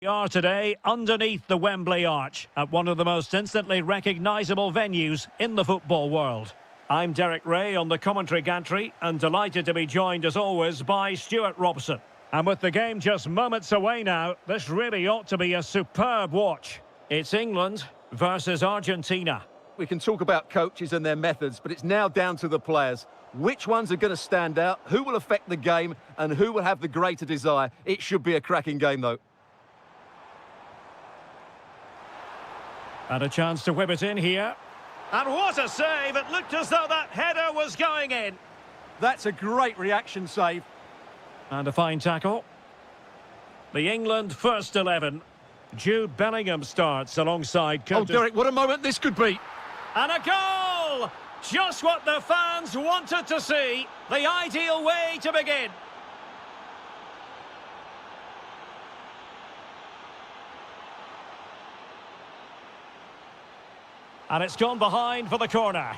We are today underneath the Wembley Arch at one of the most instantly recognisable venues in the football world. I'm Derek Ray on the commentary gantry and delighted to be joined as always by Stuart Robson. And with the game just moments away now, this really ought to be a superb watch. It's England versus Argentina. We can talk about coaches and their methods, but it's now down to the players. Which ones are going to stand out, who will affect the game, and who will have the greater desire? It should be a cracking game, though. And a chance to whip it in here. And what a save! It looked as though that header was going in. That's a great reaction save. And a fine tackle. The England first 11. Jude Bellingham starts alongside Oh, Derek, what a moment this could be. And a goal! Just what the fans wanted to see. The ideal way to begin. And it's gone behind for the corner.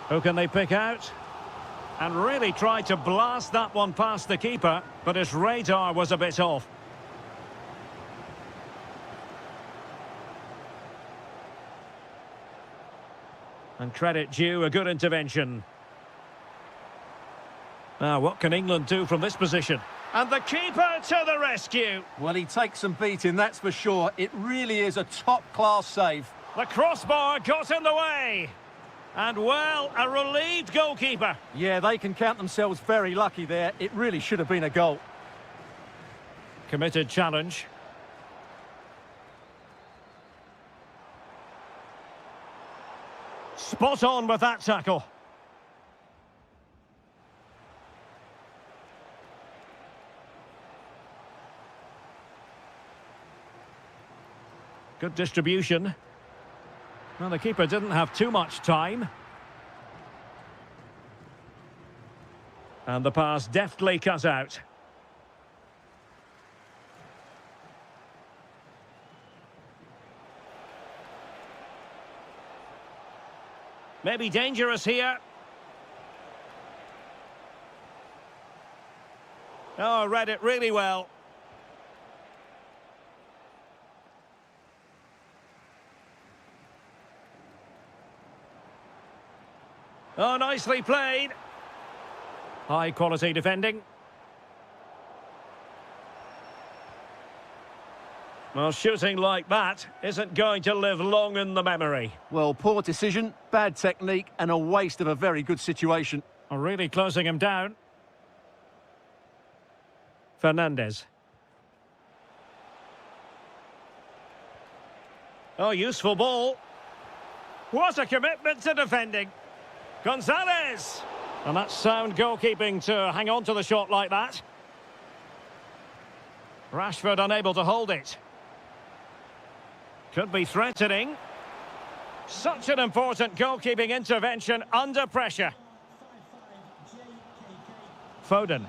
Who can they pick out? And really tried to blast that one past the keeper, but his radar was a bit off. And credit due, a good intervention. Now, what can England do from this position? And the keeper to the rescue. Well, he takes some beating, that's for sure. It really is a top-class save. The crossbar got in the way. And, well, a relieved goalkeeper. Yeah, they can count themselves very lucky there. It really should have been a goal. Committed challenge. Spot on with that tackle. Good distribution. Well, the keeper didn't have too much time. And the pass deftly cut out. Maybe dangerous here. Oh, read it really well. Oh, nicely played. High quality defending. Well, shooting like that isn't going to live long in the memory. Well, poor decision, bad technique, and a waste of a very good situation. Oh, really closing him down. Fernandez. Oh, useful ball. What a commitment to defending. Gonzalez! And that's sound goalkeeping to hang on to the shot like that. Rashford unable to hold it. Could be threatening. Such an important goalkeeping intervention under pressure. Foden.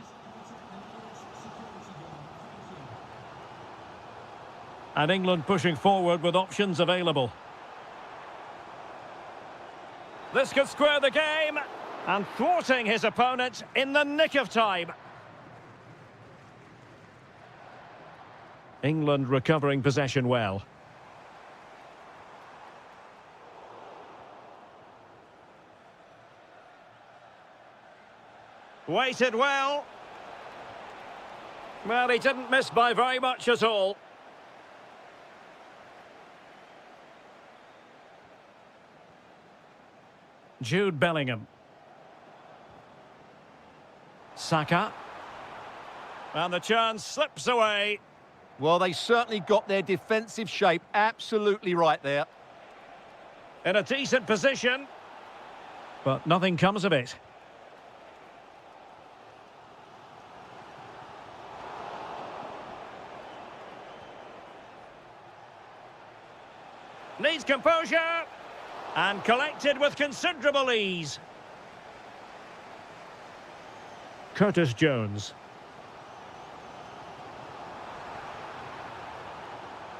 And England pushing forward with options available. This could square the game, and thwarting his opponent in the nick of time. England recovering possession well. Waited well. Well, he didn't miss by very much at all. Jude Bellingham. Saka. And the chance slips away. Well, they certainly got their defensive shape absolutely right there. In a decent position. But nothing comes of it. Needs composure. And collected with considerable ease. Curtis Jones.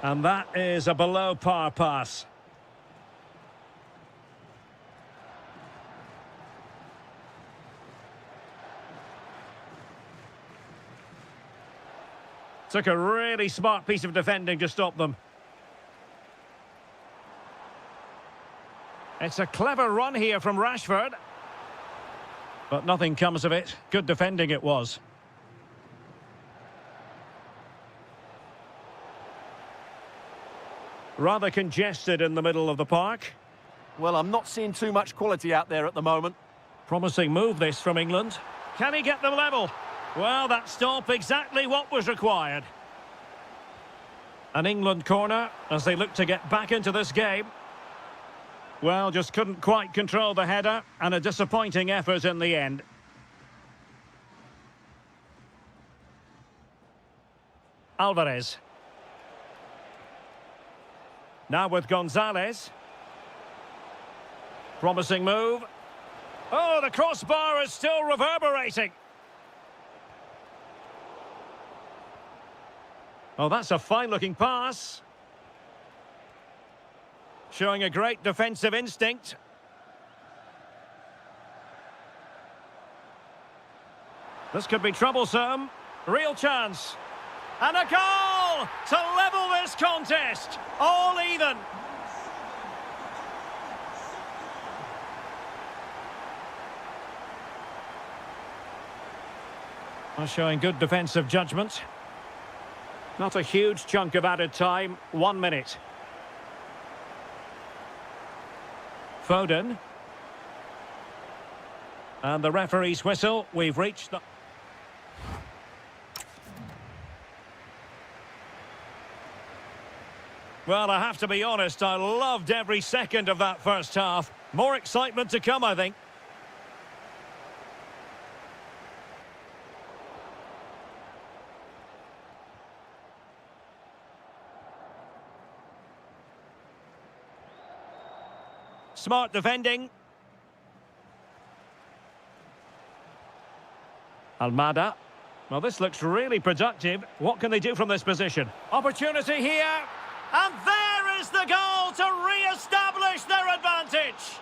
And that is a below-par pass. Took a really smart piece of defending to stop them. It's a clever run here from Rashford. But nothing comes of it. Good defending it was. Rather congested in the middle of the park. Well, I'm not seeing too much quality out there at the moment. Promising move this from England. Can he get them level? Well, that stop exactly what was required. An England corner as they look to get back into this game. Well, just couldn't quite control the header, and a disappointing effort in the end. Alvarez. Now with Gonzalez. Promising move. Oh, the crossbar is still reverberating. Oh, that's a fine-looking pass. Showing a great defensive instinct. This could be troublesome. Real chance. And a goal to level this contest. All even. Showing good defensive judgment. Not a huge chunk of added time. 1 minute. Foden. And the referee's whistle. We've reached the... Well, I have to be honest, I loved every second of that first half. More excitement to come, I think. Smart defending. Almada. Well, this looks really productive. What can they do from this position? Opportunity here. And there is the goal to re-establish their advantage.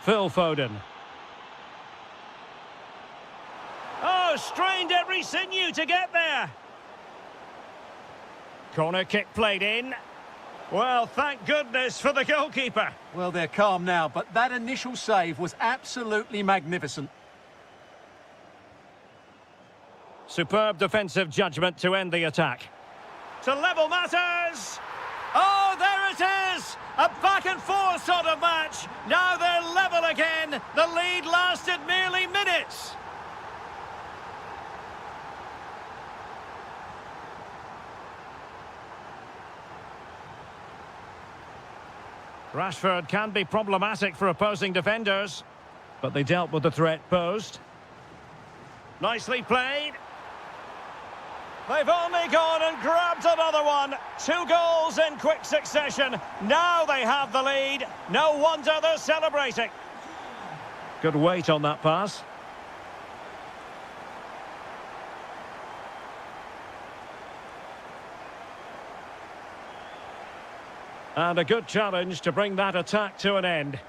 Phil Foden. Oh, strained every sinew to get there. Corner kick played in. Well, thank goodness for the goalkeeper. Well, they're calm now, but that initial save was absolutely magnificent. Superb defensive judgment to end the attack. To level matters. Oh, there it is. A back and forth sort of match. Now they're level again. The lead lasted merely minutes. Rashford can be problematic for opposing defenders, but they dealt with the threat posed. Nicely played. They've only gone and grabbed another one. 2 goals in quick succession. Now they have the lead. No wonder they're celebrating. Good weight on that pass. And a good challenge to bring that attack to an end.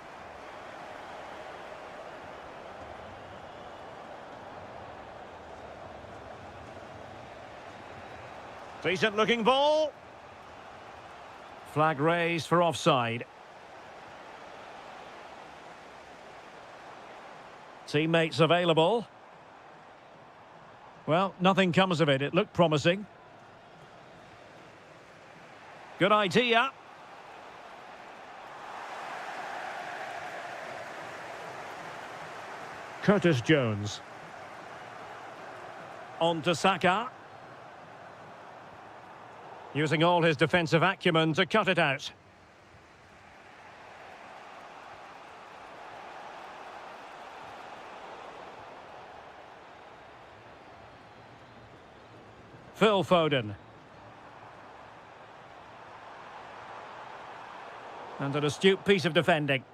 Decent looking ball. Flag raised for offside. Teammates available. Well, nothing comes of it. It looked promising. Good idea. Curtis Jones. On to Saka. Using all his defensive acumen to cut it out. Phil Foden. And an astute piece of defending.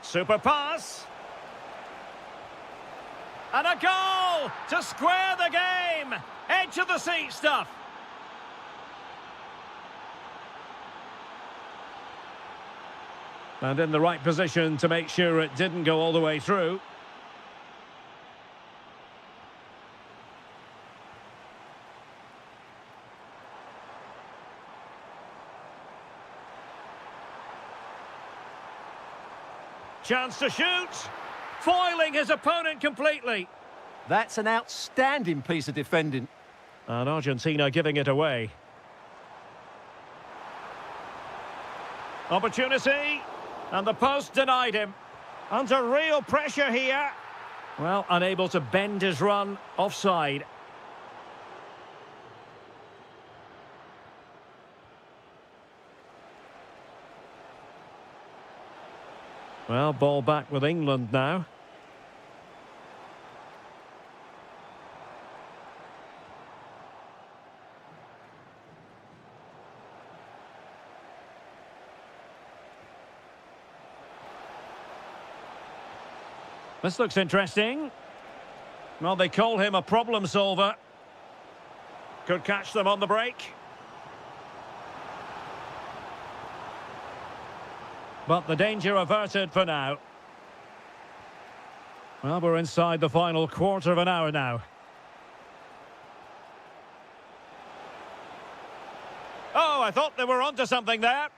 Super pass. And a goal to square the game. Edge of the seat stuff. And in the right position to make sure it didn't go all the way through. Chance to shoot. Foiling his opponent completely. That's an outstanding piece of defending. And Argentina giving it away. Opportunity. And the post denied him. Under real pressure here. Well, unable to bend his run. Offside. Well, ball back with England now. This looks interesting. Well, they call him a problem solver. Could catch them on the break. But the danger averted for now. Well, we're inside the final quarter of an hour now. Oh, I thought they were onto something there.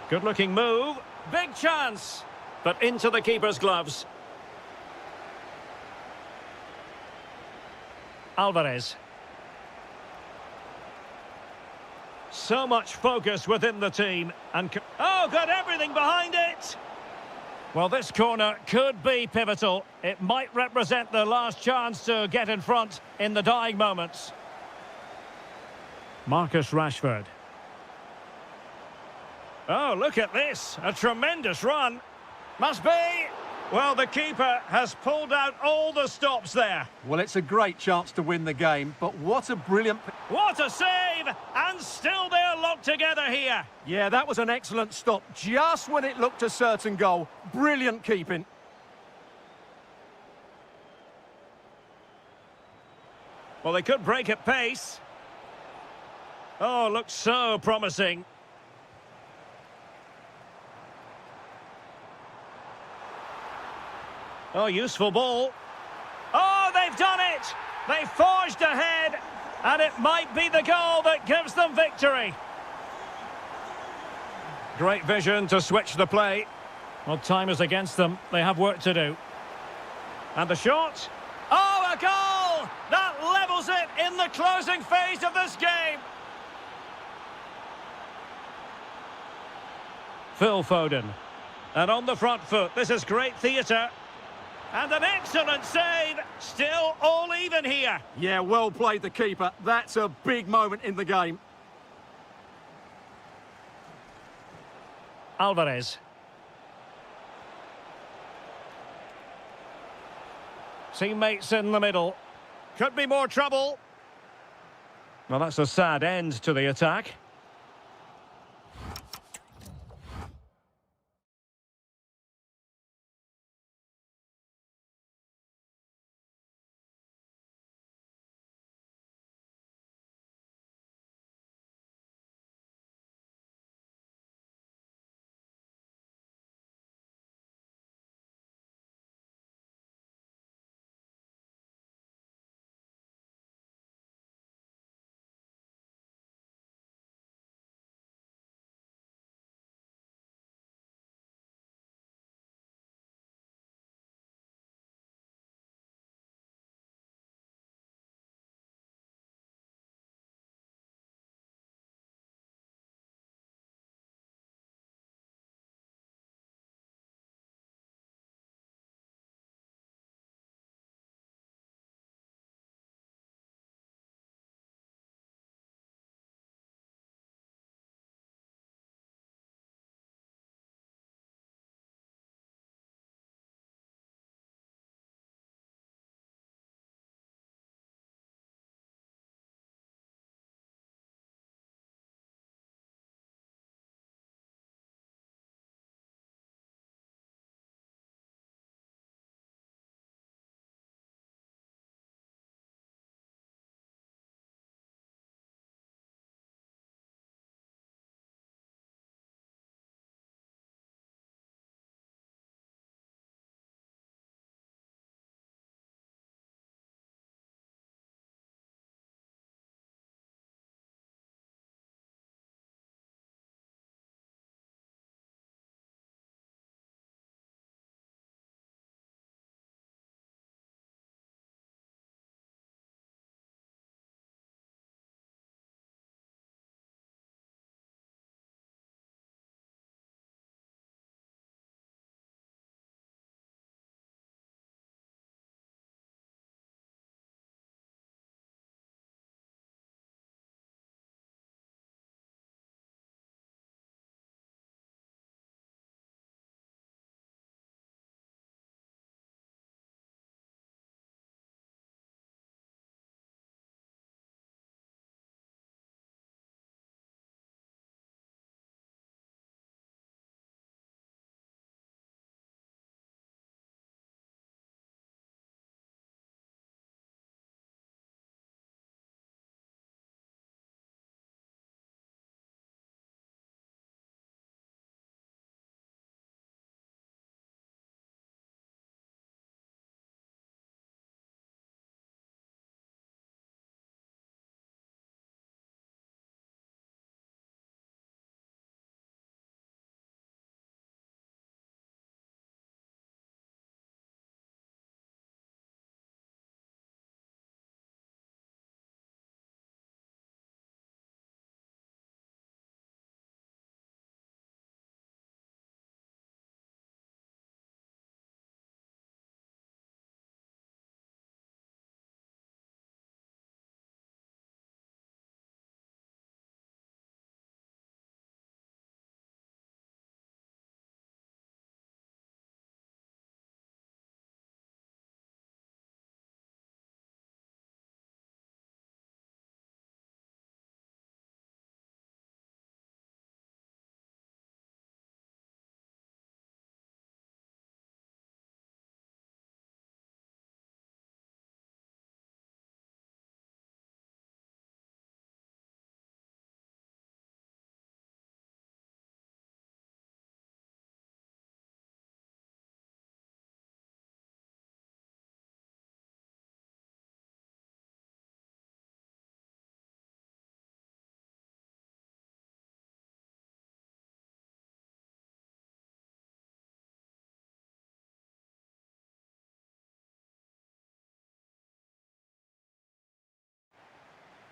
Good-looking move. Big chance. But into the keeper's gloves. Alvarez. So much focus within the team. And got everything behind it. Well, this corner could be pivotal. It might represent the last chance to get in front in the dying moments. Marcus Rashford. Oh, look at this. A tremendous run. Must be. Well, the keeper has pulled out all the stops there. Well, it's a great chance to win the game, but what a brilliant... What a save! And still they're locked together here. Yeah, that was an excellent stop, just when it looked a certain goal. Brilliant keeping. Well, they could break at pace. Oh, looks so promising. Oh, useful ball. Oh, they've done it! They forged ahead, and it might be the goal that gives them victory. Great vision to switch the play. Well, time is against them. They have work to do. And the shot. Oh, a goal! That levels it in the closing phase of this game. Phil Foden. And on the front foot, this is great theatre. And an excellent save. Still all even here. Yeah, well played, the keeper. That's a big moment in the game. Alvarez. Teammates in the middle. Could be more trouble. Well, that's a sad end to the attack.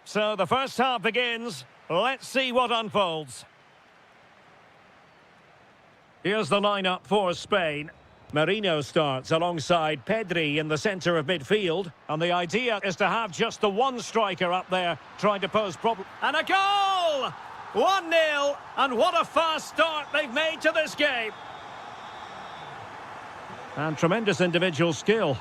So the first half begins. Let's see what unfolds. Here's the lineup for Spain. Marino starts alongside Pedri in the centre of midfield. And the idea is to have just the one striker up there trying to pose problems. And a goal! 1-0. And what a fast start they've made to this game. And tremendous individual skill.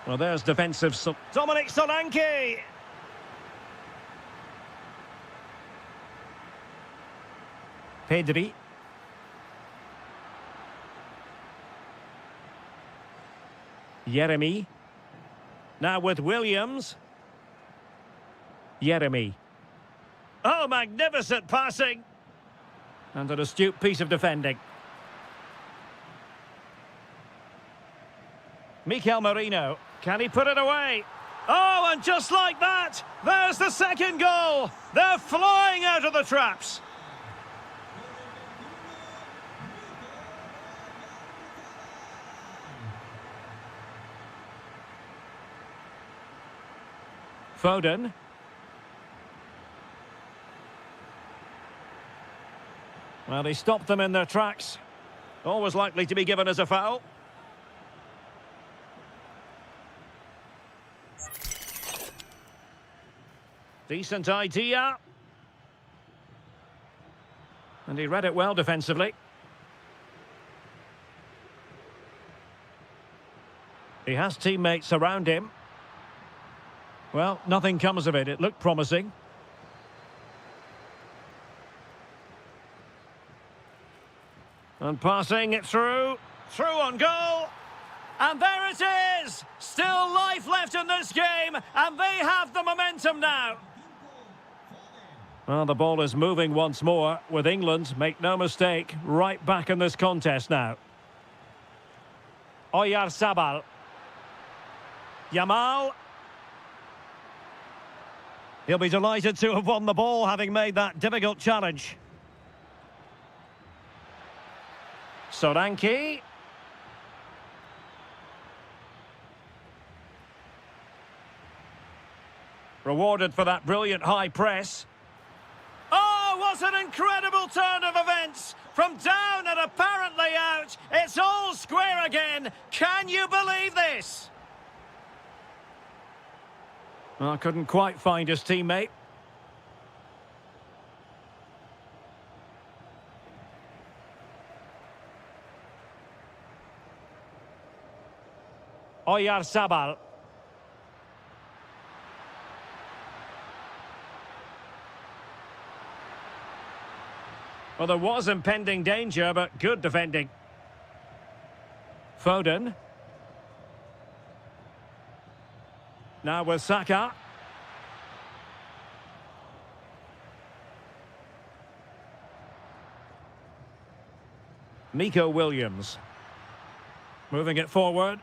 Well, there's defensive... Dominic Solanke! Pedri. Jeremy. Now with Williams. Jeremy. Oh, magnificent passing! And an astute piece of defending. Mikel Merino. Can he put it away? Oh, and just like that, there's the second goal. They're flying out of the traps. Foden. Well, he stopped them in their tracks. Always likely to be given as a foul. Decent idea. And he read it well defensively. He has teammates around him. Well, nothing comes of it. It looked promising. And passing it through. Through on goal. And there it is! Still life left in this game, and they have the momentum now. Well, the ball is moving once more with England, make no mistake, right back in this contest now. Oyarzabal. Yamal. He'll be delighted to have won the ball, having made that difficult challenge. Solanke. Rewarded for that brilliant high press. Oh, what an incredible turn of events! From down and apparently out, it's all square again. Can you believe this? Well, couldn't quite find his teammate. Oyarzabal. Well, there was impending danger, but good defending. Foden. Now with Saka. Nico Williams. Moving it forward.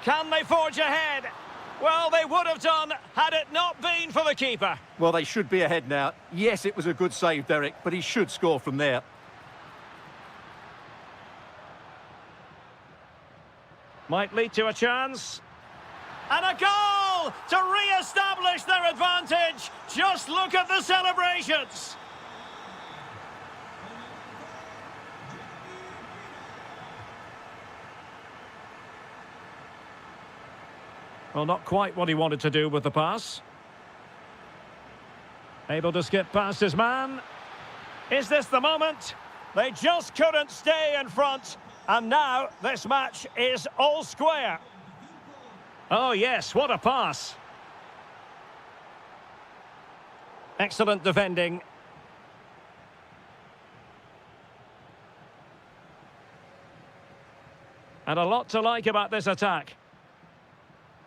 Can they forge ahead? Well, they would have done had it not been for the keeper. Well, they should be ahead now. Yes, it was a good save, Derek, but he should score from there. Might lead to a chance. And a goal to re-establish their advantage. Just look at the celebrations. Well, not quite what he wanted to do with the pass. Able to skip past his man. Is this the moment? They just couldn't stay in front. And now this match is all square. Oh, yes, what a pass. Excellent defending. And a lot to like about this attack.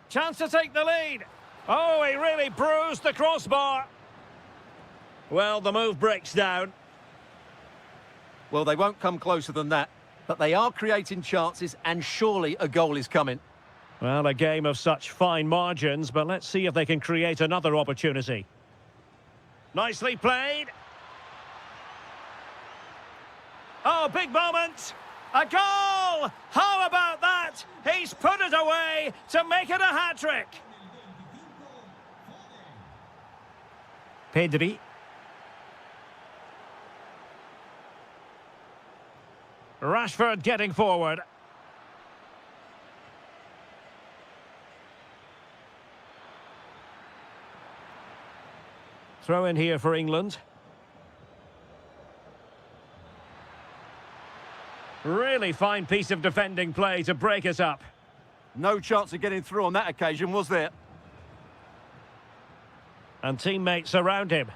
Chance to take the lead. Oh, he really bruised the crossbar. Well, the move breaks down. Well, they won't come closer than that, but they are creating chances, and surely a goal is coming. Well, a game of such fine margins, but let's see if they can create another opportunity. Nicely played. Oh, big moment. A goal! How about that? He's put it away to make it a hat-trick. Pedri. Rashford getting forward. Throw in here for England. Really fine piece of defending play to break us up. No chance of getting through on that occasion, was there? And teammates around him.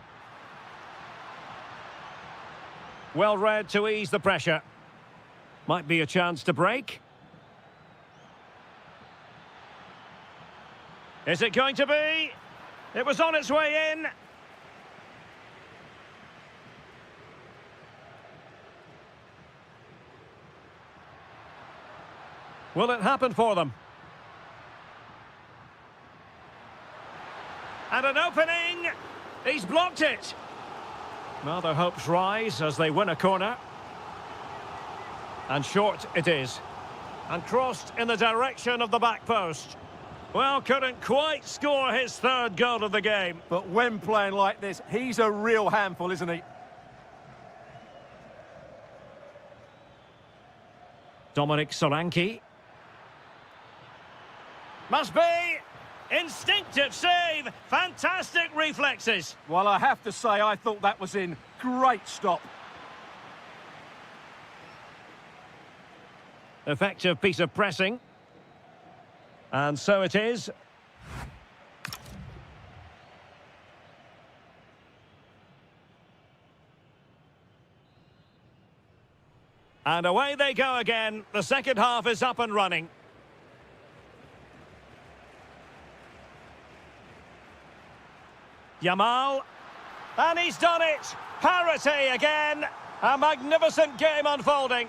Well read to ease the pressure. Might be a chance to break. Is it going to be? It was on its way in. Will it happen for them? And an opening! He's blocked it! Well, their hopes rise as they win a corner. And short it is. And crossed in the direction of the back post. Well, couldn't quite score his third goal of the game. But when playing like this, he's a real handful, isn't he? Dominic Solanke. Must be! Instinctive save! Fantastic reflexes! Well, I have to say, I thought that was in. Great stop. Effective piece of pressing. And so it is. And away they go again. The second half is up and running. Yamal, and he's done it! Parity again! A magnificent game unfolding.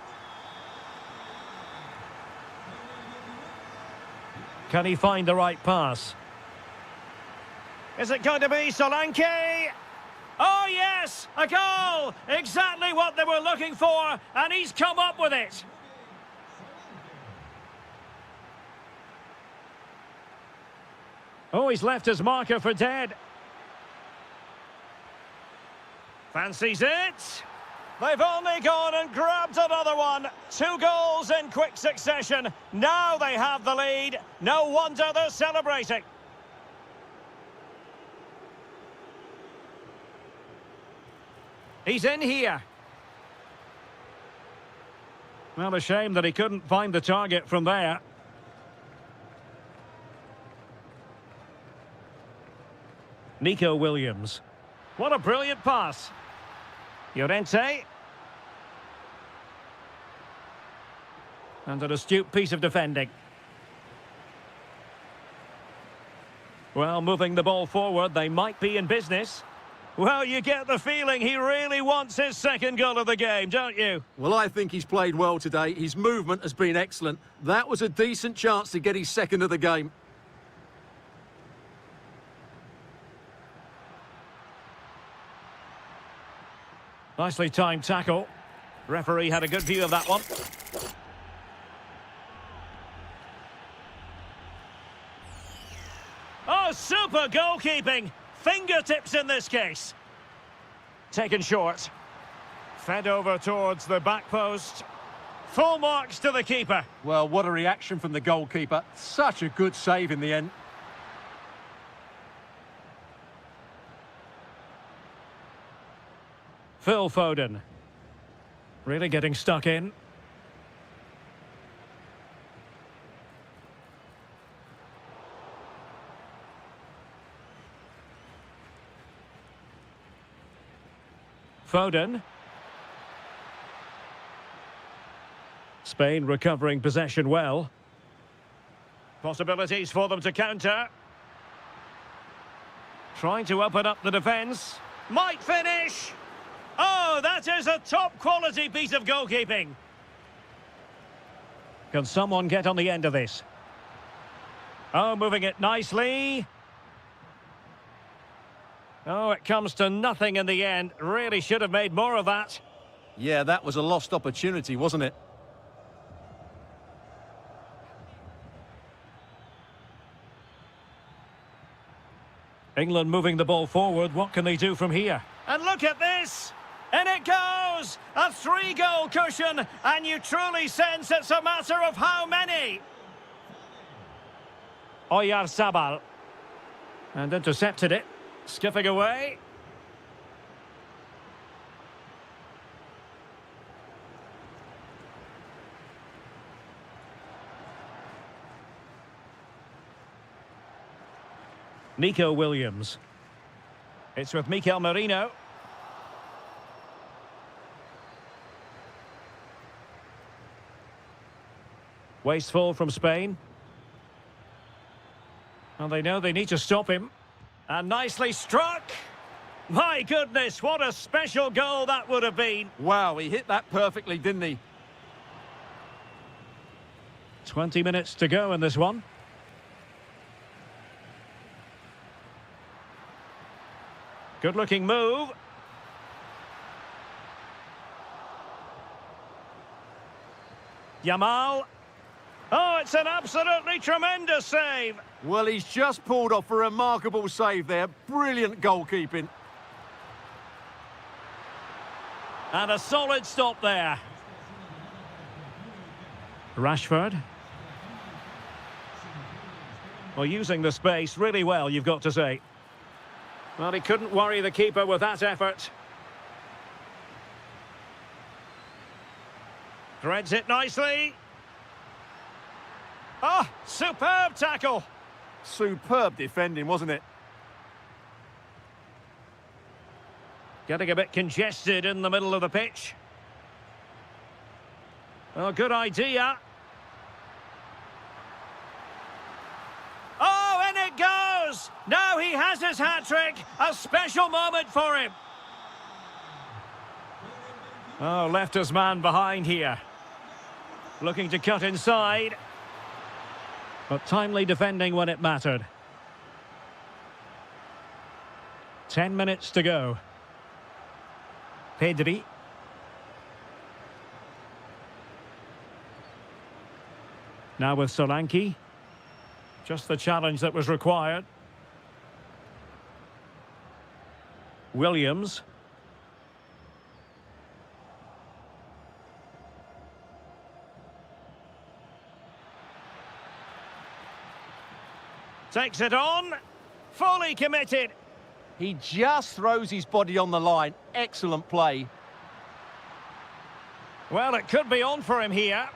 Can he find the right pass? Is it going to be Solanke? Oh yes! A goal! Exactly what they were looking for, and he's come up with it! Oh, he's left his marker for dead. Fancies it. They've only gone and grabbed another one. 2 goals in quick succession. Now they have the lead. No wonder they're celebrating. He's in here. Well, a shame that he couldn't find the target from there. Nico Williams. What a brilliant pass. Llorente. And an astute piece of defending. Well, moving the ball forward, they might be in business. Well, you get the feeling he really wants his second goal of the game, don't you? Well, I think he's played well today. His movement has been excellent. That was a decent chance to get his second of the game. Nicely timed tackle. Referee had a good view of that one. Oh, super goalkeeping! Fingertips in this case. Taken short. Fed over towards the back post. Full marks to the keeper. Well, what a reaction from the goalkeeper. Such a good save in the end. Phil Foden. Really getting stuck in. Foden. Spain recovering possession well. Possibilities for them to counter. Trying to open up the defence. Might finish! Oh, that is a top-quality piece of goalkeeping. Can someone get on the end of this? Oh, moving it nicely. Oh, it comes to nothing in the end. Really should have made more of that. Yeah, that was a lost opportunity, wasn't it? England moving the ball forward. What can they do from here? And look at this! And it goes! A 3-goal cushion, and you truly sense it's a matter of how many. Oyarzabal. And intercepted it. Skipping away. Nico Williams. It's with Mikel Merino. Wasteful from Spain. And they know they need to stop him. And nicely struck. My goodness, what a special goal that would have been. Wow, he hit that perfectly, didn't he? 20 minutes to go in this one. Good-looking move. Yamal. Oh, it's an absolutely tremendous save. Well, he's just pulled off a remarkable save there. Brilliant goalkeeping. And a solid stop there. Rashford. Well, using the space really well, you've got to say. Well, he couldn't worry the keeper with that effort. Threads it nicely. Oh, superb tackle. Superb defending, wasn't it? Getting a bit congested in the middle of the pitch. Oh, good idea. Oh, and it goes! Now he has his hat-trick. A special moment for him. Oh, left his man behind here. Looking to cut inside. But timely defending when it mattered. 10 minutes to go. Pedri. Now with Solanke. Just the challenge that was required. Williams. Takes it on. Fully committed. He just throws his body on the line. Excellent play. Well, it could be on for him here.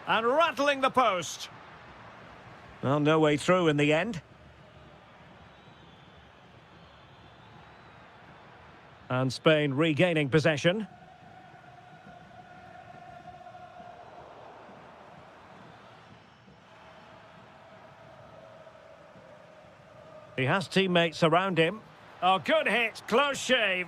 And rattling the post. Well, no way through in the end. And Spain regaining possession. He has teammates around him. Oh, good hit. Close shave.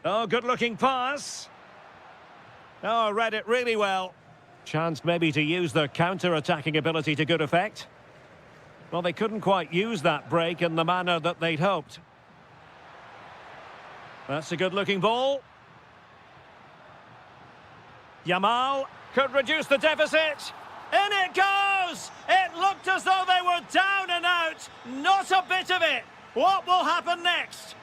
Oh, good-looking pass. Oh, read it really well. Chance maybe to use their counter-attacking ability to good effect. Well, they couldn't quite use that break in the manner that they'd hoped. That's a good-looking ball. Yamal could reduce the deficit. In it goes! It looked as though they were down and out. Not a bit of it. What will happen next?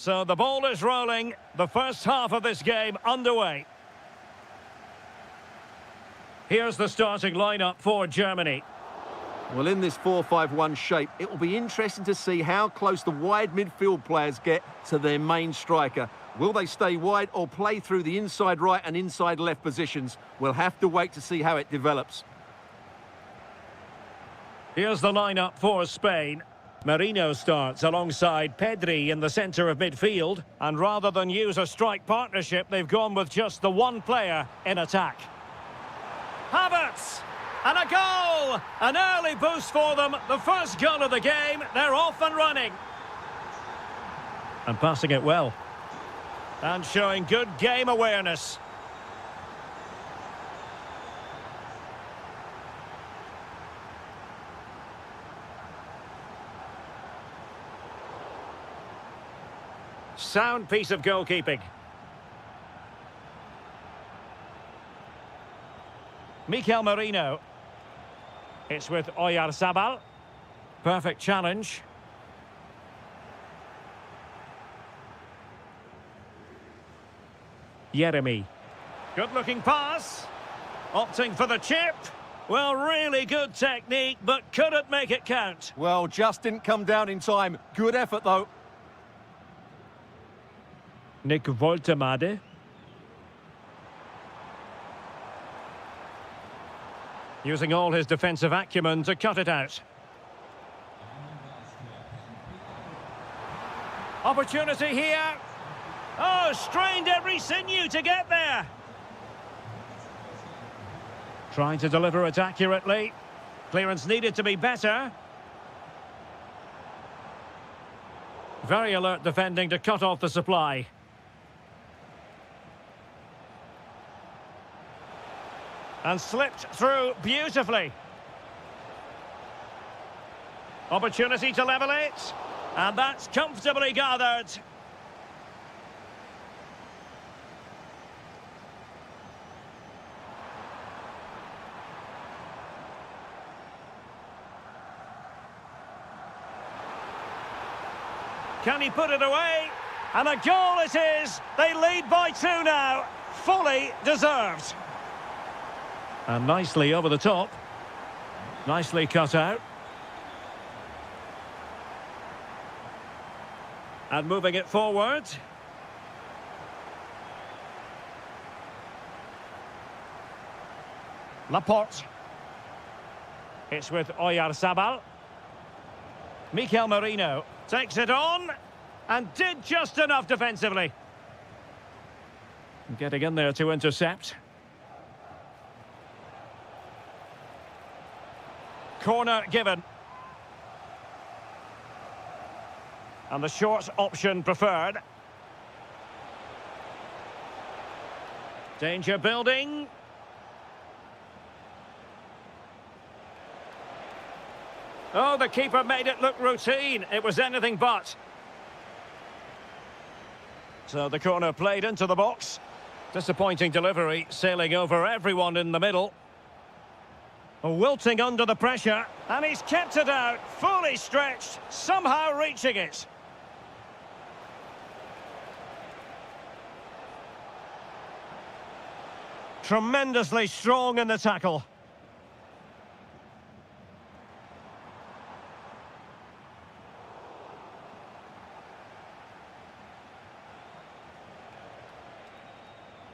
So the ball is rolling. The first half of this game underway. Here's the starting lineup for Germany. Well, in this 4-5-1 shape, it will be interesting to see how close the wide midfield players get to their main striker. Will they stay wide or play through the inside right and inside left positions? We'll have to wait to see how it develops. Here's the lineup for Spain. Marino starts alongside Pedri in the centre of midfield. And rather than use a strike partnership, they've gone with just the one player in attack. Havertz! And a goal! An early boost for them. The first goal of the game. They're off and running. And passing it well. And showing good game awareness. Sound piece of goalkeeping. Mikel Merino. It's with Oyarzabal. Perfect challenge. Yeremy. Good-looking pass. Opting for the chip. Well, really good technique, but couldn't make it count. Well, just didn't come down in time. Good effort, though. Nick Woltemade. Using all his defensive acumen to cut it out. Opportunity here. Oh, strained every sinew to get there. Trying to deliver it accurately. Clearance needed to be better. Very alert defending to cut off the supply. And slipped through beautifully. Opportunity to level it. And that's comfortably gathered. Can he put it away? And a goal it is. They lead by 2 now. Fully deserved. And nicely over the top. Nicely cut out. And moving it forward. Laporte. It's with Oyarzabal. Mikel Merino takes it on. And did just enough defensively. Getting in there to intercept. Corner given. And the short option preferred. Danger building. Oh, the keeper made it look routine. It was anything but. So the corner played into the box. Disappointing delivery, sailing over everyone in the middle. Wilting under the pressure, and he's kept it out, fully stretched, somehow reaching it. Tremendously strong in the tackle.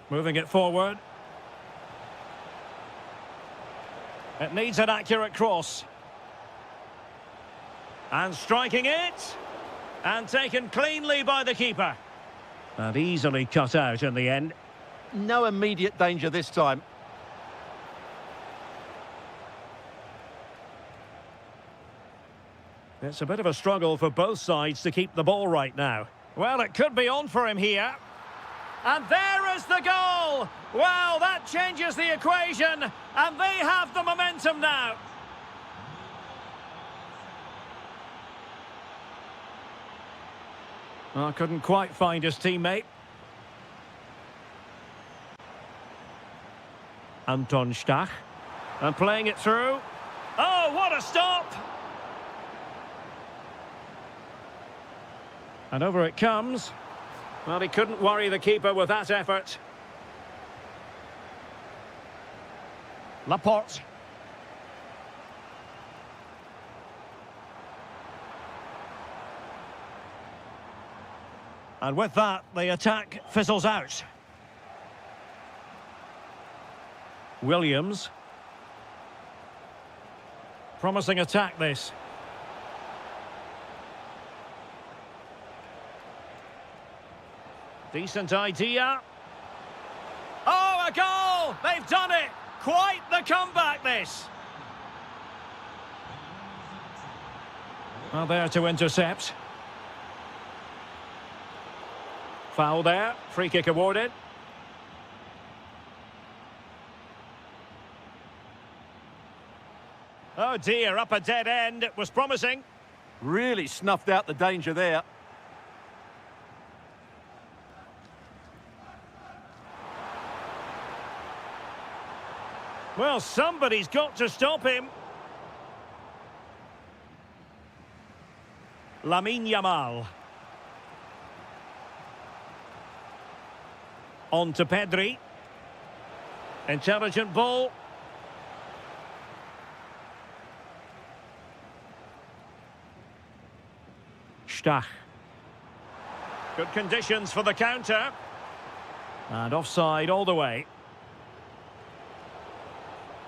Moving it forward. It needs an accurate cross. And striking it. And taken cleanly by the keeper. And easily cut out in the end. No immediate danger this time. It's a bit of a struggle for both sides to keep the ball right now. Well, it could be on for him here. And there is the goal! Well, that changes the equation, and they have the momentum now. Well, couldn't quite find his teammate. Anton Stach. And playing it through. Oh, what a stop! And over it comes. Well, he couldn't worry the keeper with that effort. Laporte. And with that, the attack fizzles out. Williams. Promising attack, this. Decent idea. Oh, a goal! They've done it! Quite the comeback, this. Well, there to intercept. Foul there. Free kick awarded. Oh dear, up a dead end. It was promising. Really snuffed out the danger there. Well, somebody's got to stop him. Lamine Yamal. On to Pedri. Intelligent ball. Stach. Good conditions for the counter. And offside all the way.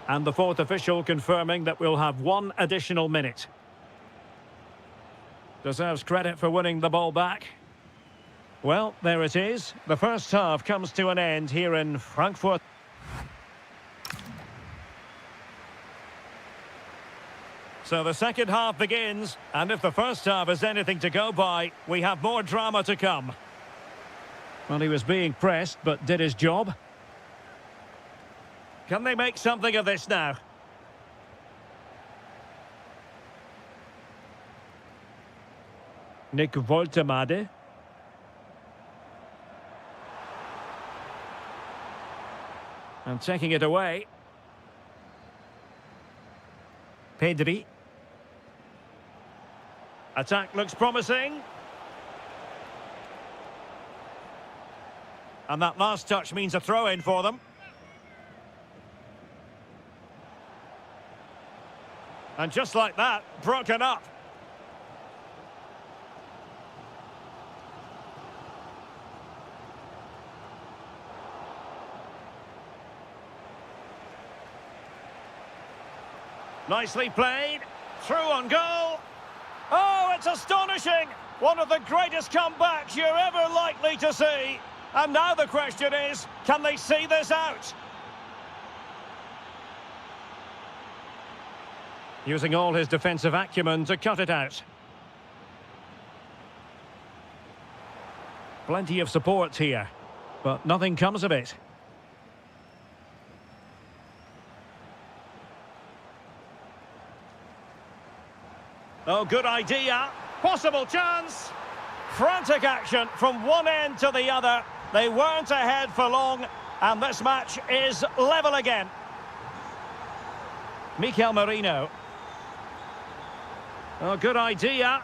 And the fourth official confirming that we'll have one additional minute. Deserves credit for winning the ball back. Well, there it is. The first half comes to an end here in Frankfurt. So the second half begins, and if the first half is anything to go by, we have more drama to come. Well, he was being pressed, but did his job. Can they make something of this now? Nick Woltemade. And taking it away. Pedri. Attack looks promising. And that last touch means a throw-in for them. And just like that, broken up. Nicely played. Through on goal. Oh, it's astonishing. One of the greatest comebacks you're ever likely to see. And now the question is, can they see this out? Using all his defensive acumen to cut it out. Plenty of support here, but nothing comes of it. Oh, good idea. Possible chance. Frantic action from one end to the other. They weren't ahead for long, and this match is level again. Mikel Merino. Oh, good idea.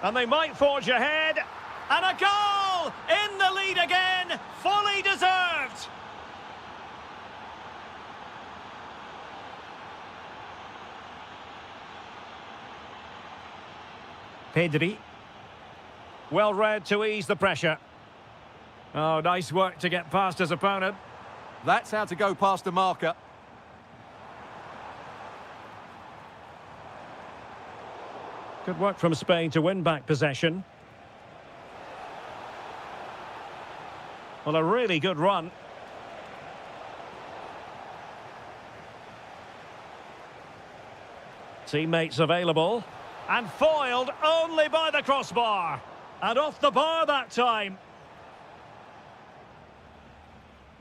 And they might forge ahead. And a goal! In the lead again. Fully deserved. Pedri. Well read to ease the pressure. Oh, nice work to get past his opponent. That's how to go past a marker. Good work from Spain to win back possession. Well, a really good run. Teammates available. And foiled only by the crossbar. And off the bar that time.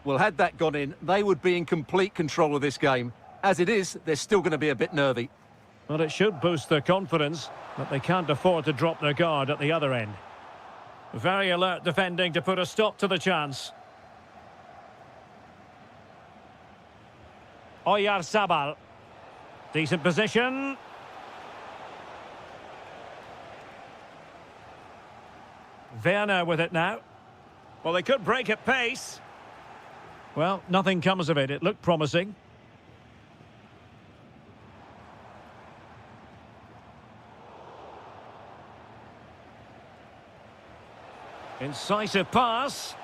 Well, had that gone in, they would be in complete control of this game. As it is, they're still going to be a bit nervy. Well, it should boost their confidence, but they can't afford to drop their guard at the other end. Very alert defending to put a stop to the chance. Oyarzabal. Decent position. Werner with it now. Well, they could break at pace. Well, nothing comes of it. It looked promising. Incisive pass.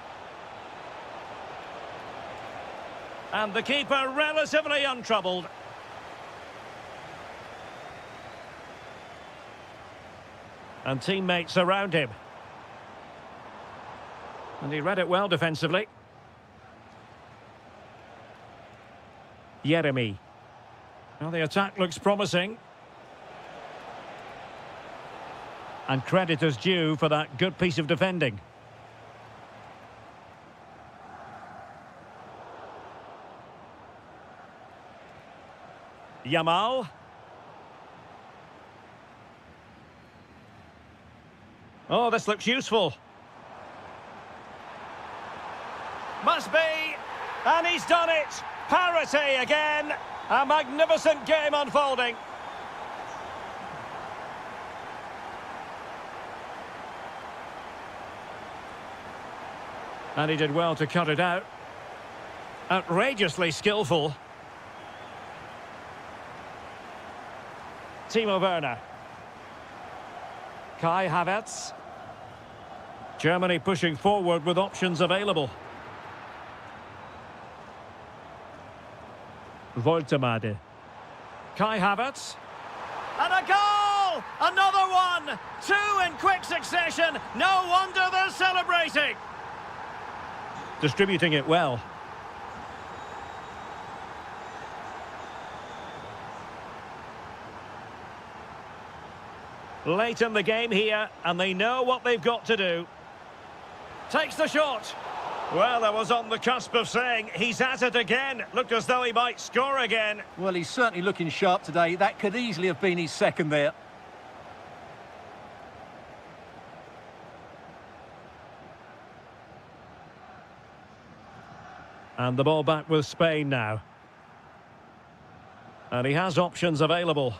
And the keeper relatively untroubled. And teammates around him. And he read it well defensively. Jeremy. Well, the attack looks promising. And credit is due for that good piece of defending. Yamal. Oh, this looks useful. Must be. And he's done it. Parity again. A magnificent game unfolding. And he did well to cut it out. Outrageously skillful. Timo Werner. Kai Havertz. Germany pushing forward with options available. Woltemade. Kai Havertz. And a goal! Another one! Two in quick succession. No wonder they're celebrating. Distributing it well. Late in the game here, and they know what they've got to do. Takes the shot. Well, I was on the cusp of saying he's at it again. Looked as though he might score again. Well, he's certainly looking sharp today. That could easily have been his second there. And the ball back with Spain now. And he has options available.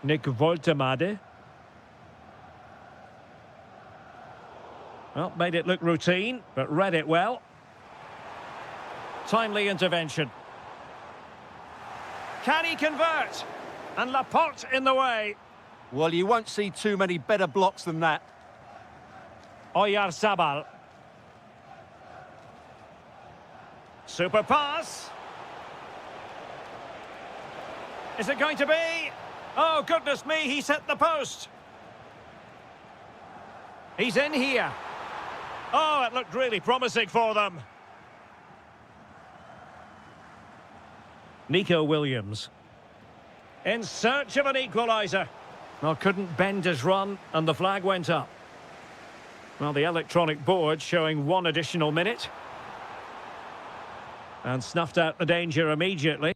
Nick Woltemade. Well, made it look routine, but read it well. Timely intervention. Can he convert? And Laporte in the way. Well, you won't see too many better blocks than that. Oyarzabal. Super pass. Is it going to be? Oh, goodness me, he's hit the post. He's in here. Oh, it looked really promising for them. Nico Williams. In search of an equaliser. Well, couldn't bend his run, and the flag went up. Well, the electronic board showing 1 additional minute. And snuffed out the danger immediately.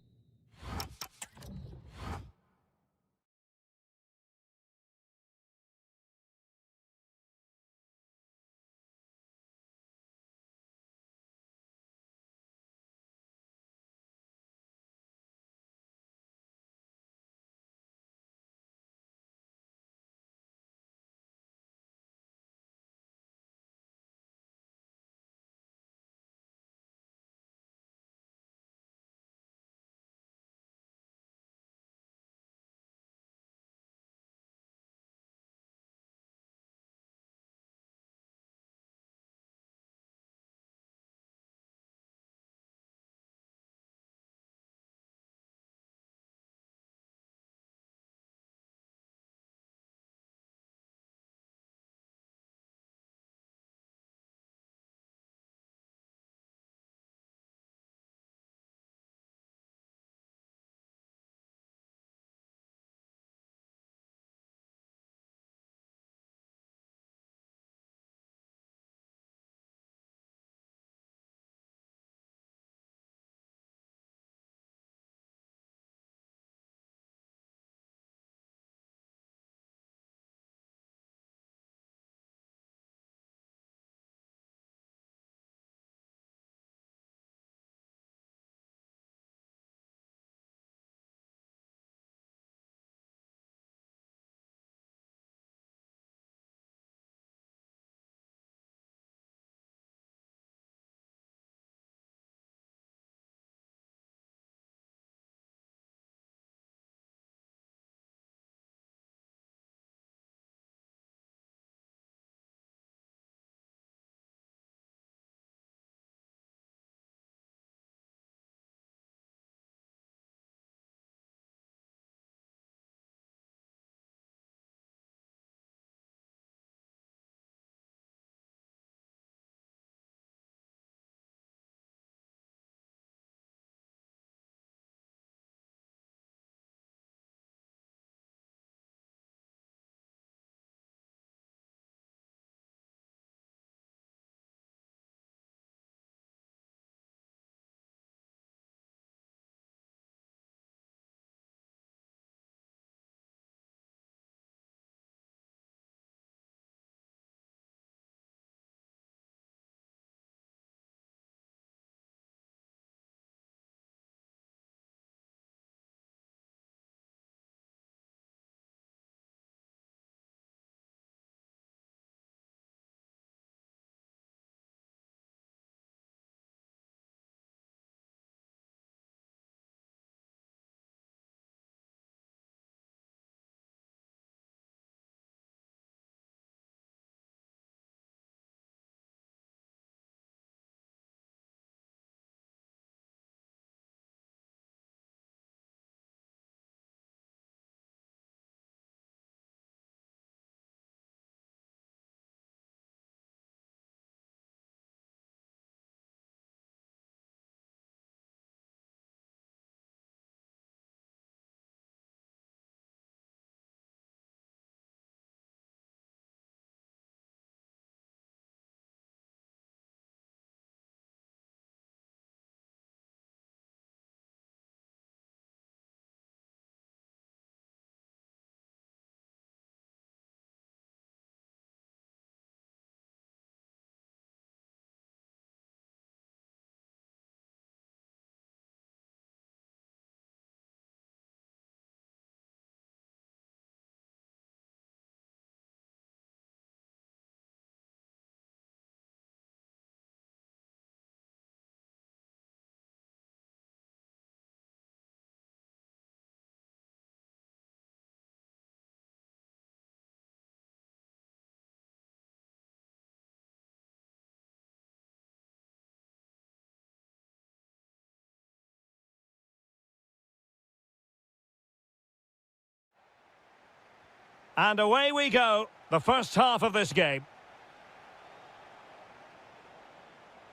And away we go, the first half of this game.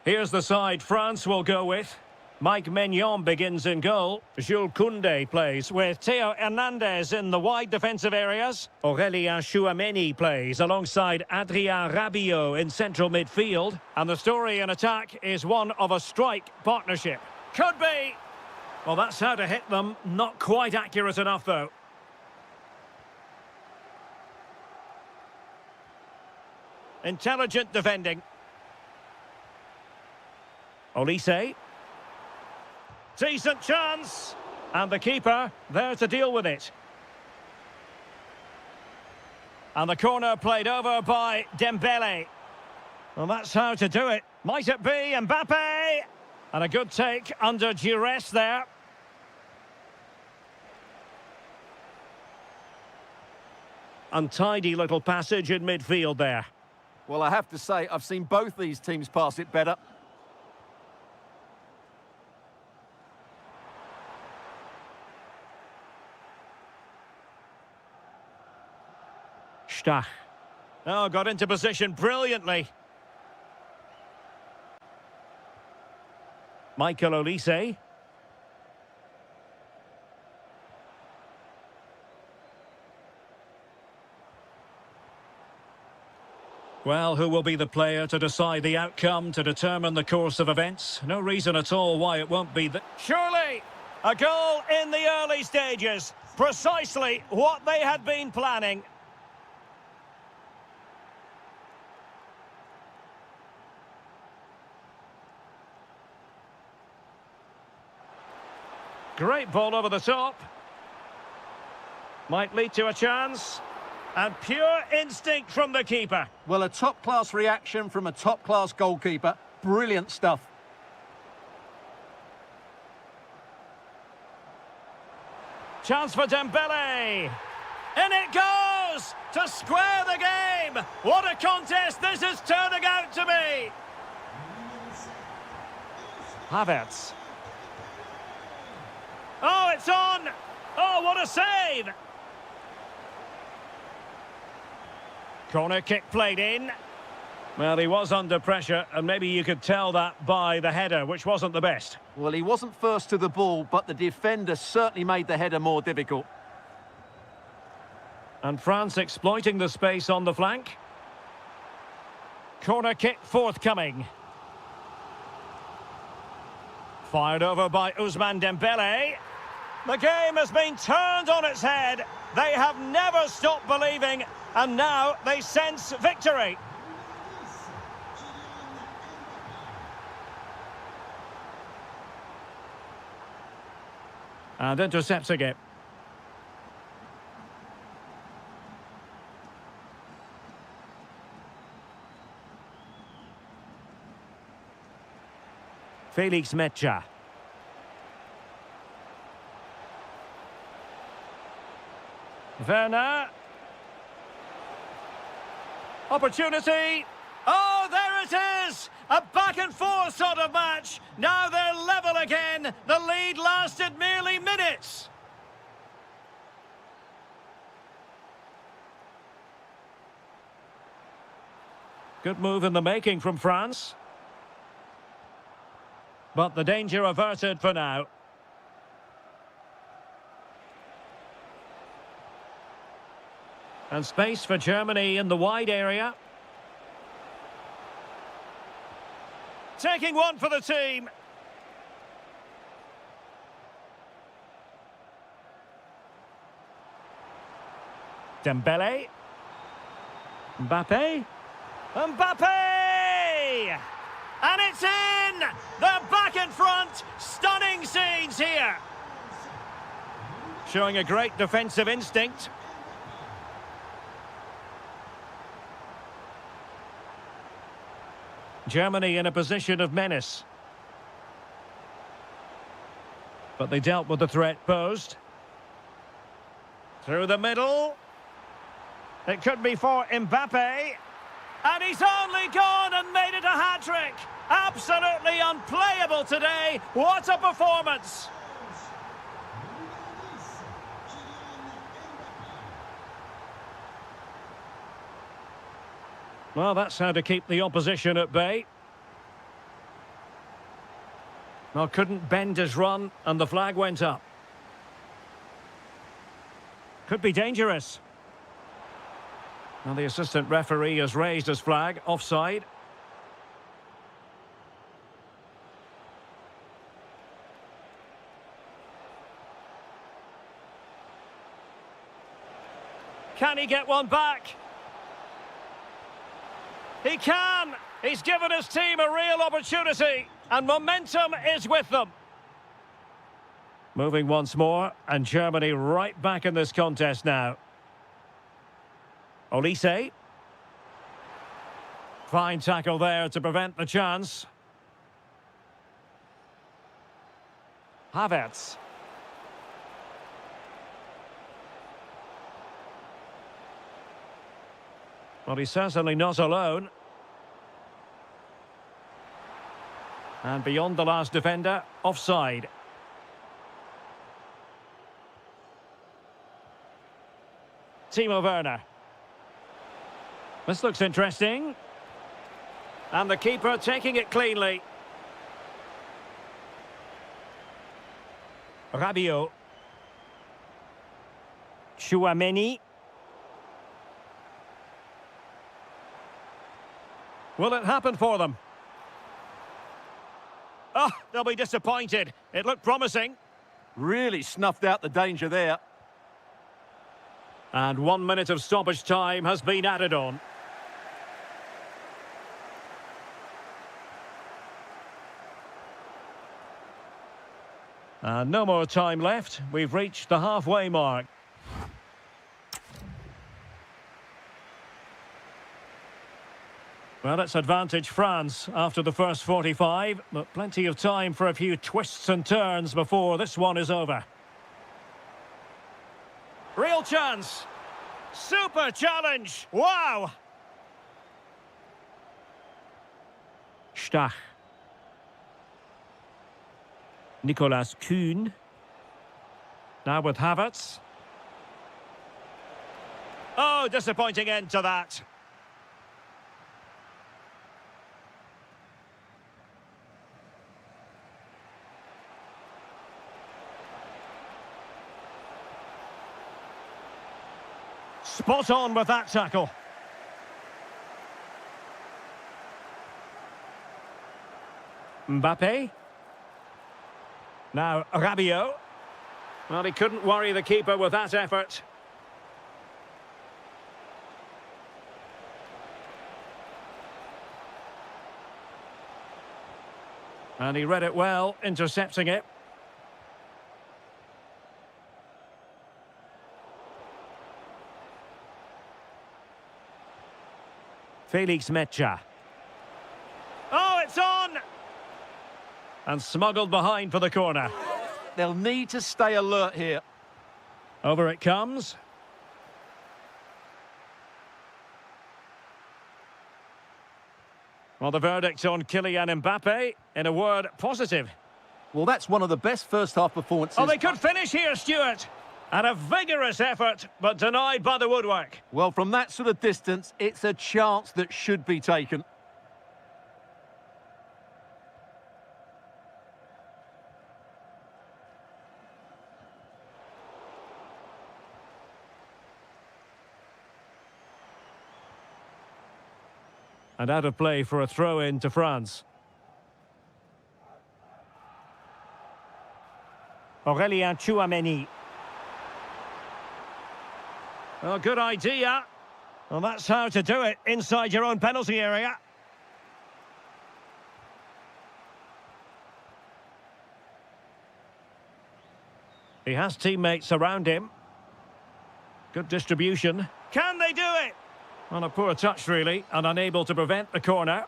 Here's the side France will go with. Mike Maignan begins in goal. Jules Koundé plays with Theo Hernandez in the wide defensive areas. Aurélien Chouameni plays alongside Adrien Rabiot in central midfield. And the story in attack is one of a strike partnership. Could be. Well, that's how to hit them. Not quite accurate enough, though. Intelligent defending. Olise. Decent chance. And the keeper there to deal with it. And the corner played over by Dembele. Well, that's how to do it. Might it be Mbappe? And a good take under duress there. Untidy little passage in midfield there. Well, I have to say, I've seen both these teams pass it better. Stach. Oh, got into position brilliantly. Michael Olise. Well, who will be the player to decide the outcome, to determine the course of events? No reason at all why it won't be Surely! A goal in the early stages. Precisely what they had been planning. Great ball over the top. Might lead to a chance. And pure instinct from the keeper. Well, a top-class reaction from a top-class goalkeeper. Brilliant stuff. Chance for Dembele. In it goes! To square the game! What a contest this is turning out to be! Havertz. Oh, it's on! Oh, what a save! Corner kick played in. Well, he was under pressure, and maybe you could tell that by the header, which wasn't the best. Well, he wasn't first to the ball, but the defender certainly made the header more difficult. And France exploiting the space on the flank. Corner kick forthcoming. Fired over by Ousmane Dembele. The game has been turned on its head. They have never stopped believing, and now they sense victory. And intercepting it. Felix Mecha. Werner. Opportunity. Oh, there it is! A back-and-forth sort of match. Now they're level again. The lead lasted merely minutes. Good move in the making from France. But the danger averted for now. And space for Germany in the wide area. Taking one for the team. Dembele. Mbappe. Mbappe! And it's in! They're back in front. Stunning scenes here. Showing a great defensive instinct. Germany in a position of menace. But they dealt with the threat posed. Through the middle. It could be for Mbappe. And he's only gone and made it a hat-trick. Absolutely unplayable today. What a performance. Well, that's how to keep the opposition at bay. Well, couldn't bend his run, and the flag went up. Could be dangerous. Now the assistant referee has raised his flag, offside. Can he get one back? He can! He's given his team a real opportunity, and momentum is with them. Moving once more, and Germany right back in this contest now. Olise. Fine tackle there to prevent the chance. Havertz. Well, he's certainly not alone. And beyond the last defender, offside. Timo Werner. This looks interesting. And the keeper taking it cleanly. Rabiot. Chouameni. Will it happen for them? Oh, they'll be disappointed. It looked promising. Really snuffed out the danger there. And 1 minute of stoppage time has been added on. And no more time left. We've reached the halfway mark. Well, it's advantage France after the first 45, but plenty of time for a few twists and turns before this one is over. Real chance. Super challenge. Wow. Stach. Nicolas Kuhn. Now with Havertz. Oh, disappointing end to that. Spot on with that tackle. Mbappe. Now Rabiot. Well, he couldn't worry the keeper with that effort. And he read it well, intercepting it. Felix Mecha. Oh, it's on! And smuggled behind for the corner. They'll need to stay alert here. Over it comes. Well, the verdict on Kylian Mbappe, in a word, positive. Well, that's one of the best first-half performances. Oh, they could finish here, Stuart. And a vigorous effort, but denied by the woodwork. Well, from that sort of distance, it's a chance that should be taken. And out of play for a throw-in to France. Aurélien Chouameni. Well, good idea. Well, that's how to do it inside your own penalty area. He has teammates around him. Good distribution. Can they do it? On a poor touch, really, and unable to prevent the corner.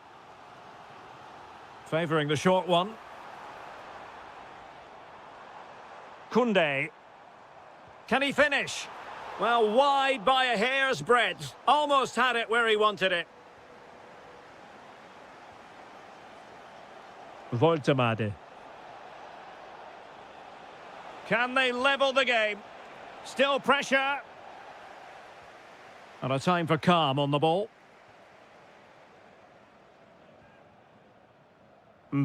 Favouring the short one. Koundé. Can he finish? Well, wide by a hair's breadth. Almost had it where he wanted it. Voltemade. Can they level the game? Still pressure. And a time for calm on the ball.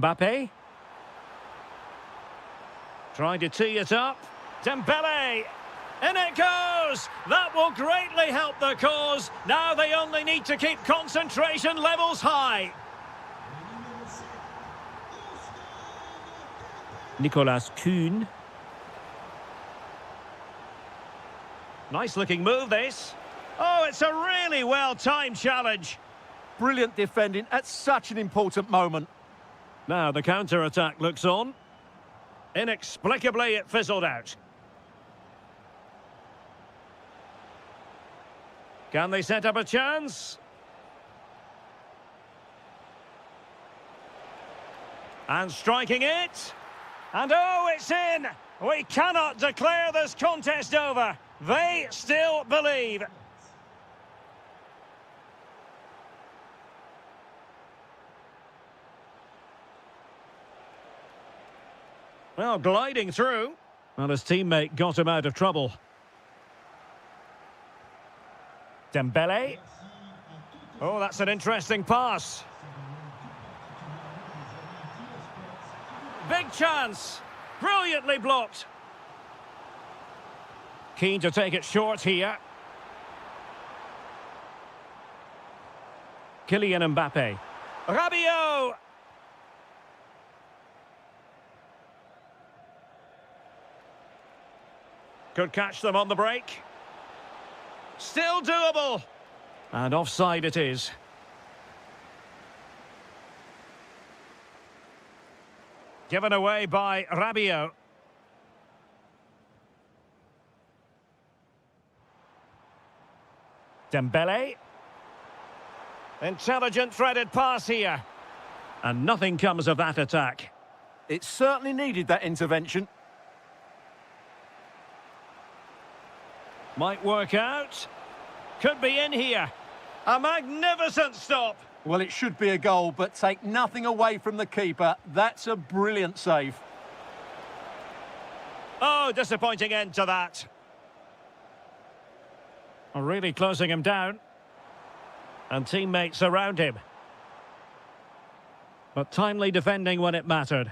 Mbappe. Trying to tee it up. Dembele. In it goes! That will greatly help the cause. Now they only need to keep concentration levels high. Nicolas Kuhn. Nice looking move, this. Oh, it's a really well-timed challenge. Brilliant defending at such an important moment. Now the counter-attack looks on. Inexplicably, it fizzled out. Can they set up a chance? And striking it. And oh, it's in! We cannot declare this contest over. They still believe. Well, gliding through. Well, his teammate got him out of trouble. Dembele. Oh, that's an interesting pass. Big chance. Brilliantly blocked. Keen to take it short here. Kylian Mbappe. Rabiot. Could catch them on the break. Still doable. And offside it is. Given away by Rabiot. Dembele. Intelligent threaded pass here. And nothing comes of that attack. It certainly needed that intervention. Might work out. Could be in here. A magnificent stop. Well, it should be a goal, but take nothing away from the keeper. That's a brilliant save. Oh, disappointing end to that. Really closing him down. And teammates around him. But timely defending when it mattered.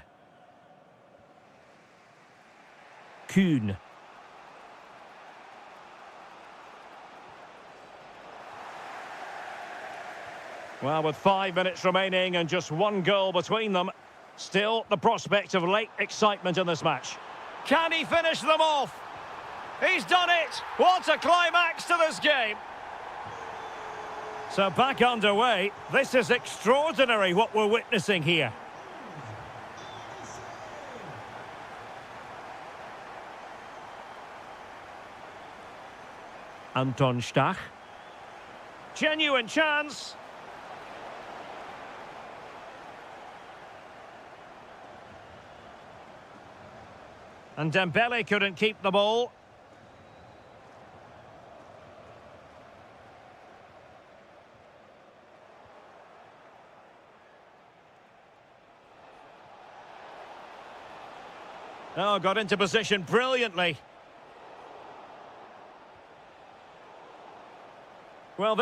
Kuhn. Well, with 5 minutes remaining and just one goal between them, still the prospect of late excitement in this match. Can he finish them off? He's done it! What a climax to this game! So back underway. This is extraordinary what we're witnessing here. Anton Stach. Genuine chance. And Dembele couldn't keep the ball. Oh, got into position brilliantly. Well,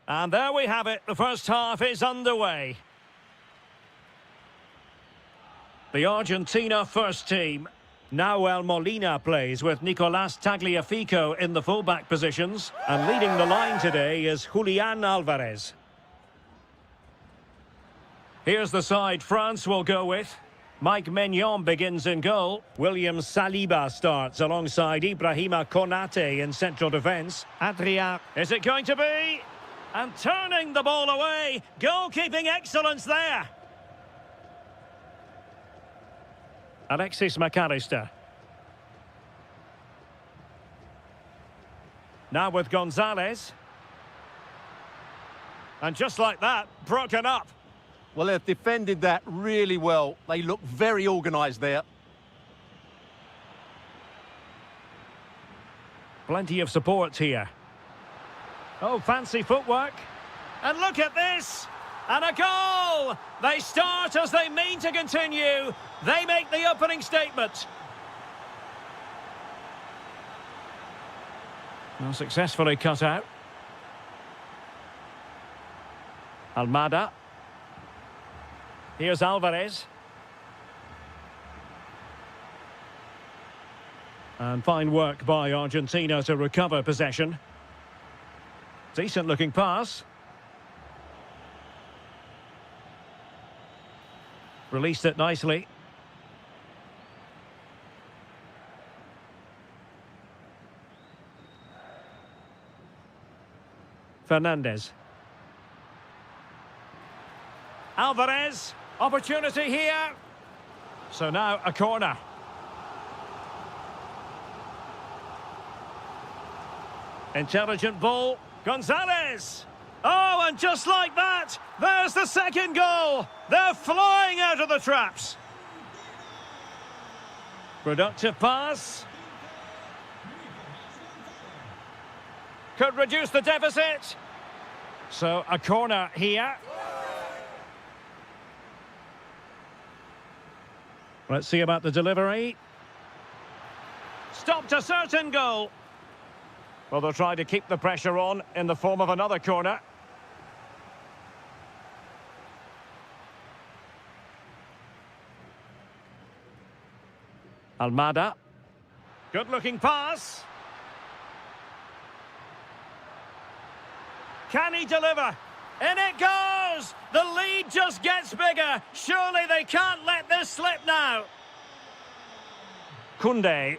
And there we have it. The first half is underway. The Argentina first team. Nahuel Molina plays with Nicolás Tagliafico in the fullback positions. And leading the line today is Julián Álvarez. Here's the side France will go with. Mike Maignan begins in goal. William Saliba starts alongside Ibrahima Konate in central defence. Adrien. Is it going to be? And turning the ball away. Goalkeeping excellence there. Alexis McAllister. Now with Gonzalez. And just like that, broken up. Well, they've defended that really well. They look very organised there. Plenty of support here. Oh, fancy footwork. And look at this! And a goal! They start as they mean to continue. They make the opening statement. Well, successfully cut out. Almada. Here's Alvarez. And fine work by Argentina to recover possession. Decent looking pass. Released it nicely. Fernandez. Alvarez. Opportunity here. So now a corner. Intelligent ball. Gonzalez. Oh, and just like that, there's the second goal. They're flying out of the traps. Productive pass. Could reduce the deficit. So a corner here. Let's see about the delivery. Stopped a certain goal. Well, they'll try to keep the pressure on in the form of another corner. Almada. Good-looking pass. Can he deliver? In it goes! The lead just gets bigger. Surely they can't let this slip now. Koundé.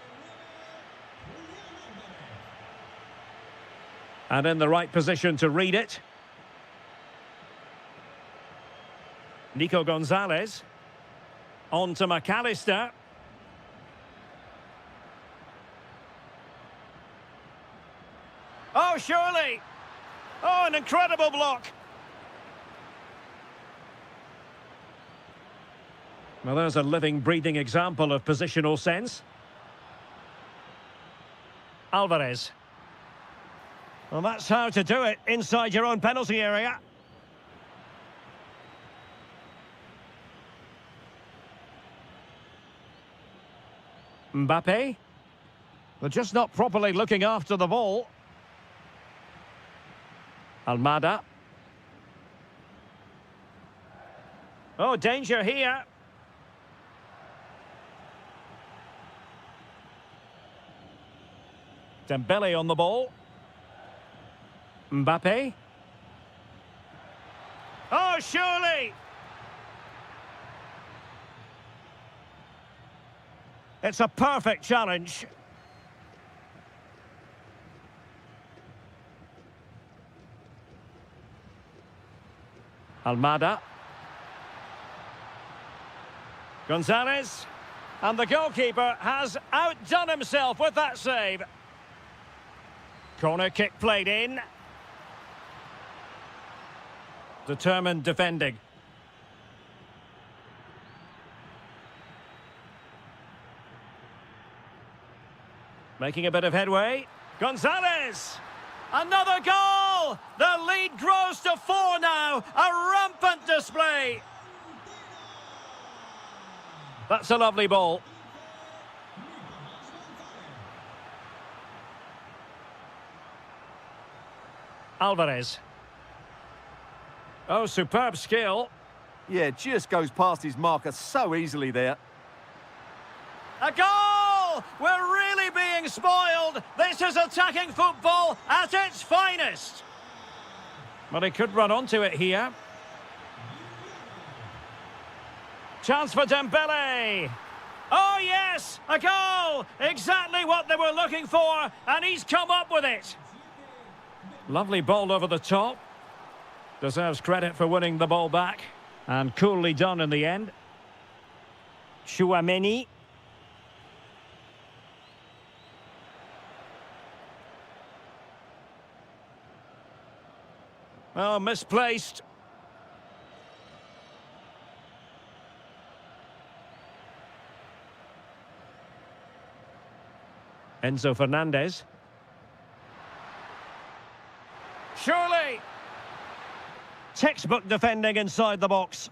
And in the right position to read it. Nico Gonzalez. On to McAllister. Oh, surely! Oh, an incredible block! Well, there's a living, breathing example of positional sense. Alvarez. Well, that's how to do it inside your own penalty area. Mbappe. They're just not properly looking after the ball. Almada. Oh, danger here. Dembele on the ball. Mbappe. Oh, surely! It's a perfect challenge. Almada. Gonzalez. And the goalkeeper has outdone himself with that save. Corner kick played in. Determined defending. Making a bit of headway. Gonzalez! Another goal! The lead grows to 4 now. A rampant display. That's a lovely ball. Alvarez. Oh, superb skill. Yeah, just goes past his marker so easily there. A goal! We're really being spoiled. This is attacking football at its finest. But he could run onto it here. Chance for Dembele. Oh, yes! A goal! Exactly what they were looking for, and he's come up with it. Lovely ball over the top. Deserves credit for winning the ball back. And coolly done in the end. Chouameni. Oh, misplaced. Enzo Fernandez. Surely! Textbook defending inside the box.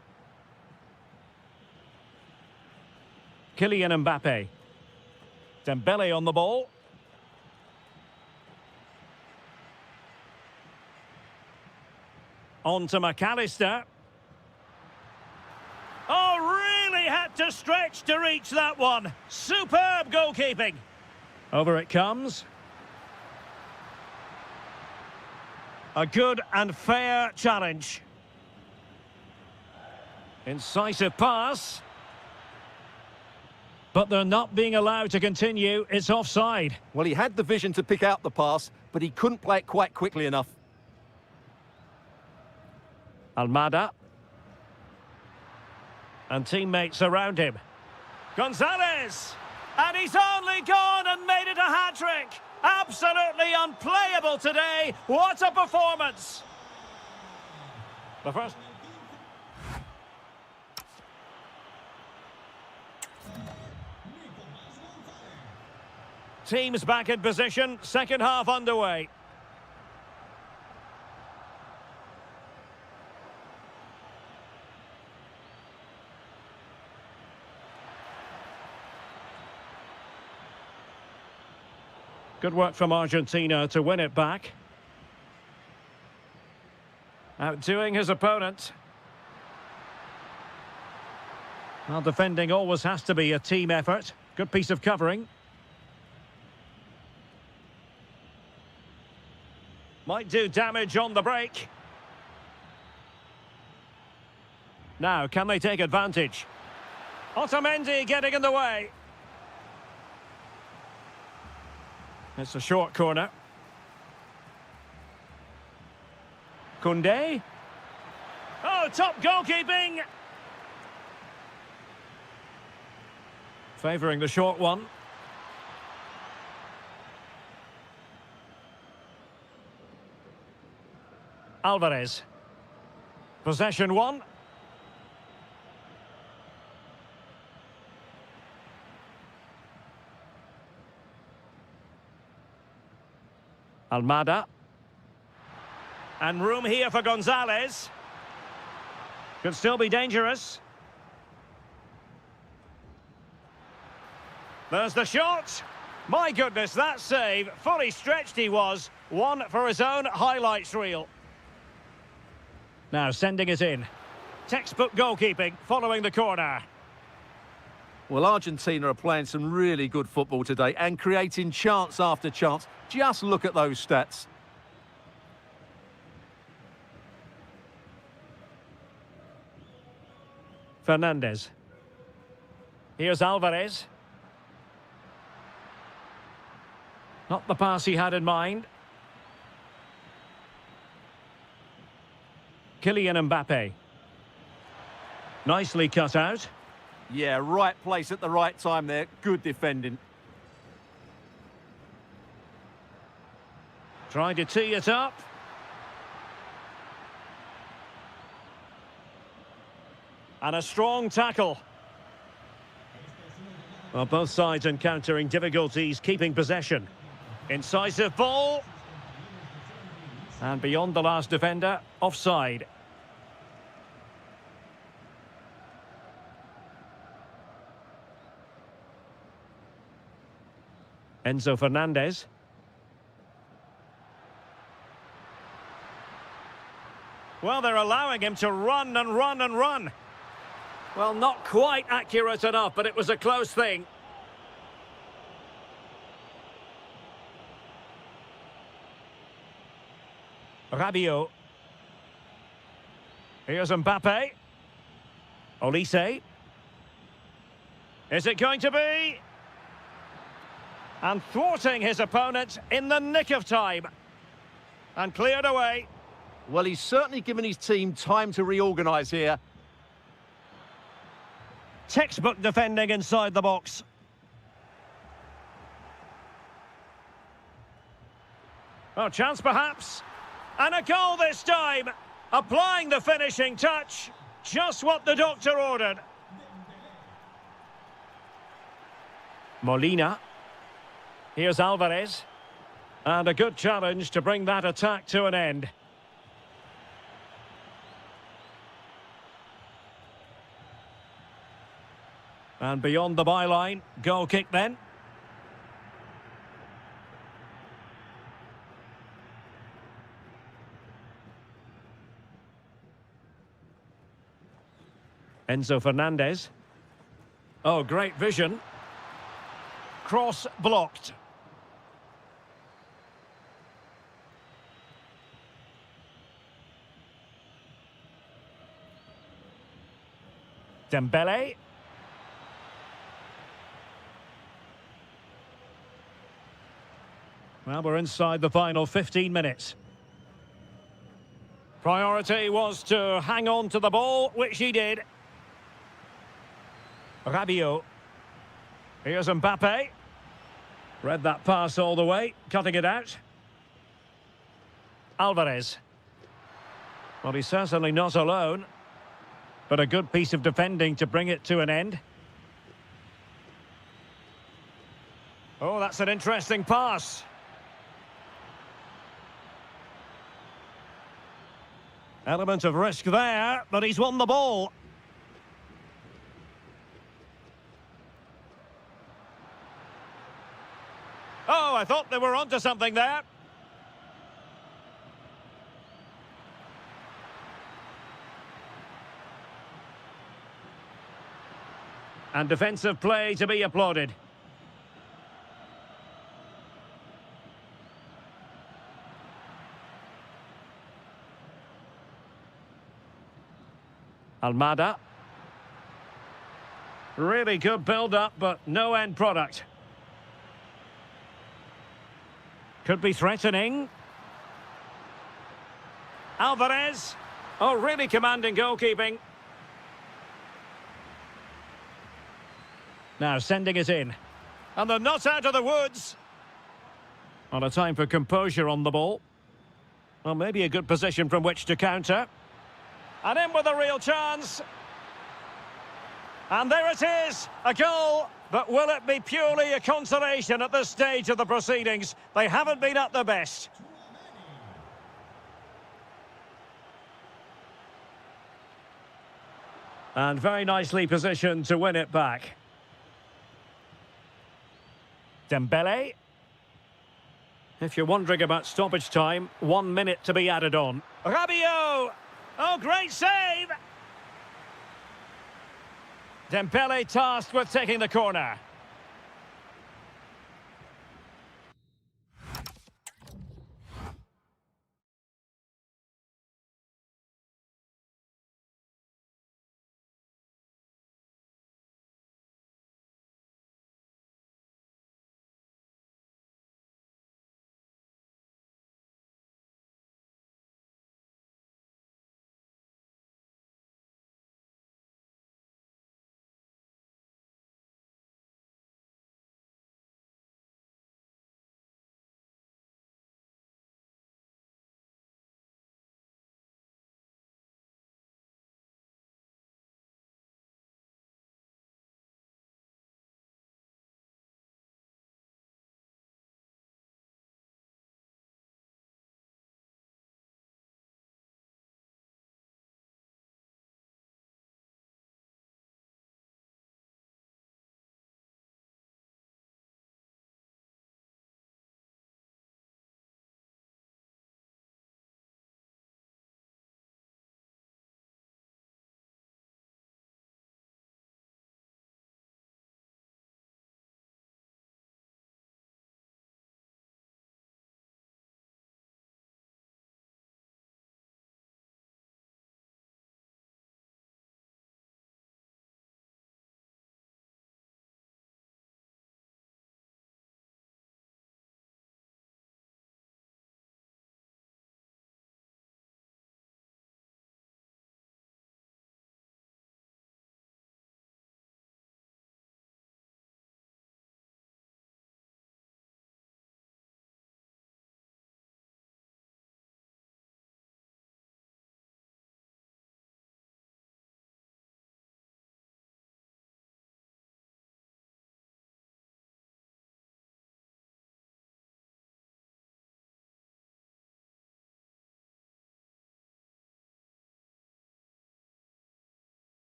Kylian Mbappe. Dembele on the ball. On to McAllister. Oh, really had to stretch to reach that one. Superb goalkeeping. Over it comes. A good and fair challenge. Incisive pass. But they're not being allowed to continue. It's offside. Well, he had the vision to pick out the pass, but he couldn't play it quite quickly enough. Almada. And teammates around him. Gonzalez! And he's only gone and made it a hat-trick! Absolutely unplayable today! What a performance! The first... Teams back in position, second half underway. Good work from Argentina to win it back. Outdoing his opponent. Well, defending always has to be a team effort. Good piece of covering. Might do damage on the break. Now, can they take advantage? Otamendi getting in the way. It's a short corner. Koundé. Oh, top goalkeeping! Favouring the short one. Alvarez. Possession one. Almada. And room here for Gonzalez. Could still be dangerous. There's the shot. My goodness, that save. Fully stretched he was. One for his own highlights reel. Now sending it in. Textbook goalkeeping following the corner. Well, Argentina are playing some really good football today and creating chance after chance. Just look at those stats. Fernandez. Here's Alvarez. Not the pass he had in mind. Kylian Mbappe. Nicely cut out. Yeah, right place at the right time there. Good defending. Trying to tee it up. And a strong tackle. Well, both sides encountering difficulties keeping possession. Incisive ball. And beyond the last defender, offside. Enzo Fernandez. Well, they're allowing him to run and run and run. Well, not quite accurate enough, but it was a close thing. Rabiot. Here's Mbappe. Olise. Is it going to be? And thwarting his opponent in the nick of time. And cleared away. Well, he's certainly given his team time to reorganise here. Textbook defending inside the box. Oh, chance perhaps. And a goal this time. Applying the finishing touch. Just what the doctor ordered. Molina. Here's Alvarez. And a good challenge to bring that attack to an end. And beyond the byline, goal kick then. Enzo Fernandez. Oh, great vision. Cross blocked. Dembele. Well, we're inside the final 15 minutes. Priority was to hang on to the ball, which he did. Rabiot. Here's Mbappe. Read that pass all the way, cutting it out. Alvarez. Well, he's certainly not alone, but a good piece of defending to bring it to an end. Oh, that's an interesting pass. Element of risk there, but he's won the ball. Oh, I thought they were onto something there. And defensive play to be applauded. Almada. Really good build-up, but no end product. Could be threatening. Alvarez. Oh, really commanding goalkeeping. Now sending it in. And they're not out of the woods. On a time for composure on the ball. Well, maybe a good position from which to counter. And in with a real chance. And there it is, a goal. But will it be purely a consolation at this stage of the proceedings? They haven't been at their best. And very nicely positioned to win it back. Dembele. If you're wondering about stoppage time, 1 minute to be added on. Rabiot! Oh, great save! Dembele tasked with taking the corner.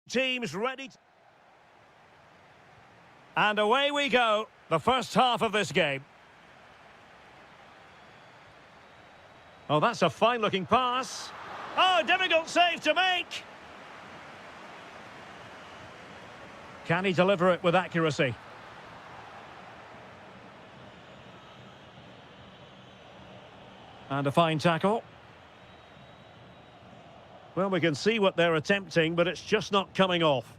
Teams ready. And away we go. The first half of this game. Oh, that's a fine-looking pass. Oh, difficult save to make. Can he deliver it with accuracy? And a fine tackle. Well, we can see what they're attempting, but it's just not coming off.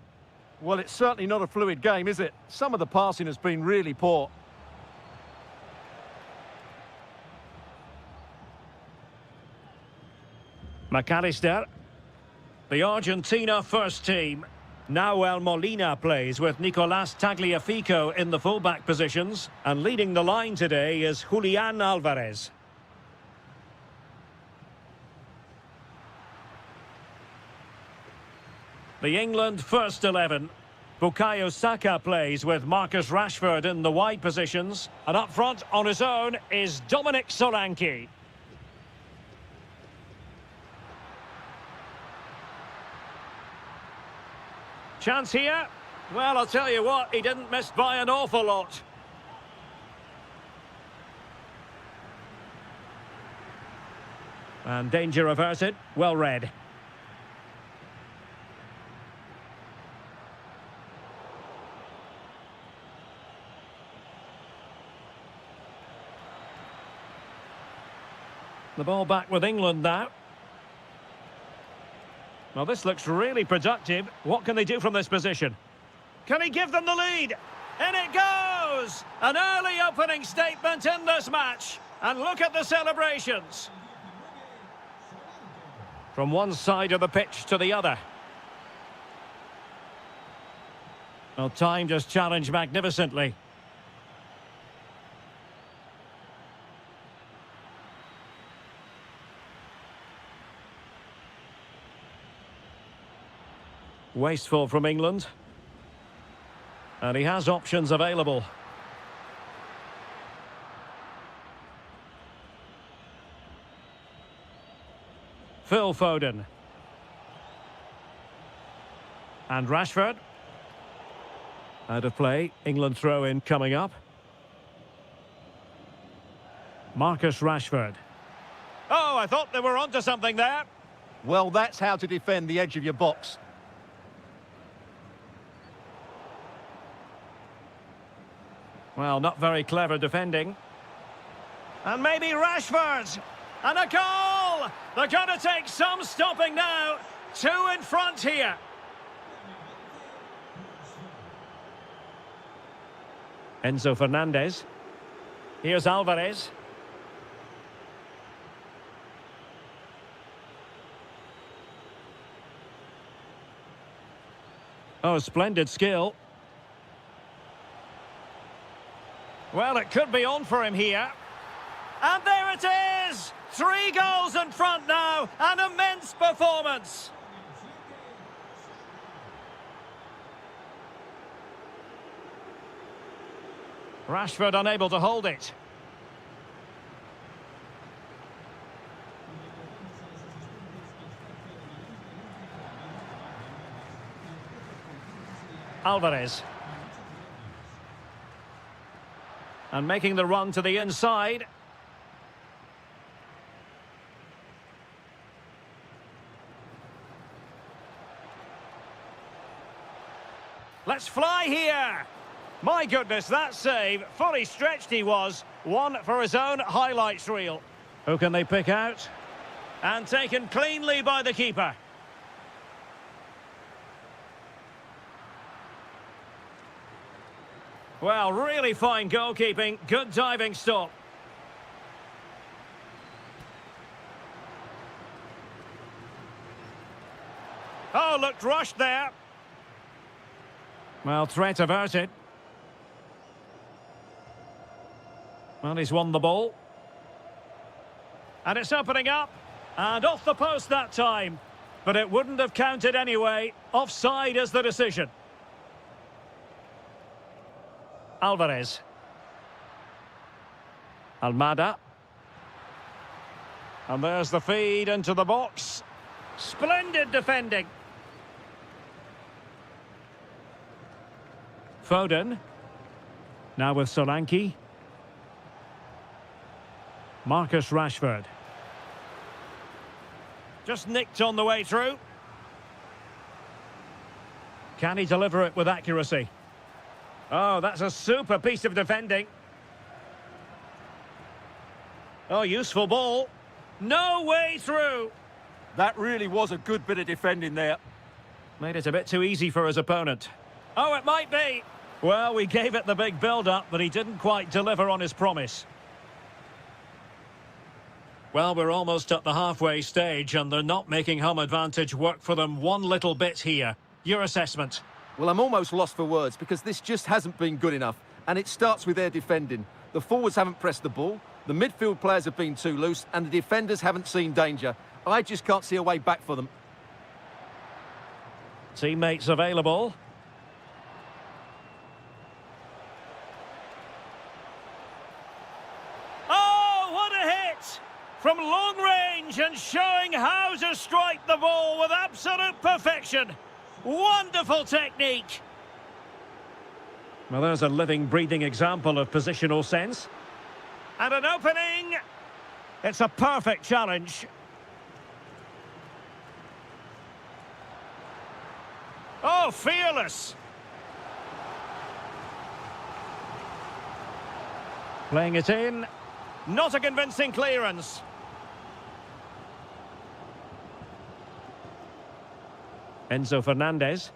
Well, it's certainly not a fluid game, is it? Some of the passing has been really poor. McAllister. The Argentina first team. Nahuel Molina plays with Nicolás Tagliafico in the fullback positions. And leading the line today is Julián Álvarez. The England first 11. Bukayo Saka plays with Marcus Rashford in the wide positions. And up front on his own is Dominic Solanke. Chance here. Well, I'll tell you what, he didn't miss by an awful lot. And danger averted. Well read. The ball back with England now. Well, this looks really productive. What can they do from this position? Can he give them the lead? In it goes! An early opening statement in this match. And look at the celebrations. From one side of the pitch to the other. Well, time just challenged magnificently. Wasteful from England. And he has options available. Phil Foden. And Rashford. Out of play. England throw-in coming up. Marcus Rashford. Oh, I thought they were onto something there. Well, that's how to defend the edge of your box. Well, not very clever defending. And maybe Rashford. And a goal! They're going to take some stopping now. Two in front here. Enzo Fernandez. Here's Álvarez. Oh, splendid skill. Well, it could be on for him here. And there it is! 3 goals in front now. An immense performance. Rashford unable to hold it. Álvarez. And making the run to the inside. Let's fly here. My goodness, that save. Fully stretched he was. One for his own highlights reel. Who can they pick out? And taken cleanly by the keeper. Well, really fine goalkeeping. Good diving stop. Oh, looked rushed there. Well, threat averted. Well, he's won the ball. And it's opening up. And off the post that time. But it wouldn't have counted anyway. Offside is the decision. Álvarez. Almada. And there's the feed into the box. Splendid defending. Foden. Now with Solanke. Marcus Rashford. Just nicked on the way through. Can he deliver it with accuracy? Oh, that's a super piece of defending. Oh, useful ball. No way through. That really was a good bit of defending there. Made it a bit too easy for his opponent. Oh, it might be. Well, we gave it the big build-up, but he didn't quite deliver on his promise. Well, we're almost at the halfway stage, and they're not making home advantage work for them one little bit here. Your assessment? Well, I'm almost lost for words because this just hasn't been good enough. And it starts with their defending. The forwards haven't pressed the ball, the midfield players have been too loose, and the defenders haven't seen danger. I just can't see a way back for them. Teammates available. Oh, what a hit! From long range and showing how to strike the ball with absolute perfection. Wonderful technique. Well, there's a living, breathing example of positional sense. And an opening. It's a perfect challenge. Oh, fearless. Playing it in. Not a convincing clearance. Enzo Fernandez.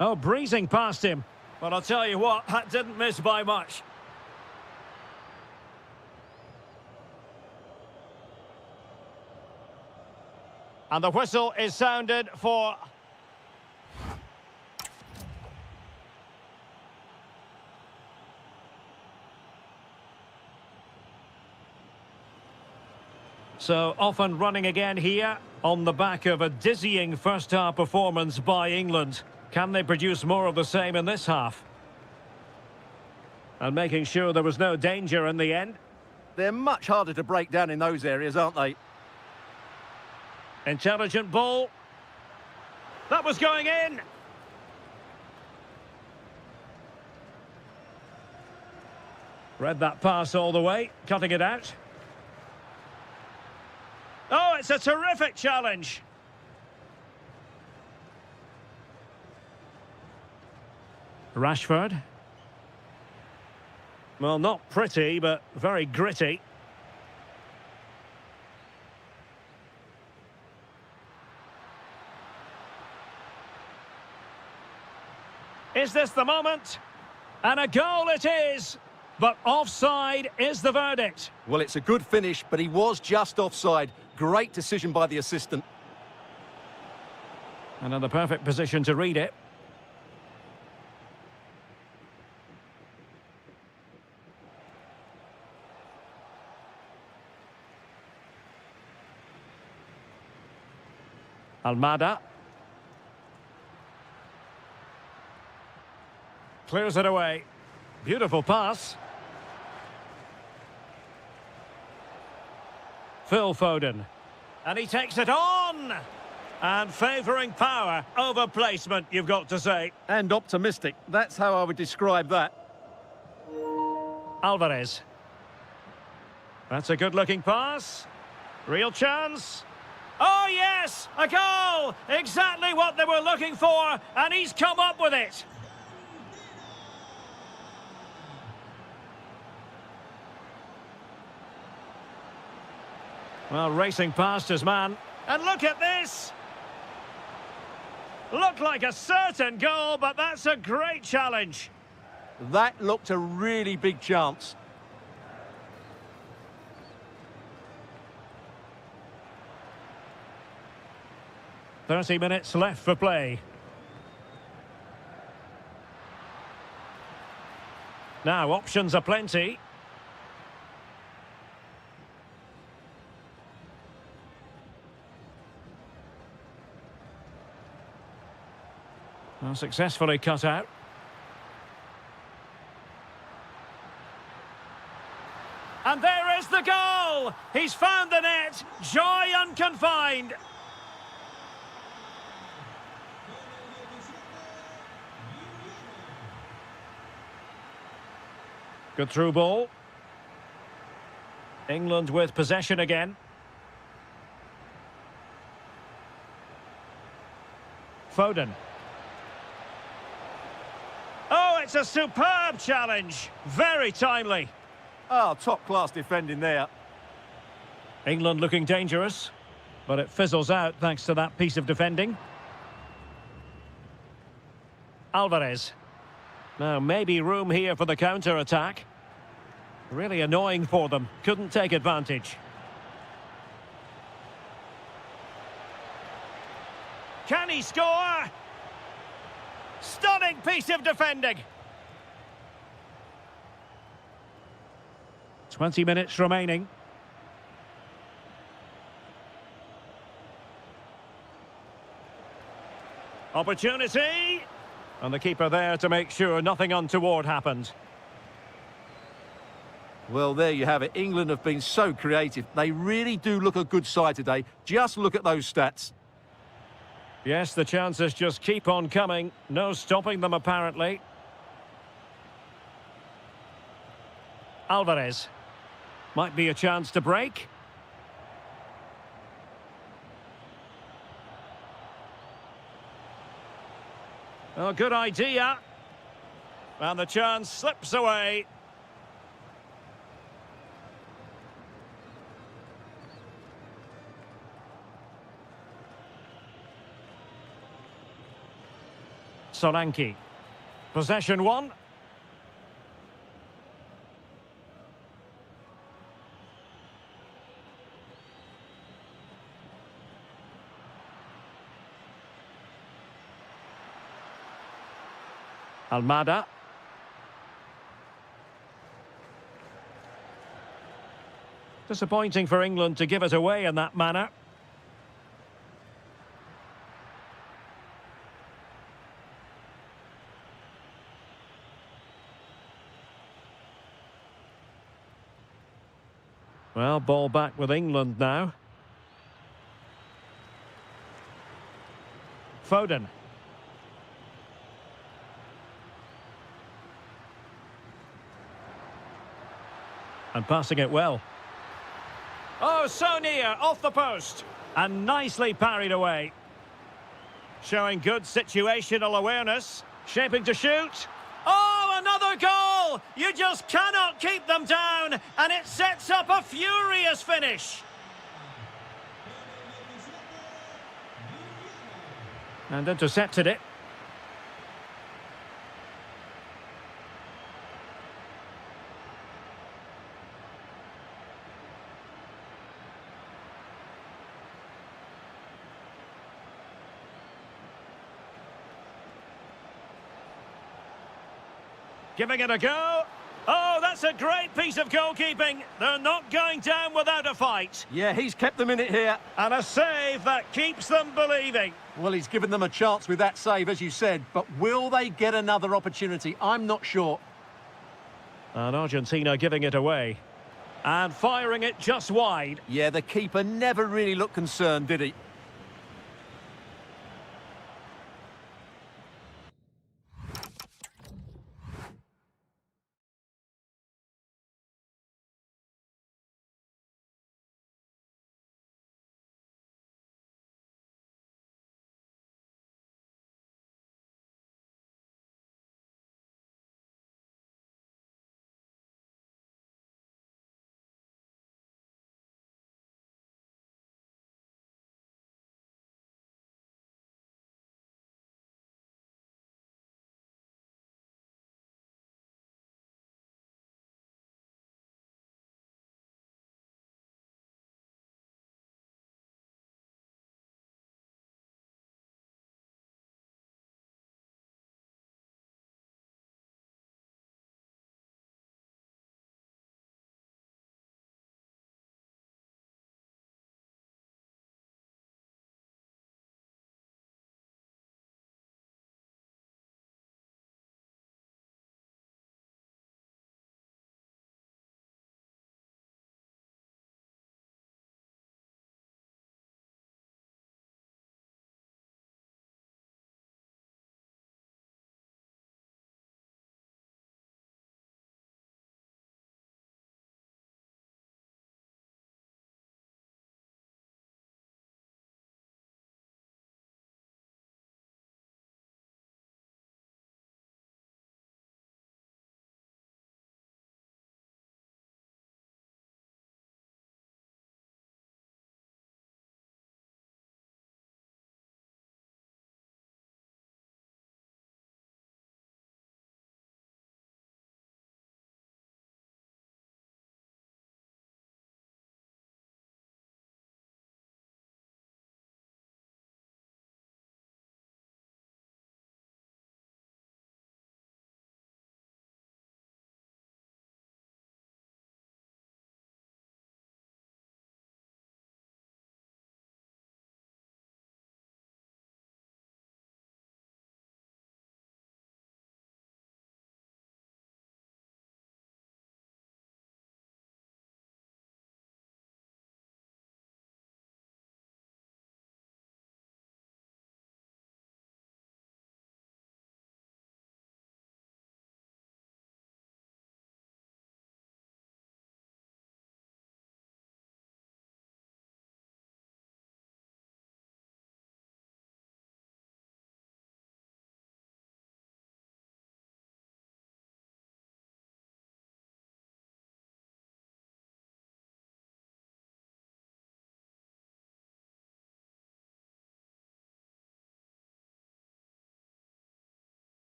Oh, breezing past him. But I'll tell you what, that didn't miss by much. And the whistle is sounded for... So, off and running again here, on the back of a dizzying first-half performance by England. Can they produce more of the same in this half? And making sure there was no danger in the end. They're much harder to break down in those areas, aren't they? Intelligent ball. That was going in. Read that pass all the way, cutting it out. Oh, it's a terrific challenge. Rashford. Well, not pretty, but very gritty. Is this the moment? And a goal it is. But offside is the verdict. Well, it's a good finish, but he was just offside. Great decision by the assistant. And in the perfect position to read it. Almada. Clears it away. Beautiful pass. Phil Foden. And he takes it on! And favouring power over placement, you've got to say. And optimistic. That's how I would describe that. Alvarez. That's a good-looking pass. Real chance. Oh, yes! A goal! Exactly what they were looking for, and he's come up with it. Well, racing past his man. And look at this! Looked like a certain goal, but that's a great challenge. That looked a really big chance. "30 minutes left for play. Now, options are plenty. Well, successfully cut out. And there is the goal! He's found the net! Joy unconfined! Good through ball. England with possession again. Foden. Oh, it's a superb challenge. Very timely. Oh, top-class defending there. England looking dangerous, but it fizzles out thanks to that piece of defending. Alvarez. Now, maybe room here for the counter-attack. Really annoying for them. Couldn't take advantage. Can he score? Stunning piece of defending. 20 minutes remaining. Opportunity. And the keeper there to make sure nothing untoward happened. Well, there you have it. England have been so creative. They really do look a good side today. Just look at those stats. Yes, the chances just keep on coming. No stopping them, apparently. Alvarez. Might be a chance to break. Oh, good idea. And the chance slips away. Solanke. Possession one. Almada. Disappointing for England to give it away in that manner. Well, ball back with England now. Foden. And passing it well. Oh, so near, off the post. And nicely parried away. Showing good situational awareness. Shaping to shoot. Oh, another goal! You just cannot keep them down, and it sets up a furious finish. And intercepted it. Giving it a go. Oh, that's a great piece of goalkeeping. They're not going down without a fight. Yeah, he's kept them in it here. And a save that keeps them believing. Well, he's given them a chance with that save, as you said. But will they get another opportunity? I'm not sure. And Argentina giving it away. And firing it just wide. Yeah, the keeper never really looked concerned, did he?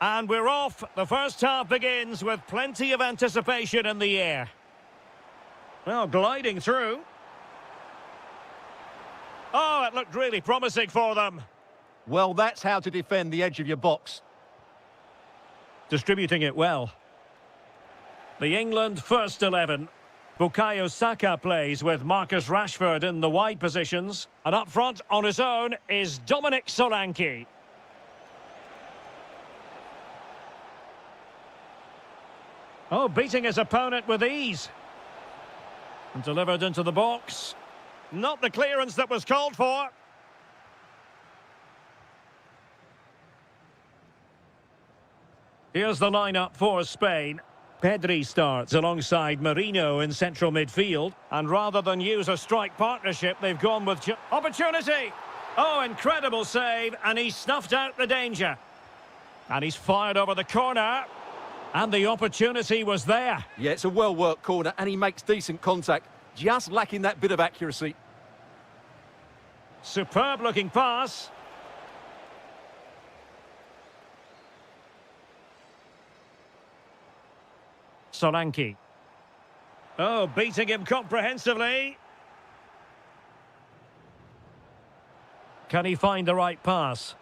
And we're off. The first half begins with plenty of anticipation in the air. Well, gliding through. Oh, it looked really promising for them. Well, that's how to defend the edge of your box. Distributing it well. The England first 11. Bukayo Saka plays with Marcus Rashford in the wide positions. And up front on his own is Dominic Solanke. Oh, beating his opponent with ease. And delivered into the box. Not the clearance that was called for. Here's the lineup for Spain. Pedri starts alongside Marino in central midfield. And rather than use a strike partnership, they've gone with... Opportunity! Oh, incredible save, and he snuffed out the danger. And he's fired over the corner. And the opportunity was there. Yeah, it's a well-worked corner, and he makes decent contact. Just lacking that bit of accuracy. Superb-looking pass. Solanke. Oh, beating him comprehensively. Can he find the right pass?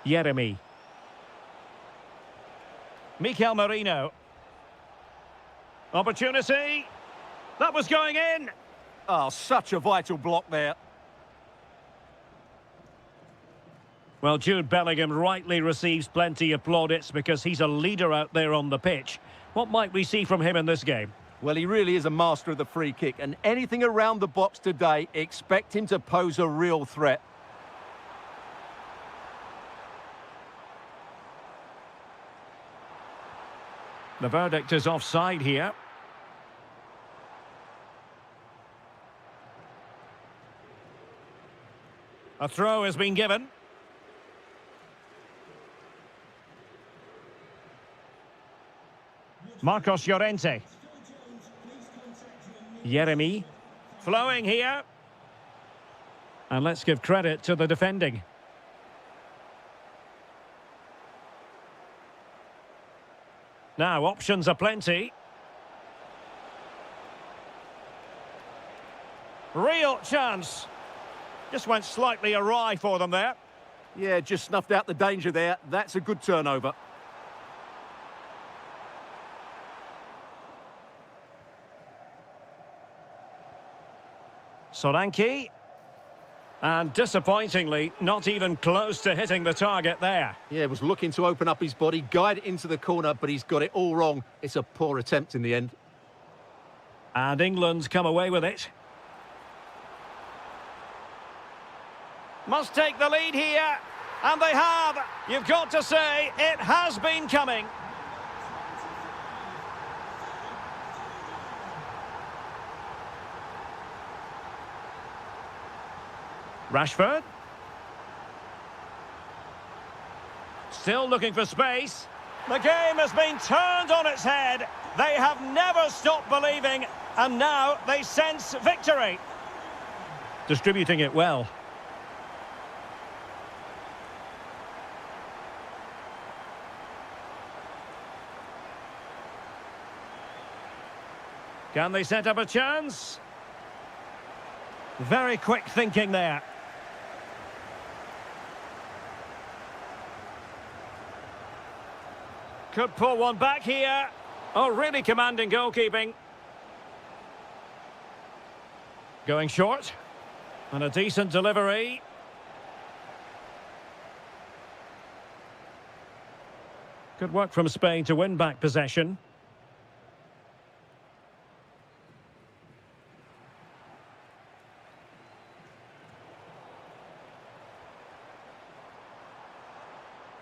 Jeremy. Mikel Merino. Opportunity. That was going in. Oh, such a vital block there. Well, Jude Bellingham rightly receives plenty of plaudits because he's a leader out there on the pitch. What might we see from him in this game? Well, he really is a master of the free kick, and anything around the box today, expect him to pose a real threat. The verdict is offside here. A throw has been given. Marcos Llorente. Jeremy. Flowing here. And let's give credit to the defending. Now, options are plenty. Real chance. Just went slightly awry for them there. Yeah, just snuffed out the danger there. That's a good turnover. Solanke. And disappointingly, not even close to hitting the target there. Yeah, was looking to open up his body, guide it into the corner, but he's got it all wrong. It's a poor attempt in the end. And England's come away with it. Must take the lead here. And they have. You've got to say, it has been coming. Rashford. Still looking for space. The game has been turned on its head. They have never stopped believing, and now they sense victory. Distributing it well. Can they set up a chance? Very quick thinking there. Could pull one back here. Oh, really commanding goalkeeping. Going short. And a decent delivery. Good work from Spain to win back possession.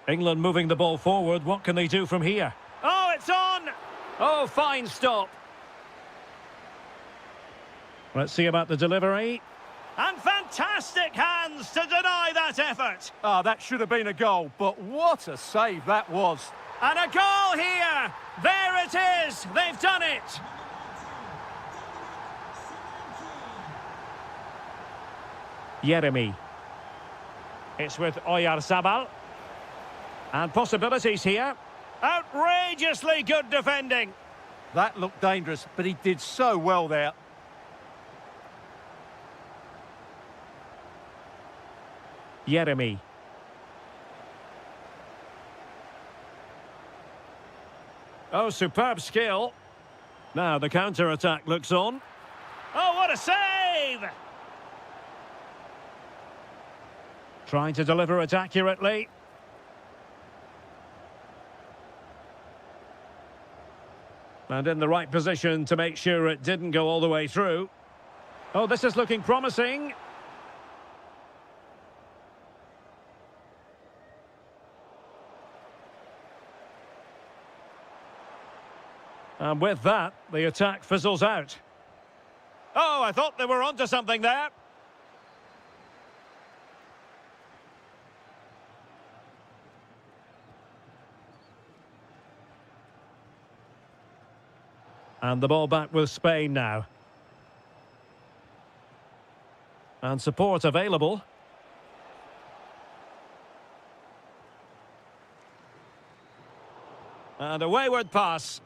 England moving the ball forward. What can they do from here? Oh, it's on! Oh, fine stop. Let's see about the delivery. And fantastic hands to deny that effort. Ah, that should have been a goal, but what a save that was. And a goal here. There it is. They've done it. Jeremy. It's with Oyarzabal. And possibilities here. Outrageously good defending. That looked dangerous, but he did so well there. Jeremy. Oh, superb skill. Now the counter-attack looks on. Oh, what a save! Trying to deliver it accurately. And in the right position to make sure it didn't go all the way through. Oh, this is looking promising. And with that, the attack fizzles out. Oh, I thought they were onto something there. And the ball back with Spain now. And support available. And a wayward pass.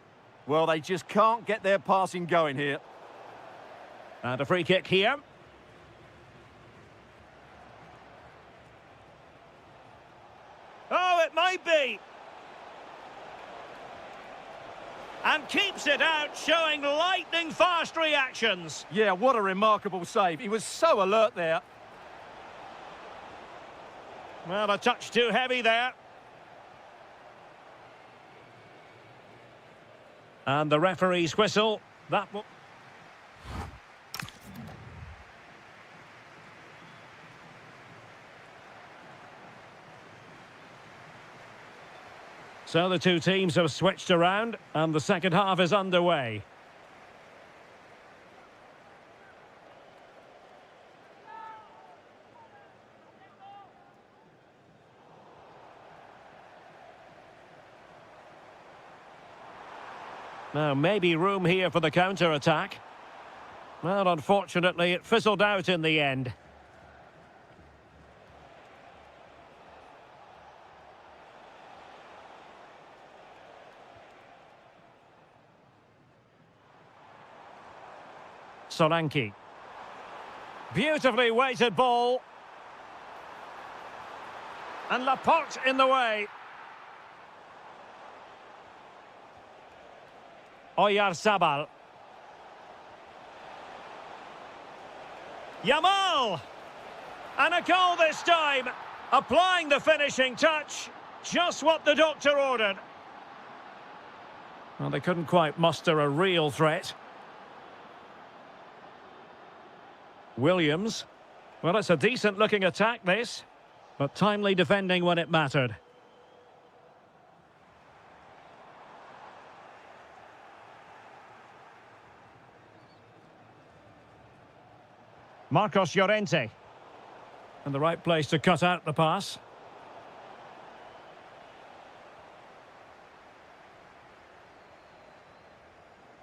Well, they just can't get their passing going here. And a free kick here. Oh, it might be. And keeps it out, showing lightning-fast reactions. Yeah, what a remarkable save. He was so alert there. Well, a touch too heavy there. And the referee's whistle. That will... So the two teams have switched around, and the second half is underway. Now, maybe room here for the counter-attack. Well, unfortunately, it fizzled out in the end. Solanke. Beautifully weighted ball. And Laporte in the way. Oyarzabal. Yamal! And a goal this time. Applying the finishing touch. Just what the doctor ordered. Well, they couldn't quite muster a real threat. Williams. Well, it's a decent-looking attack, this. But timely defending when it mattered. Marcos Llorente. In the right place to cut out the pass.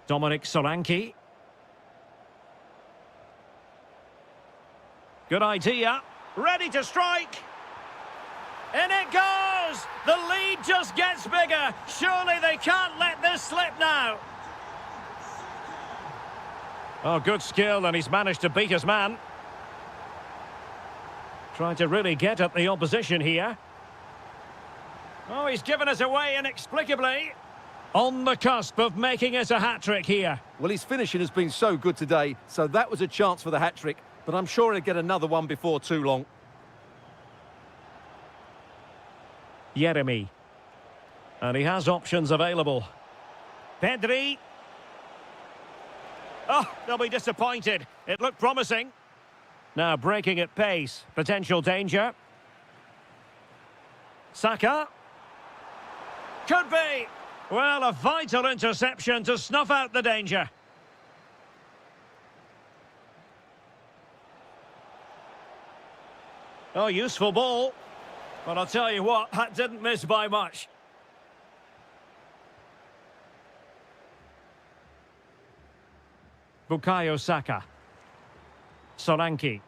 Dominic Solanke. Good idea. Ready to strike. In it goes! The lead just gets bigger. Surely they can't let this slip now. Oh, good skill, and he's managed to beat his man. Trying to really get at the opposition here. Oh, he's given us away inexplicably. On the cusp of making it a hat-trick here. Well, his finishing has been so good today, so that was a chance for the hat-trick, but I'm sure he'll get another one before too long. Jeremy. And he has options available. Pedri. Oh, they'll be disappointed. It looked promising. Now breaking at pace. Potential danger. Saka. Could be. Well, a vital interception to snuff out the danger. Oh, useful ball. But I'll tell you what, that didn't miss by much. Bukayo Saka. Solanke.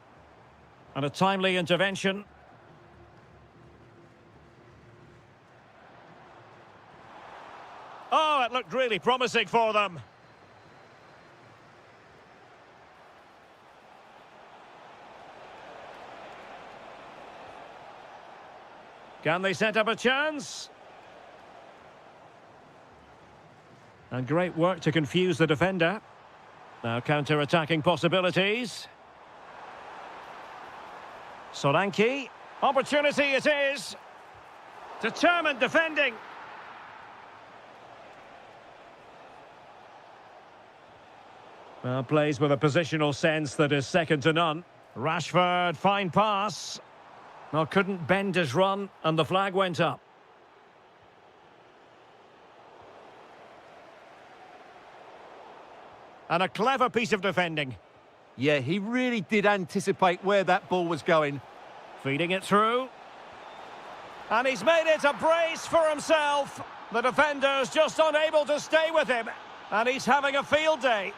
And a timely intervention. it looked really promising for them. Can they set up a chance? And great work to confuse the defender. Now counter-attacking possibilities. Solanke. Opportunity it is. Determined defending. Well, plays with a positional sense that is second to none. Rashford, fine pass. Well, couldn't bend his run, and the flag went up. And a clever piece of defending. Yeah, he really did anticipate where that ball was going. Feeding it through. And he's made it a brace for himself. The defender's just unable to stay with him. And he's having a field day.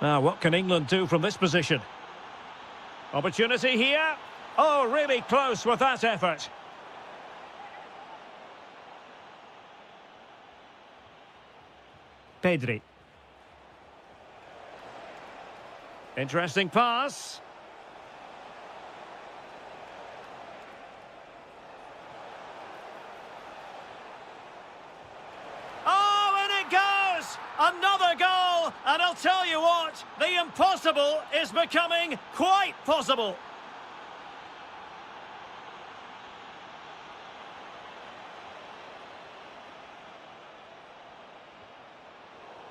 Now, what can England do from this position? Opportunity here. Oh, really close with that effort. Pedri. Interesting pass. Oh, and it goes! Another goal! And I'll tell you what, the impossible is becoming quite possible.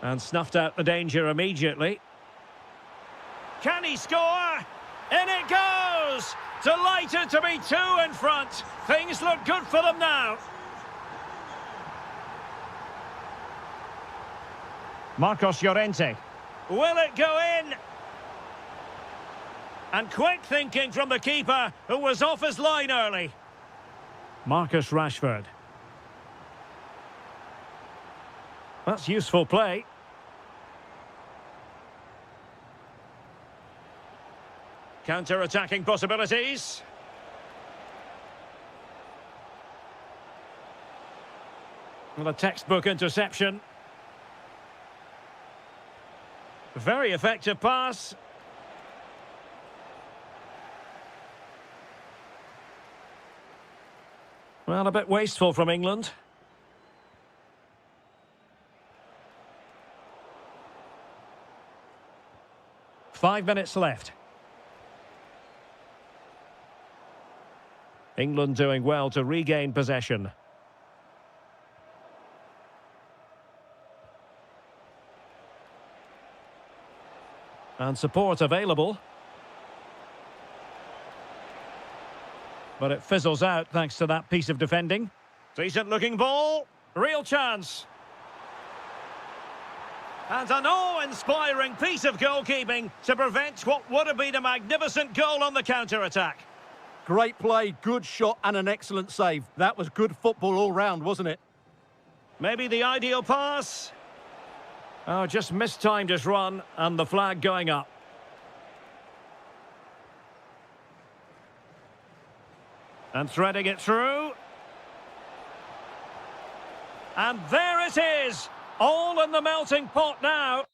And snuffed out the danger immediately. Can he score? In it goes! Delighted to be two in front. Things look good for them now. Marcos Llorente. Will it go in? And quick thinking from the keeper, who was off his line early. Marcus Rashford. That's useful play. Counter-attacking possibilities. Well, a textbook interception. Very effective pass. Well, a bit wasteful from England. Five minutes left. England doing well to regain possession. And support available. But it fizzles out thanks to that piece of defending. Decent looking ball. Real chance. And an awe-inspiring piece of goalkeeping to prevent what would have been a magnificent goal on the counter-attack. Great play, good shot and an excellent save. That was good football all round, wasn't it? Maybe the ideal pass. Oh, just mistimed his run and the flag going up. And threading it through. And there it is. All in the melting pot now.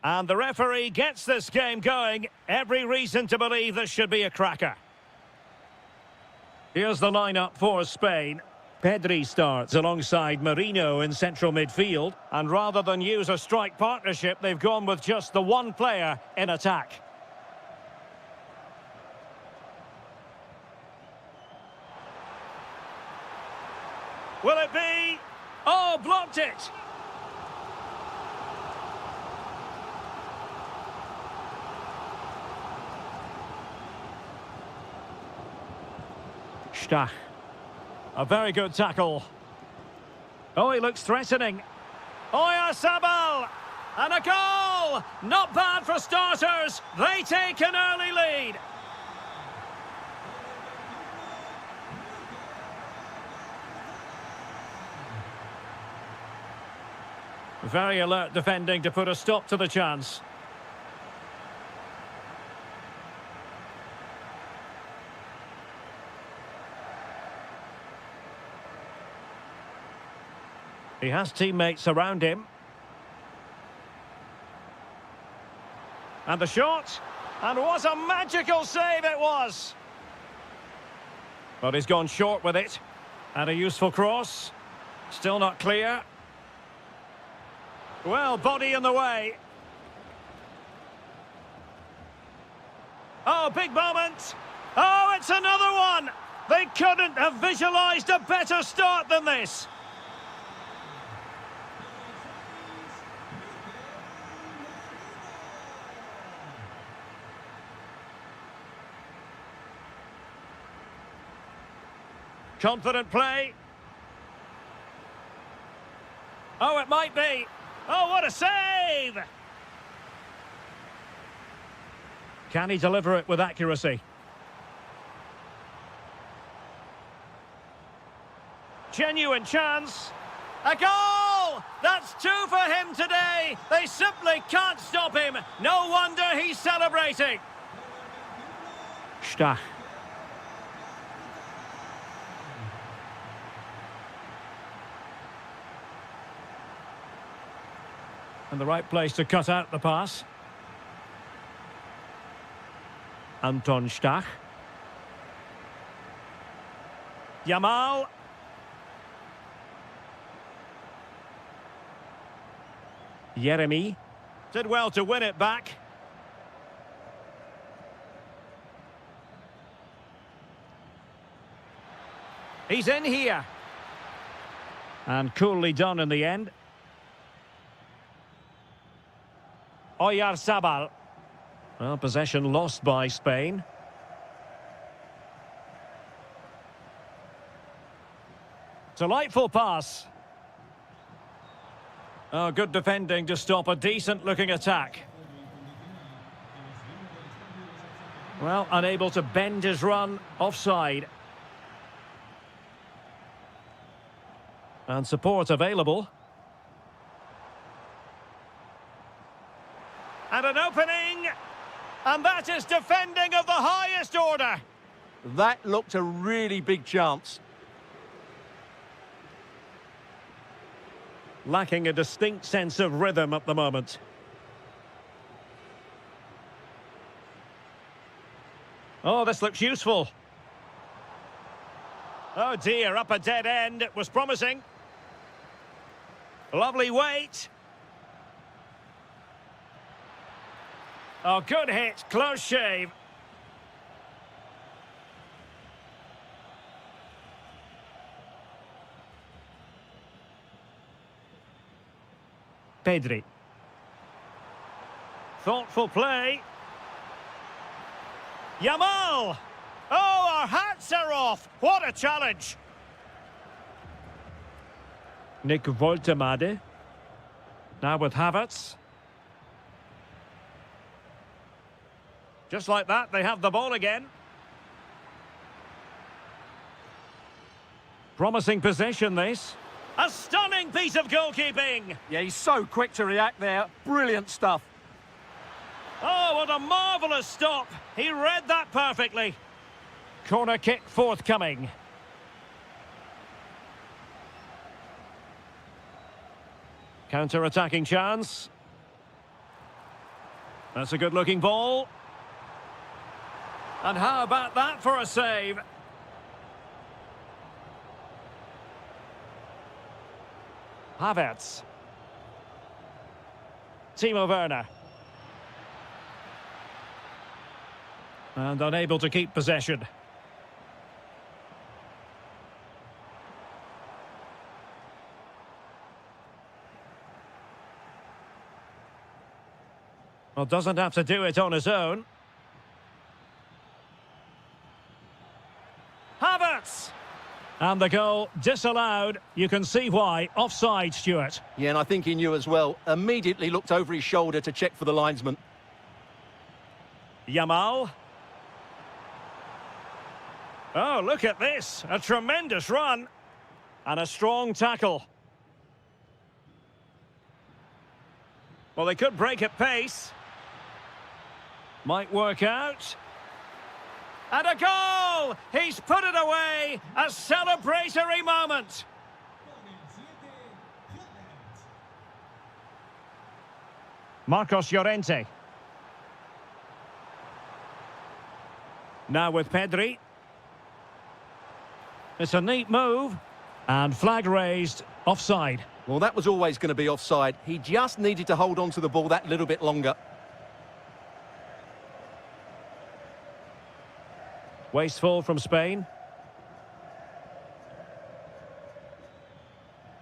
And the referee gets this game going. Every reason to believe this should be a cracker. Here's the lineup for Spain. Pedri starts alongside Marino in central midfield. And rather than use a strike partnership, they've gone with just the one player in attack. Will it be? Oh, blocked it! Stach. A very good tackle. Oh, he looks threatening. Oyarzabal! And a goal! Not bad for starters. They take an early lead. Very alert defending to put a stop to the chance. He has teammates around him. And the shot. And what a magical save it was. But he's gone short with it. And a useful cross. Still not clear. Well, body in the way. Oh, big moment. Oh, it's another one. They couldn't have visualised a better start than this. Confident play. Oh, it might be. Oh, what a save! Can he deliver it with accuracy? Genuine chance. A goal! That's two for him today. They simply can't stop him. No wonder he's celebrating. Stach. And the right place to cut out the pass. Anton Stach. Yamal. Yeremy. Did well to win it back. He's in here. And coolly done in the end. Oyarzabal. Well, possession lost by Spain. Delightful pass. Oh, good defending to stop a decent-looking attack. Well, unable to bend his run, offside. And support available. And an opening, and that is defending of the highest order. That looked a really big chance. Lacking a distinct sense of rhythm at the moment. Oh, this looks useful. Oh dear, up a dead end. It was promising. Lovely weight. Oh, good hit, close shave. Pedri. Thoughtful play. Yamal! Oh, our hats are off! What a challenge! Nick Woltemade. Now with Havertz. Just like that, they have the ball again. Promising possession, this. A stunning piece of goalkeeping! Yeah, he's so quick to react there. Brilliant stuff. Oh, what a marvellous stop. He read that perfectly. Corner kick Counter-attacking chance. That's a good-looking ball. And how about that for a save? Havertz. Timo Werner. And unable to keep possession. Well, doesn't have to do it on his own. Havertz! And the goal disallowed. You can see why. Offside, Stuart. Yeah, and I think he knew as well. Immediately looked over his shoulder to check for the linesman. Yamal. Oh, look at this. A tremendous run. And a strong tackle. Well, they could break at pace. Might work out. And a goal! He's put it away! A celebratory moment! Marcos Llorente. Now with Pedri. It's a neat move. And flag raised, offside. Well, that was always going to be offside. He just needed to hold on to the ball that little bit longer. Wasteful from Spain.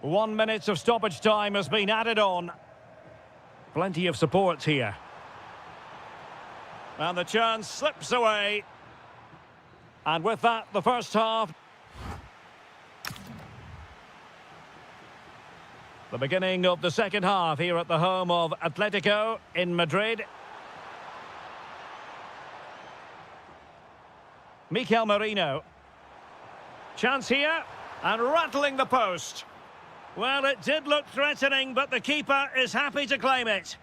1 minute of stoppage time has been added on. Plenty of support here. And the chance slips away. And with that, the first half. The beginning of the second half here at the home of Atletico in Madrid. Mikel Merino. Chance here, and rattling the post. Well, it did look threatening, but the keeper is happy to claim it.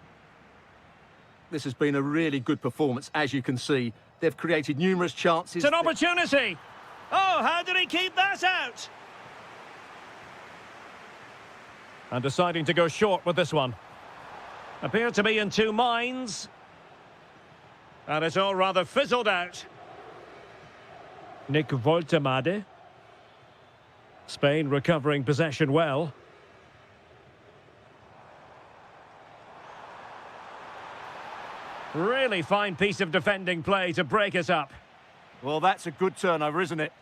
This has been a really good performance, as you can see. They've created numerous chances. It's an opportunity. Oh, how did he keep that out? And deciding to go short with this one. Appeared to be in two minds. And it's all rather fizzled out. Nick Woltemade. Spain recovering possession well. Really fine piece of defending play to break us up. Well, that's a good turnover, isn't it?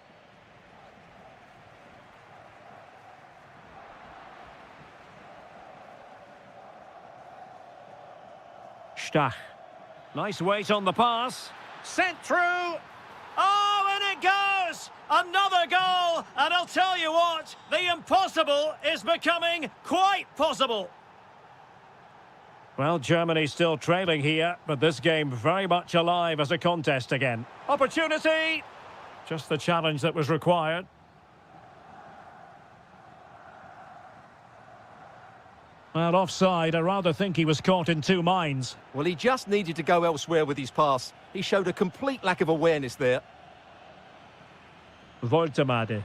Stach. Nice weight on the pass. Sent through. Oh, and it goes! Another goal! And I'll tell you what, the impossible is becoming quite possible. Well, Germany's still trailing here, but this game very much alive as a contest again. Opportunity! Just the challenge that was required. Well, offside, I rather think he was caught in two minds. Well, he just needed to go elsewhere with his pass. He showed a complete lack of awareness there. Woltemade.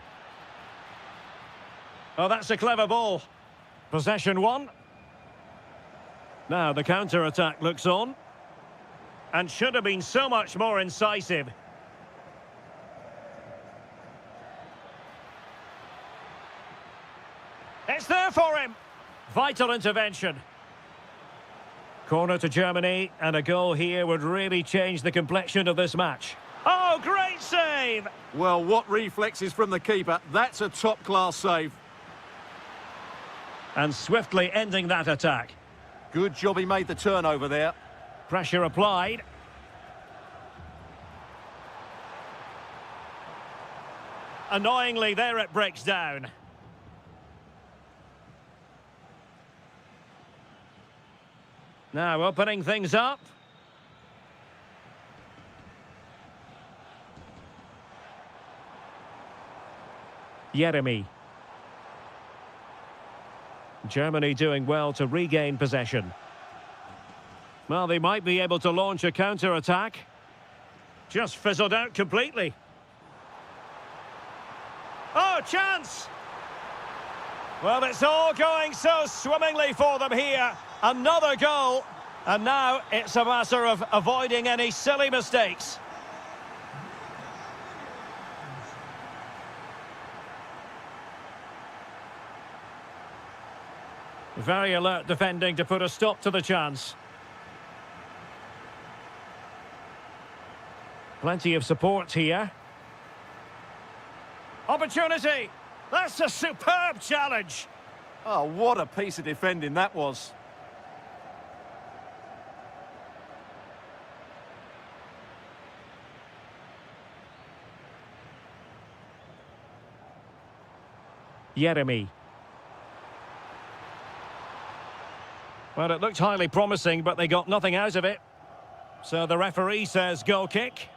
Oh, that's a clever ball. Possession one. Now the counter-attack looks on. And should have been so much more incisive. It's there for him. Vital intervention. Corner to Germany, and a goal here would really change the complexion of this match. Oh, great save! Well, what reflexes from the keeper. That's a top-class save. And swiftly ending that attack. Good job he made the turnover there. Pressure applied. Annoyingly, there it breaks down. Now opening things up. Jeremy. Germany doing well to regain possession. Well, they might be able to launch a counter-attack. Just fizzled out completely. Oh, chance! Well, it's all going so swimmingly for them here. Another goal. And now it's a matter of avoiding any silly mistakes. Very alert defending to put a stop to the chance. Plenty of support here. Opportunity! That's a superb challenge! Oh, what a piece of defending that was. Jeremy. Well, it looked highly promising, but they got nothing out of it. So the referee says goal kick.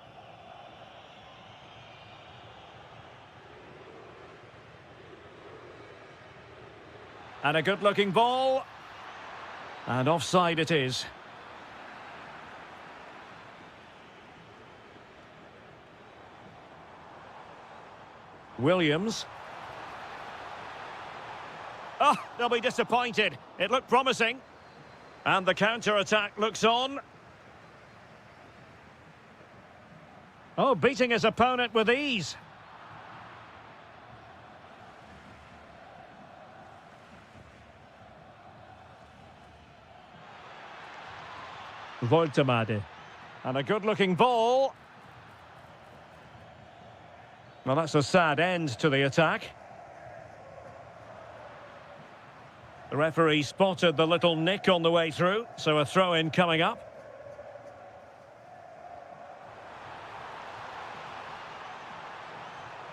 And a good-looking ball. And offside it is. Williams. Oh, they'll be disappointed. It looked promising. And the counter-attack looks on. Oh, beating his opponent with ease. Voltemade. And a good-looking ball. Well, that's a sad end to the attack. The referee spotted the little nick on the way through, so a throw-in coming up.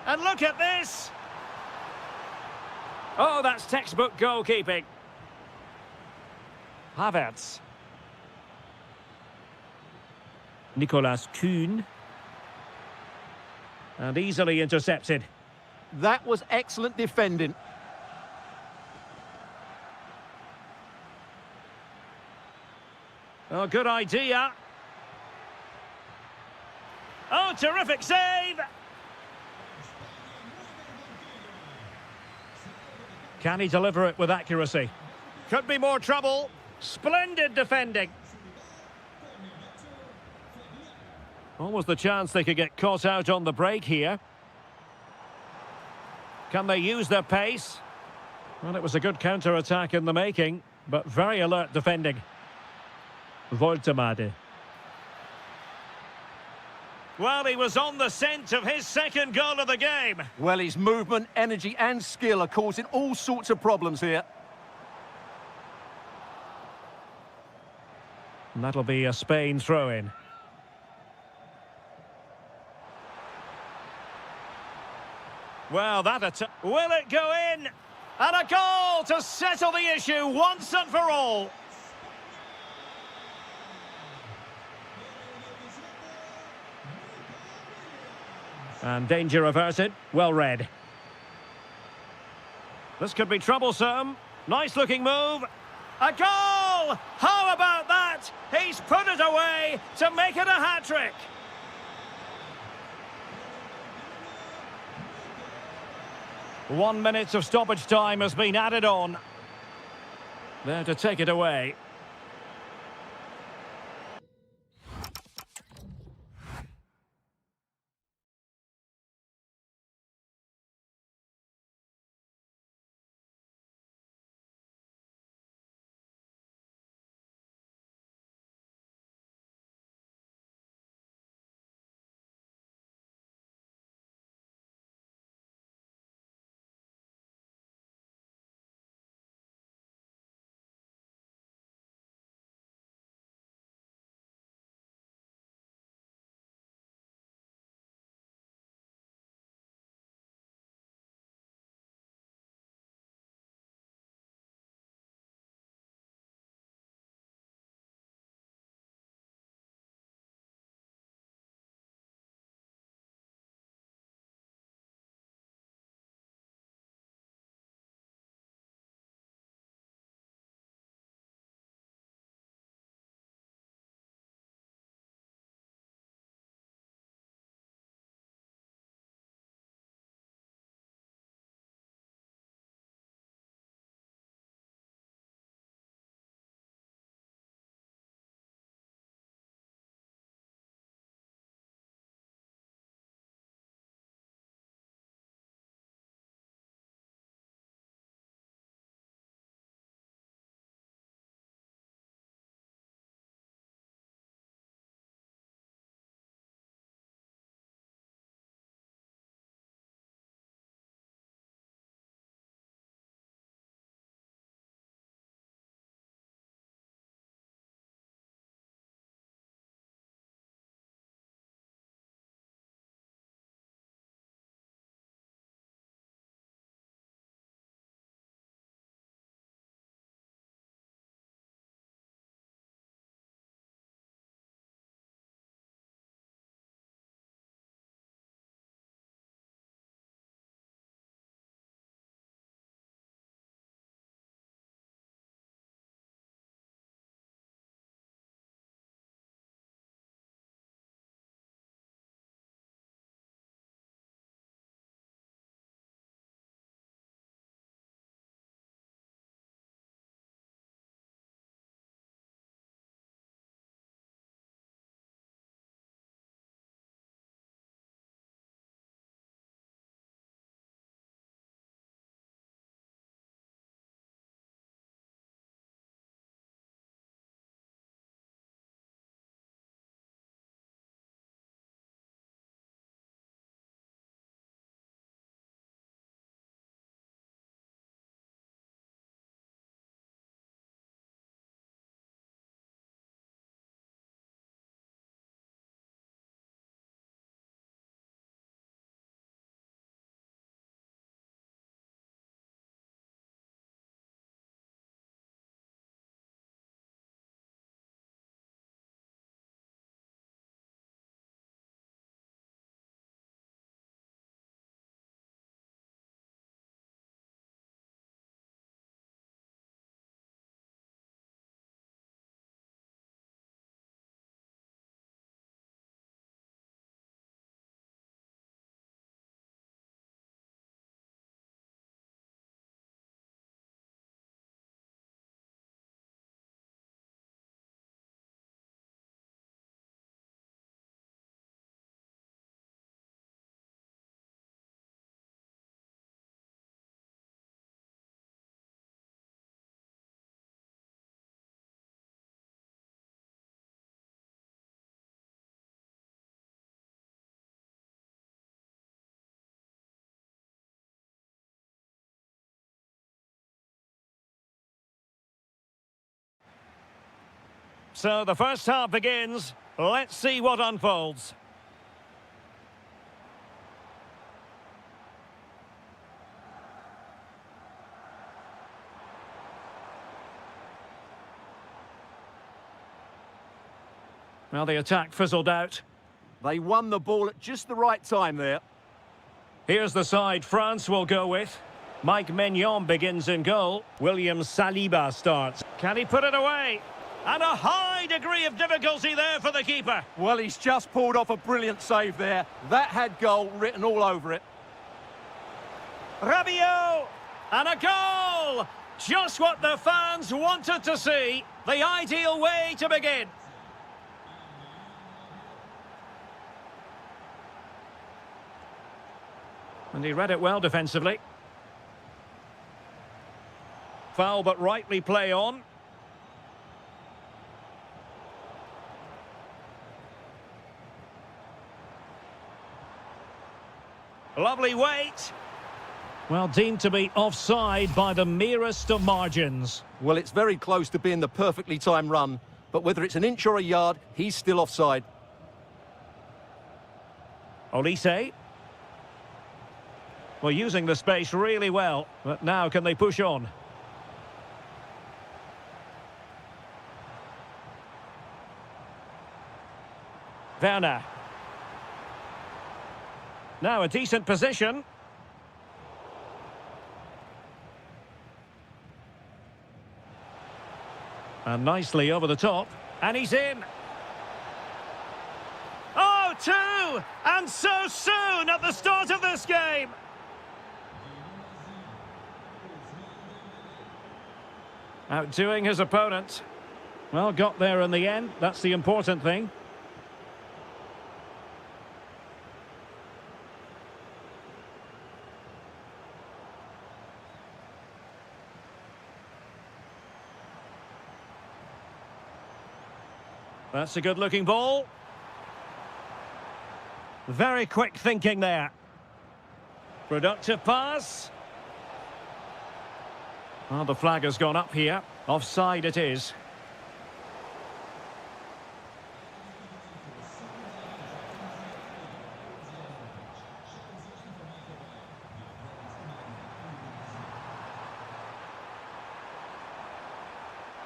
And look at this! Oh, that's textbook goalkeeping. Havertz. Nicolas Kuhn. And easily intercepted. That was excellent defending. Oh, good idea. Oh, terrific save! Can he deliver it with accuracy? Could be more trouble. Splendid defending. Almost the chance they could get caught out on the break here. Can they use their pace? Well, it was a good counter-attack in the making, but very alert defending. Voltemade. Well, he was on the scent of his second goal of the game. Well, his movement, energy and skill are causing all sorts of problems here. And that'll be a Spain throw-in. Well, will it go in? And a goal to settle the issue once and for all. And danger averted. Well read. This could be troublesome. Nice looking move. A goal! How about that? He's put it away to make it a hat-trick. One minute of stoppage time has been added on. There to take it away. So the first half begins. Let's see what unfolds. Well, the attack fizzled out. They won the ball at just the right time there. Here's the side France will go with. Mike Maignan begins in goal. William Saliba starts. Can he put it away? And a high degree of difficulty there for the keeper. Well, he's just pulled off a brilliant save there. That had goal written all over it. Rabiot! And a goal! Just what the fans wanted to see. The ideal way to begin. And he read it well defensively. Foul, but rightly play on. Lovely weight. Well, deemed to be offside by the merest of margins. Well, it's very close to being the perfectly timed run, but whether it's an inch or a yard, he's still offside. Olise. Well, using the space really well, but now can they push on? Werner. Now a decent position. And nicely over the top. And he's in. Oh, two! And so soon at the start of this game! Outdoing his opponent. Well, got there in the end. That's the important thing. That's a good-looking ball. Very quick thinking there. Productive pass. Well, the flag has gone up here. Offside it is.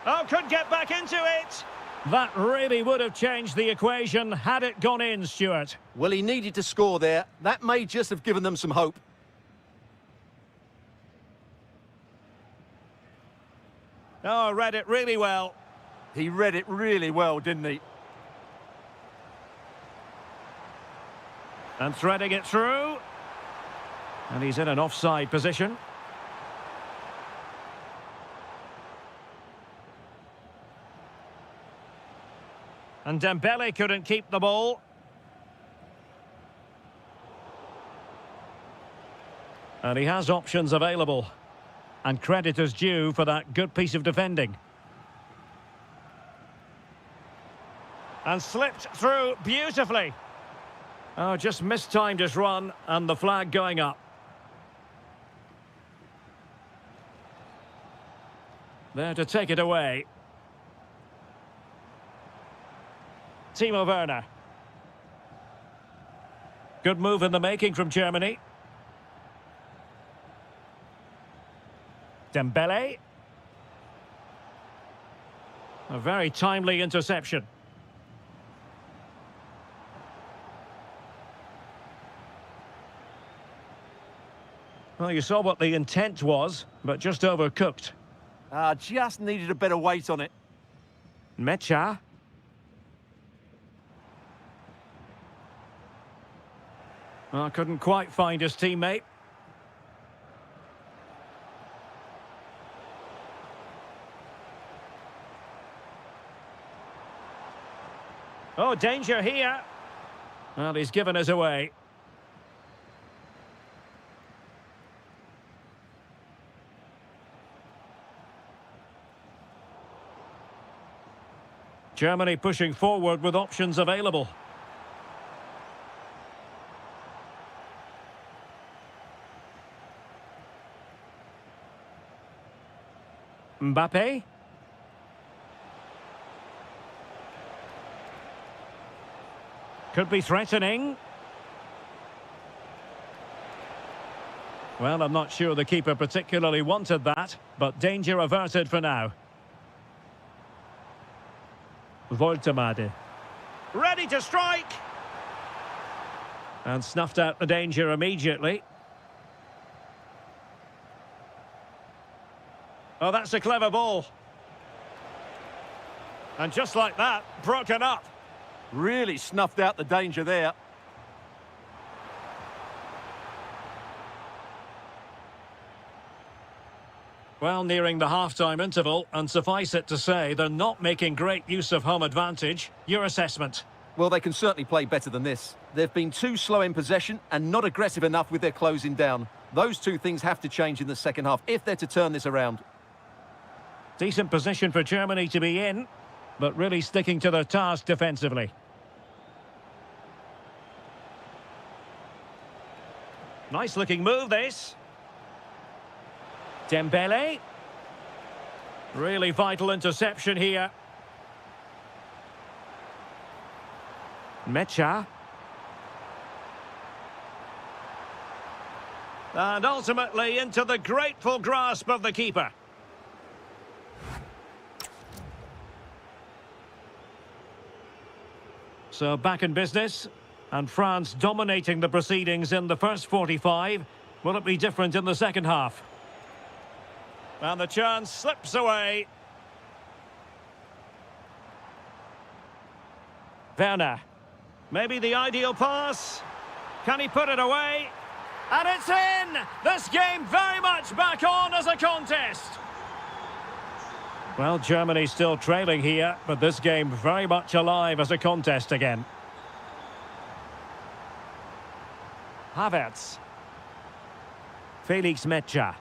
Oh, could get back into it. That really would have changed the equation had it gone in, Stuart. Well, he needed to score there. That may just have given them some hope. Oh, read it really well. He read it really well, didn't he? And threading it through. And he's in an offside position. And Dembele couldn't keep the ball. And he has options available. And credit is due for that good piece of defending. And slipped through beautifully. Oh, just mistimed his run and the flag going up. There to take it away. Timo Werner. Good move in the making from Germany. Dembele. A very timely interception. Well, you saw what the intent was, but just overcooked. Just needed a better weight on it. Mecha. Well, couldn't quite find his teammate. Oh, danger here. Well, he's given us away. Germany pushing forward with options available. Mbappe. Could be threatening. Well, I'm not sure the keeper particularly wanted that, but danger averted for now. Voltemade. Ready to strike! And snuffed out the danger immediately. Oh, that's a clever ball. And just like that, broken up. Really snuffed out the danger there. Well, nearing the half-time interval, and suffice it to say, they're not making great use of home advantage. Your assessment? Well, they can certainly play better than this. They've been too slow in possession and not aggressive enough with their closing down. Those two things have to change in the second half if they're to turn this around. Decent position for Germany to be in, but really sticking to their task defensively. Nice-looking move, this. Dembele. Really vital interception here. Mecha. And ultimately into the grateful grasp of the keeper. So back in business, and France dominating the proceedings in the first 45. Will it be different in the second half? And the chance slips away. Werner. Maybe the ideal pass. Can he put it away? And it's in! This game very much back on as a contest. Well, Germany's still trailing here, but this game very much alive as a contest again. Havertz. Felix Mecha.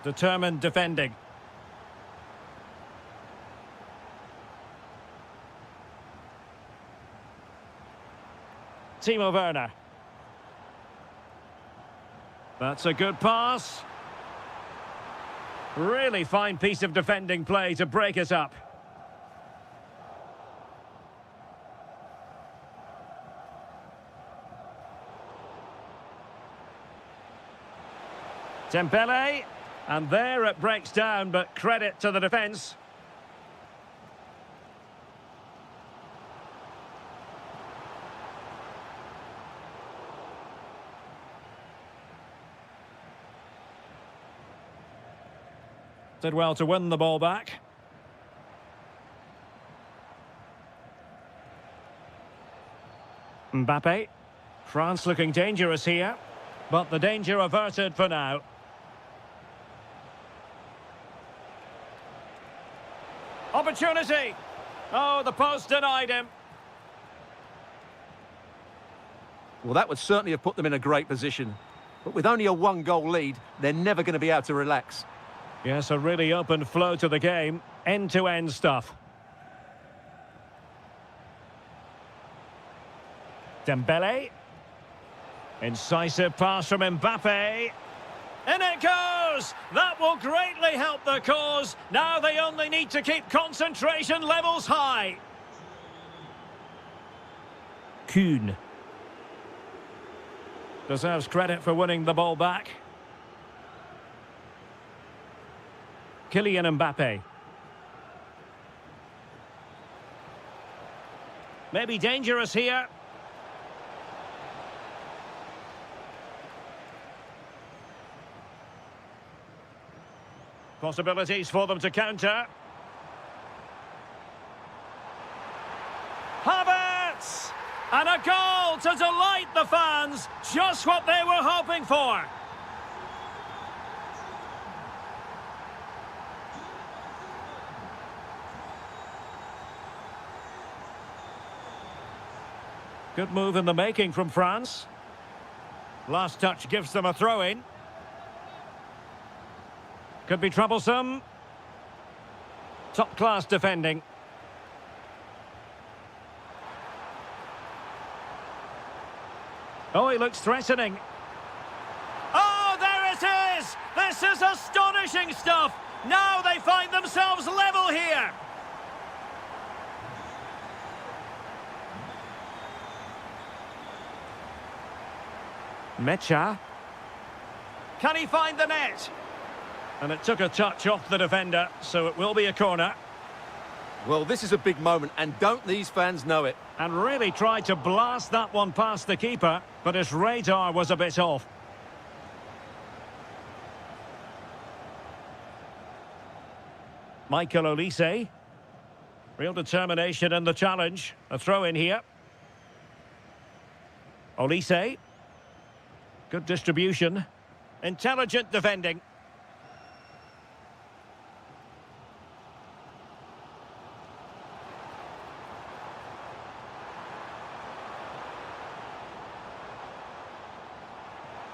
Determined defending. Timo Werner. That's a good pass. Really fine piece of defending play to break us up. Dembele. And there it breaks down, but credit to the defence. Did well to win the ball back. Mbappe. France looking dangerous here, but the danger averted for now. Opportunity. Oh, the post denied him. Well, that would certainly have put them in a great position. But with only a one-goal lead, they're never going to be able to relax. Yes, a really open flow to the game. End-to-end stuff. Dembele. Incisive pass from Mbappe. In it goes! That will greatly help the cause. Now they only need to keep concentration levels high. Kuhn. Deserves credit for winning the ball back. Kylian Mbappe. Maybe dangerous here. Possibilities for them to counter. Havertz! And a goal to delight the fans. Just what they were hoping for. Good move in the making from France. Last touch gives them a throw-in. Could be troublesome. Top-class defending. Oh, he looks threatening. Oh, there it is! This is astonishing stuff! Now they find themselves level here! Mecha. Can he find the net? And it took a touch off the defender, so it will be a corner. Well, this is a big moment, and don't these fans know it? And really tried to blast that one past the keeper, but his radar was a bit off. Michael Olise. Real determination in the challenge. A throw in here. Olise. Good distribution. Intelligent defending.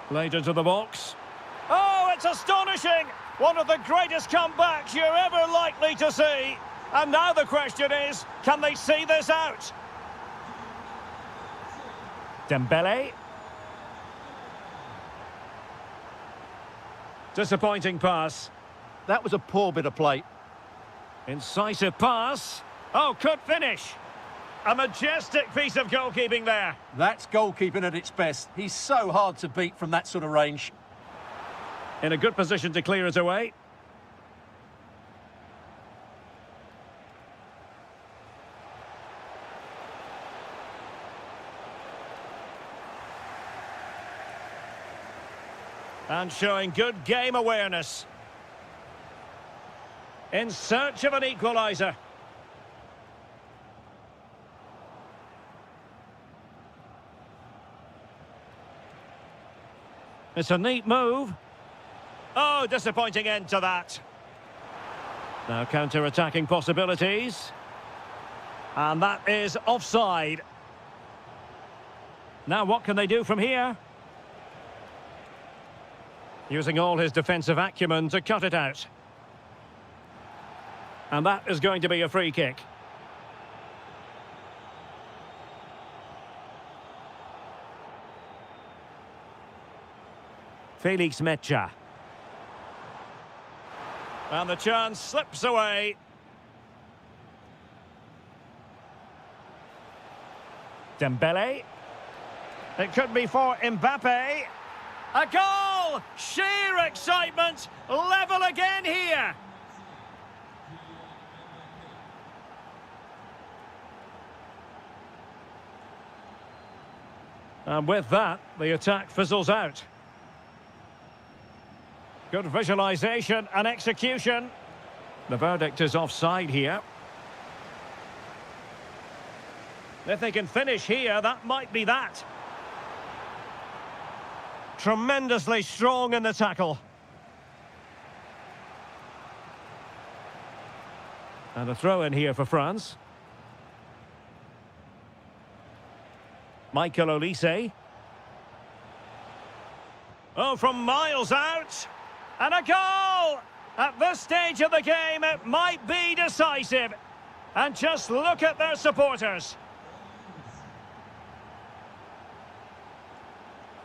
Played into the box. Oh, it's astonishing! One of the greatest comebacks you're ever likely to see. And now the question is, can they see this out? Dembele. Disappointing pass. That was a poor bit of play. Incisive pass. Oh, could finish. A majestic piece of goalkeeping there. That's goalkeeping at its best. He's so hard to beat from that sort of range. In a good position to clear it away. And showing good game awareness. In search of an equaliser. It's a neat move. Oh, disappointing end to that. Now counter-attacking possibilities. And that is offside. Now what can they do from here? Using all his defensive acumen to cut it out. And that is going to be a free kick. Felix Mecha. And the chance slips away. Dembele. It could be for Mbappe. A goal! Sheer excitement! Level again here! And with that, the attack fizzles out. Good visualisation and execution. The verdict is offside here. If they can finish here, that might be that. Tremendously strong in the tackle. And a throw in here for France. Michael Olise. Oh, from miles out. And a goal! At this stage of the game, it might be decisive. And just look at their supporters.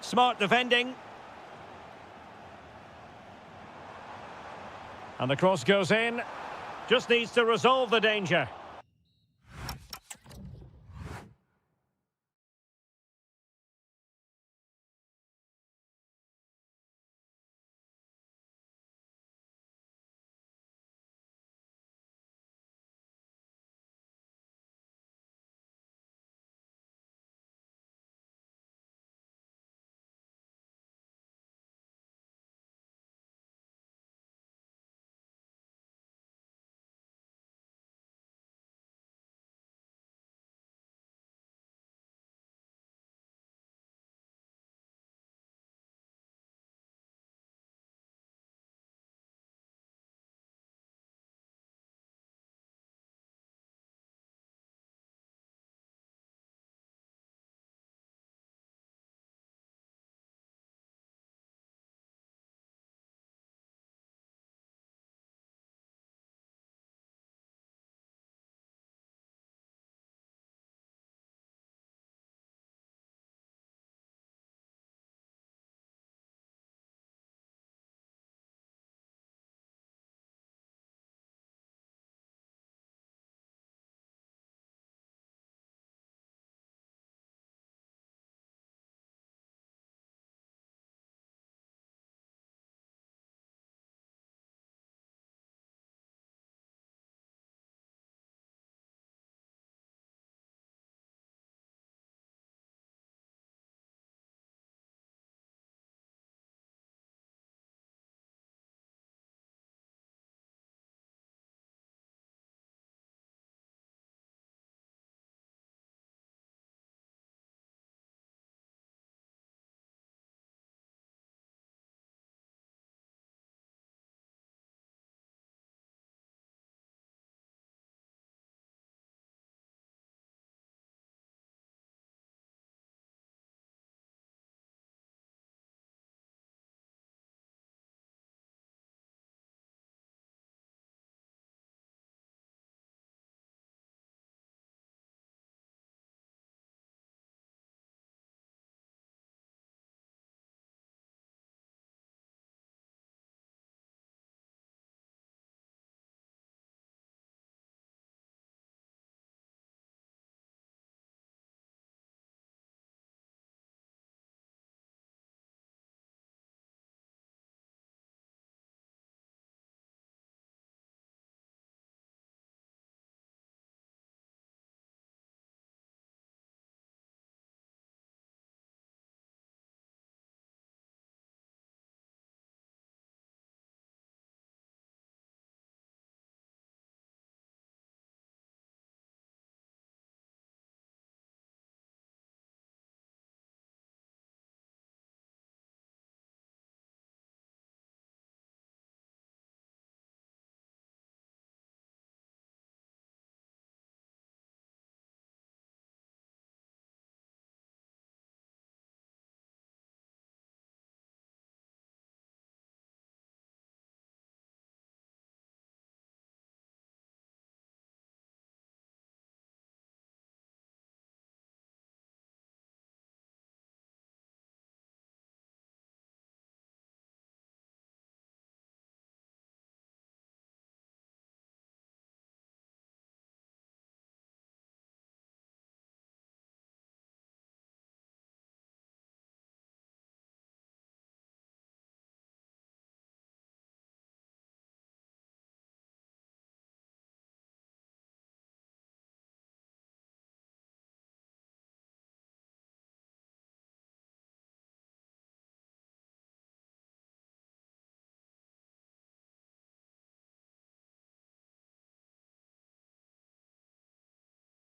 Smart defending. And the cross goes in. Just needs to resolve the danger.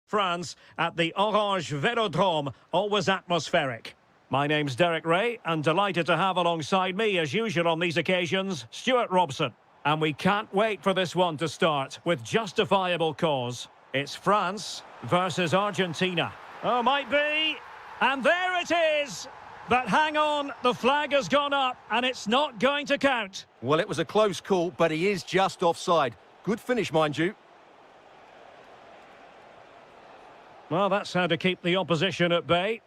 France at the Orange Velodrome, always atmospheric. My name's Derek Ray, and delighted to have alongside me, as usual on these occasions, Stuart Robson. And we can't wait for this one to start, with justifiable cause. It's France versus Argentina. Oh, might be. And there it is! But hang on, the flag has gone up, and it's not going to count. Well, it was a close call, but he is just offside. Good finish, mind you. Well, that's how to keep the opposition at bay.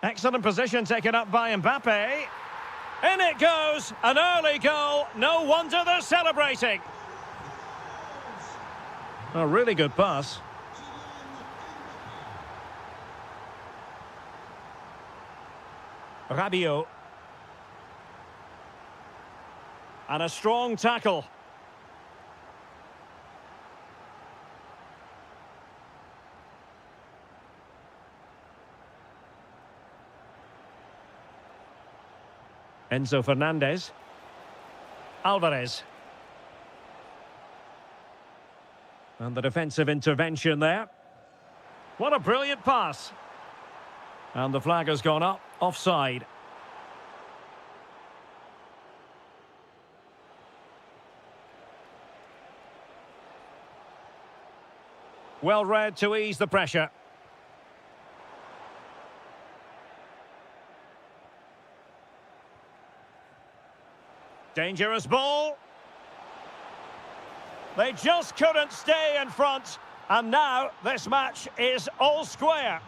Excellent position taken up by Mbappe. In it goes! An early goal. No wonder they're celebrating. A really good pass. Rabiot. And a strong tackle. Enzo Fernandez. Alvarez. And the defensive intervention there. What a brilliant pass. And the flag has gone up, offside. Well read to ease the pressure. Dangerous ball. They just couldn't stay in front. And now this match is all square.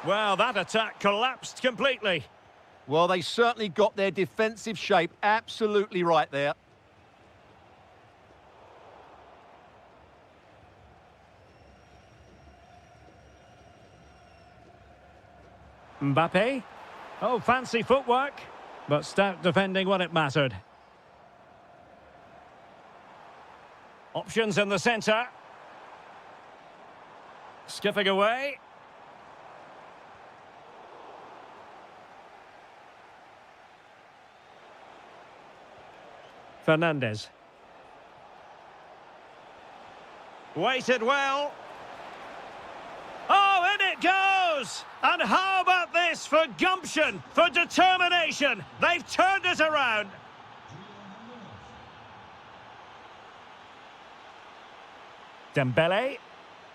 Well, that attack collapsed completely. Well, they certainly got their defensive shape absolutely right there. Mbappe. Oh, fancy footwork, but stout defending when it mattered. Options in the centre. Skipping away. Fernandez. Waited well. Oh, in it goes! And how about this for gumption, for determination? They've turned it around. Dembele.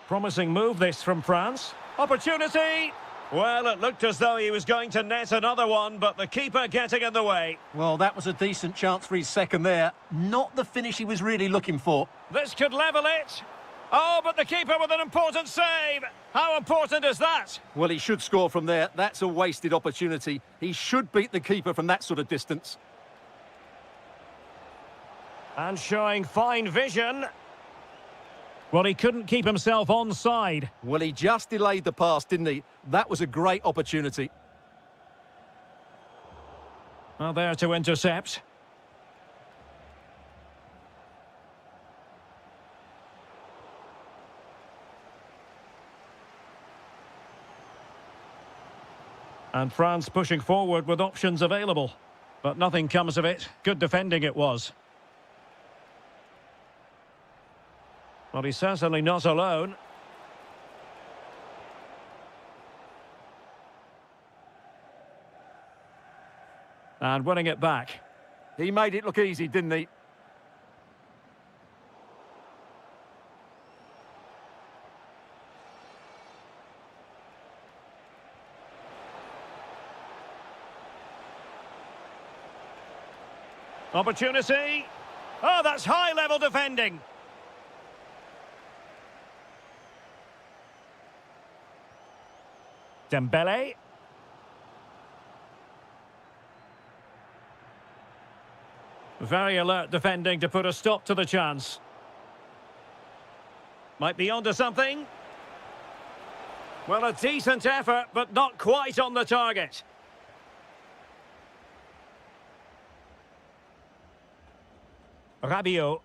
Promising move this from France. Opportunity. Well, it looked as though he was going to net another one, but the keeper getting in the way. Well, that was a decent chance for his second there. Not the finish he was really looking for. This could level it. Oh, but the keeper with an important save. How important is that? Well, he should score from there. That's a wasted opportunity. He should beat the keeper from that sort of distance. And showing fine vision. Well, he couldn't keep himself onside. Well, he just delayed the pass, didn't he? That was a great opportunity. Well, there to intercept. And France pushing forward with options available. But nothing comes of it. Good defending it was. Well, he's certainly not alone. And winning it back. He made it look easy, didn't he? Opportunity. Oh, that's high-level defending. Dembele. Very alert defending to put a stop to the chance. Might be onto something. Well, a decent effort, but not quite on the target. Rabiot.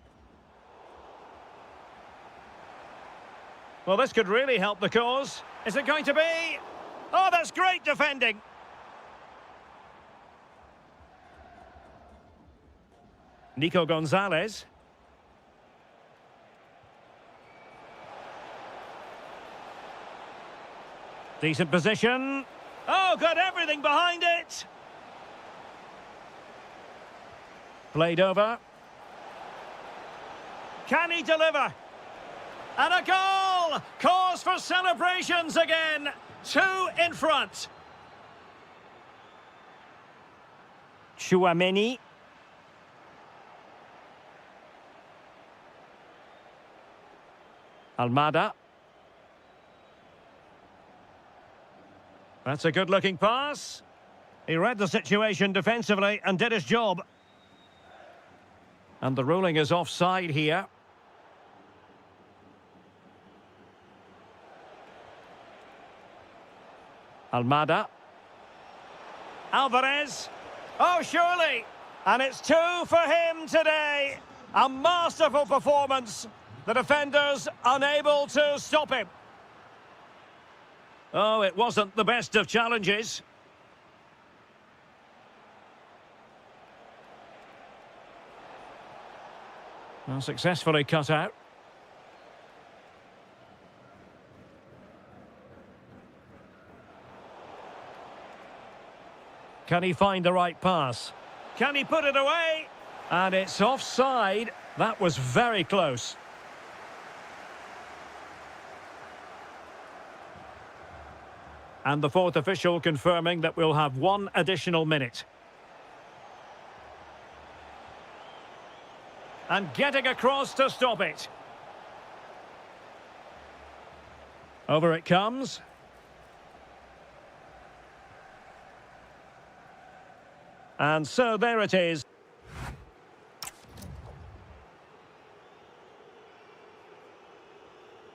Well, this could really help the cause. Is it going to be? Oh, that's great defending. Nico Gonzalez. Decent position. Oh, got everything behind it. Played over. Can he deliver? And a goal! Cause for celebrations again. 2 in front. Chouameni. Almada. That's a good-looking pass. He read the situation defensively and did his job. And the ruling is offside here. Almada. Alvarez. Oh, surely. And it's 2 for him today. A masterful performance. The defenders unable to stop him. Oh, it wasn't the best of challenges. Well, successfully cut out. Can he find the right pass? Can he put it away? And it's offside. That was very close. And the 4th official confirming that we'll have 1 additional minute. And getting across to stop it. Over it comes. And so there it is.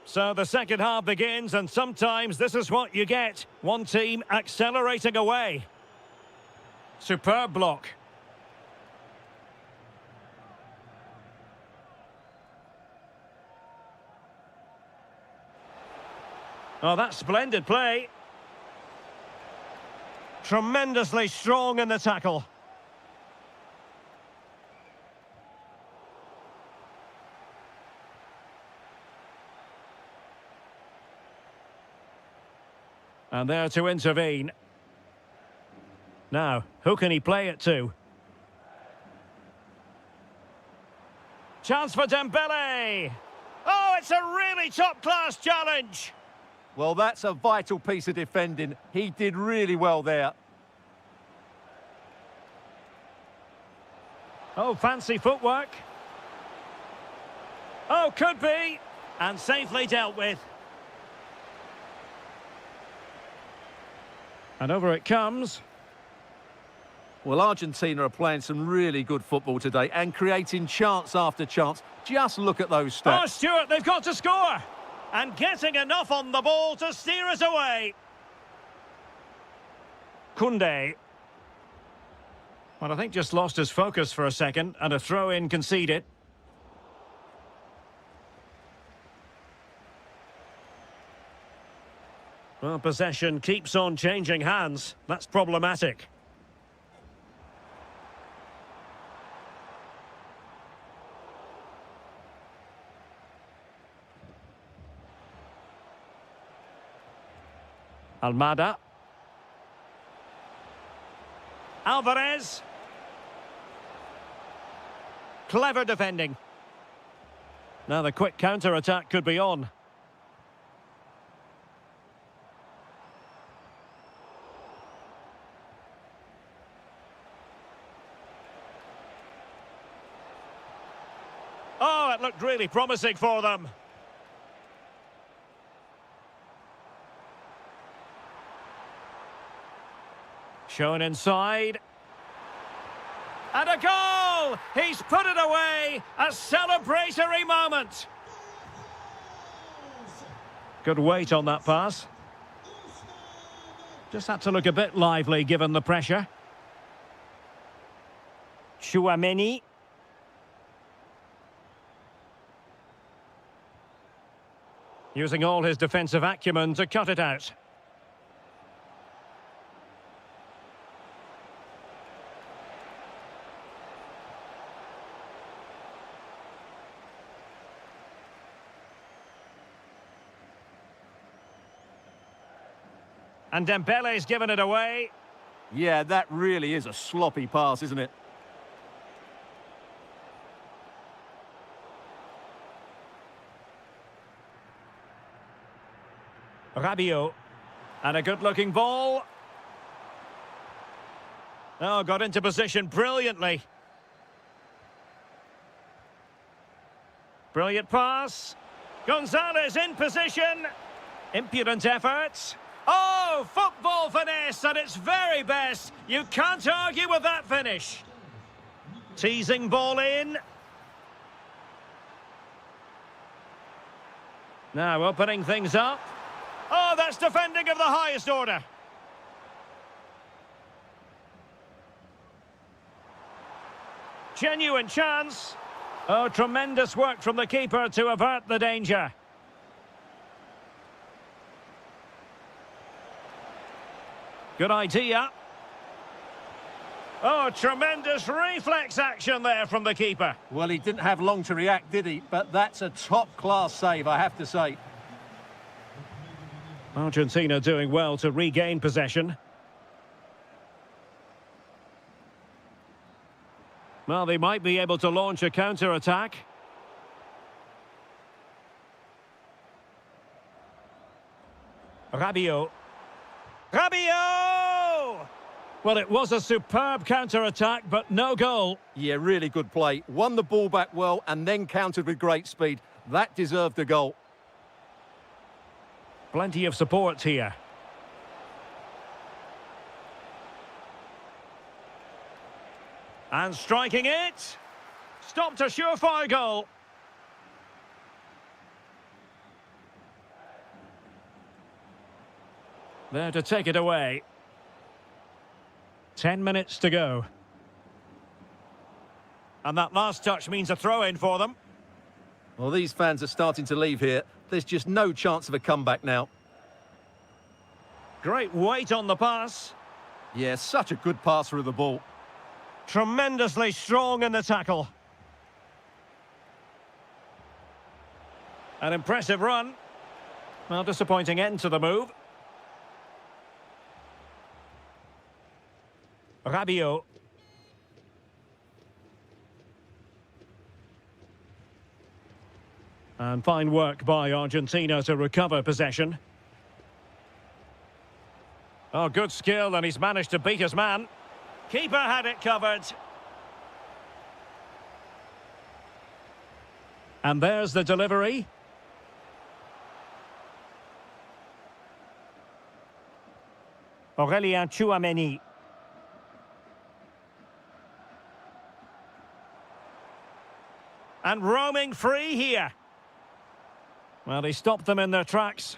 So the second half begins, and sometimes this is what you get. One team accelerating away. Superb block. Oh, that's splendid play. Tremendously strong in the tackle. And there to intervene. Now, who can he play it to? Chance for Dembele! Oh, it's a really top-class challenge! Well, that's a vital piece of defending. He did really well there. Oh, fancy footwork. Oh, could be. And safely dealt with. And over it comes. Well, Argentina are playing some really good football today and creating chance after chance. Just look at those stats. Oh, Stuart, they've got to score. And getting enough on the ball to steer us away. Koundé. Well, I think just lost his focus for a second, and a throw-in conceded. Well, possession keeps on changing hands. That's problematic. Almada. Alvarez. Clever defending. Now the quick counter-attack could be on. Oh, it looked really promising for them. Shown inside. And a goal! He's put it away! A celebratory moment! Good weight on that pass. Just had to look a bit lively given the pressure. Chouameni. Using all his defensive acumen to cut it out. And Dembele's given it away. Yeah, that really is a sloppy pass, isn't it? Rabiot. And a good-looking ball. Oh, got into position brilliantly. Brilliant pass. Gonzalez in position. Impudent effort. Oh, football finesse at its very best. You can't argue with that finish. Teasing ball in. Now opening things up. Oh, that's defending of the highest order. Genuine chance. Oh, tremendous work from the keeper to avert the danger. Good idea. Oh, tremendous reflex action there from the keeper. Well, he didn't have long to react, did he? But that's a top-class save, I have to say. Argentina doing well to regain possession. Well, they might be able to launch a counter-attack. Rabiot. Rabiot! Well, it was a superb counter-attack, but no goal. Yeah, really good play. Won the ball back well and then countered with great speed. That deserved a goal. Plenty of support here. And striking it. Stopped a surefire goal. There to take it away. 10 minutes to go. And that last touch means a throw-in for them. Well, these fans are starting to leave here. There's just no chance of a comeback now. Great weight on the pass. Yeah, such a good passer of the ball. Tremendously strong in the tackle. An impressive run. Well, disappointing end to the move. Rabiot. And fine work by Argentina to recover possession. Oh, good skill, and he's managed to beat his man. Keeper had it covered. And there's the delivery. Aurélien Tchouaméni. And roaming free here. Well, he stopped them in their tracks.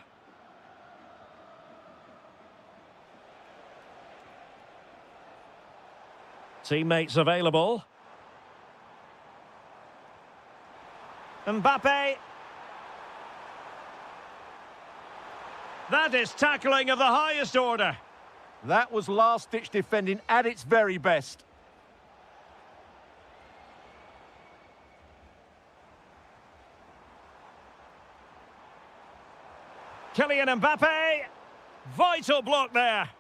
Teammates available. Mbappe. That is tackling of the highest order. That was last-ditch defending at its very best. Kylian Mbappe. Vital block there.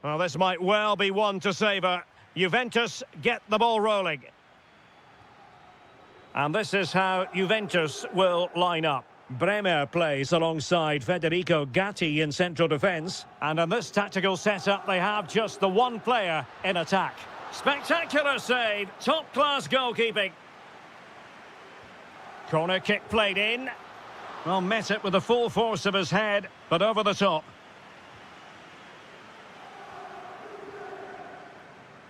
Well, this might well be one to savour. Juventus get the ball rolling. And this is how Juventus will line up. Bremer plays alongside Federico Gatti in central defence. And in this tactical setup, they have just the one player in attack. Spectacular save, top-class goalkeeping. Corner kick played in. Well, met it with the full force of his head, but over the top.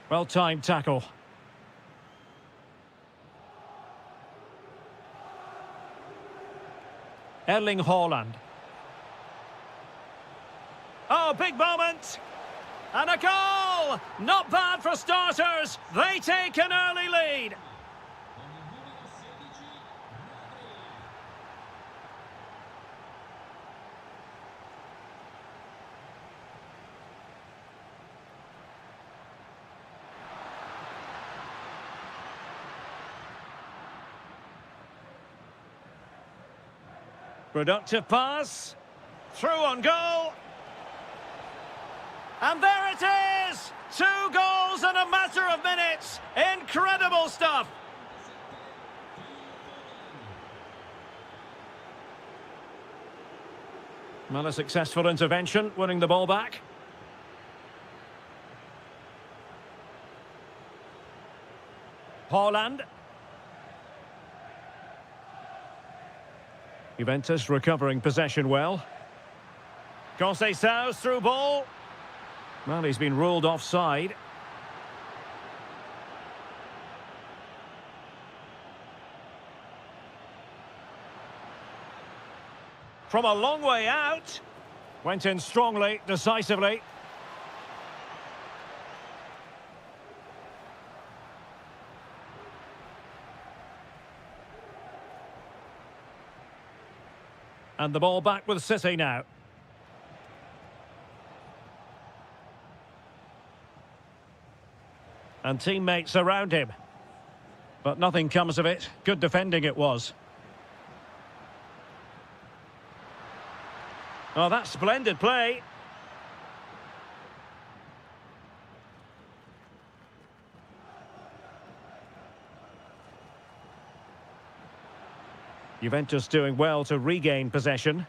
Well-timed tackle. Erling Haaland. Oh, big moment! And a goal! Not bad for starters. They take an early lead. Productive pass. Through on goal. And there it is! 2 goals in a matter of minutes. Incredible stuff. Well, a successful intervention, winning the ball back. Haaland. Juventus recovering possession well. Conceição's through ball. Well, he's been ruled offside. From a long way out. Went in strongly, decisively. And the ball back with City now. And teammates around him. But nothing comes of it. Good defending it was. Oh, that's splendid play. Juventus doing well to regain possession.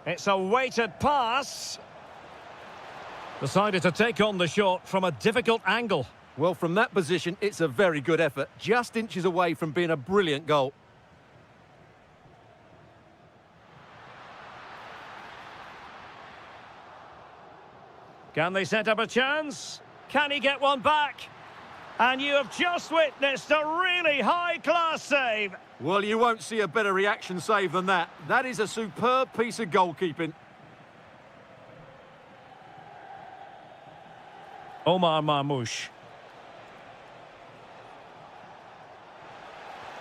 It's a weighted pass. Decided to take on the shot from a difficult angle. Well, from that position, it's a very good effort. Just inches away from being a brilliant goal. Can they set up a chance? Can he get one back? And you have just witnessed a really high-class save. Well, you won't see a better reaction save than that. That is a superb piece of goalkeeping. Omar Marmoush.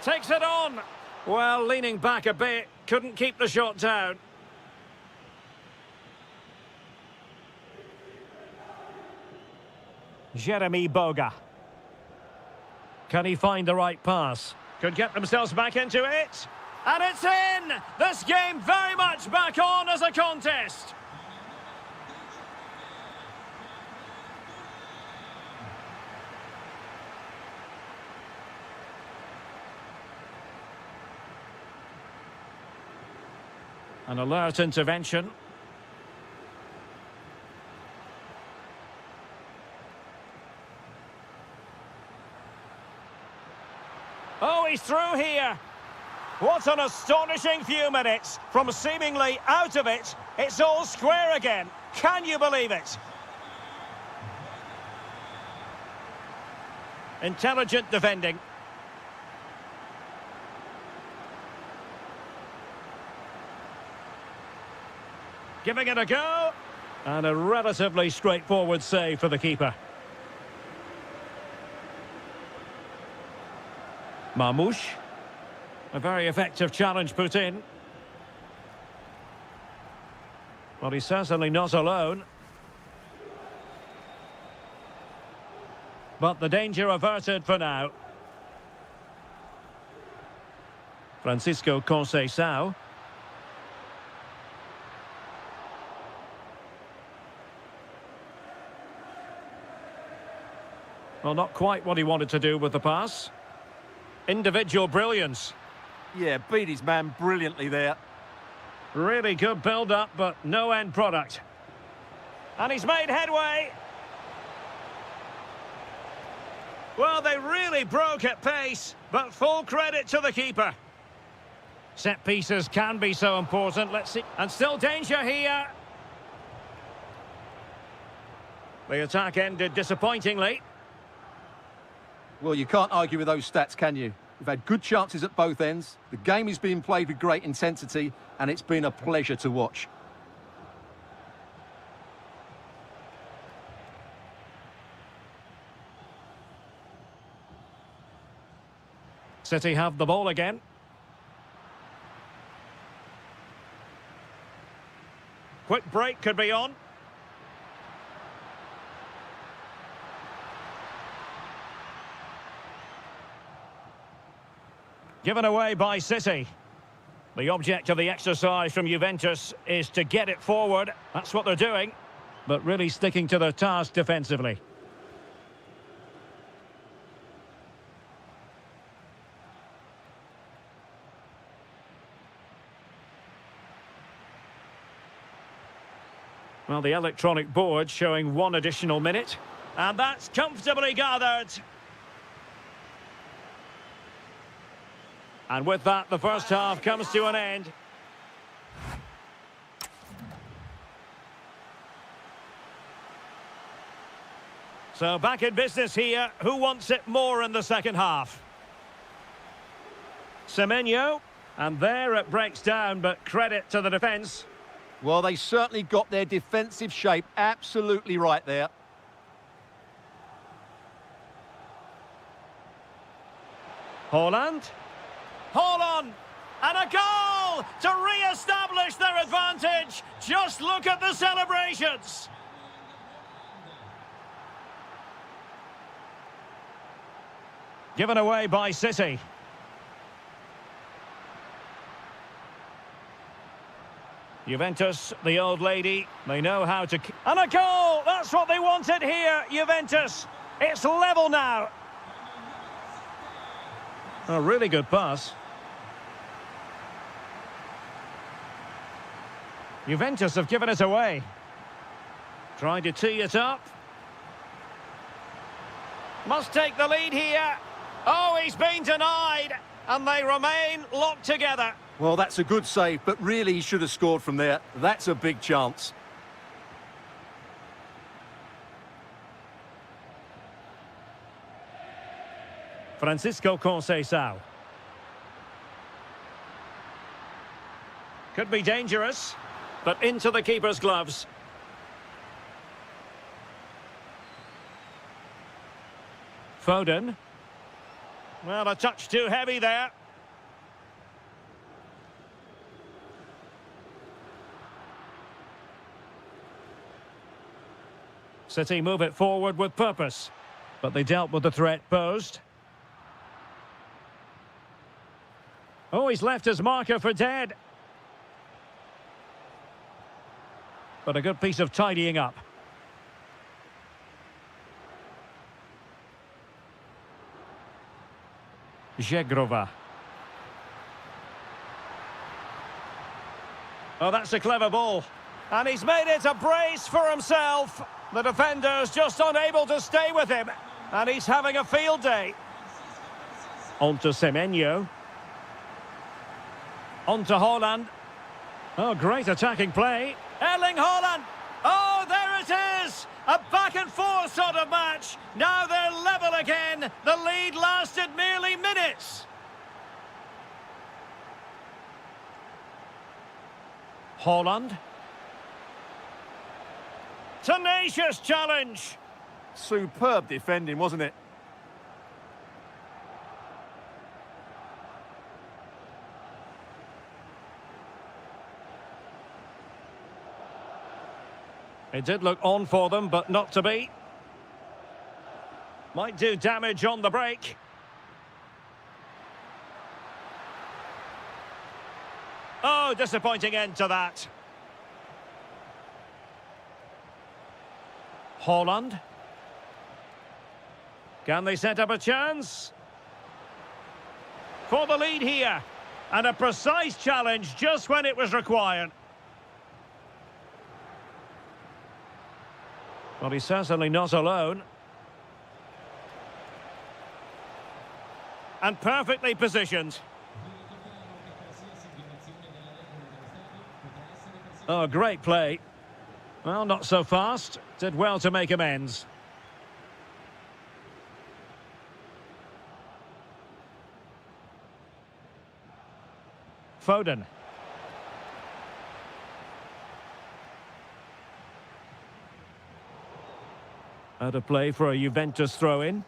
Takes it on. Well, leaning back a bit. Couldn't keep the shot down. Jeremy Boga. Can he find the right pass? Could get themselves back into it. And it's in! This game very much back on as a contest. An alert intervention. Oh, he's through here. What an astonishing few minutes. From seemingly out of it, it's all square again. Can you believe it? Intelligent defending. Giving it a go. And a relatively straightforward save for the keeper. Marmoush. A very effective challenge put in. Well, he's certainly not alone. But the danger averted for now. Francisco Conceição. Well, not quite what he wanted to do with the pass. Individual brilliance. Yeah, beat his man brilliantly there. Really good build-up, but no end product. And he's made headway. Well, they really broke at pace, but full credit to the keeper. Set pieces can be so important. Let's see. And still danger here. The attack ended disappointingly. Well, you can't argue with those stats, can you? We've had good chances at both ends. The game is being played with great intensity, and it's been a pleasure to watch. City have the ball again. Quick break could be on. Given away by City. The object of the exercise from Juventus is to get it forward. That's what they're doing, but really sticking to their task defensively. Well, the electronic board showing 1 additional minute. And that's comfortably gathered. And with that, the first half comes to an end. So back in business here. Who wants it more in the second half? Semenyo. And there it breaks down, but credit to the defence. Well, they certainly got their defensive shape absolutely right there. Haaland. Haaland! And a goal to re-establish their advantage. Just look at the celebrations. Given away by City. Juventus, the old lady, they know how to... And a goal! That's what they wanted here, Juventus. It's level now. A really good pass. Juventus have given it away. Trying to tee it up. Must take the lead here. Oh, he's been denied. And they remain locked together. Well, that's a good save, but really he should have scored from there. That's a big chance. Francisco Conceição. Could be dangerous, but into the keeper's gloves. Foden. Well, a touch too heavy there. City move it forward with purpose, but they dealt with the threat posed. Oh, he's left his marker for dead. But a good piece of tidying up. Żegrova. Oh, that's a clever ball. And he's made it a brace for himself. The defender's just unable to stay with him. And he's having a field day. On to Semenyo. On to Haaland. Oh, great attacking play. Erling Haaland. Oh, there it is. A back and forth sort of match. Now they're level again. The lead lasted merely minutes. Haaland. Tenacious challenge. Superb defending, wasn't it? It did look on for them, but not to be. Might do damage on the break. Oh, disappointing end to that. Haaland. Can they set up a chance? For the lead here. And a precise challenge just when it was required. Well, he's certainly not alone. And perfectly positioned. Oh, great play. Well, not so fast. Did well to make amends. Foden. Out of play for a Juventus throw-in.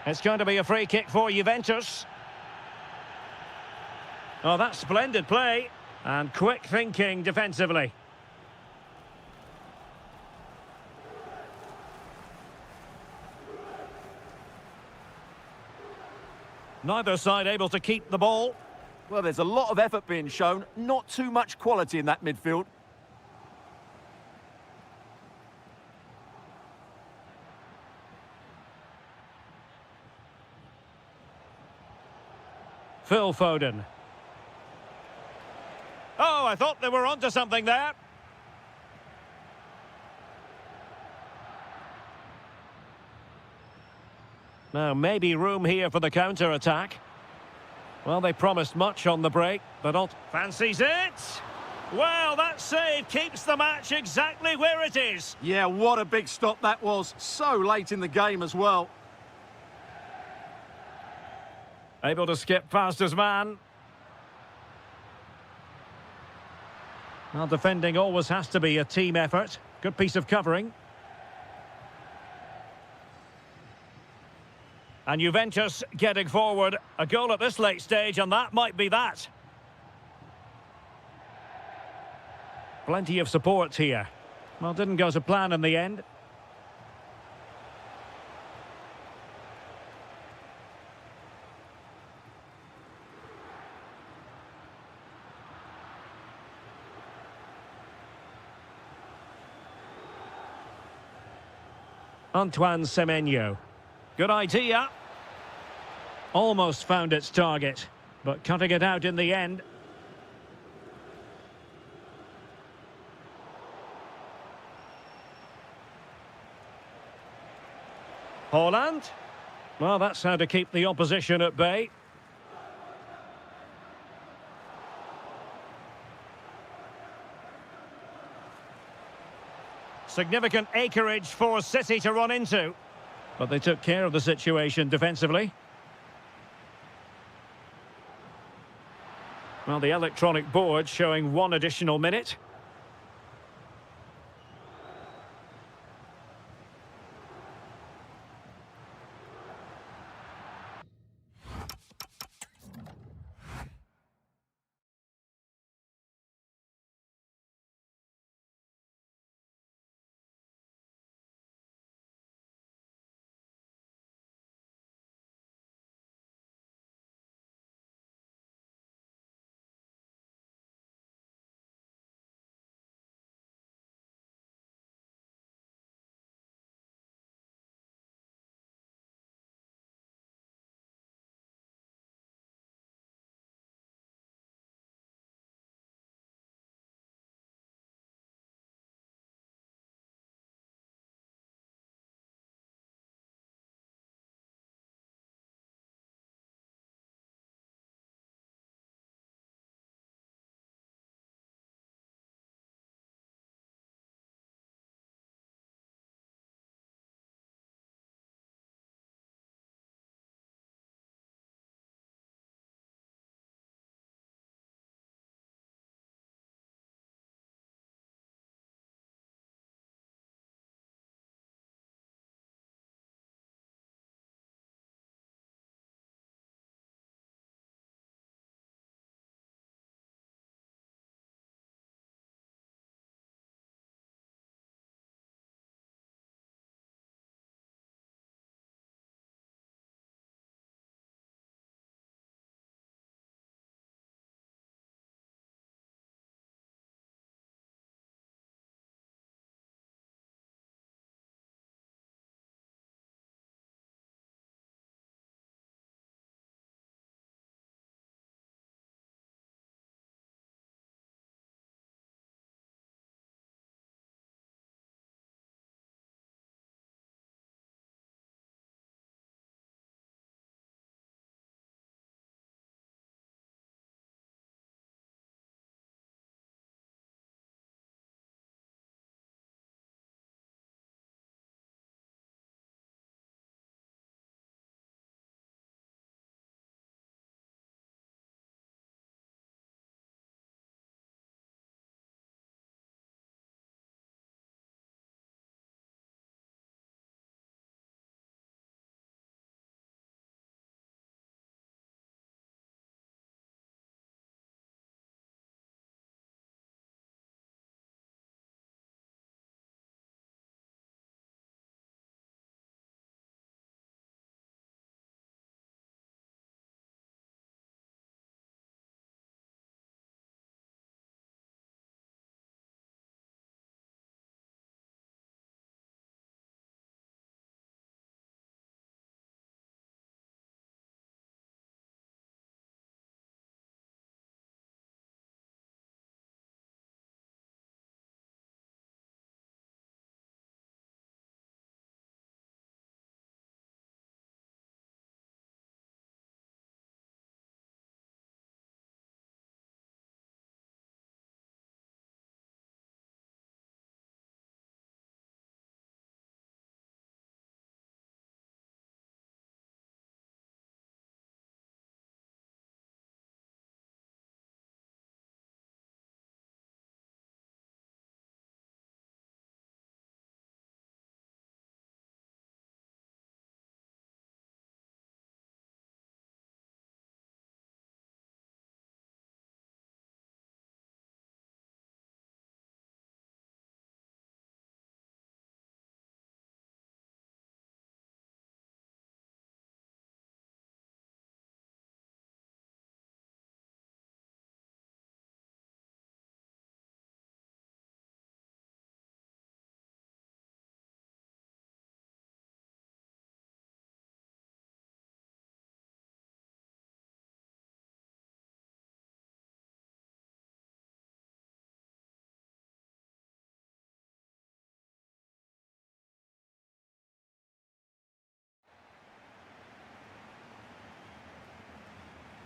It's going to be a free kick for Juventus. Oh, that's splendid play. And quick thinking defensively. Neither side able to keep the ball. Well, there's a lot of effort being shown, not too much quality in that midfield. Phil Foden. Oh, I thought they were onto something there. Now, maybe room here for the counter-attack. Well, they promised much on the break, but not fancies it. Well, that save keeps the match exactly where it is. Yeah, what a big stop that was. So late in the game as well. Able to skip past his man. Well, defending always has to be a team effort. Good piece of covering. And Juventus getting forward. A goal at this late stage, and that might be that. Plenty of support here. Well, didn't go to plan in the end. Antoine Semenyo. Good idea. Almost found its target, but cutting it out in the end. Holland. Well, that's how to keep the opposition at bay. Significant acreage for City to run into. But they took care of the situation defensively. Well, the electronic board showing 1 additional minute.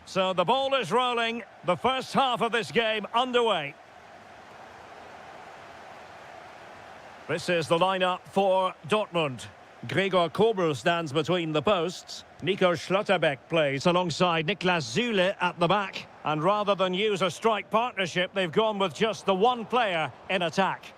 So the ball is rolling. The first half of this game underway. This is the lineup for Dortmund. Gregor Kobel stands between the posts. Nico Schlotterbeck plays alongside Niklas Süle at the back. And rather than use a strike partnership, they've gone with just the one player in attack.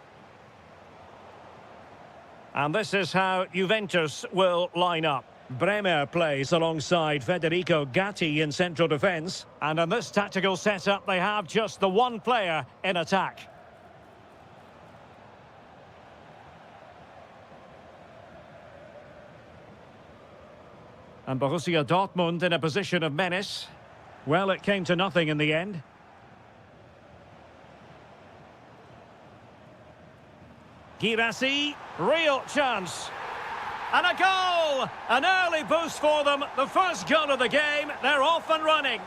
And this is how Juventus will line up. Bremer plays alongside Federico Gatti in central defence. And in this tactical setup, they have just the one player in attack. And Borussia Dortmund in a position of menace. Well, it came to nothing in the end. Girassi, real chance. And a goal! An early boost for them. The first goal of the game. They're off and running.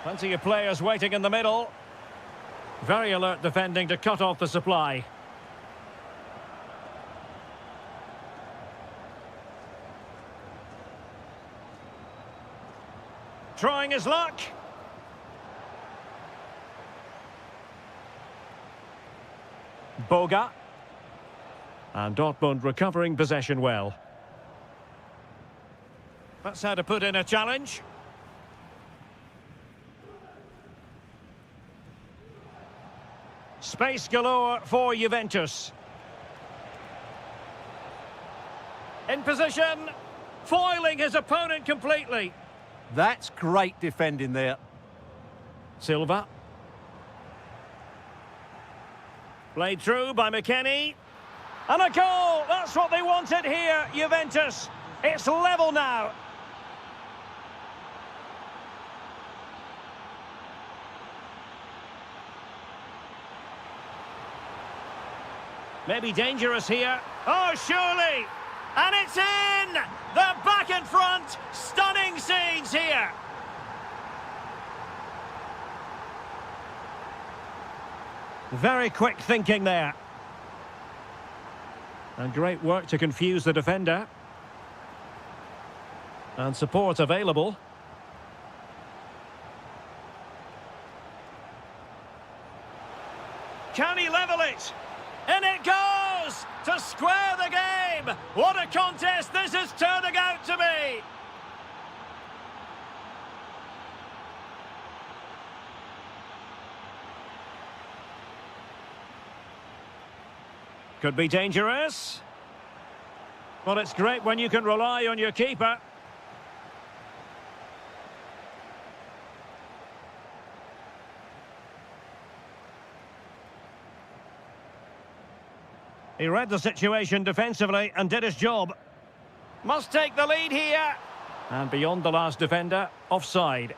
Plenty of players waiting in the middle. Very alert defending to cut off the supply. Trying his luck. Boga. And Dortmund recovering possession well. That's how to put in a challenge. Space galore for Juventus. In position, foiling his opponent completely. That's great defending there. Silva. Played through by McKennie. And a goal! That's what they wanted here, Juventus. It's level now. Maybe dangerous here. Oh, surely! And it's in! They're back in front! Stunning scenes here! Very quick thinking there. And great work to confuse the defender. And support available. Can he level it? And it goes to square the game. What a contest this is turning out to be. Could be dangerous. But it's great when you can rely on your keeper. He read the situation defensively and did his job. Must take the lead here. And beyond the last defender, offside.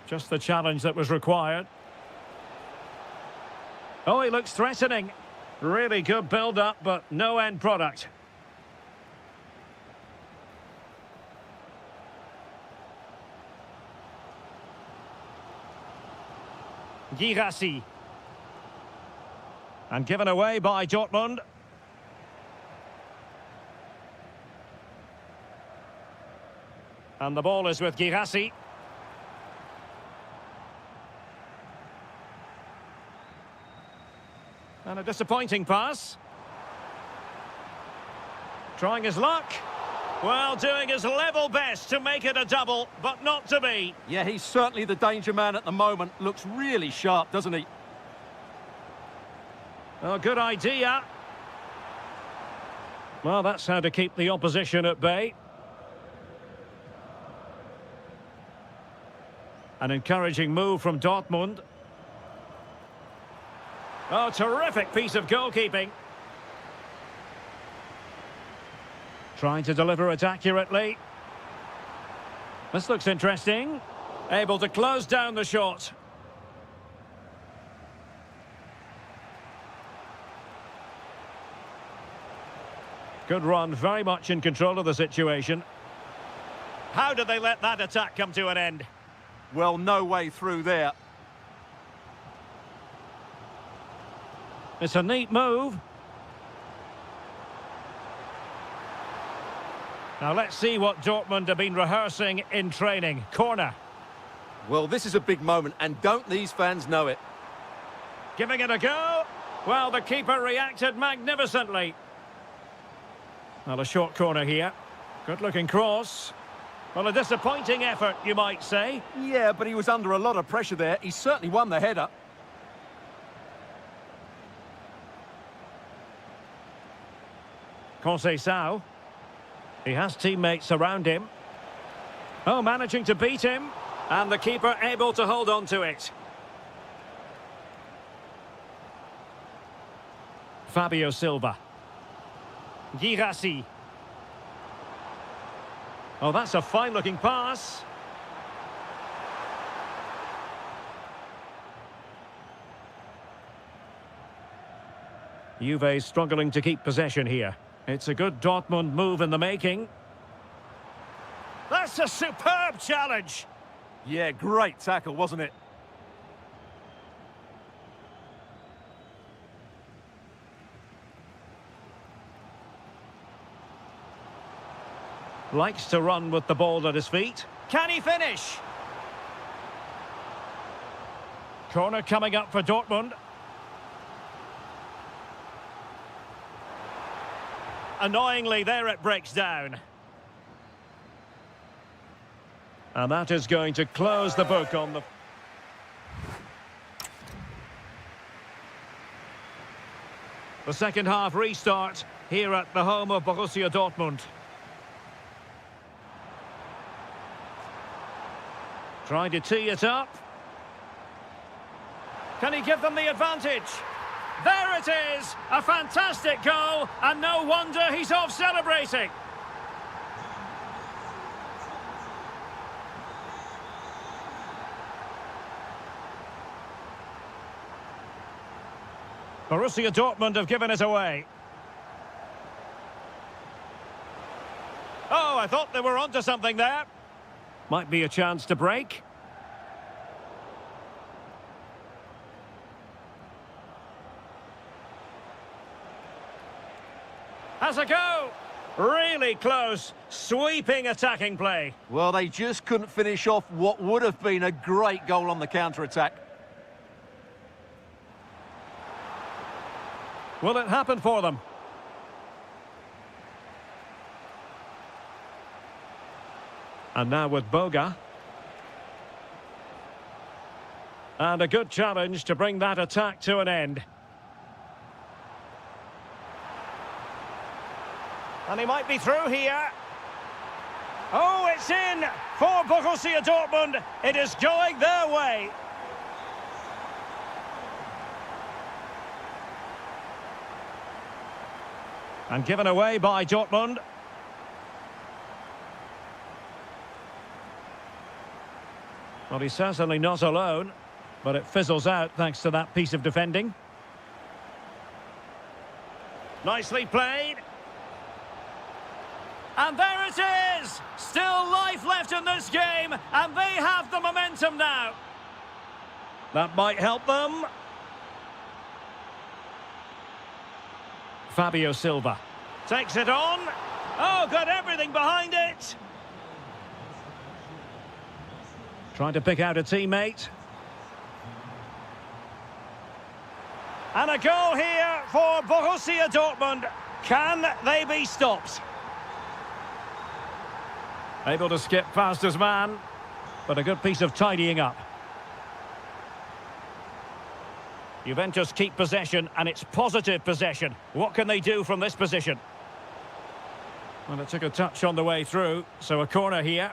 Just the challenge that was required. Oh, he looks threatening. Really good build-up, but no end product. Girassi. And given away by Dortmund. And the ball is with Girassi. And a disappointing pass. Trying his luck. Well, doing his level best to make it a double, but not to be. Yeah, he's certainly the danger man at the moment. Looks really sharp, doesn't he? Oh, good idea. Well, that's how to keep the opposition at bay. An encouraging move from Dortmund. Oh, terrific piece of goalkeeping. Trying to deliver it accurately. This looks interesting. Able to close down the shot. Good run, very much in control of the situation. How did they let that attack come to an end? Well, no way through there. It's a neat move. Now let's see what Dortmund have been rehearsing in training. Corner. Well, this is a big moment, and don't these fans know it? Giving it a go. Well, the keeper reacted magnificently. Well, a short corner here. Good-looking cross. Well, a disappointing effort, you might say. Yeah, but he was under a lot of pressure there. He certainly won the header. Conceição. He has teammates around him. Oh, managing to beat him. And the keeper able to hold on to it. Fabio Silva. Girassi. Oh, that's a fine-looking pass. Juve struggling to keep possession here. It's a good Dortmund move in the making. That's a superb challenge. Yeah, great tackle, wasn't it? Likes to run with the ball at his feet. Can he finish? Corner coming up for Dortmund. Annoyingly, there it breaks down. And that is going to close the book on the... The second half restart here at the home of Borussia Dortmund. Trying to tee it up. Can he give them the advantage? There it is! A fantastic goal, and no wonder he's off celebrating. Borussia Dortmund have given it away. Oh, I thought they were onto something there. Might be a chance to break. Has a go. Really close. Sweeping attacking play. Well, they just couldn't finish off what would have been a great goal on the counter-attack. Will it happen for them? And now with Boga. And a good challenge to bring that attack to an end. And he might be through here. Oh, it's in for Borussia Dortmund. It is going their way. And given away by Dortmund. Well, he's certainly not alone, but it fizzles out thanks to that piece of defending. Nicely played. And there it is! Still life left in this game, and they have the momentum now. That might help them. Fabio Silva takes it on. Oh, got everything behind it. Trying to pick out a teammate. And a goal here for Borussia Dortmund. Can they be stopped? Able to skip past his man, but a good piece of tidying up. Juventus keep possession, and it's positive possession. What can they do from this position? Well, it took a touch on the way through, so a corner here.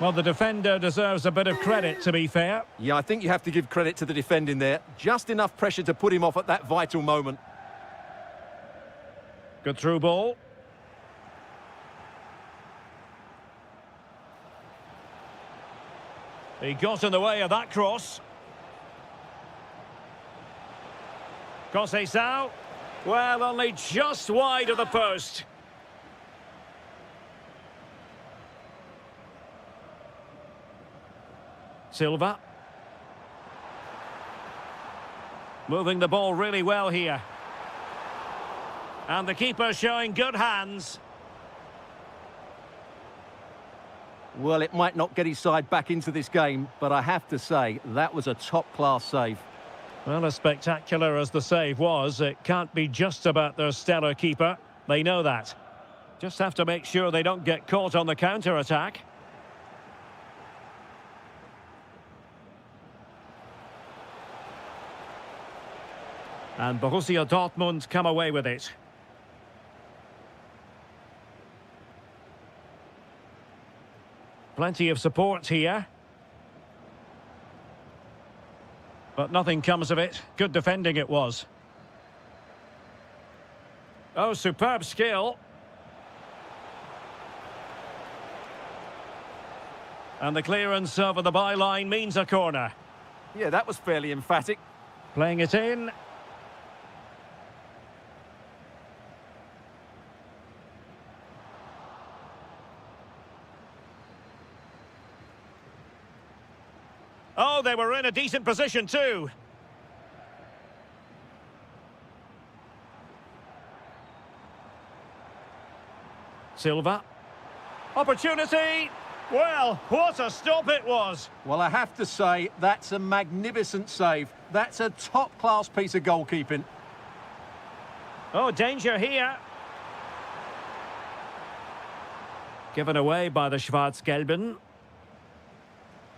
Well, the defender deserves a bit of credit, to be fair. Yeah, I think you have to give credit to the defending there. Just enough pressure to put him off at that vital moment. Good through ball. He got in the way of that cross. Conceição. Well, only just wide of the post. Silva. Moving the ball really well here. And the keeper showing good hands. Well, it might not get his side back into this game, but I have to say, that was a top-class save. Well, as spectacular as the save was, it can't be just about their stellar keeper. They know that. Just have to make sure they don't get caught on the counter-attack. And Borussia Dortmund come away with it. Plenty of support here. But nothing comes of it. Good defending it was. Oh, superb skill. And the clearance over the byline means a corner. Yeah, that was fairly emphatic. Playing it in. Oh, they were in a decent position too. Silva. Opportunity. Well, what a stop it was. Well, I have to say, that's a magnificent save. That's a top-class piece of goalkeeping. Oh, danger here. Given away by the Schwarz-Gelben.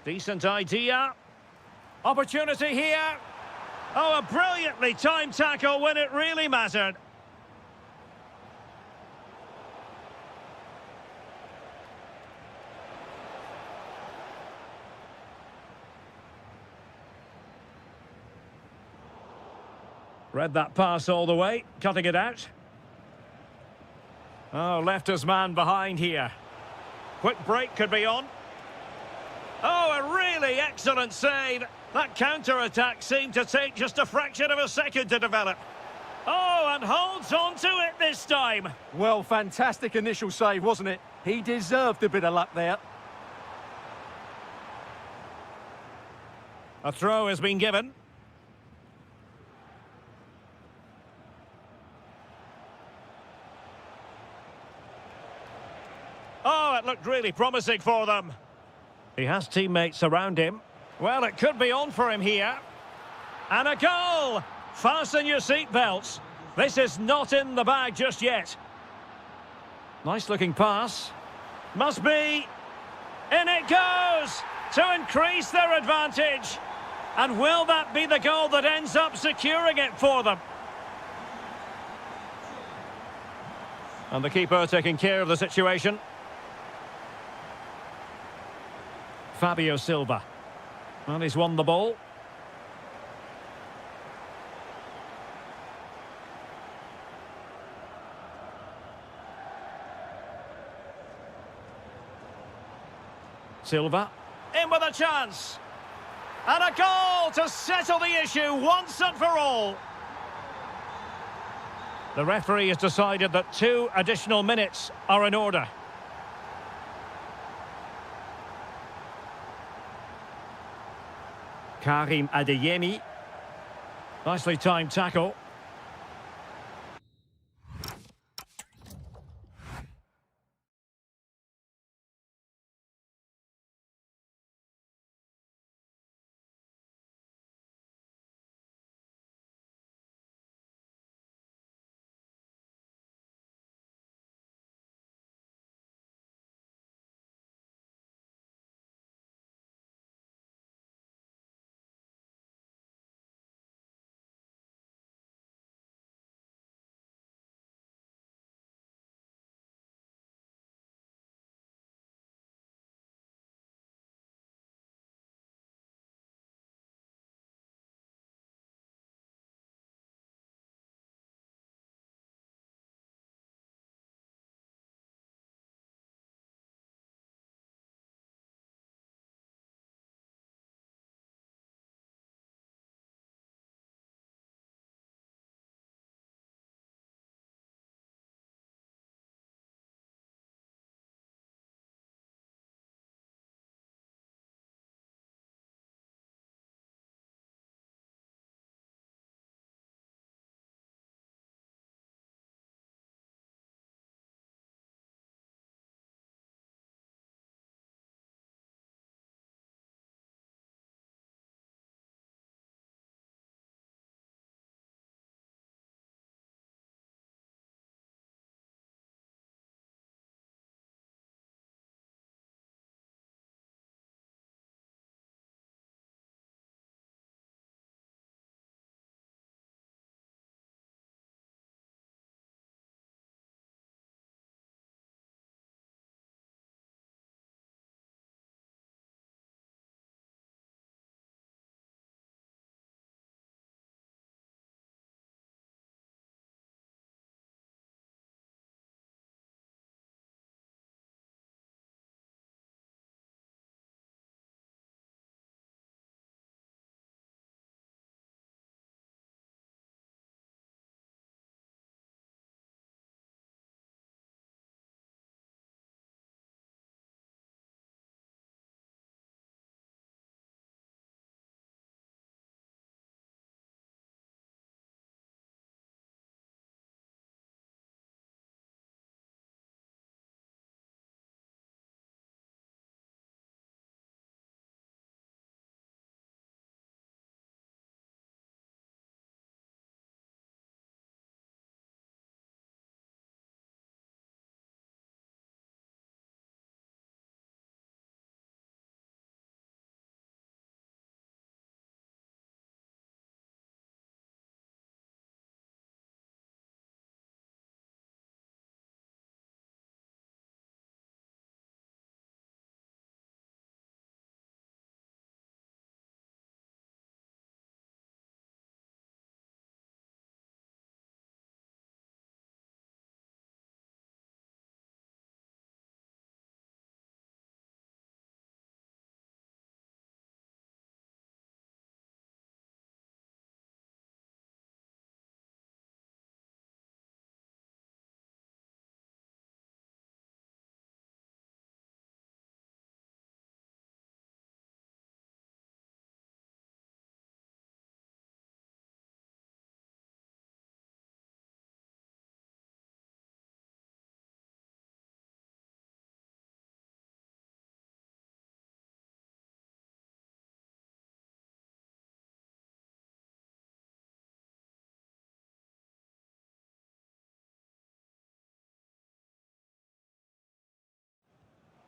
Decent idea. Opportunity here. Oh, a brilliantly timed tackle when it really mattered. Read that pass all the way, cutting it out. Oh, left his man behind here. Quick break could be on. Oh, a really excellent save. That counter-attack seemed to take just a fraction of a second to develop. Oh, and holds on to it this time. Well, fantastic initial save, wasn't it? He deserved a bit of luck there. A throw has been given. Oh, it looked really promising for them. He has teammates around him. Well, it could be on for him here. And a goal! Fasten your seatbelts. This is not in the bag just yet. Nice looking pass. Must be. In it goes! To increase their advantage. And will that be the goal that ends up securing it for them? And the keeper taking care of the situation. Fabio Silva. And he's won the ball. Silva. In with a chance. And a goal to settle the issue once and for all. The referee has decided that 2 additional minutes are in order. Karim Adeyemi. Nicely timed tackle.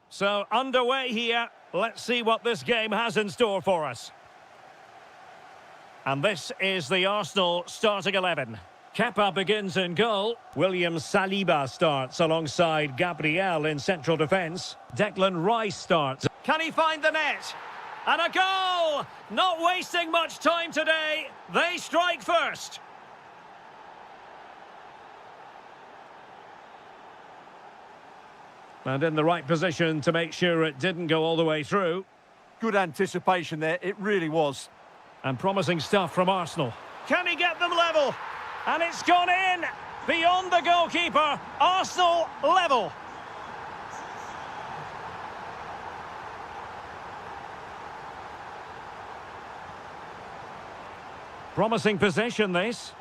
So, underway here. Let's see what this game has in store for us. And this is the Arsenal starting 11. Kepa begins in goal. William Saliba starts alongside Gabriel in central defence. Declan Rice starts. Can he find the net? And a goal! Not wasting much time today. They strike first. And in the right position to make sure it didn't go all the way through. Good anticipation there, it really was. And promising stuff from Arsenal. Can he get them level? And it's gone in! Beyond the goalkeeper, Arsenal level. Promising possession, this.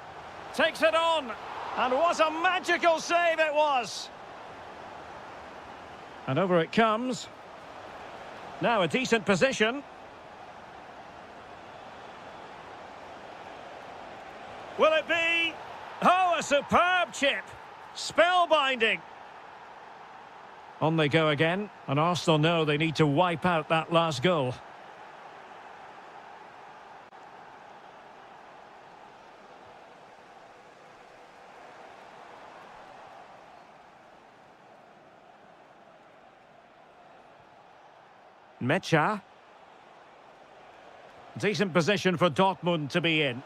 Takes it on. And what a magical save it was. And over it comes. Now a decent position. Will it be? Oh, a superb chip. Spellbinding. On they go again. And Arsenal know they need to wipe out that last goal. Mecha. Decent position for Dortmund to be in.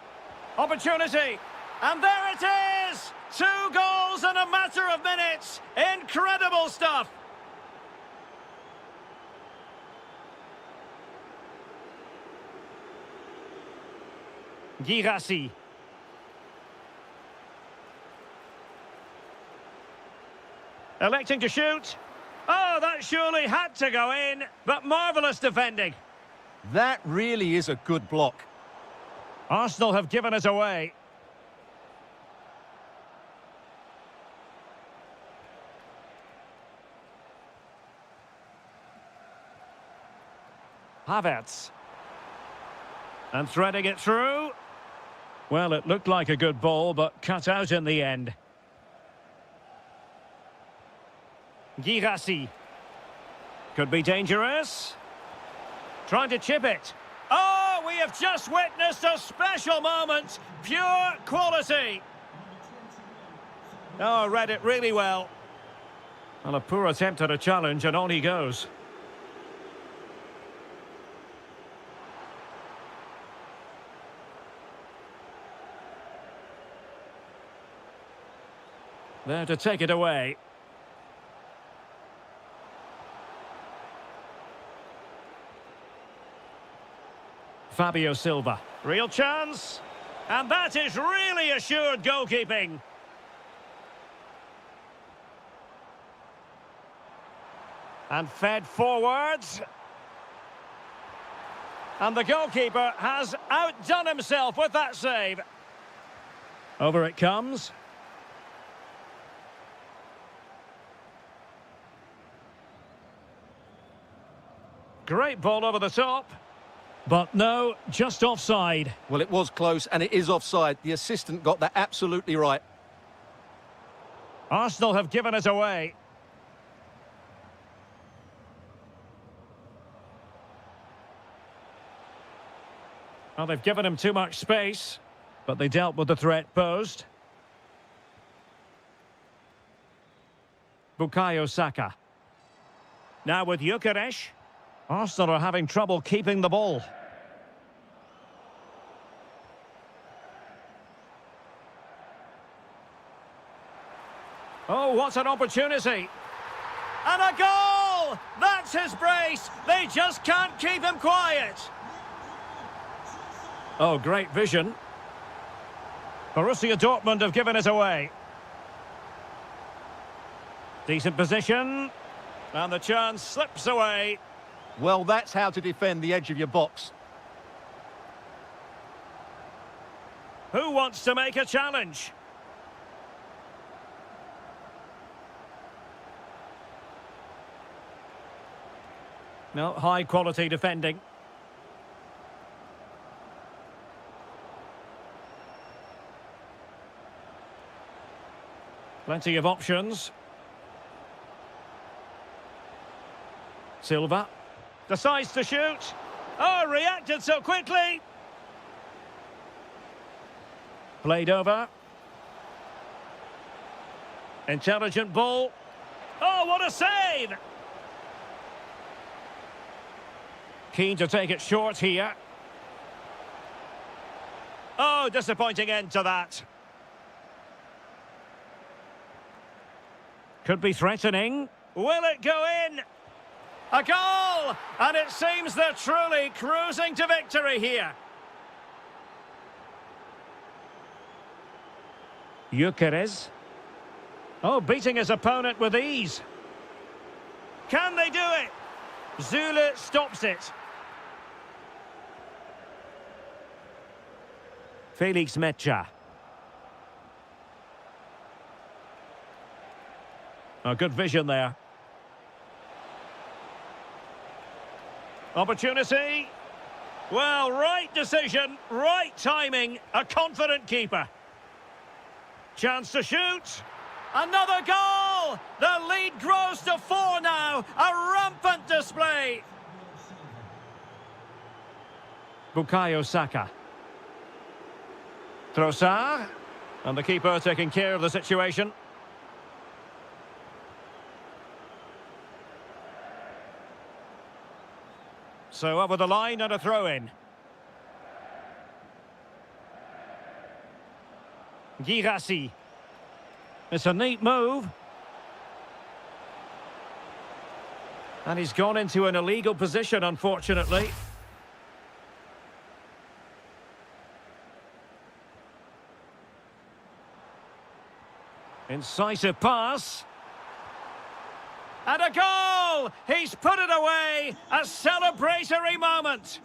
Opportunity. And there it is! 2 goals in a matter of minutes. Incredible stuff. Girassi. Electing to shoot. Oh, that surely had to go in, but marvellous defending. That really is a good block. Arsenal have given us away. Havertz. And threading it through. Well, it looked like a good ball, but cut out in the end. Girassi. Could be dangerous. Trying to chip it. Oh, we have just witnessed a special moment. Pure quality. Oh, read it really well. Well, a poor attempt at a challenge, and on he goes. There to take it away. Fabio Silva. Real chance. And that is really assured goalkeeping. And fed forwards. And the goalkeeper has outdone himself with that save. Over it comes. Great ball over the top. But no, just offside. Well, it was close, and it is offside. The assistant got that absolutely right. Arsenal have given us away. Well, they've given him too much space, but they dealt with the threat posed. Bukayo Saka. Now with Gyökeres. Arsenal are having trouble keeping the ball. Oh, what an opportunity. And a goal! That's his brace. They just can't keep him quiet. Oh, great vision. Borussia Dortmund have given it away. Decent position. And the chance slips away. Well, that's how to defend the edge of your box. Who wants to make a challenge? No, high quality defending. Plenty of options. Silva decides to shoot. Oh, reacted so quickly. Played over. Intelligent ball. Oh, what a save! Keen to take it short here. Oh, disappointing end to that. Could be threatening. Will it go in? A goal! And it seems they're truly cruising to victory here. Gyökeres. Oh, beating his opponent with ease. Can they do it? Zule stops it. Felix Mecha. Oh, good vision there. Opportunity. Well, right decision, right timing, a confident keeper. Chance to shoot. Another goal! The lead grows to 4 now. A rampant display. Bukayo Saka. Trossard. And the keeper taking care of the situation. So over the line and a throw-in. Girassi. It's a neat move. And he's gone into an illegal position, unfortunately. Incisive pass. And a goal! He's put it away! A celebratory moment!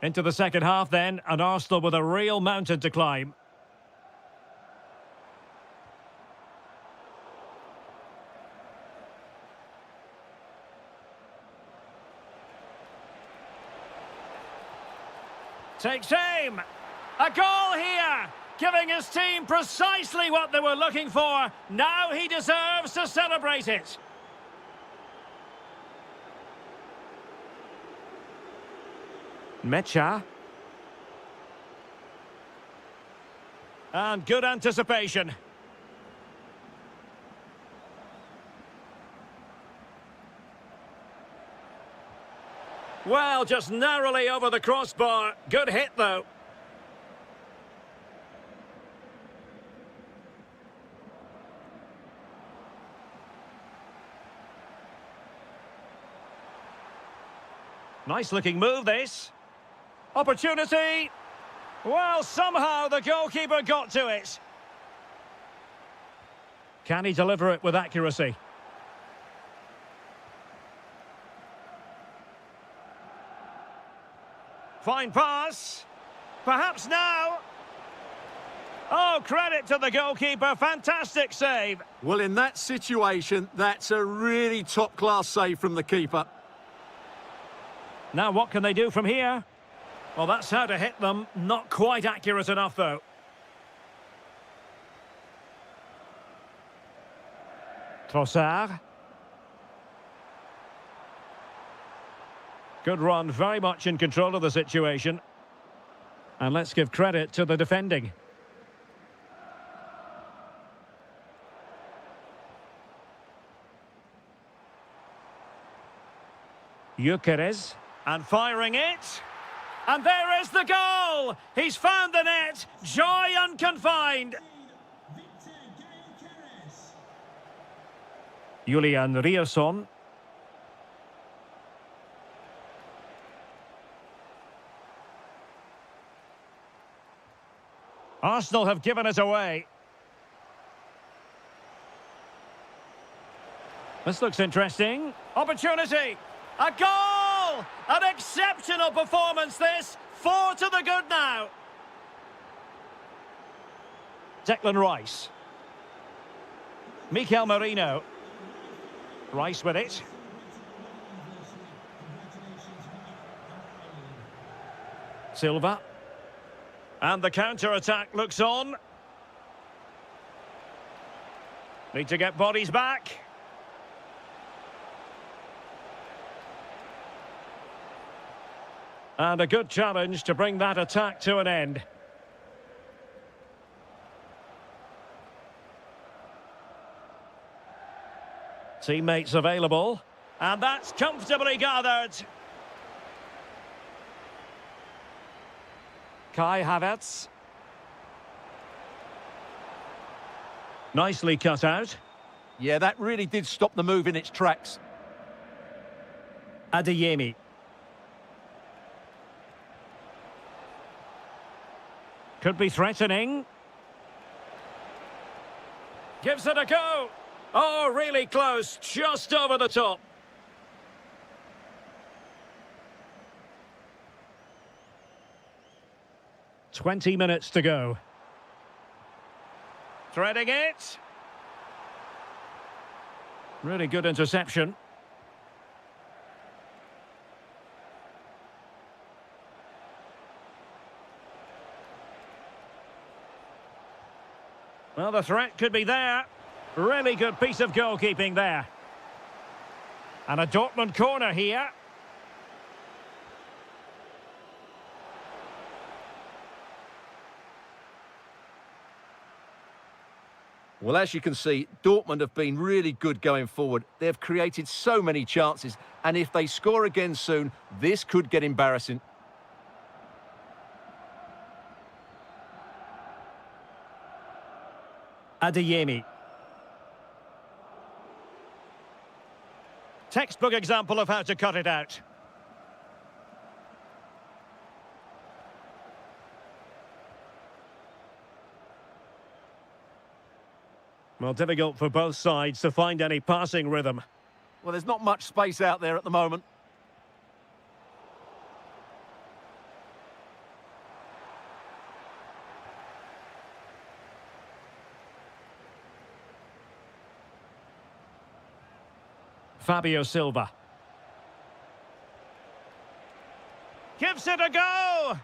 Into the second half then, and Arsenal with a real mountain to climb. Takes aim! A goal here! Giving his team precisely what they were looking for. Now he deserves to celebrate it. Mecha. And good anticipation. Well, just narrowly over the crossbar. Good hit, though. Nice-looking move, this. Opportunity. Well, somehow the goalkeeper got to it. Can he deliver it with accuracy? Fine pass. Perhaps now. Oh, credit to the goalkeeper. Fantastic save. Well, in that situation, that's a really top-class save from the keeper. Now what can they do from here? Well, that's how to hit them. Not quite accurate enough, though. Trossard. Good run, very much in control of the situation. And let's give credit to the defending. Gyökeres. And firing it. And there is the goal! He's found the net. Joy unconfined. Julian Rierson. Arsenal have given it away. This looks interesting. Opportunity. A goal! An exceptional performance, this. 4 to the good now. Declan Rice. Mikel Merino. Rice with it. Silva. And the counter-attack looks on. Need to get bodies back. And a good challenge to bring that attack to an end. Teammates available. And that's comfortably gathered. Kai Havertz. Nicely cut out. Yeah, that really did stop the move in its tracks. Adeyemi. Could be threatening. Gives it a go. Oh, really close. Just over the top. "20 minutes to go. Threading it. Really good interception. Well, the threat could be there. Really good piece of goalkeeping there. And a Dortmund corner here. Well, as you can see, Dortmund have been really good going forward. They've created so many chances, and if they score again soon, this could get embarrassing. Adeyemi. Textbook example of how to cut it out. Well, difficult for both sides to find any passing rhythm. Well, there's not much space out there at the moment. Fabio Silva. Gives it a go!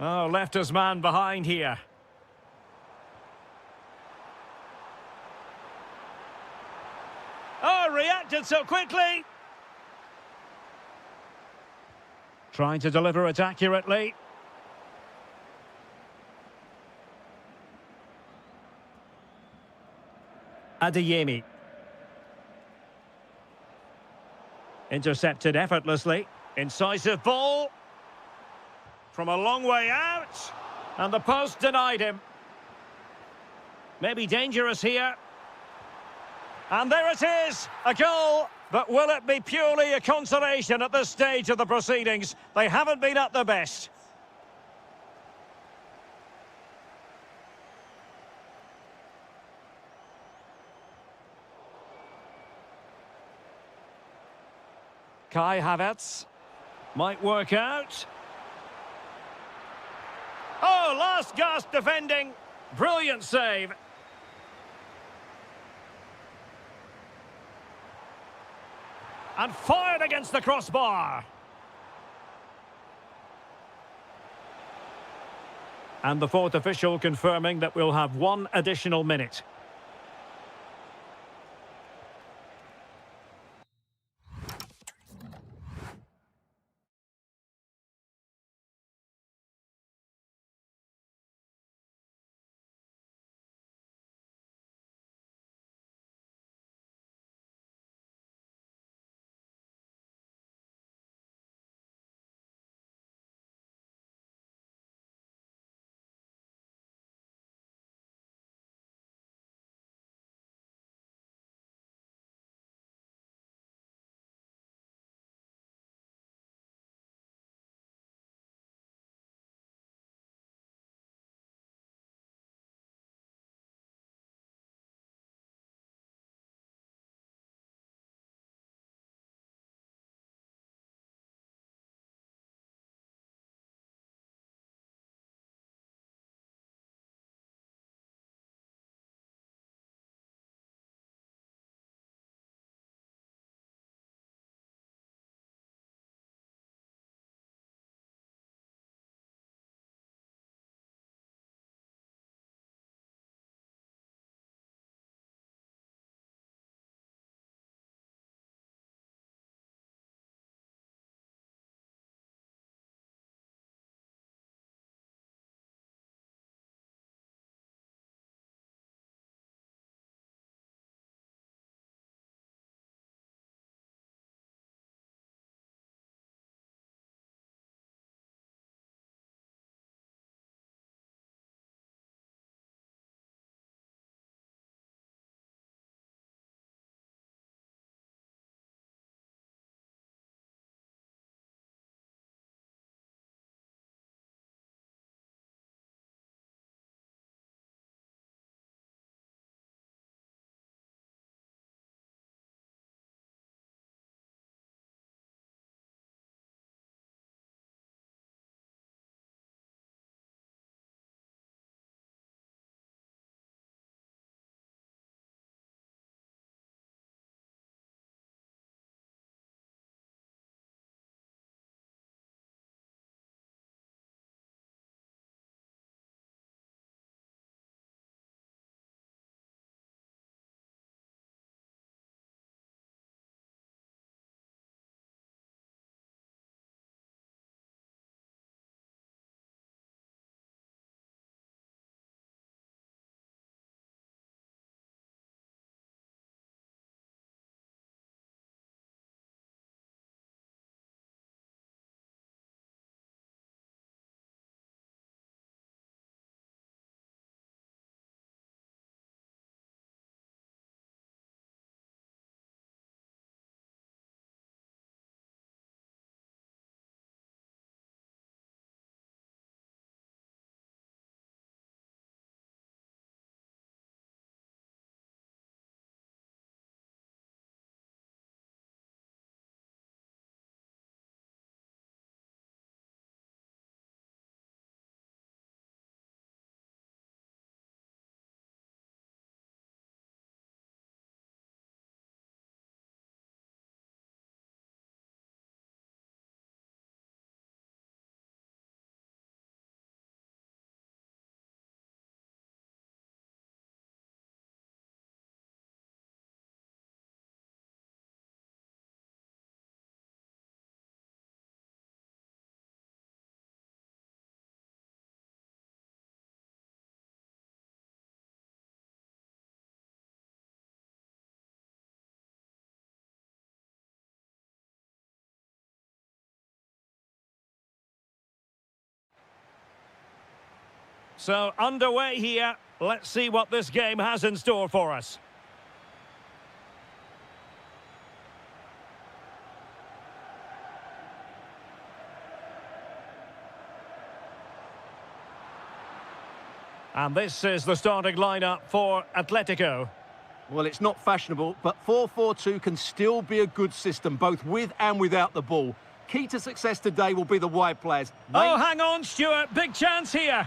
Oh, left his man behind here. Oh, reacted so quickly! Trying to deliver it accurately. Adeyemi. Intercepted effortlessly. Incisive ball. From a long way out. And the post denied him. Maybe dangerous here. And there it is, a goal. But will it be purely a consolation at this stage of the proceedings? They haven't been at their best. Kai Havertz might work out. Oh, last gasp defending. Brilliant save. And fired against the crossbar. And the fourth official confirming that we'll have one additional minute. So, underway here. Let's see what this game has in store for us. And this is the starting lineup for Atletico. Well, it's not fashionable, but 4-4-2 can still be a good system, both with and without the ball. Key to success today will be the wide players. Oh, hang on, Stuart. Big chance here.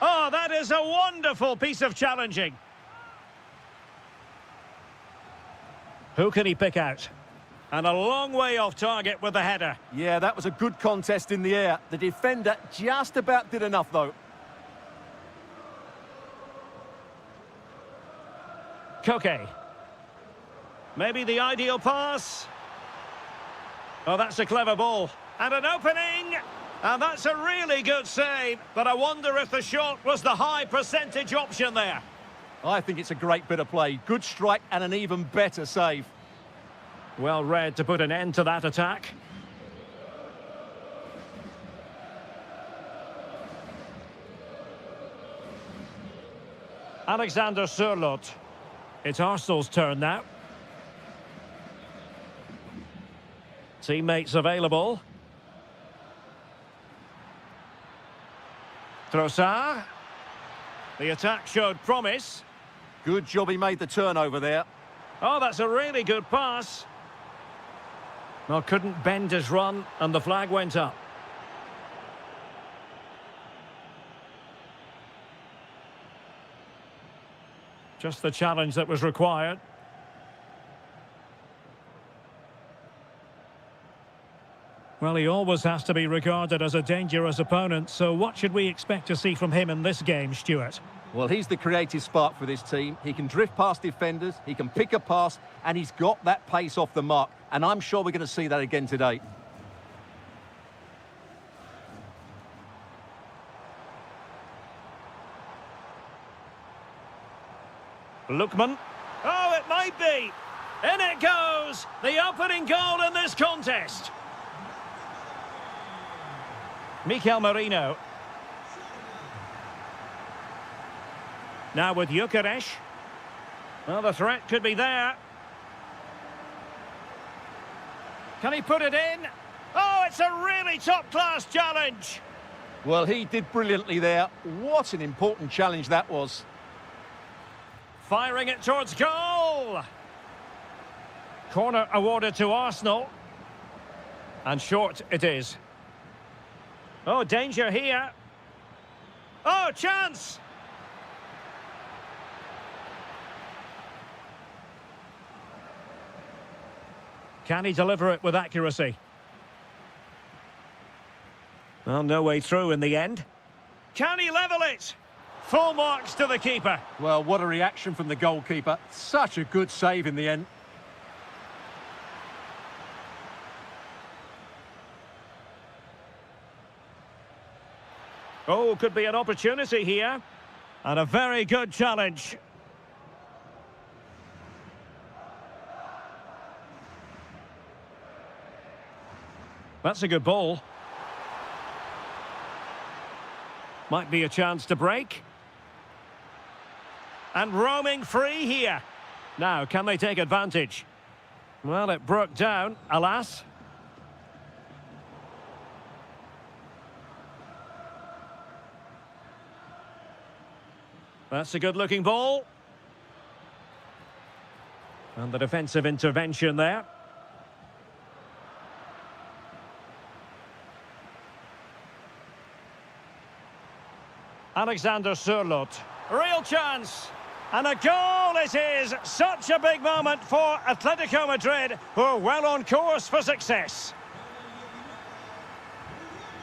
Oh, that is a wonderful piece of challenging. Who can he pick out? And a long way off target with the header. Yeah, that was a good contest in the air. The defender just about did enough, though. Koke. Maybe the ideal pass. Oh, that's a clever ball. And an opening. And that's a really good save. But I wonder if the shot was the high percentage option there. I think it's a great bit of play. Good strike and an even better save. Well read to put an end to that attack. Alexander Sørloth. It's Arsenal's turn now. Teammates available. Trossard. The attack showed promise. Good job he made the turnover there. Oh, that's a really good pass. Well, couldn't bend his run, and the flag went up. Just the challenge that was required. Well, he always has to be regarded as a dangerous opponent, so what should we expect to see from him in this game, Stuart? Well, he's the creative spark for this team. He can drift past defenders, he can pick a pass, and he's got that pace off the mark. And I'm sure we're going to see that again today. Lookman. Oh, it might be. In it goes. The opening goal in this contest. Mikel Merino. Now with Gyökeres. Well, the threat could be there. Can he put it in? Oh, it's a really top-class challenge. Well, he did brilliantly there. What an important challenge that was. Firing it towards goal. Corner awarded to Arsenal. And short it is. Oh, danger here. Oh, chance. Can he deliver it with accuracy? Well, no way through in the end. Can he level it? Full marks to the keeper. Well, what a reaction from the goalkeeper. Such a good save in the end. Oh, could be an opportunity here. And a very good challenge. That's a good ball. Might be a chance to break. And roaming free here. Now, can they take advantage? Well, it broke down, alas. That's a good-looking ball. And the defensive intervention there. Alexander Sørloth. Real chance. And a goal it is. Such a big moment for Atletico Madrid, who are well on course for success.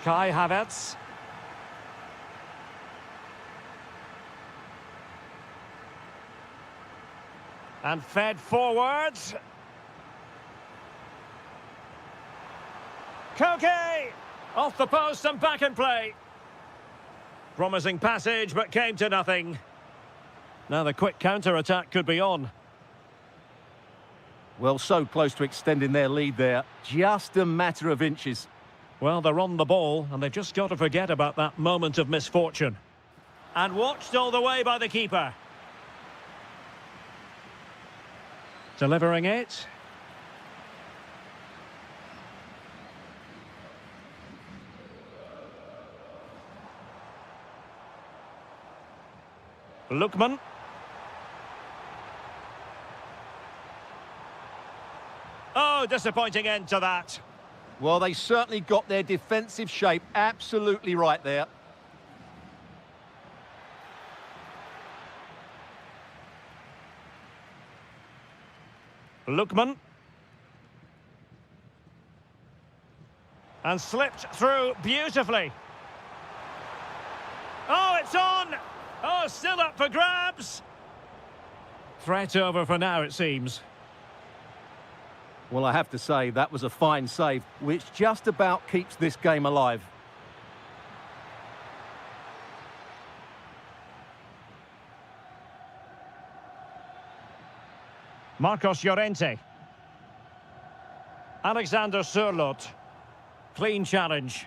Kai Havertz. And fed forwards. Koke! Off the post and back in play. Promising passage, but came to nothing. Now the quick counter-attack could be on. Well, so close to extending their lead there. Just a matter of inches. Well, they're on the ball, and they've just got to forget about that moment of misfortune. And watched all the way by the keeper. Delivering it. Lookman. Oh, disappointing end to that. Well, they certainly got their defensive shape absolutely right there. Lookman. And slipped through beautifully. Oh, it's on! Oh, still up for grabs. Threat over for now, it seems. Well, I have to say, that was a fine save, which just about keeps this game alive. Marcos Llorente. Alexander Sørloth. Clean challenge.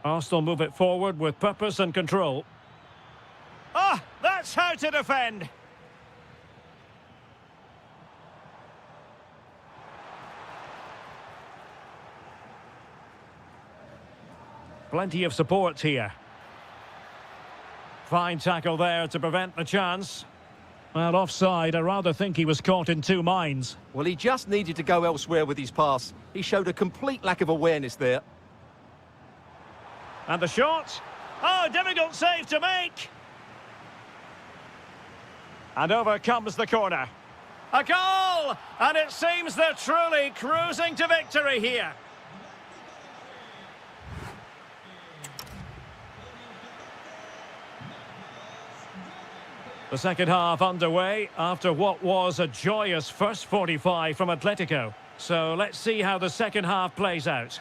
Arsenal move it forward with purpose and control. Ah, that's how to defend. Plenty of support here. Fine tackle there to prevent the chance. Well, offside, I rather think he was caught in two minds. Well, he just needed to go elsewhere with his pass. He showed a complete lack of awareness there. And the shot. Oh, difficult save to make. And over comes the corner. A goal! And it seems they're truly cruising to victory here. The second half underway after what was a joyous first 45 from Atletico. So let's see how the second half plays out.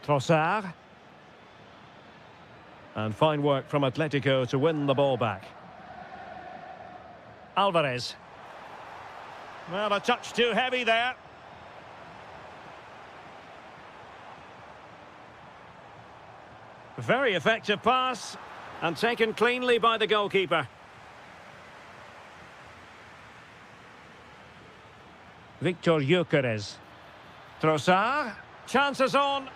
Trossard. And fine work from Atletico to win the ball back. Alvarez. Well, a touch too heavy there. Very effective pass, and taken cleanly by the goalkeeper. Victor Gyökeres. Trossard. Chances on.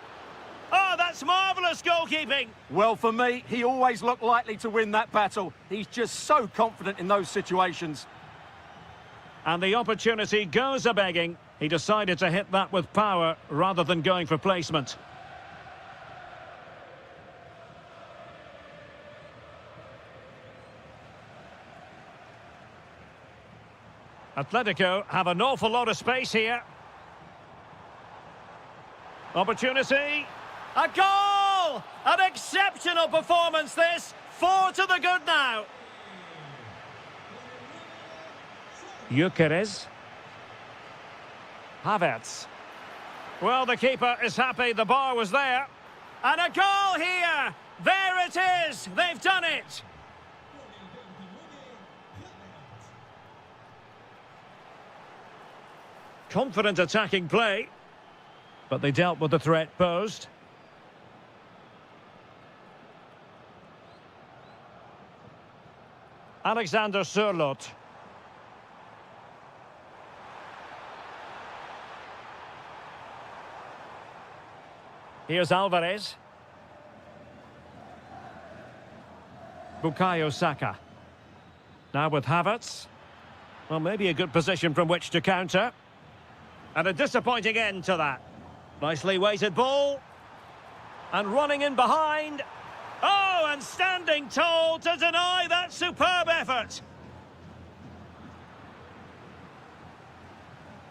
Oh, that's marvellous goalkeeping. Well, for me, he always looked likely to win that battle. He's just so confident in those situations. And the opportunity goes a-begging. He decided to hit that with power rather than going for placement. Atletico have an awful lot of space here. Opportunity. A goal! An exceptional performance this. 4 to the good now. Gyökeres. Havertz. Well, the keeper is happy the bar was there. And a goal here! There it is! They've done it! Confident attacking play, but they dealt with the threat posed. Alexander Sørloth. Here's Alvarez. Bukayo Saka. Now with Havertz. Well, maybe a good position from which to counter. And a disappointing end to that. Nicely weighted ball. And running in behind. Oh, and standing tall to deny that superb effort.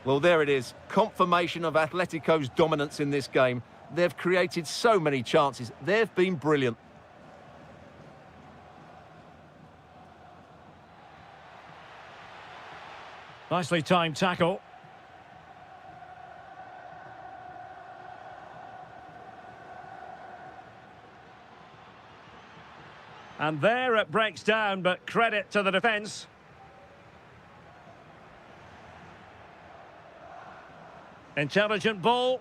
Well, there it is. Confirmation of Atletico's dominance in this game. They've created so many chances. They've been brilliant. Nicely timed tackle. And there it breaks down, but credit to the defence. Intelligent ball.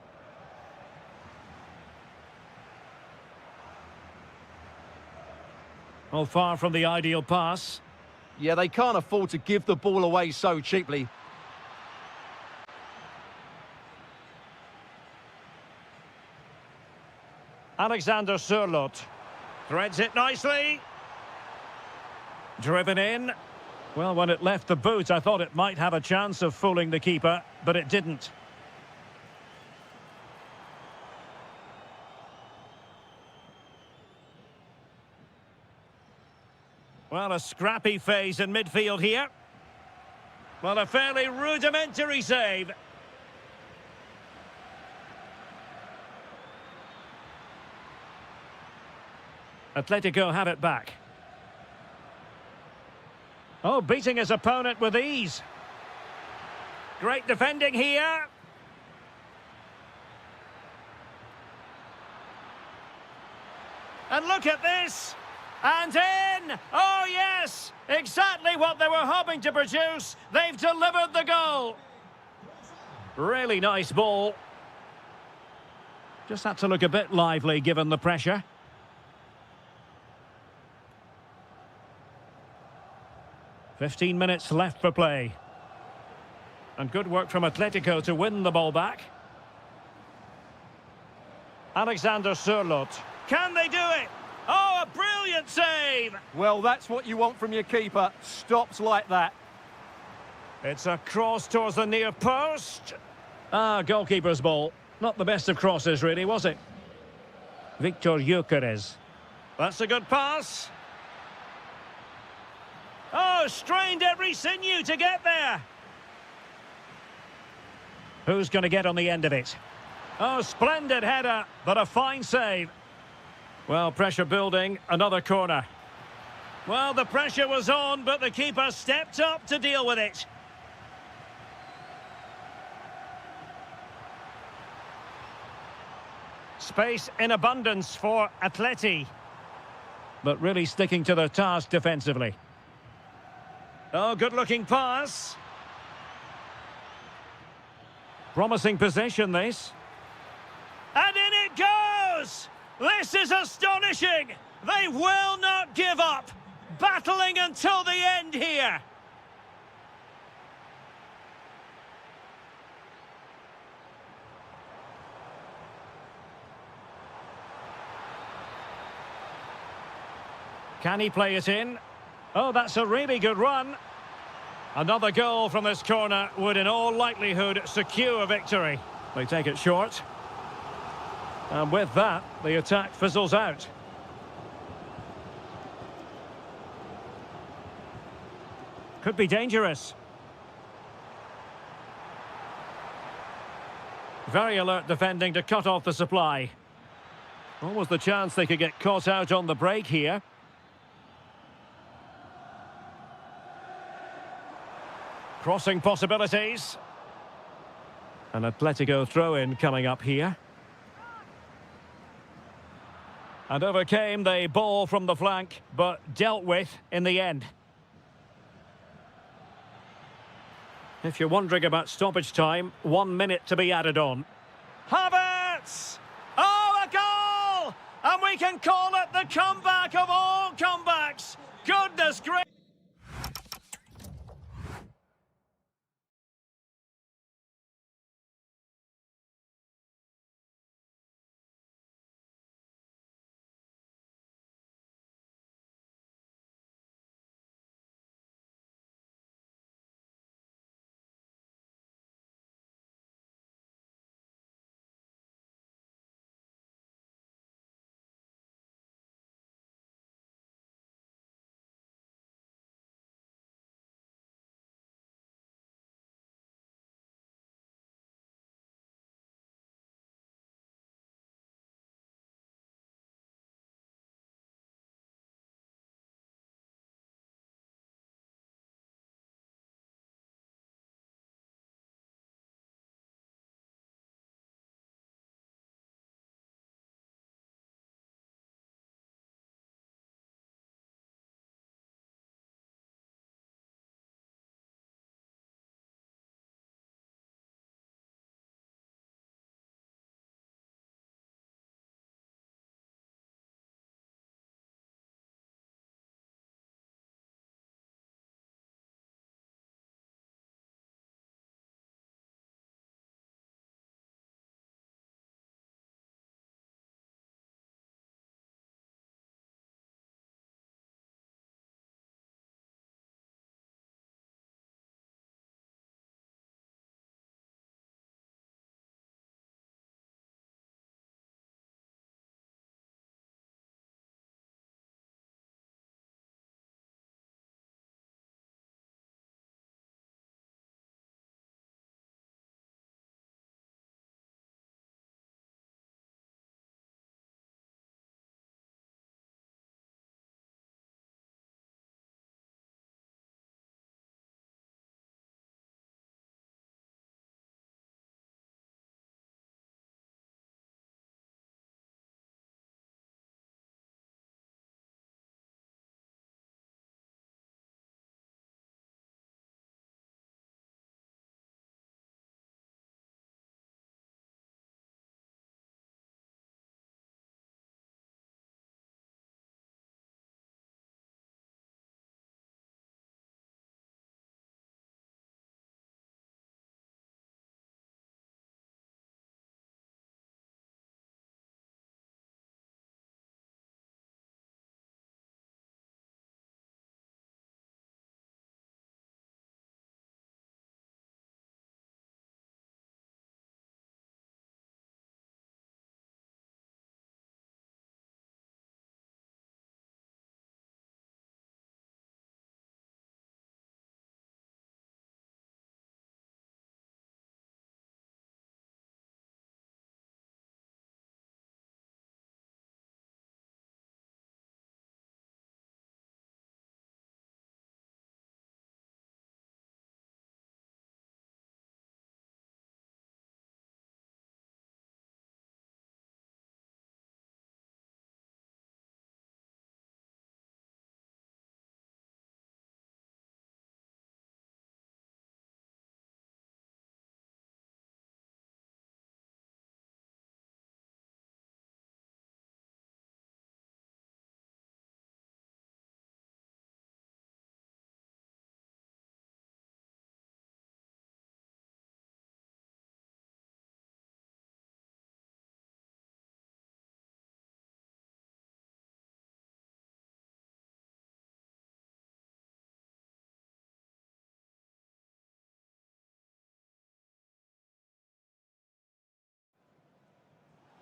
Well, far from the ideal pass. Yeah, they can't afford to give the ball away so cheaply. Alexander Sørloth threads it nicely. Driven in. Well, when it left the boot, I thought it might have a chance of fooling the keeper, but it didn't. Well, a scrappy phase in midfield here. Well, a fairly rudimentary save. Atletico have it back. Oh, beating his opponent with ease. Great defending here. And look at this. And in! Oh, yes! Exactly what they were hoping to produce. They've delivered the goal. Really nice ball. Just had to look a bit lively given the pressure. "15 minutes left for play. And good work from Atletico to win the ball back. Alexander Sørloth. Can they do it? Oh, a brilliant save! Well, that's what you want from your keeper. Stops like that. It's a cross towards the near post. Goalkeeper's ball. Not the best of crosses, really, was it? Victor Gyökeres. That's a good pass. Oh, strained every sinew to get there. Who's going to get on the end of it? Oh, splendid header, but a fine save. Well, pressure building, another corner. Well, the pressure was on, but the keeper stepped up to deal with it. Space in abundance for Atleti. But really sticking to their task defensively. Oh, good-looking pass. Promising possession, this. And in it goes! This is astonishing! They will not give up! Battling until the end here! Can he play it in? Oh, that's a really good run. Another goal from this corner would in all likelihood secure victory. They take it short. And with that, the attack fizzles out. Could be dangerous. Very alert defending to cut off the supply. What was the chance they could get caught out on the break here? Crossing possibilities. An Atletico throw-in coming up here. And overcame the ball from the flank, but dealt with in the end. If you're wondering about stoppage time, 1 minute to be added on. Havertz! Oh, a goal! And we can call it the comeback of all comebacks. Goodness gracious!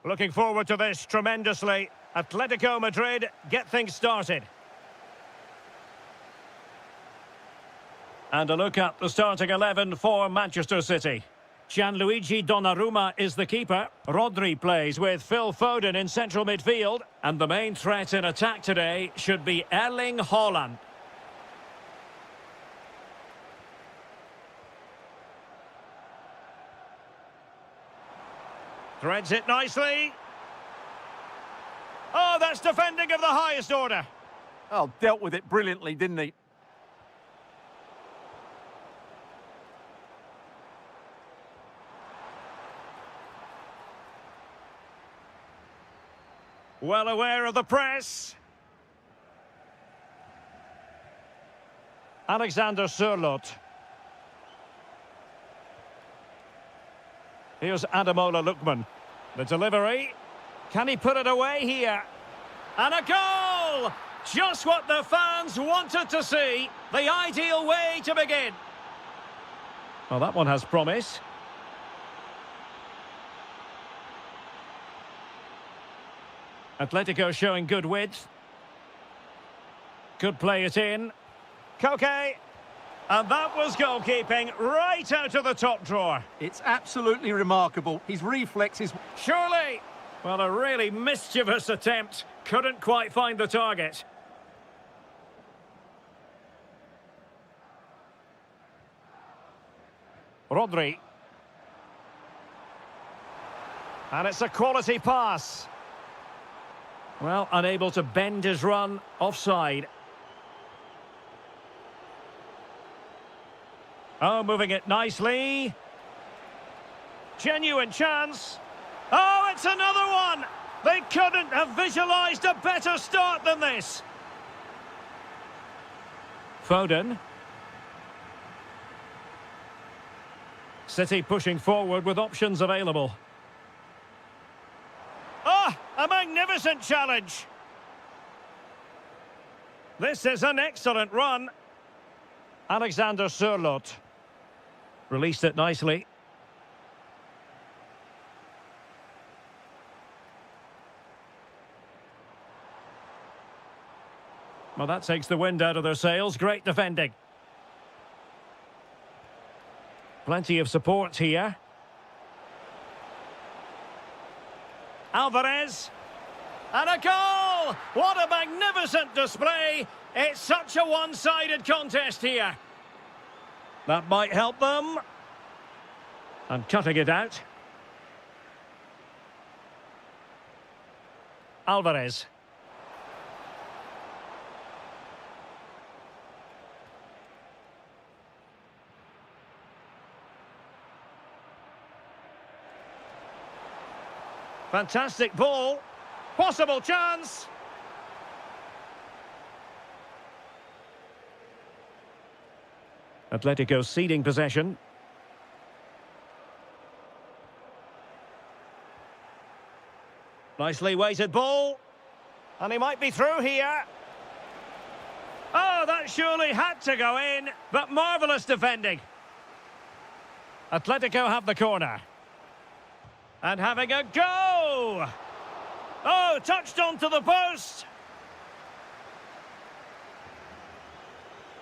Looking forward to this tremendously. Atletico Madrid get things started. And a look at the starting 11 for Manchester City. Gianluigi Donnarumma is the keeper. Rodri plays with Phil Foden in central midfield. And the main threat in attack today should be Erling Haaland. Threads it nicely. Oh, that's defending of the highest order. Oh, dealt with it brilliantly, didn't he? Well aware of the press. Alexander Sørloth. Here's Ademola Lookman. The delivery. Can he put it away here? And a goal! Just what the fans wanted to see. The ideal way to begin. Well, that one has promise. Atletico showing good width. Could play it in. Koke. And that was goalkeeping right out of the top drawer. It's absolutely remarkable. His reflexes... Surely. Well, a really mischievous attempt. Couldn't quite find the target. Rodri. And it's a quality pass. Well, unable to bend his run. Offside. Oh, moving it nicely. Genuine chance. Oh, it's another one! They couldn't have visualised a better start than this. Foden. City pushing forward with options available. Ah, a magnificent challenge. This is an excellent run. Alexander Sørloth. Released it nicely. Well, that takes the wind out of their sails. Great defending. Plenty of support here. Alvarez. And a goal! What a magnificent display! It's such a one-sided contest here. That might help them. And cutting it out. Alvarez. Fantastic ball. Possible chance. Atletico ceding possession. Nicely weighted ball. And he might be through here. Oh, that surely had to go in. But marvellous defending. Atletico have the corner. And having a go! Oh, touched onto the post!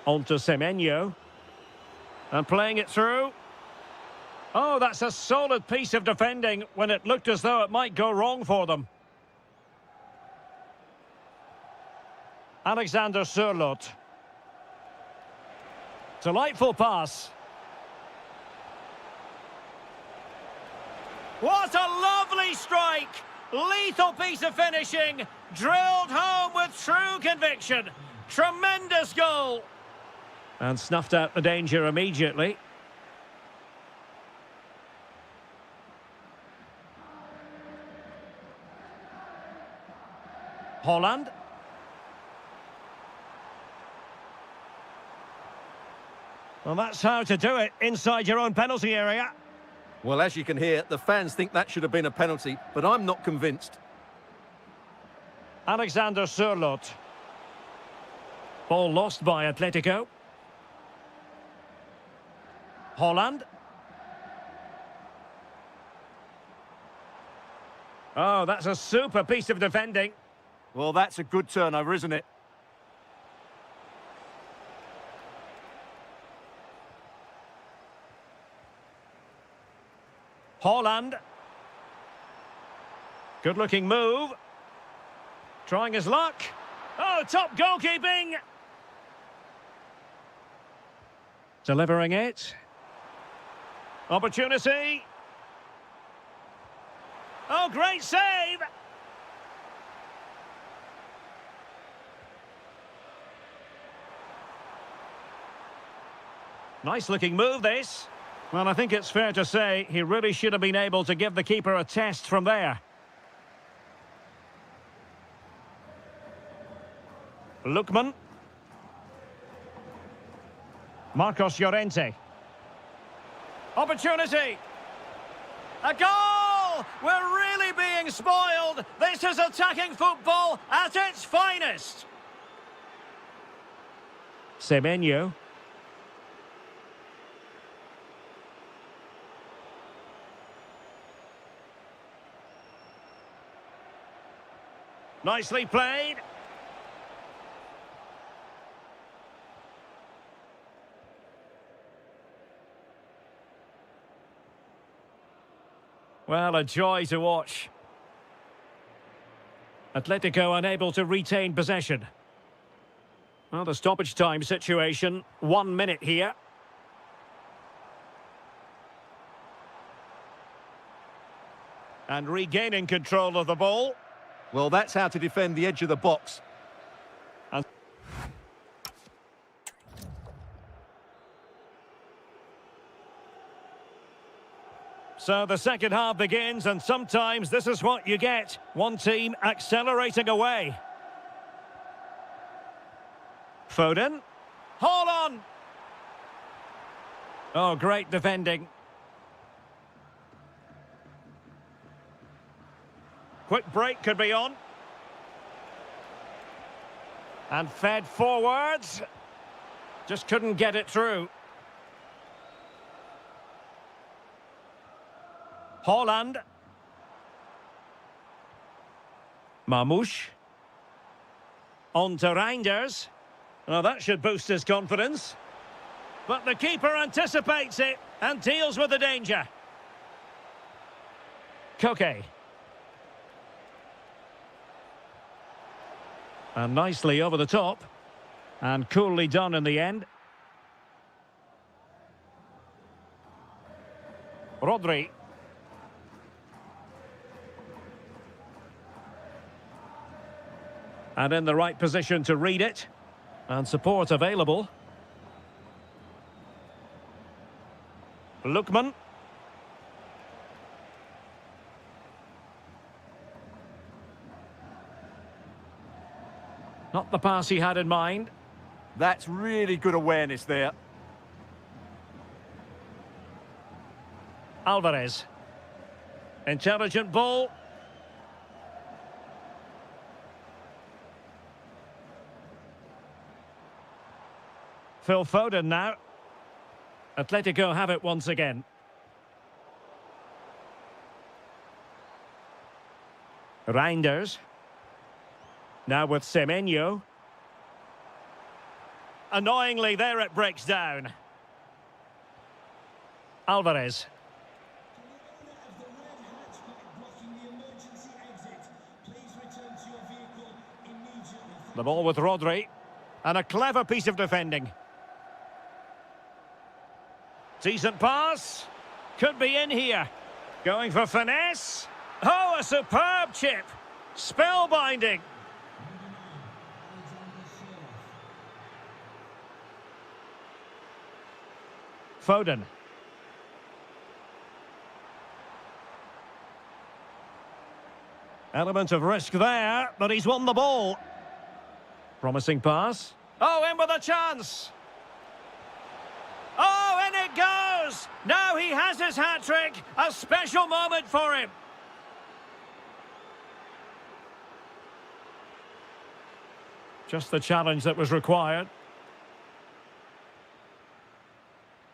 On to Semenyo. And playing it through. Oh, that's a solid piece of defending when it looked as though it might go wrong for them. Alexander Sørloth. Delightful pass. What a lovely strike! Lethal piece of finishing, drilled home with true conviction. Tremendous goal. And snuffed out the danger immediately. Haaland. Well, that's how to do it inside your own penalty area. Well, as you can hear, the fans think that should have been a penalty, but I'm not convinced. Alexander Sørloth. Ball lost by Atletico. Haaland. Oh, that's a super piece of defending. Well, that's a good turnover, isn't it? Haaland. Good-looking move. Trying his luck. Oh, top goalkeeping. Delivering it. Opportunity. Oh, great save. Nice-looking move, this. Well, I think it's fair to say he really should have been able to give the keeper a test from there. Lookman. Marcos Llorente. Opportunity. A goal! We're really being spoiled. This is attacking football at its finest. Semenyo. Nicely played. Well, a joy to watch. Atletico unable to retain possession. Well, the stoppage time situation, 1 minute here. And regaining control of the ball. Well, that's how to defend the edge of the box. So the second half begins, and sometimes this is what you get. One team accelerating away. Foden. Hold on. Oh, great defending. Quick break could be on. And fed forwards. Just couldn't get it through. Haaland. Mamouche. On to Reinders. Well, that should boost his confidence. But the keeper anticipates it and deals with the danger. Koke. And nicely over the top. And coolly done in the end. Rodri. And in the right position to read it. And support available. Lookman. Not the pass he had in mind. That's really good awareness there. Alvarez. Intelligent ball. Phil Foden now. Atletico have it once again. Reinders. Now with Semenyo. Annoyingly, there it breaks down. Alvarez. The ball with Rodri. And a clever piece of defending. Decent pass. Could be in here. Going for finesse. Oh, a superb chip. Spellbinding. Foden. Element of risk there, but he's won the ball. Promising pass. Oh, in with a chance. Oh, in it goes! Now he has his hat-trick. A special moment for him. Just the challenge that was required.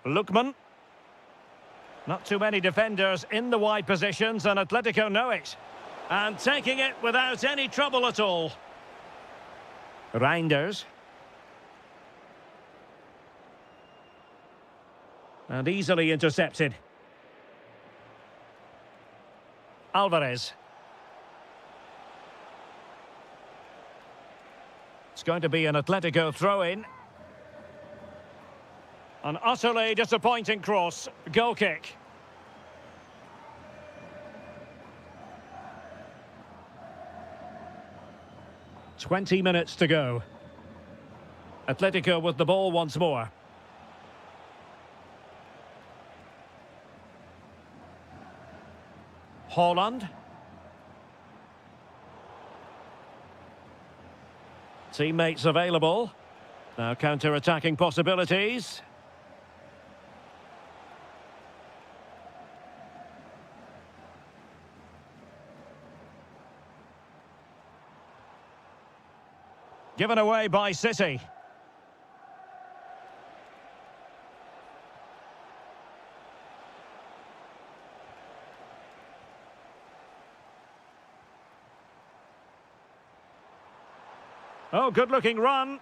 Lookman. Not too many defenders in the wide positions, and Atletico know it. And taking it without any trouble at all. Reinders. And easily intercepted. Alvarez. It's going to be an Atletico throw-in. An utterly disappointing cross. Goal kick. "20 minutes to go. Atletico with the ball once more. Haaland. Teammates available. Now counter-attacking possibilities. Given away by City. Oh, good-looking run.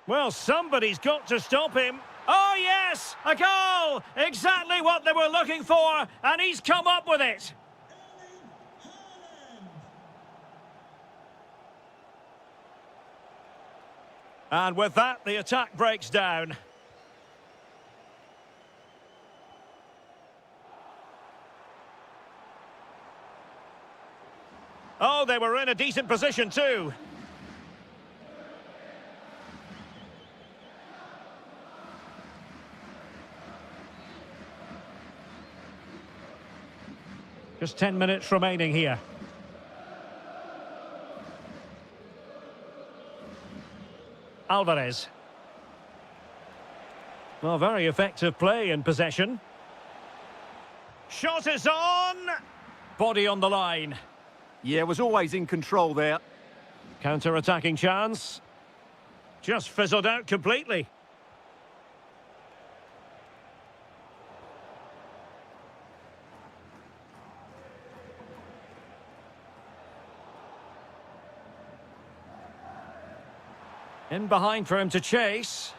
Well, somebody's got to stop him. Oh, yes! A goal! Exactly what they were looking for, and he's come up with it. And with that, the attack breaks down. Oh, they were in a decent position too. Just 10 minutes remaining here. Alvarez. Well, very effective play in possession. Shot is on! Body on the line. Yeah, was always in control there. Counter-attacking chance. Just fizzled out completely. In behind for him to chase.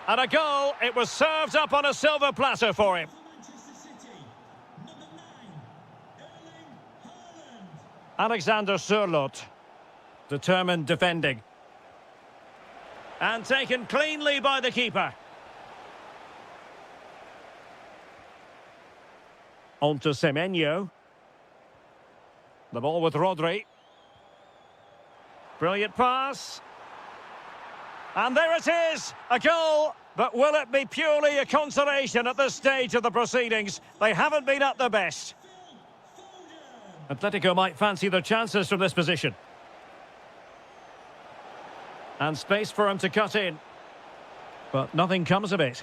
And a goal. It was served up on a silver platter for him. Alexander Sørloth. Determined defending. And taken cleanly by the keeper. On to Semenyo. The ball with Rodri. Brilliant pass. And there it is, a goal. But will it be purely a consolation at this stage of the proceedings? They haven't been at their best. Atletico might fancy their chances from this position. And space for him to cut in. But nothing comes of it.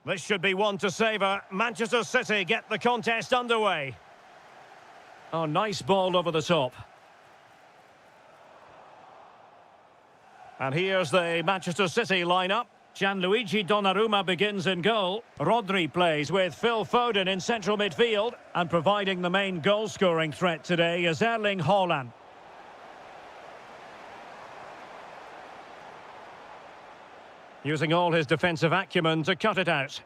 This should be one to savour. Manchester City get the contest underway. Oh, nice ball over the top. And here's the Manchester City lineup. Gianluigi Donnarumma begins in goal. Rodri plays with Phil Foden in central midfield. And providing the main goal-scoring threat today is Erling Haaland. Using all his defensive acumen to cut it out.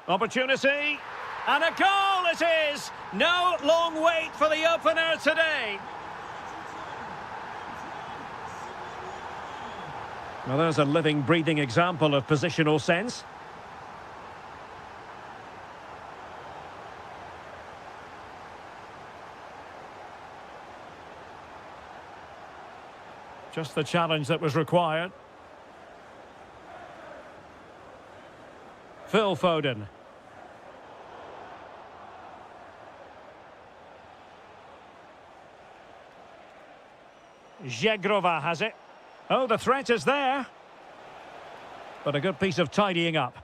Opportunity. And a goal it is! No long wait for the opener today. Well, there's a living, breathing example of positional sense. Just the challenge that was required. Phil Foden. Zegrova has it. Oh, the threat is there. But a good piece of tidying up.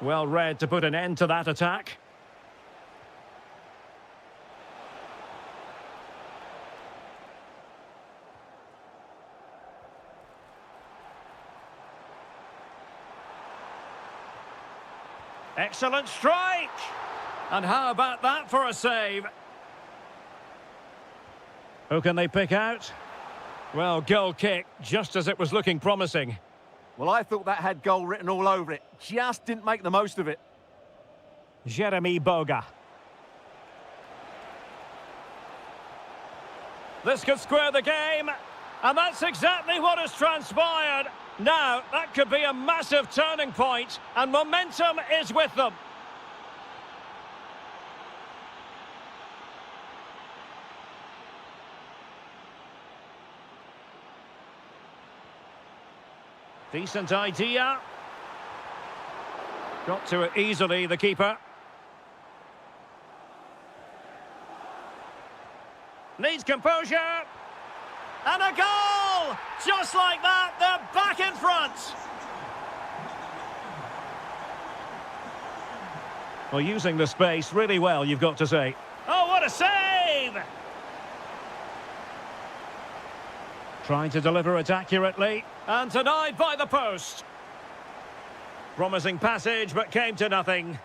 Well read to put an end to that attack. Excellent strike! And how about that for a save? Who can they pick out? Well, goal kick, just as it was looking promising. Well, I thought that had goal written all over it. Just didn't make the most of it. Jeremy Boga. This could square the game. And that's exactly what has transpired. Now, that could be a massive turning point, and momentum is with them. Decent idea. Got to it easily, the keeper. Needs composure. And a goal! Just like that, they're back in front. Well, using the space really well, you've got to say. Oh, what a save! Trying to deliver it accurately. And denied by the post. Promising passage, but came to nothing.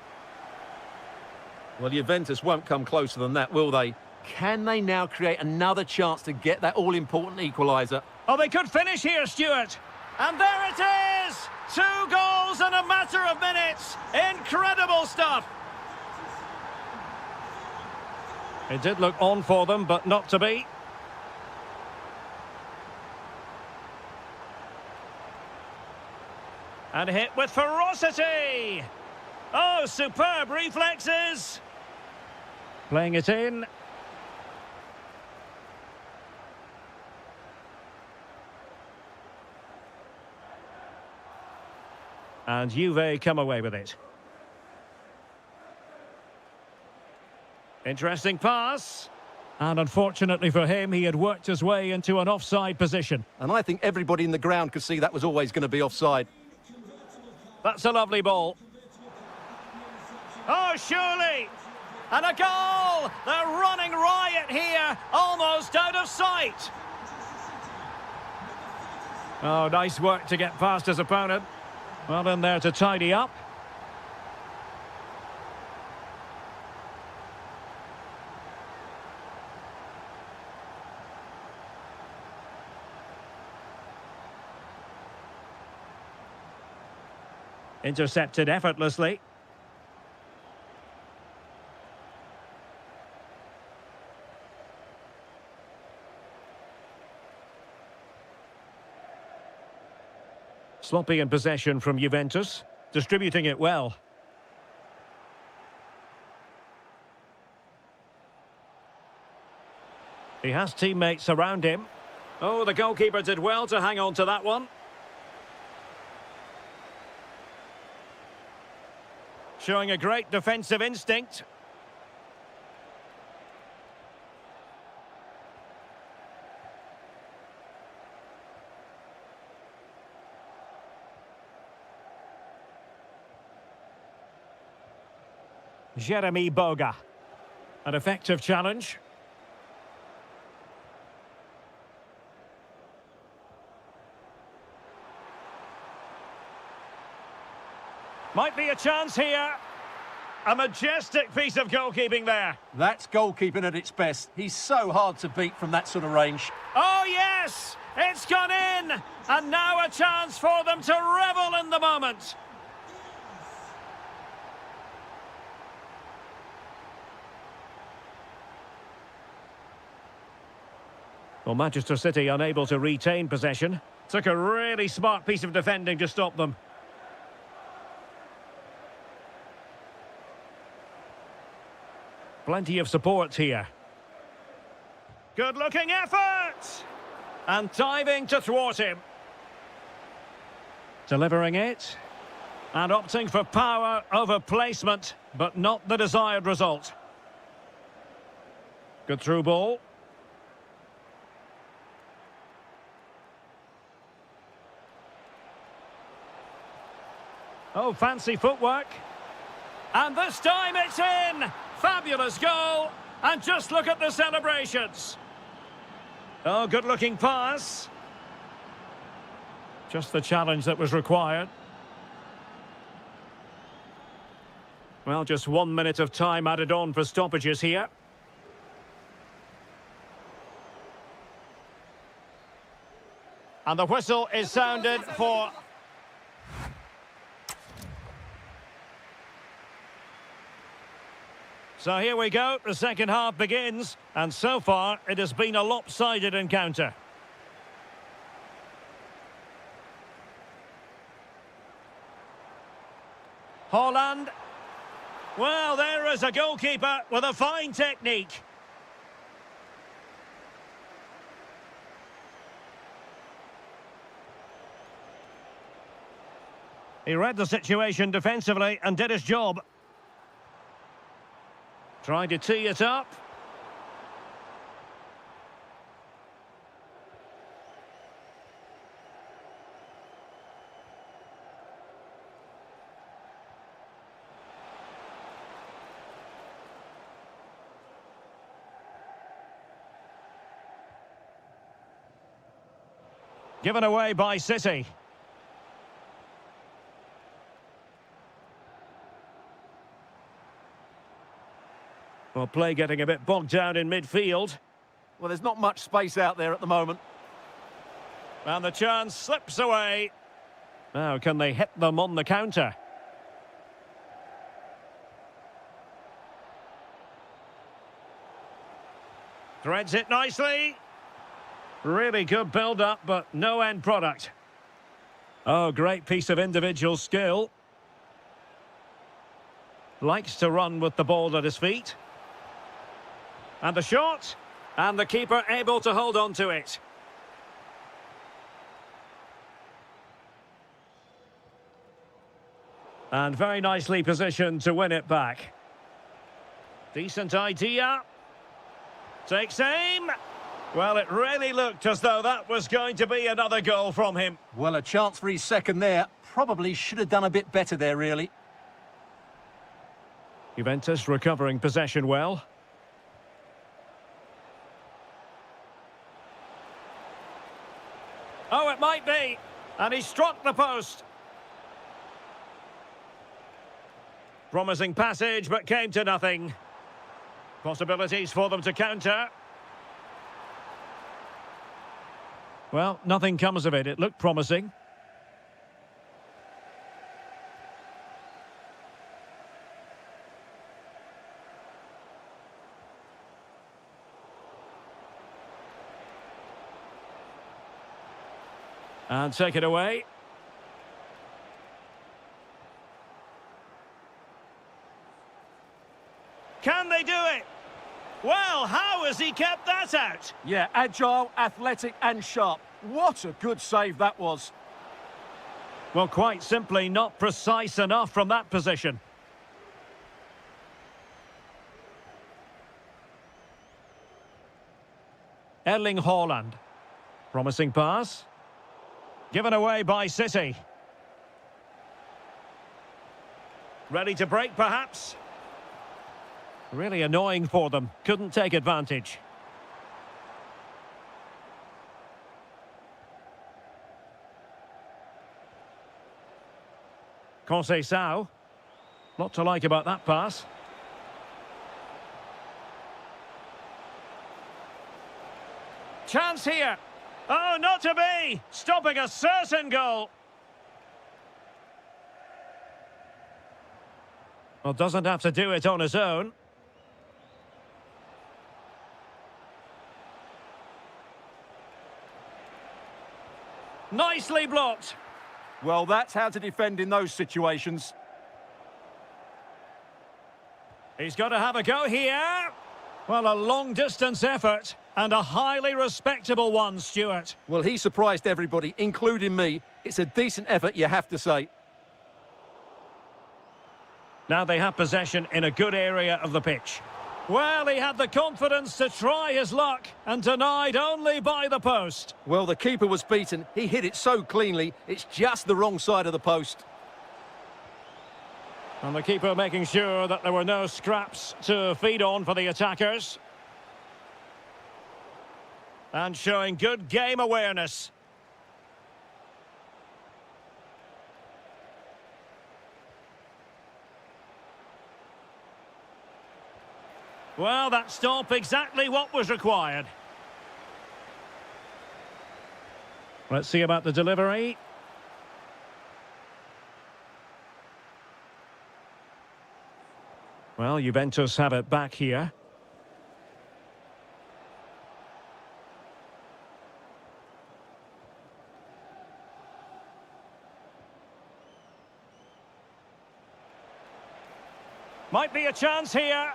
Well, Juventus won't come closer than that, will they? Can they now create another chance to get that all-important equaliser? Oh, they could finish here, Stuart. And there it is! 2 goals in a matter of minutes. Incredible stuff. It did look on for them, but not to be. And hit with ferocity. Oh, superb reflexes. Playing it in. And Juve come away with it. Interesting pass. And unfortunately for him, he had worked his way into an offside position. And I think everybody in the ground could see that was always going to be offside. That's a lovely ball. Oh, surely! And a goal! They're running riot here, almost out of sight. Oh, nice work to get past his opponent. Well in there to tidy up. Intercepted effortlessly. Sloppy in possession from Juventus, distributing it well. He has teammates around him. Oh, the goalkeeper did well to hang on to that one. Showing a great defensive instinct. Jeremy Boga. An effective challenge. Might be a chance here. A majestic piece of goalkeeping there. That's goalkeeping at its best. He's so hard to beat from that sort of range. Oh, yes! It's gone in! And now a chance for them to revel in the moment. Well, Manchester City unable to retain possession. Took a really smart piece of defending to stop them. Plenty of support here. Good-looking effort! And diving to thwart him. Delivering it. And opting for power over placement, but not the desired result. Good through ball. Oh, fancy footwork. And this time it's in! Fabulous goal! And just look at the celebrations. Oh, good-looking pass. Just the challenge that was required. Well, just 1 minute of time added on for stoppages here. And the whistle is sounded for... So here we go, the second half begins, and so far it has been a lopsided encounter. Haaland. Well, there is a goalkeeper with a fine technique. He read the situation defensively and did his job. Trying to tee it up. Given away by City. Well, play getting a bit bogged down in midfield. Well, there's not much space out there at the moment. And the chance slips away. Now, can they hit them on the counter? Threads it nicely. Really good build-up, but no end product. Oh, great piece of individual skill. Likes to run with the ball at his feet. And the shot. And the keeper able to hold on to it. And very nicely positioned to win it back. Decent idea. Takes aim. Well, it really looked as though that was going to be another goal from him. Well, a chance for his second there. Probably should have done a bit better there, really. Juventus recovering possession well. Oh, it might be. And he struck the post. Promising passage, but came to nothing. Possibilities for them to counter. Well, nothing comes of it. It looked promising. And take it away. Can they do it? Well, how has he kept that out? Yeah, agile, athletic and sharp. What a good save that was. Well, quite simply not precise enough from that position. Erling Haaland. Promising pass. Given away by City. Ready to break, perhaps? Really annoying for them. Couldn't take advantage. Conceição. Lot to like about that pass. Chance here. Oh, not to be! Stopping a certain goal. Well, doesn't have to do it on his own. Nicely blocked. Well, that's how to defend in those situations. He's got to have a go here. Well, a long-distance effort and a highly respectable one, Stuart. Well, he surprised everybody, including me. It's a decent effort, you have to say. Now they have possession in a good area of the pitch. Well, he had the confidence to try his luck and denied only by the post. Well, the keeper was beaten. He hit it so cleanly, it's just the wrong side of the post. And the keeper making sure that there were no scraps to feed on for the attackers. And showing good game awareness. Well, that stop exactly what was required. Let's see about the delivery. Well, Juventus have it back here. Might be a chance here.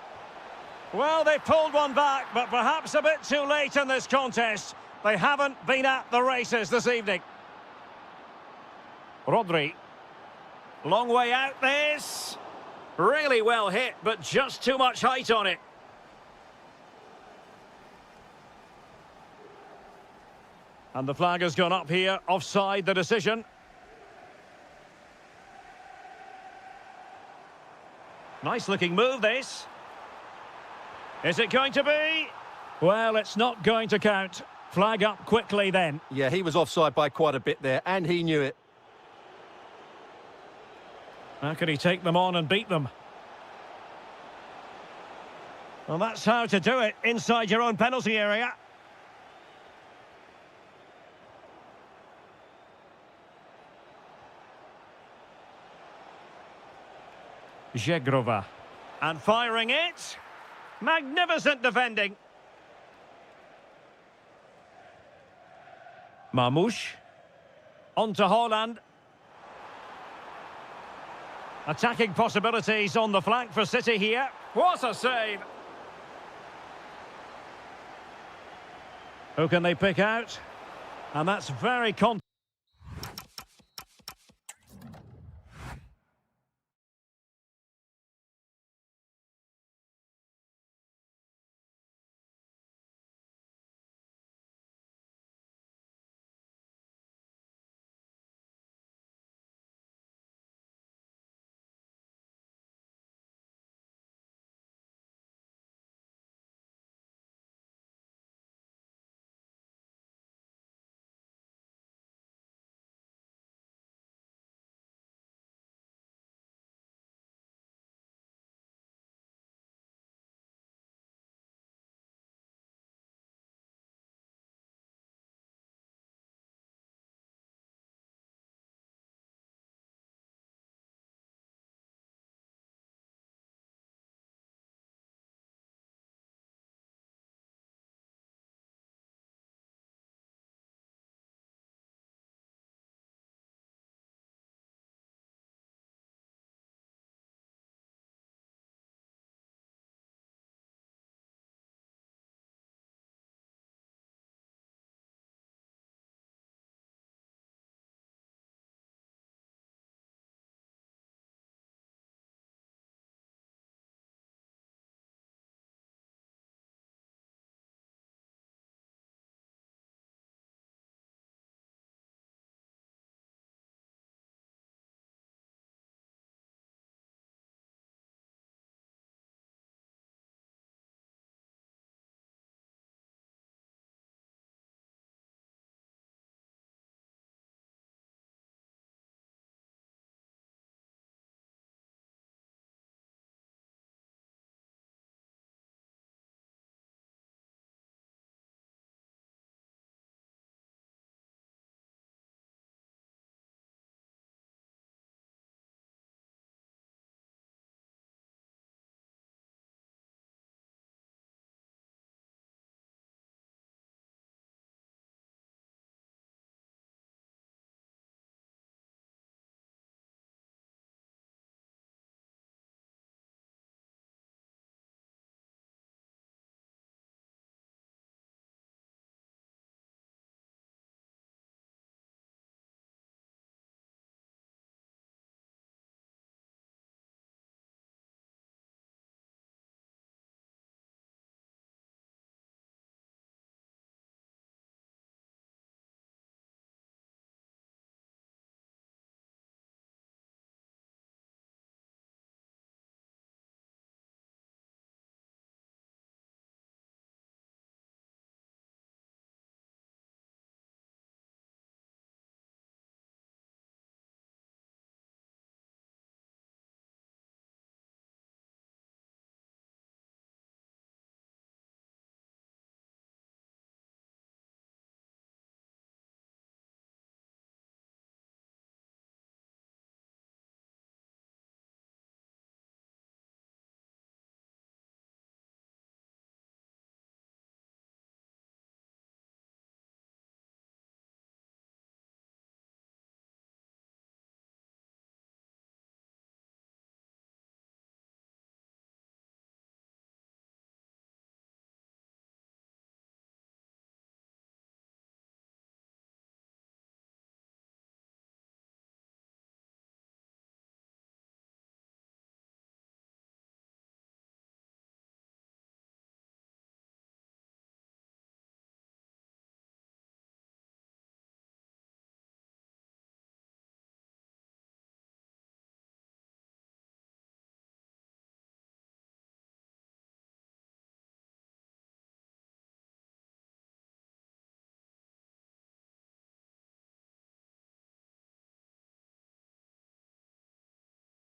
Well, they pulled one back, but perhaps a bit too late in this contest. They haven't been at the races this evening. Rodri. Long way out this. Really well hit, but just too much height on it. And the flag has gone up here, offside the decision. Nice looking move, this. Is it going to be? Well, it's not going to count. Flag up quickly then. Yeah, he was offside by quite a bit there, and he knew it. How could he take them on and beat them? Well, that's how to do it inside your own penalty area. Zegrova. And firing it. Magnificent defending. Marmoush. On to Haaland. Attacking possibilities on the flank for City here. What a save! Who can they pick out? And that's very confident.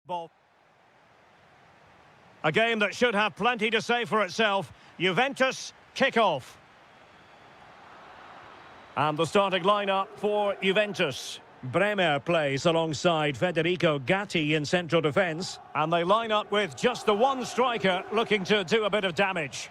Ball. A game that should have plenty to say for itself. Juventus kick-off. And the starting lineup for Juventus. Bremer plays alongside Federico Gatti in central defence. And they line up with just the one striker looking to do a bit of damage.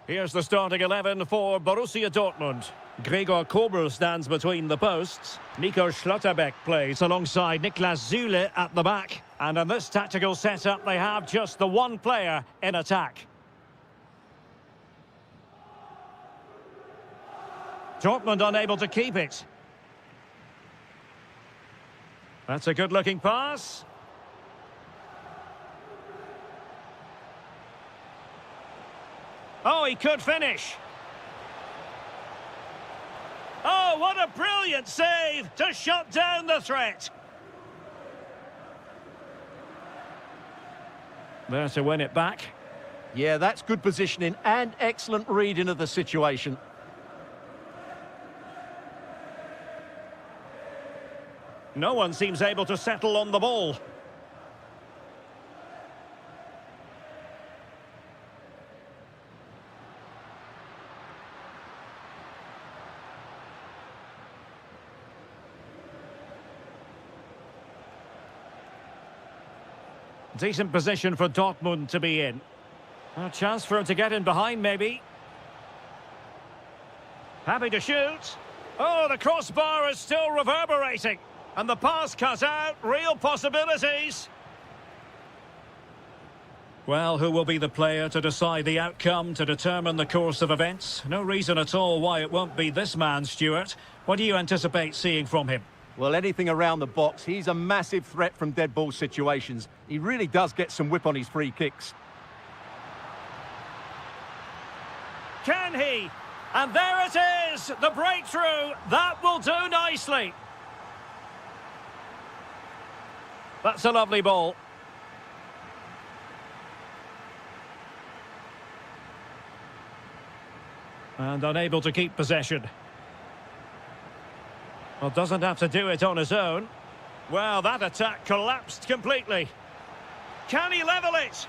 Here's the starting 11 for Borussia Dortmund. Gregor Kobel stands between the posts. Nico Schlotterbeck plays alongside Niklas Süle at the back. And in this tactical setup, they have just the one player in attack. Dortmund unable to keep it. That's a good-looking pass. Oh, he could finish. Oh, what a brilliant save to shut down the threat. There to win it back. Yeah, that's good positioning and excellent reading of the situation. No one seems able to settle on the ball. Decent position for Dortmund to be in. A chance for him to get in behind, maybe. Happy to shoot. Oh, the crossbar is still reverberating. And the pass cut out. Real possibilities. Well, who will be the player to decide the outcome, to determine the course of events? No reason at all why it won't be this man, Stuart. What do you anticipate seeing from him? Well, anything around the box. He's a massive threat from dead ball situations. He really does get some whip on his free kicks. Can he? And there it is, the breakthrough. That will do nicely. That's a lovely ball. And unable to keep possession. Well, doesn't have to do it on his own. Well, that attack collapsed completely. Can he level it?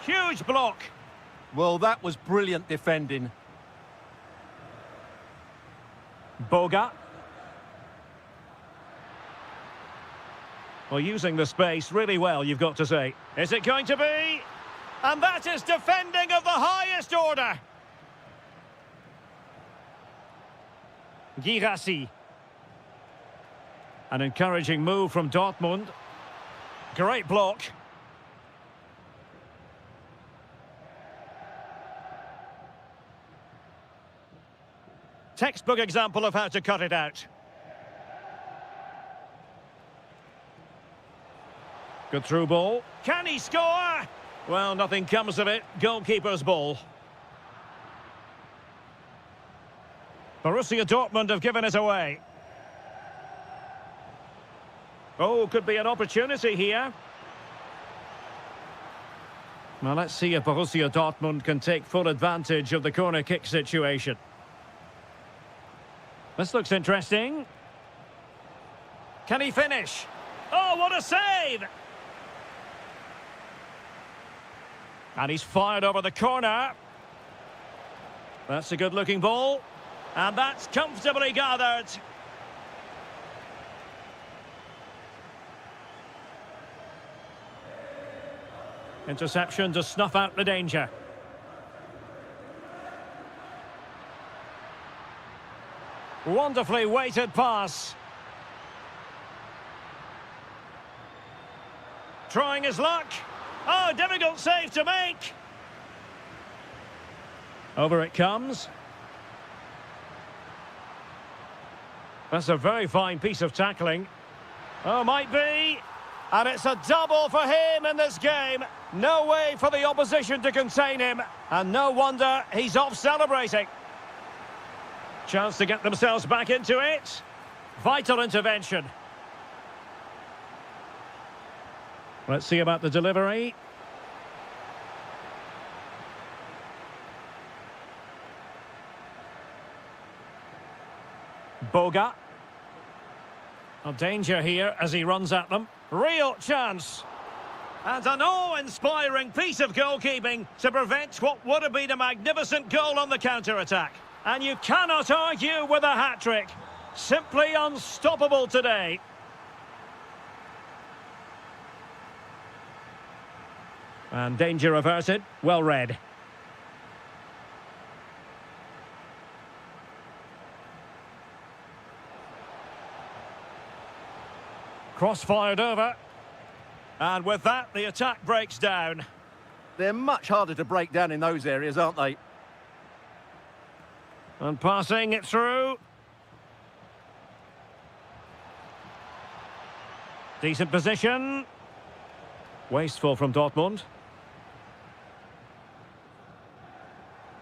Huge block. Well, that was brilliant defending. Boga. Well, using the space really well, you've got to say. Is it going to be? And that is defending of the highest order. Girassi. An encouraging move from Dortmund. Great block. Textbook example of how to cut it out. Good through ball. Can he score? Well, nothing comes of it. Goalkeeper's ball. Borussia Dortmund have given it away. Oh, could be an opportunity here. Well, let's see if Borussia Dortmund can take full advantage of the corner kick situation. This looks interesting. Can he finish? Oh, what a save! And he's fired over the corner. That's a good-looking ball. And that's comfortably gathered. Interception to snuff out the danger. Wonderfully weighted pass. Trying his luck. Oh, difficult save to make. Over it comes. That's a very fine piece of tackling. Oh, might be. And it's a double for him in this game. No way for the opposition to contain him. And no wonder he's off celebrating. Chance to get themselves back into it. Vital intervention. Let's see about the delivery. Boga. Well, danger here as he runs at them. Real chance. And an awe-inspiring piece of goalkeeping to prevent what would have been a magnificent goal on the counter-attack. And you cannot argue with a hat-trick. Simply unstoppable today. And danger averted. Well read. Cross-fired over. And with that, the attack breaks down. They're much harder to break down in those areas, aren't they? And passing it through. Decent position. Wasteful from Dortmund.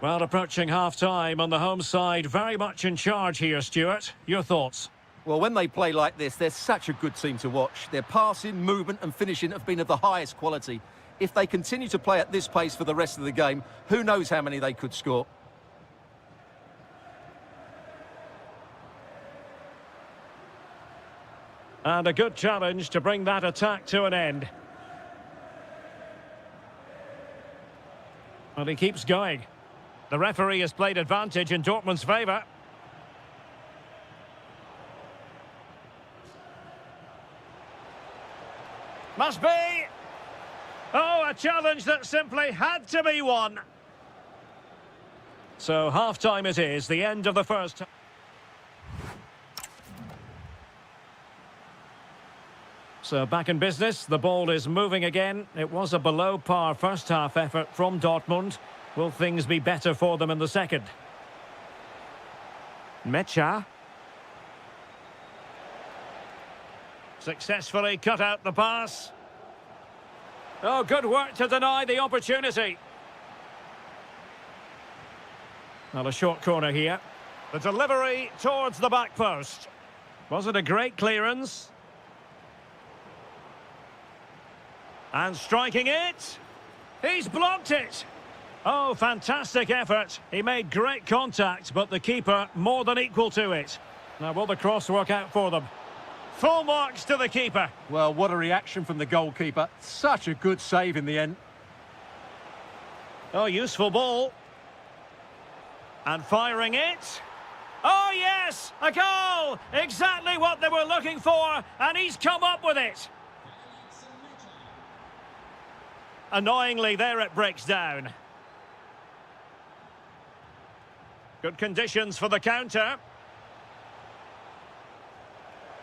Well, approaching half-time on the home side, very much in charge here, Stuart. Your thoughts? Well, when they play like this, they're such a good team to watch. Their passing, movement and finishing have been of the highest quality. If they continue to play at this pace for the rest of the game, who knows how many they could score. And a good challenge to bring that attack to an end. Well, he keeps going. The referee has played advantage in Dortmund's favour. Must be! Oh, a challenge that simply had to be won. So half-time it is, the end of the first. So back in business, the ball is moving again. It was a below-par first-half effort from Dortmund. Will things be better for them in the second? Mecha. Successfully cut out the pass. Oh, good work to deny the opportunity. Well, a short corner here. The delivery towards the back post. Was it a great clearance? And striking it. He's blocked it. Oh, fantastic effort. He made great contact, but the keeper more than equal to it. Now, will the cross work out for them? Full marks to the keeper. Well, what a reaction from the goalkeeper. Such a good save in the end. Oh, useful ball. And firing it. Oh, yes! A goal! Exactly what they were looking for, and he's come up with it. Annoyingly, there it breaks down. Good conditions for the counter.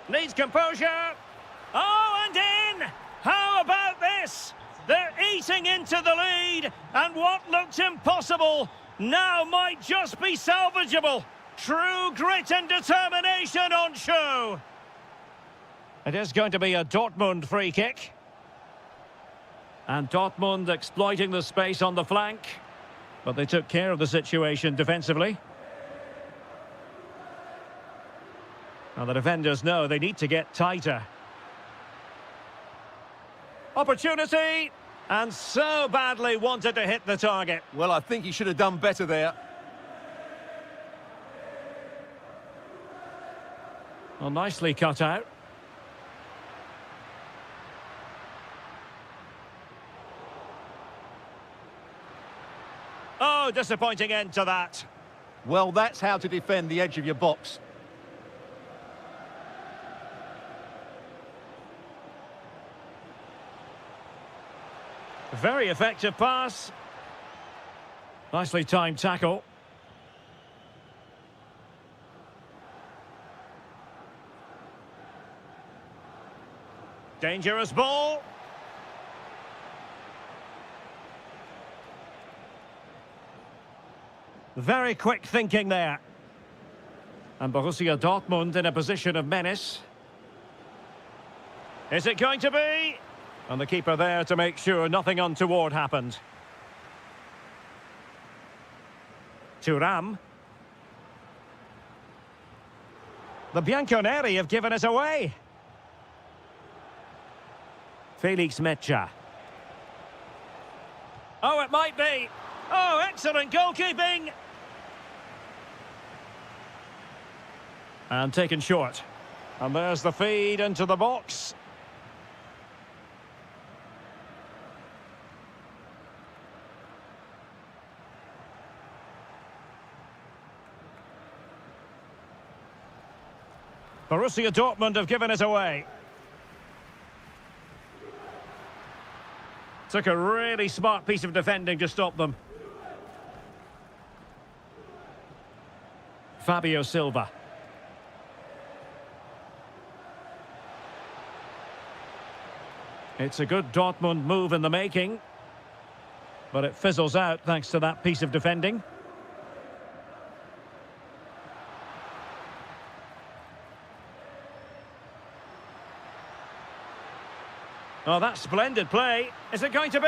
Needs composure. Oh, and in! How about this? They're eating into the lead, and what looked impossible now might just be salvageable. True grit and determination on show. It is going to be a Dortmund free kick. And Dortmund exploiting the space on the flank. But they took care of the situation defensively. Now the defenders know they need to get tighter. Opportunity! And so badly wanted to hit the target. Well, I think he should have done better there. Well, nicely cut out. Oh, disappointing end to that. Well, that's how to defend the edge of your box. Very effective pass. Nicely timed tackle. Dangerous ball. Very quick thinking there. And Borussia Dortmund in a position of menace. Is it going to be? And the keeper there to make sure nothing untoward happened. Thuram. The Bianconeri have given it away. Felix Mecha. Oh, it might be. Oh, excellent goalkeeping. And taken short. And there's the feed into the box. Borussia Dortmund have given it away. Took a really smart piece of defending to stop them. Fabio Silva. It's a good Dortmund move in the making, but it fizzles out thanks to that piece of defending. Oh, that's splendid play. Is it going to be?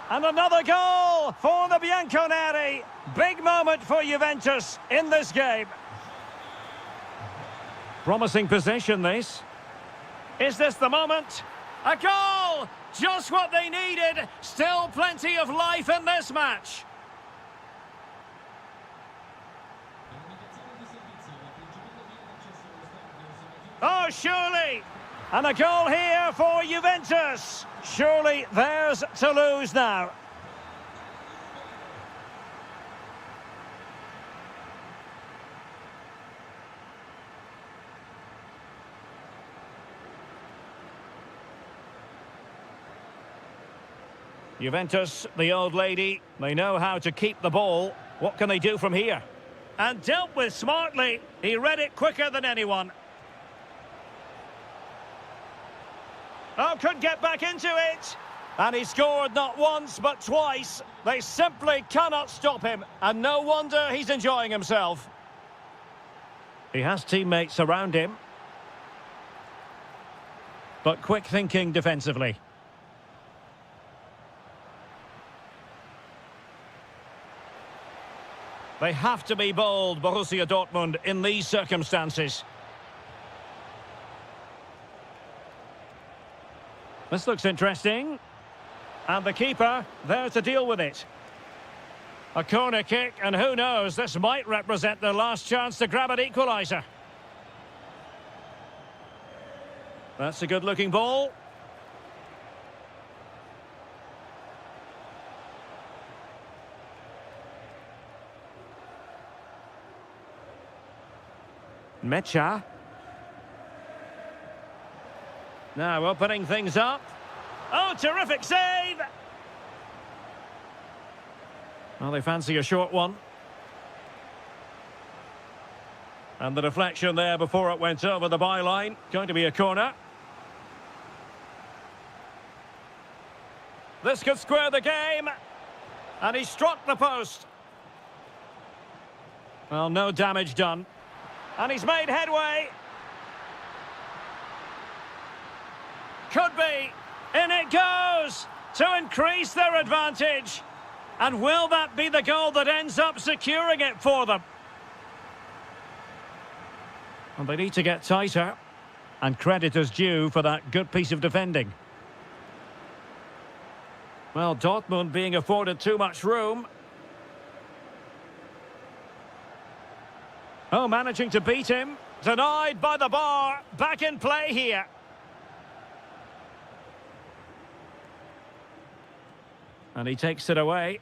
And another goal for the Bianconeri. Big moment for Juventus in this game. Promising possession, this. Is this the moment? A goal! Just what they needed. Still plenty of life in this match. Oh, surely. And a goal here for Juventus. Surely theirs to lose now. Juventus, the old lady, they know how to keep the ball. What can they do from here? And dealt with smartly. He read it quicker than anyone. Oh, could get back into it. And he scored not once, but twice. They simply cannot stop him. And no wonder he's enjoying himself. He has teammates around him. But quick thinking defensively. They have to be bold, Borussia Dortmund, in these circumstances. This looks interesting. And the keeper there to deal with it. A corner kick, and who knows, this might represent their last chance to grab an equaliser. That's a good-looking ball. Mecha. Now opening things up. Oh, terrific save! Well, they fancy a short one. And the deflection there before it went over the byline. Going to be a corner. This could square the game. And he struck the post. Well, no damage done. And he's made headway. Could be. In it goes to increase their advantage. And will that be the goal that ends up securing it for them? And they need to get tighter. And credit is due for that good piece of defending. Well, Dortmund being afforded too much room. Oh, managing to beat him. Denied by the bar. Back in play here. And he takes it away.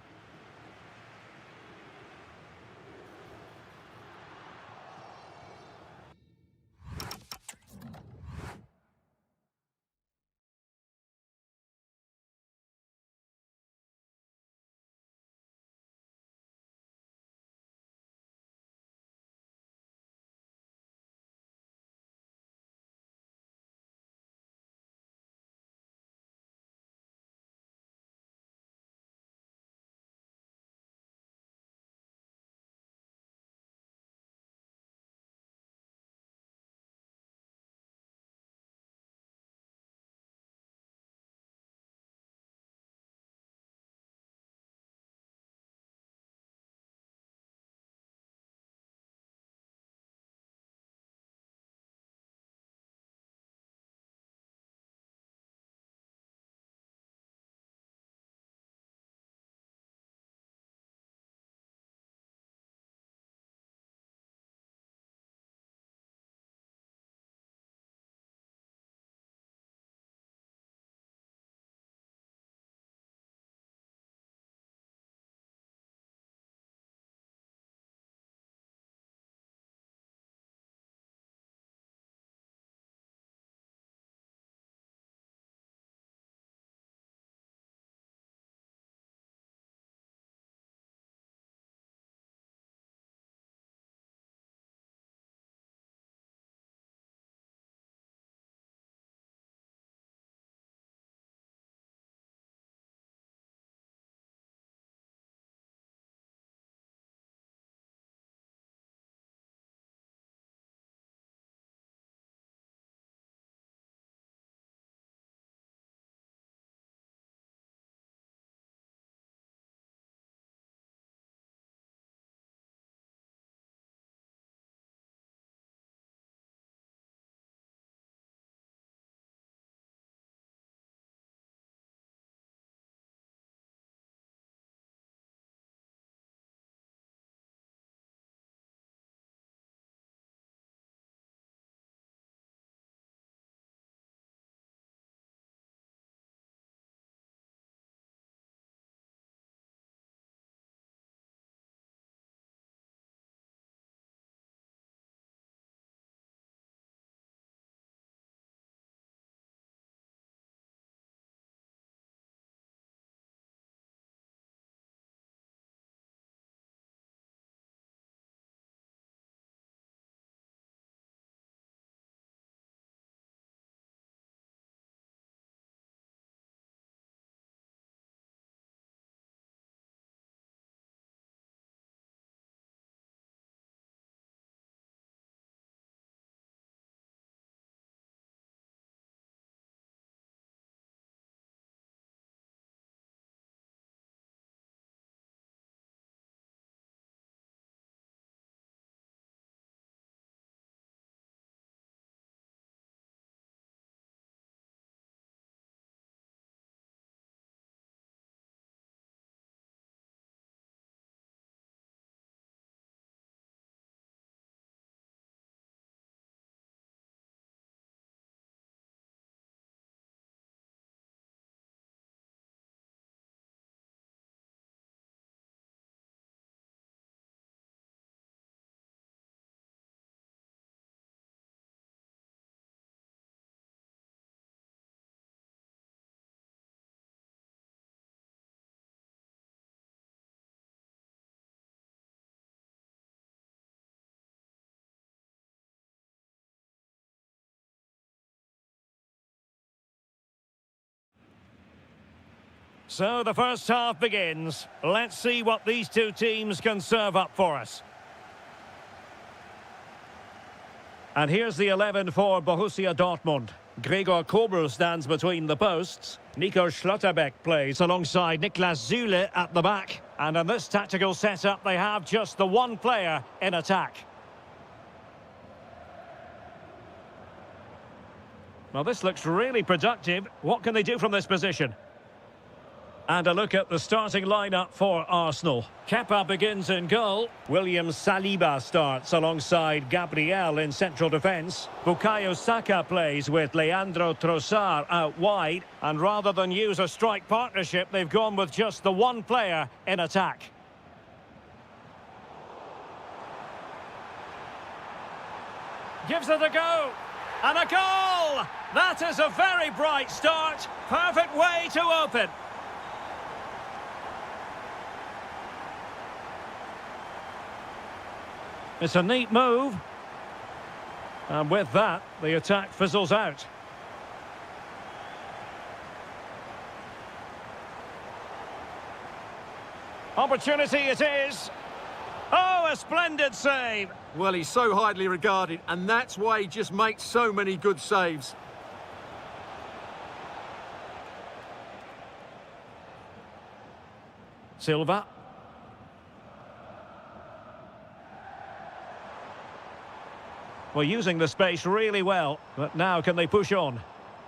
So the first half begins. Let's see what these two teams can serve up for us. And here's the 11 for Borussia Dortmund. Gregor Kobel stands between the posts. Nico Schlotterbeck plays alongside Niklas Süle at the back. And in this tactical setup, they have just the one player in attack. Well, this looks really productive. What can they do from this position? And a look at the starting lineup for Arsenal. Kepa begins in goal. William Saliba starts alongside Gabriel in central defence. Bukayo Saka plays with Leandro Trossard out wide. And rather than use a strike partnership, they've gone with just the one player in attack. Gives it a go. And a goal! That is a very bright start. Perfect way to open. It's a neat move. And with that, the attack fizzles out. Opportunity it is. Oh, a splendid save. Well, he's so highly regarded, and that's why he just makes so many good saves. Silva. Well, using the space really well, but now can they push on?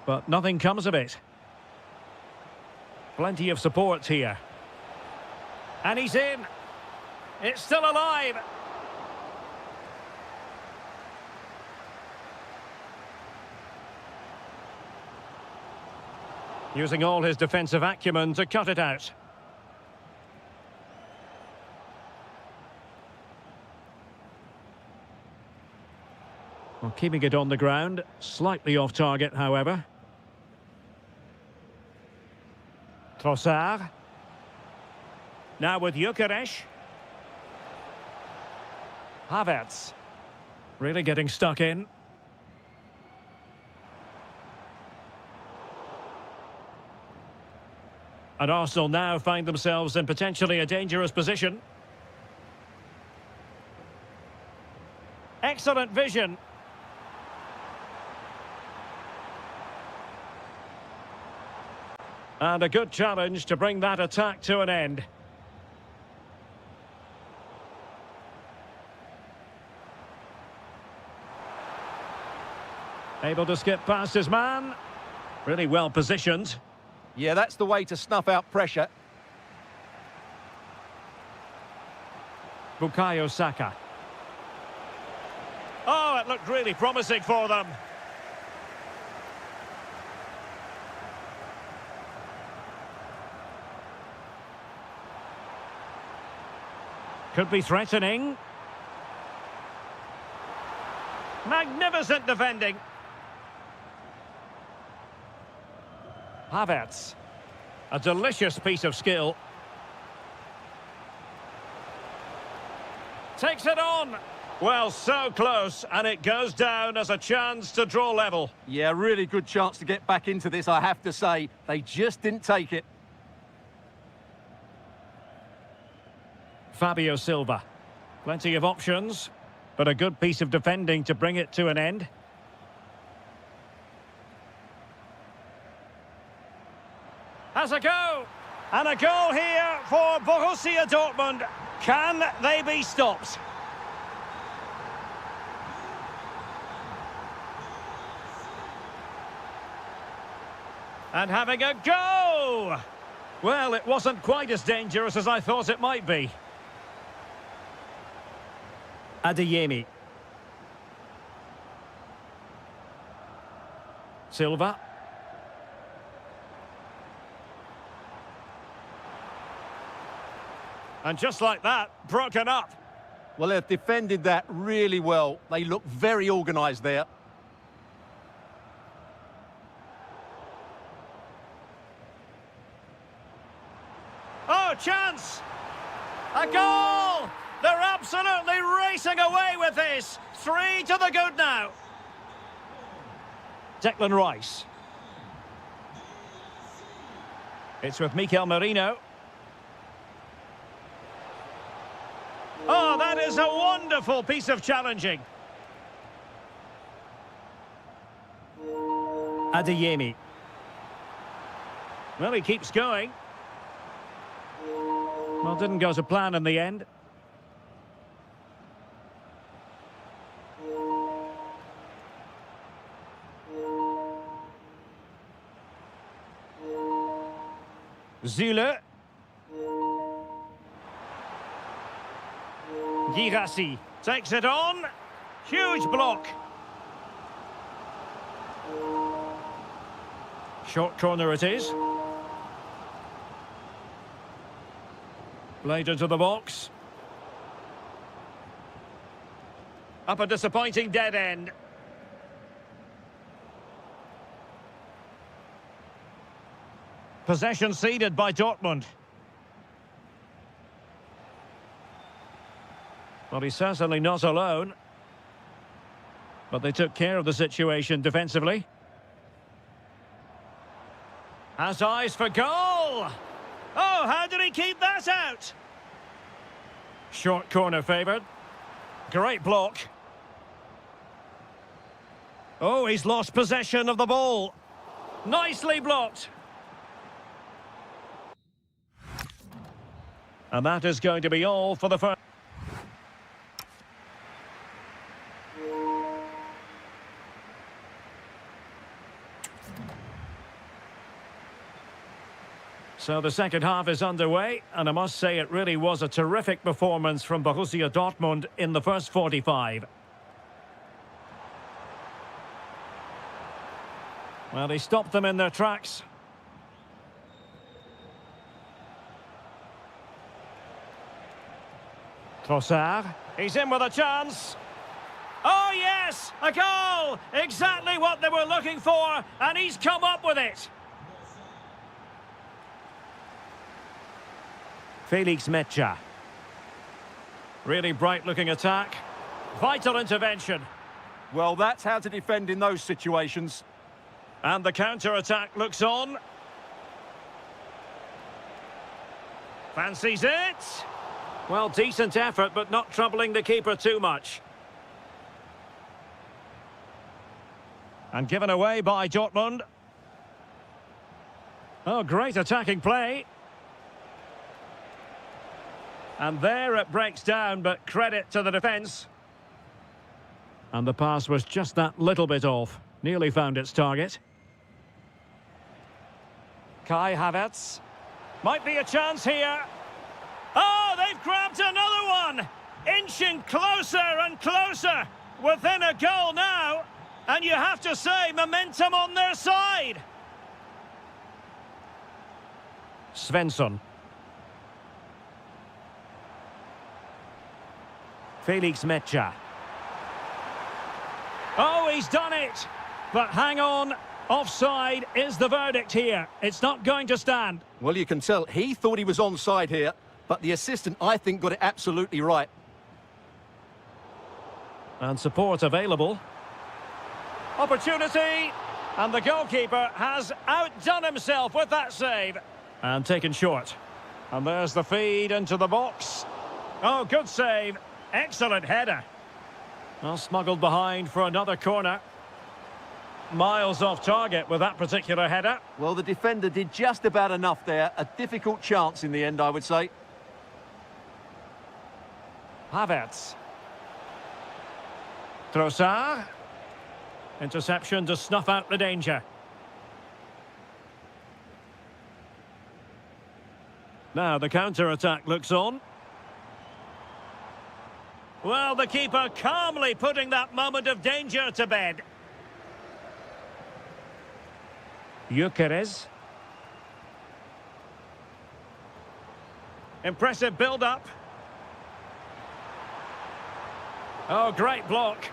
But nothing comes of it. Plenty of support here. And he's in. It's still alive. Using all his defensive acumen to cut it out. Well, keeping it on the ground, slightly off target, however. Trossard. Now with Gyökeres. Havertz. Really getting stuck in. And Arsenal now find themselves in potentially a dangerous position. Excellent vision. And a good challenge to bring that attack to an end. Able to skip past his man. Really well positioned. Yeah, that's the way to snuff out pressure. Bukayo Saka. Oh, it looked really promising for them. Could be threatening. Magnificent defending. Havertz. A delicious piece of skill. Takes it on. Well, so close, and it goes down as a chance to draw level. Yeah, really good chance to get back into this, I have to say. They just didn't take it. Fabio Silva. Plenty of options, but a good piece of defending to bring it to an end. Has a go! And a goal here for Borussia Dortmund. Can they be stopped? And having a go! Well, it wasn't quite as dangerous as I thought it might be. Adeyemi. Silva. And just like that, broken up. Well, they've defended that really well. They look very organised there. Oh, chance! A goal! They're absolutely racing away with this. 3 to the good now. Declan Rice. It's with Mikel Merino. Oh, that is a wonderful piece of challenging. Adeyemi. Well, he keeps going. Well, didn't go to plan in the end. Zule. Girassi takes it on. Huge block. Short corner it is. Played into the box. Up a disappointing dead end. Possession ceded by Dortmund. Well, he's certainly not alone. But they took care of the situation defensively. Has eyes for goal! Oh, how did he keep that out? Short corner favoured. Great block. Oh, he's lost possession of the ball. Nicely blocked. And that is going to be all for the first. So the second half is underway, and I must say it really was a terrific performance from Borussia Dortmund in the first 45. Well, he stopped them in their tracks. Trossard, he's in with a chance. Oh yes, a goal! Exactly what they were looking for, and he's come up with it. Felix Mecha. Really bright-looking attack. Vital intervention. Well, that's how to defend in those situations. And the counter-attack looks on. Fancies it. Well, decent effort, but not troubling the keeper too much. And given away by Dortmund. Oh, great attacking play. And there it breaks down, but credit to the defence. And the pass was just that little bit off. Nearly found its target. Kai Havertz. Might be a chance here. Oh, they've grabbed another one! Inching closer and closer. Within a goal now. And you have to say, momentum on their side. Svensson. Felix Mecha. Oh, he's done it! But hang on, offside is the verdict here. It's not going to stand. Well, you can tell he thought he was onside here, but the assistant, I think, got it absolutely right. And support available. Opportunity! And the goalkeeper has outdone himself with that save. And taken short. And there's the feed into the box. Oh, good save. Excellent header. Well, smuggled behind for another corner. Miles off target with that particular header. Well, the defender did just about enough there. A difficult chance in the end, I would say. Havertz. Trossard. Interception to snuff out the danger. Now the counter-attack looks on. Well, the keeper calmly putting that moment of danger to bed. Gyökeres. Impressive build-up. Oh, great block.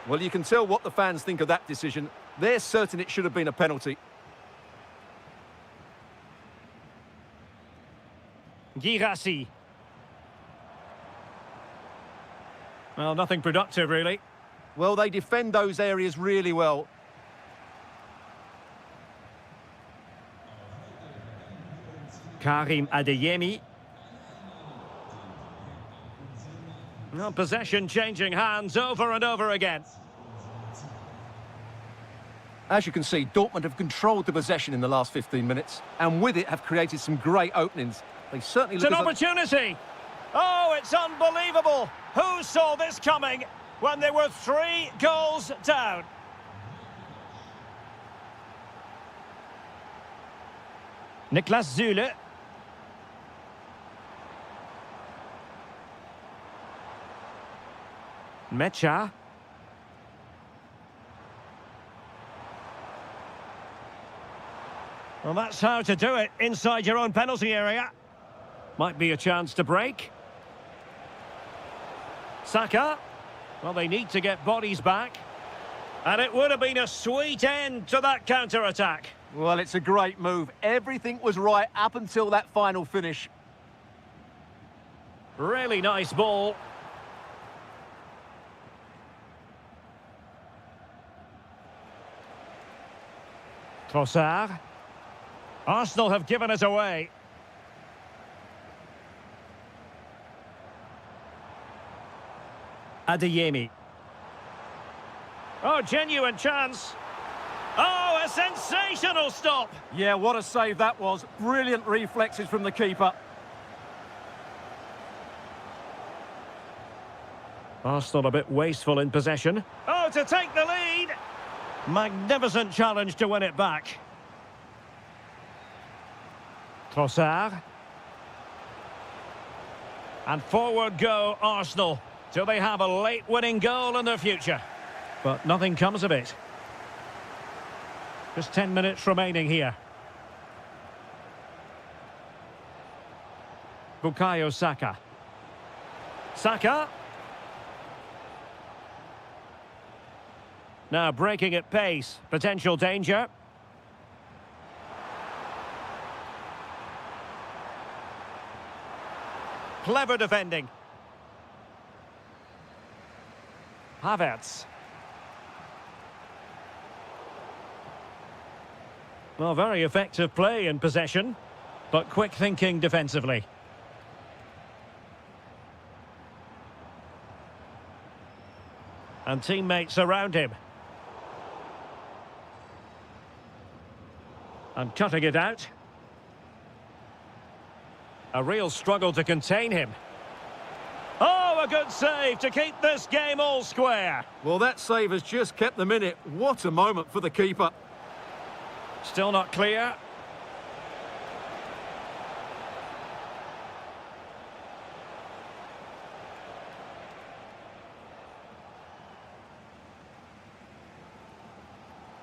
Well, you can tell what the fans think of that decision. They're certain it should have been a penalty. Girassi. Well, nothing productive, really. Well, they defend those areas really well. Karim Adeyemi. Well, possession changing hands over and over again. As you can see, Dortmund have controlled the possession in the last 15 minutes, and with it have created some great openings. They certainly It's look an as opportunity. Oh, it's unbelievable. Who saw this coming when they were 3 goals down? Niklas Süle. Mecha. Well, that's how to do it inside your own penalty area. Might be a chance to break. Saka. Well, they need to get bodies back. And it would have been a sweet end to that counter-attack. Well, it's a great move. Everything was right up until that final finish. Really nice ball. Trossard. Arsenal have given it away. Adeyemi. Oh, genuine chance. Oh, a sensational stop. Yeah, what a save that was. Brilliant reflexes from the keeper. Arsenal a bit wasteful in possession. Oh, to take the lead. Magnificent challenge to win it back. Trossard. And forward go Arsenal. Do they have a late winning goal in their future? But nothing comes of it. Just 10 minutes remaining here. Bukayo Saka. Saka. Now breaking at pace. Potential danger. Clever defending. Havertz. Well, very effective play in possession, but quick thinking defensively. And teammates around him. And cutting it out. A real struggle to contain him. Oh, a good save to keep this game all square. Well, that save has just kept them in it. What a moment for the keeper. Still not clear.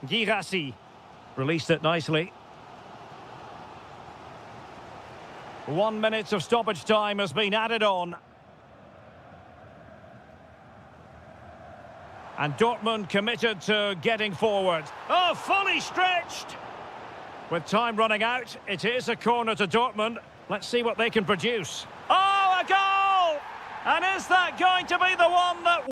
Girassi released it nicely. 1 minute of stoppage time has been added on. And Dortmund committed to getting forward. Oh, fully stretched! With time running out, it is a corner to Dortmund. Let's see what they can produce. Oh, a goal! And is that going to be the one that...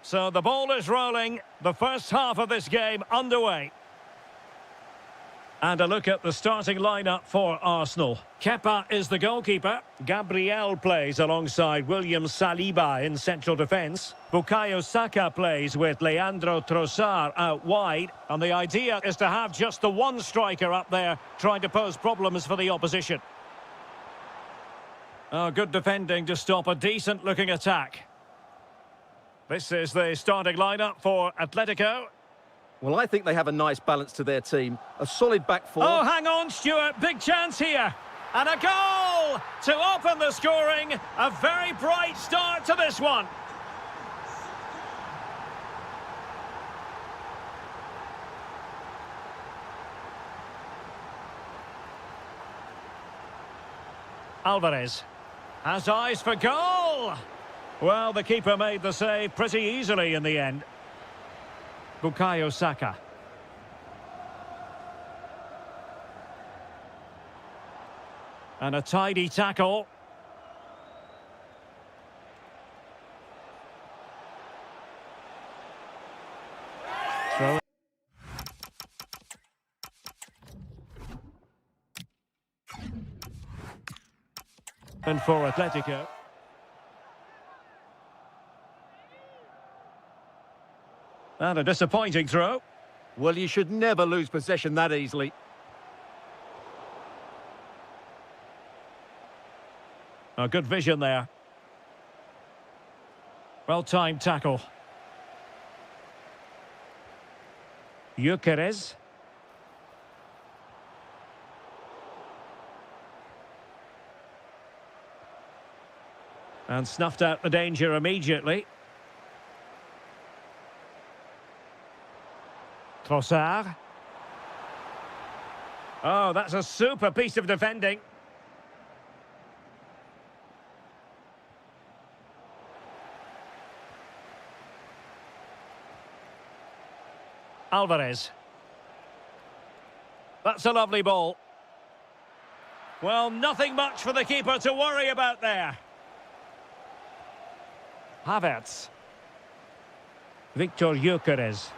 So the ball is rolling. The first half of this game underway. And a look at the starting lineup for Arsenal. Kepa is the goalkeeper. Gabriel plays alongside William Saliba in central defence. Bukayo Saka plays with Leandro Trossard out wide. And the idea is to have just the one striker up there trying to pose problems for the opposition. Oh, good defending to stop a decent-looking attack. This is the starting lineup for Atletico. Well, I think they have a nice balance to their team. A solid back four. Oh, hang on, Stuart. Big chance here. And a goal to open the scoring. A very bright start to this one. Alvarez has eyes for goal. Well, the keeper made the save pretty easily in the end. Bukayo Saka. And a tidy tackle. Throw. And for Atletico. And a disappointing throw. Well, you should never lose possession that easily. A good vision there. Well-timed tackle. Gyökeres. And snuffed out the danger immediately. Trossard. Oh, that's a super piece of defending. Alvarez. That's a lovely ball. Well, nothing much for the keeper to worry about there. Havertz. Victor Gyökeres.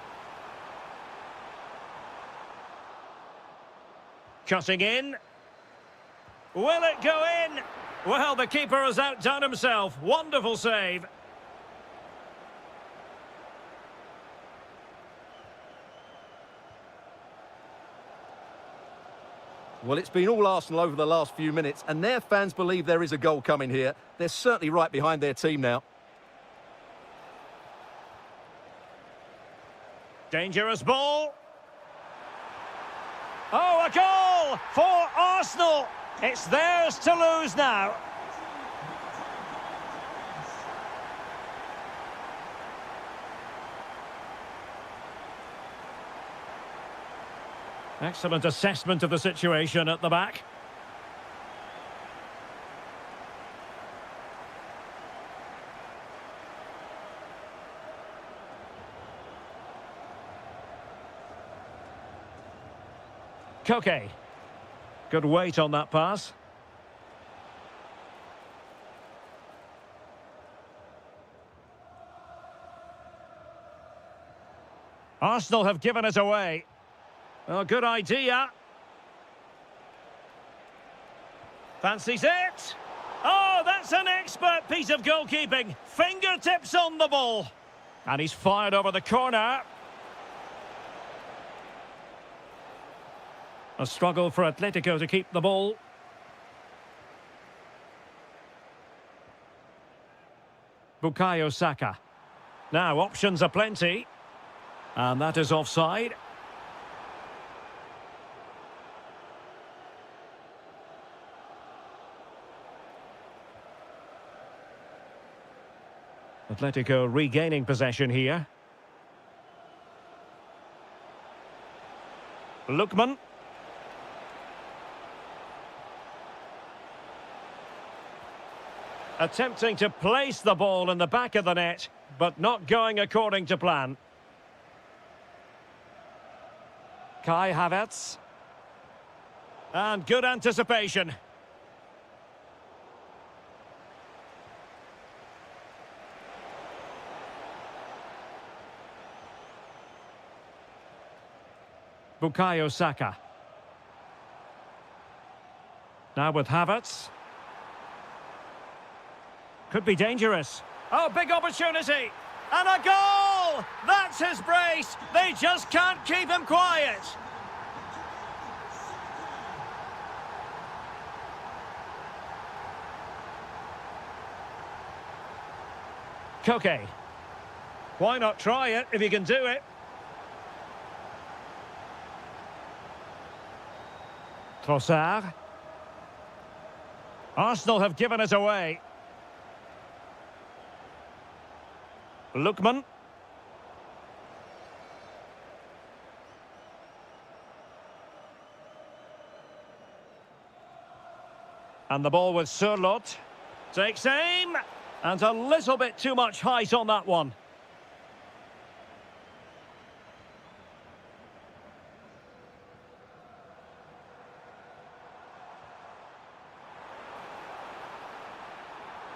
Cutting in. Will it go in? Well, the keeper has outdone himself. Wonderful save. Well, it's been all Arsenal over the last few minutes, and their fans believe there is a goal coming here. They're certainly right behind their team now. Dangerous ball. Oh, a goal for Arsenal. It's theirs to lose now. Excellent assessment of the situation at the back. Koke. Good weight on that pass. Arsenal have given it away. Oh, good idea. Fancies it. Oh, that's an expert piece of goalkeeping. Fingertips on the ball. And he's fired over the corner. A struggle for Atletico to keep the ball. Bukayo Saka. Now, options are plenty. And that is offside. Atletico regaining possession here. Lookman. Attempting to place the ball in the back of the net, but not going according to plan. Kai Havertz. And good anticipation. Bukayo Saka. Now with Havertz. Could be dangerous. Oh, big opportunity. And a goal! That's his brace. They just can't keep him quiet. Koke. Why not try it if you can do it? Trossard. Arsenal have given it away. Lookman. And the ball with Surlot. Takes aim. And a little bit too much height on that one.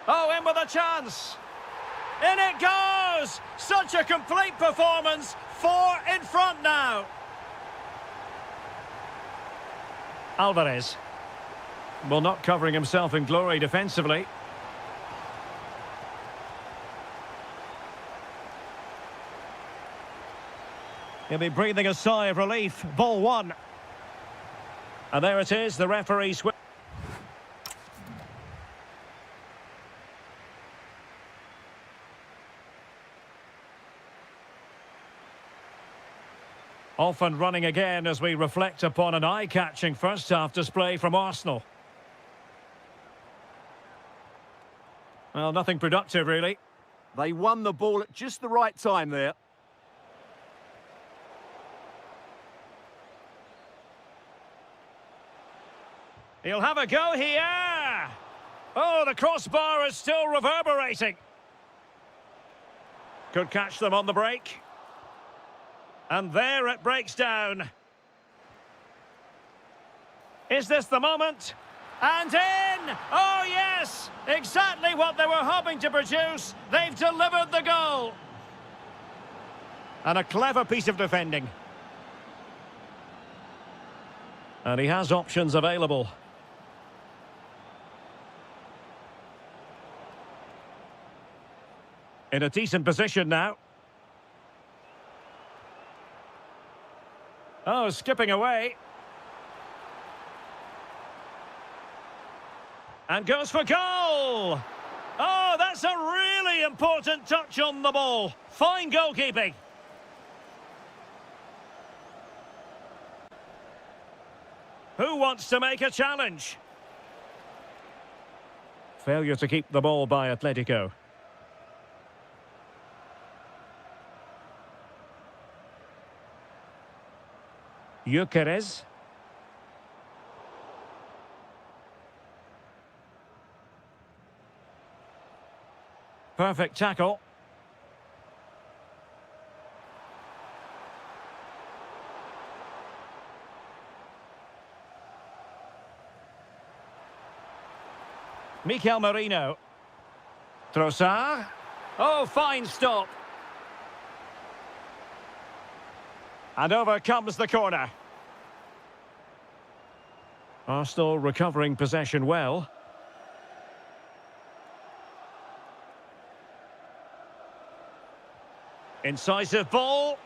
Oh, in with a chance. In it goes! Such a complete performance. 4 in front now. Alvarez. Well, not covering himself in glory defensively. He'll be breathing a sigh of relief. Ball 1. And there it is, the referee switch. Off and running again as we reflect upon an eye-catching first-half display from Arsenal. Well, nothing productive, really. They won the ball at just the right time there. He'll have a go here! Oh, the crossbar is still reverberating. Could catch them on the break. And there it breaks down. Is this the moment? And in! Oh, yes! Exactly what they were hoping to produce. They've delivered the goal. And a clever piece of defending. And he has options available. In a decent position now. Oh, skipping away. And goes for goal! Oh, that's a really important touch on the ball. Fine goalkeeping. Who wants to make a challenge? Failure to keep the ball by Atletico. Gyökeres. Perfect tackle. Mikel Merino. Trossard. Oh, fine stop. And over comes the corner. Arsenal recovering possession well. Incisive ball.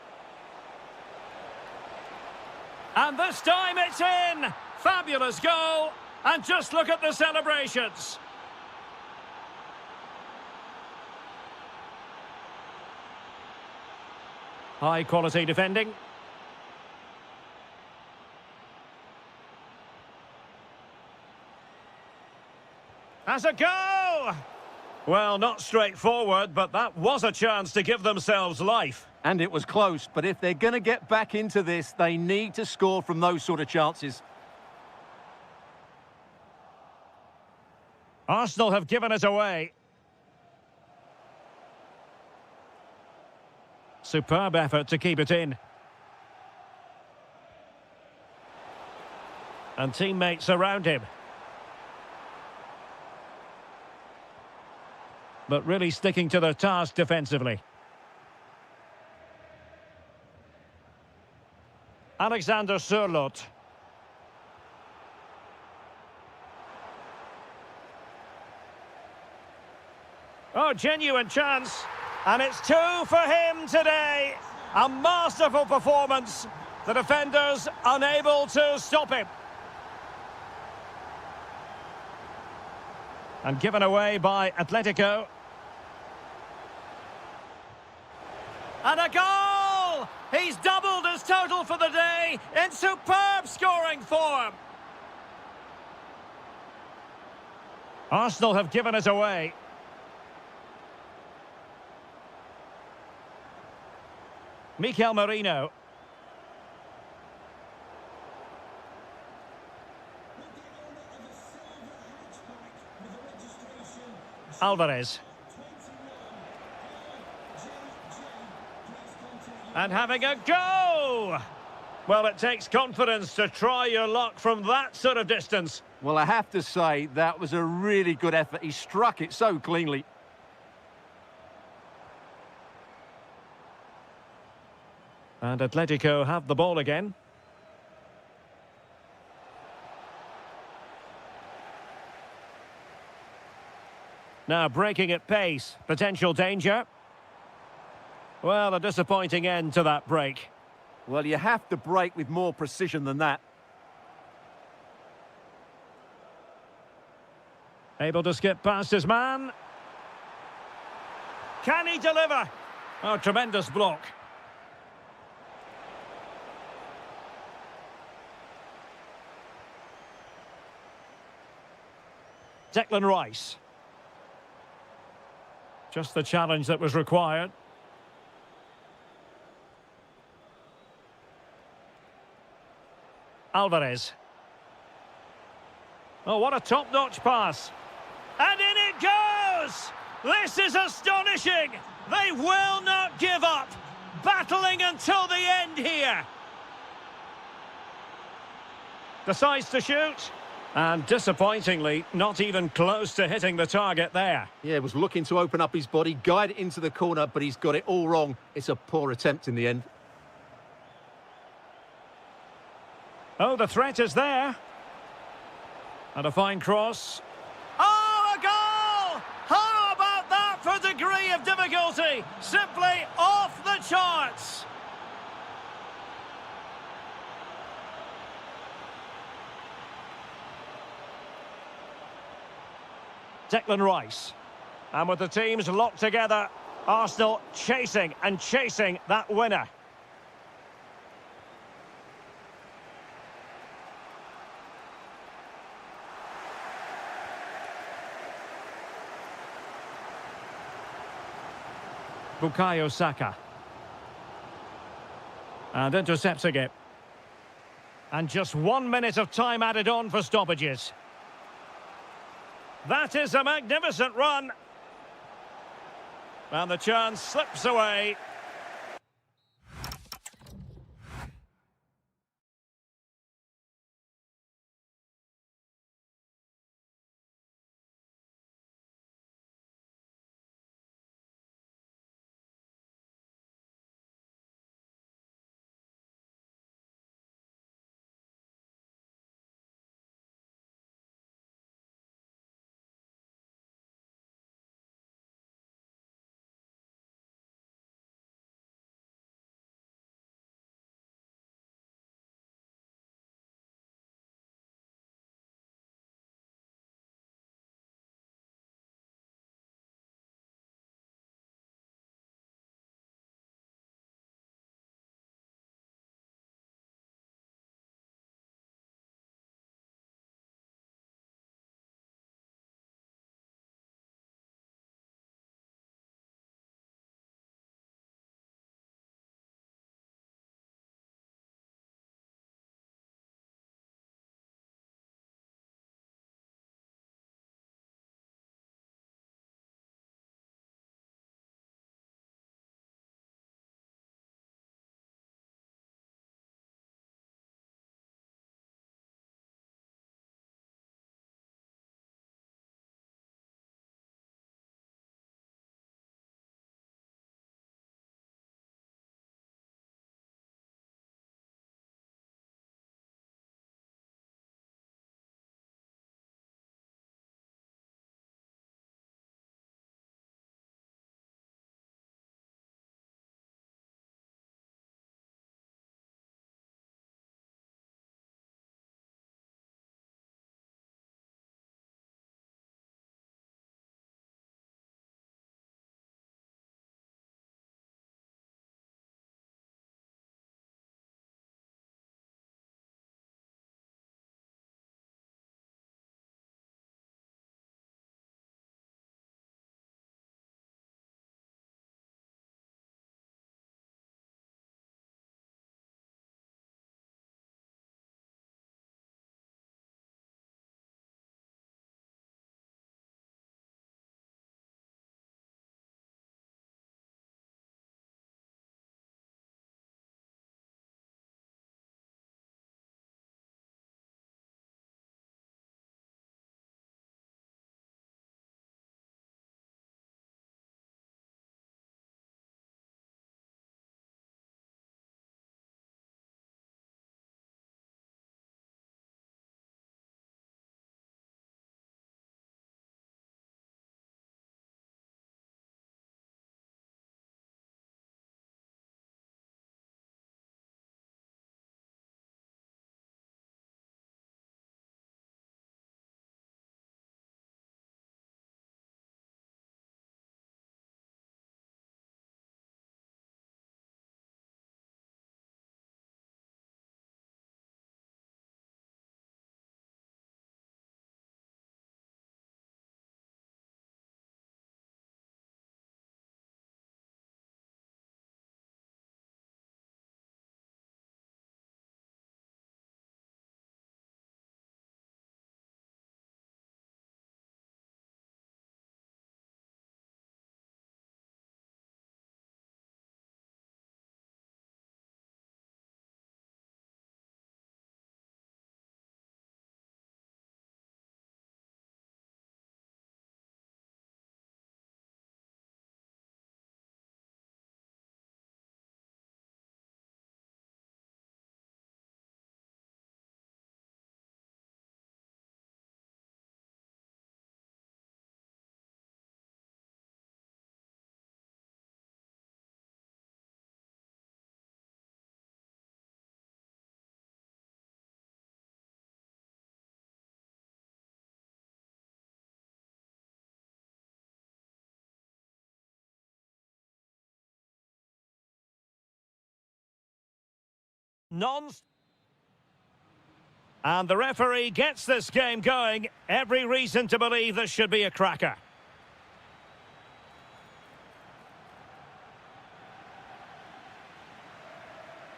And this time it's in. Fabulous goal. And just look at the celebrations. High quality defending. Has a go! Well, not straightforward, but that was a chance to give themselves life. And it was close, but if they're going to get back into this, they need to score from those sort of chances. Arsenal have given it away. Superb effort to keep it in. And teammates around him. But really sticking to the task defensively. Alexander Sørloth. Oh, genuine chance. And it's 2 for him today. A masterful performance. The defenders unable to stop him. And given away by Atletico. And a goal! He's doubled his total for the day in superb scoring form. Arsenal have given it away. Mikel Merino. Alvarez. And having a go! Well, it takes confidence to try your luck from that sort of distance. Well, I have to say, that was a really good effort. He struck it so cleanly. And Atletico have the ball again. Now breaking at pace, potential danger. Well, a disappointing end to that break. Well, you have to break with more precision than that. Able to skip past his man. Can he deliver? Oh, tremendous block. Declan Rice. Just the challenge that was required. Alvarez. Oh, what a top-notch pass. And in it goes! This is astonishing! They will not give up! Battling until the end here! Decides to shoot. And disappointingly, not even close to hitting the target there. Yeah, was looking to open up his body, guide it into the corner, but he's got it all wrong. It's a poor attempt in the end. Oh, the threat is there. And a fine cross. Oh, a goal! How about that for degree of difficulty? Simply off the charts. Declan Rice. And with the teams locked together, Arsenal chasing and chasing that winner. Bukayo Saka. And intercepting it. And just 1 minute of time added on for stoppages. That is a magnificent run. And the chance slips away. And the referee gets this game going. Every reason to believe this should be a cracker.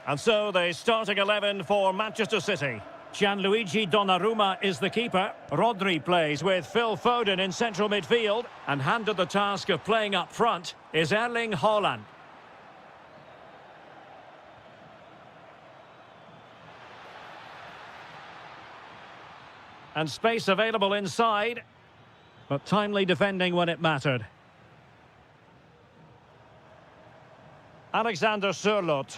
And so the starting 11 for Manchester City. Gianluigi Donnarumma is the keeper. Rodri plays with Phil Foden in central midfield. And handed the task of playing up front is Erling Haaland. And space available inside. But timely defending when it mattered. Alexander Sørloth.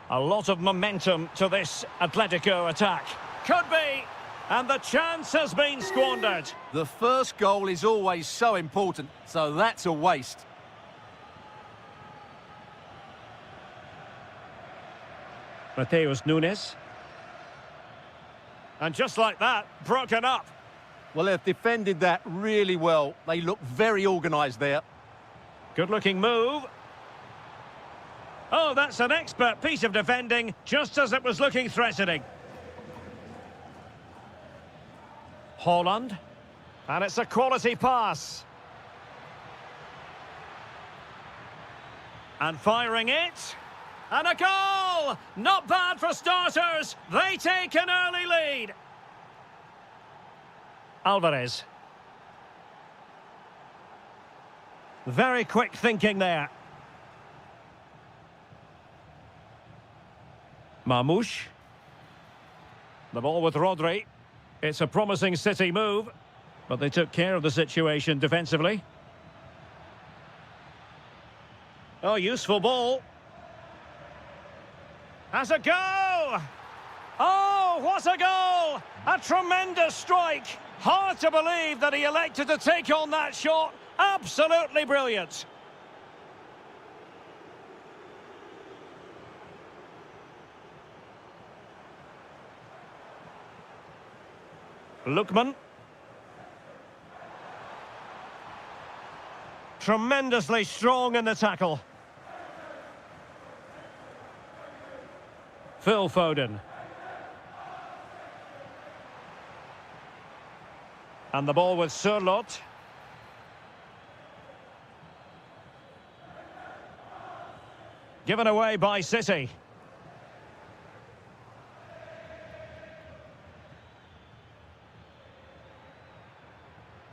A lot of momentum to this Atletico attack. Could be. And the chance has been squandered. The first goal is always so important, so that's a waste. Mateus Nunes. And just like that, broken up. Well, they've defended that really well. They look very organised there. Good-looking move. Oh, that's an expert piece of defending, just as it was looking threatening. Haaland. And it's a quality pass. And firing it. And a goal! Not bad for starters. They take an early lead. Alvarez. Very quick thinking there. Marmoush. The ball with Rodri. It's a promising City move, but they took care of the situation defensively. Oh, useful ball. Has a go! Oh, what a goal! A tremendous strike. Hard to believe that he elected to take on that shot. Absolutely brilliant. Lookman. Tremendously strong in the tackle. Phil Foden. And the ball with Sørloth. Given away by City.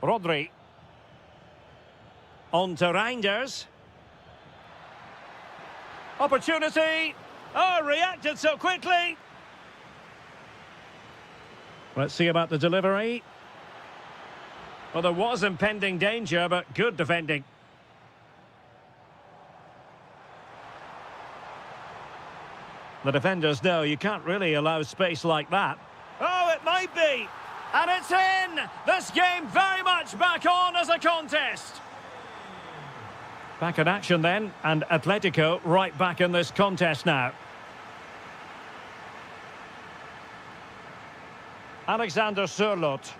Rodri. On to Reinders. Opportunity. Oh, reacted so quickly. Let's see about the delivery. Well, there was impending danger, but good defending. The defenders know you can't really allow space like that. Oh, it might be. And it's in! This game very much back on as a contest. Back in action then, and Atletico right back in this contest now. Alexander Sørloth.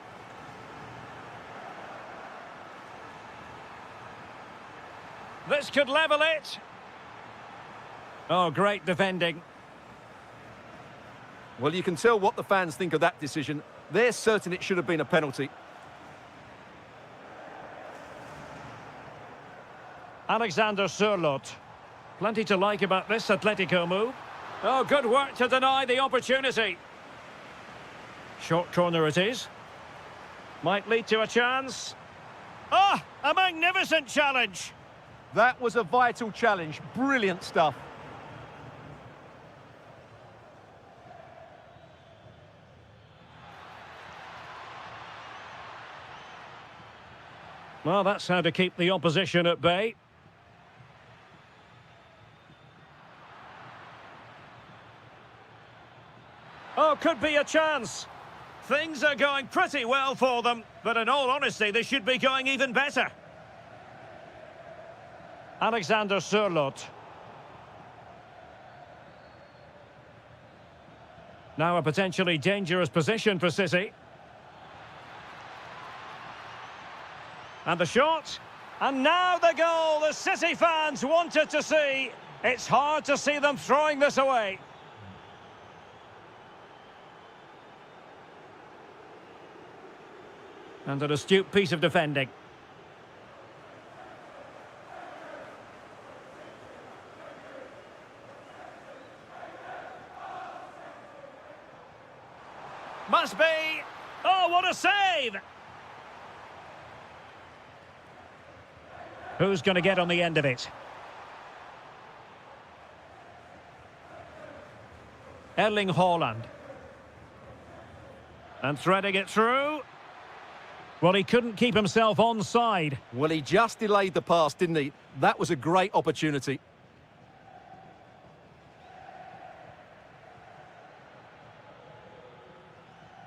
This could level it. Oh, great defending. Well, you can tell what the fans think of that decision. They're certain it should have been a penalty. Alexander Sørloth. Plenty to like about this Atletico move. Oh, good work to deny the opportunity. Short corner it is. Might lead to a chance. Ah, a magnificent challenge. That was a vital challenge. Brilliant stuff. Well, that's how to keep the opposition at bay. Oh, could be a chance. Things are going pretty well for them, but in all honesty, they should be going even better. Alexander Sørloth. Now a potentially dangerous position for City. And the shot. And now the goal the City fans wanted to see. It's hard to see them throwing this away. And an astute piece of defending. Must be. Oh, what a save! Who's going to get on the end of it? Erling Haaland. And threading it through. Well, he couldn't keep himself onside. Well, he just delayed the pass, didn't he? That was a great opportunity.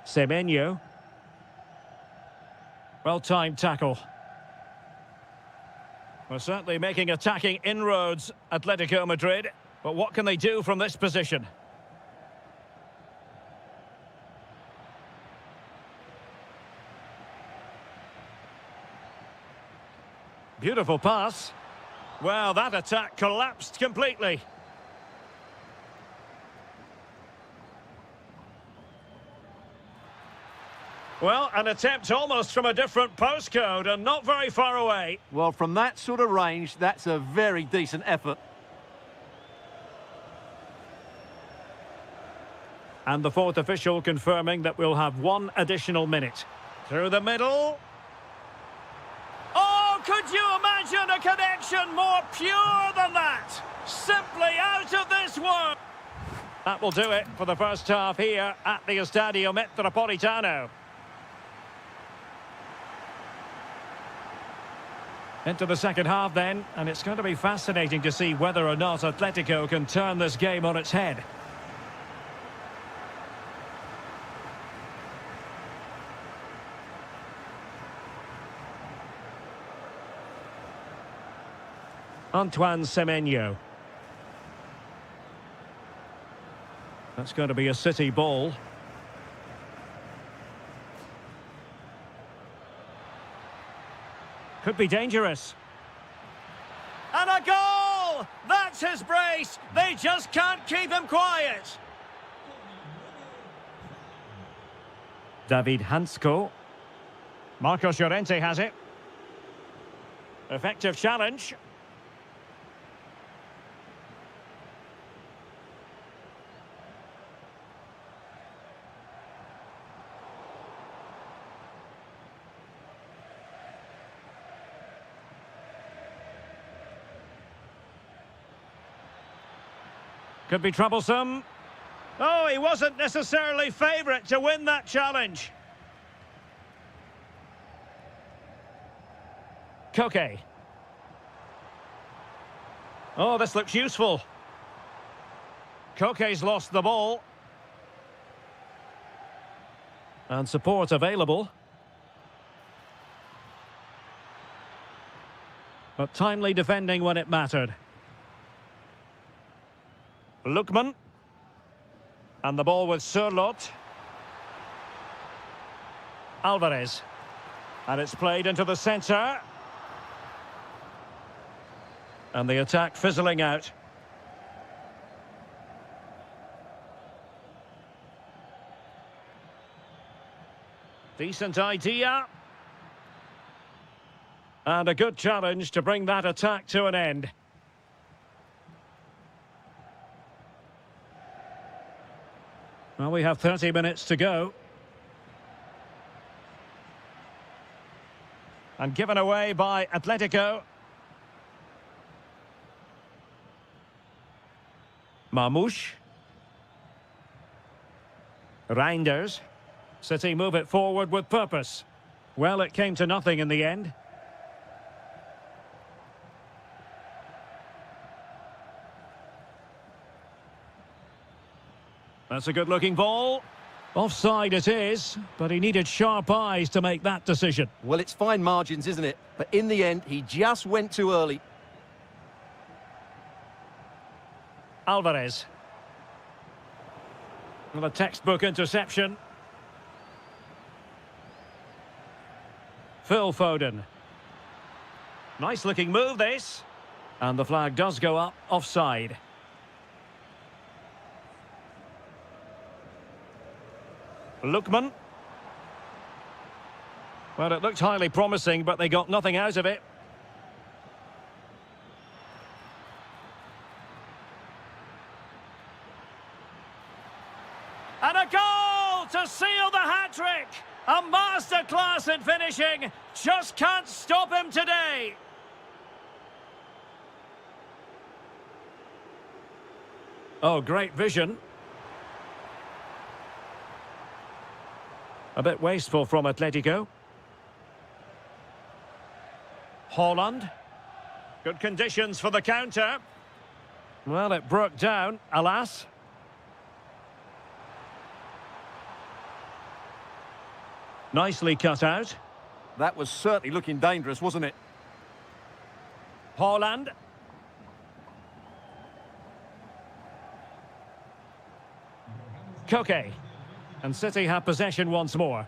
Semenyo. Well-timed tackle. We're certainly making attacking inroads, Atletico Madrid. But what can they do from this position? Beautiful pass. Well, that attack collapsed completely. Well, an attempt almost from a different postcode and not very far away. Well, from that sort of range, that's a very decent effort. And the fourth official confirming that we'll have one additional minute. Through the middle. Oh, could you imagine a connection more pure than that? Simply out of this world. That will do it for the first half here at the Estadio Metropolitano. Into the second half then, and it's going to be fascinating to see whether or not Atletico can turn this game on its head. Antoine Semenyo. That's going to be a City ball. Could be dangerous. And a goal! That's his brace! They just can't keep him quiet! David Hansko. Marcos Llorente has it. Effective challenge. Could be troublesome. Oh, he wasn't necessarily favourite to win that challenge. Koke. Oh, this looks useful. Koke's lost the ball. And support available. But timely defending when it mattered. Lookman. And the ball with Surlot. Alvarez. And it's played into the centre. And the attack fizzling out. Decent idea. And a good challenge to bring that attack to an end. Well, we have 30 minutes to go. And given away by Atletico. Mamouche. Reinders. City move it forward with purpose. Well, it came to nothing in the end. That's a good-looking ball. Offside it is, but he needed sharp eyes to make that decision. Well, it's fine margins, isn't it? But in the end, he just went too early. Alvarez. Well, a textbook interception. Phil Foden. Nice-looking move, this. And the flag does go up offside. Lookman. Well, it looked highly promising, but they got nothing out of it. And a goal to seal the hat-trick! A masterclass in finishing. Just can't stop him today. Oh, great vision. A bit wasteful from Atletico. Haaland. Good conditions for the counter. Well, it broke down, alas. Nicely cut out. That was certainly looking dangerous, wasn't it? Haaland. Koke. And City have possession once more.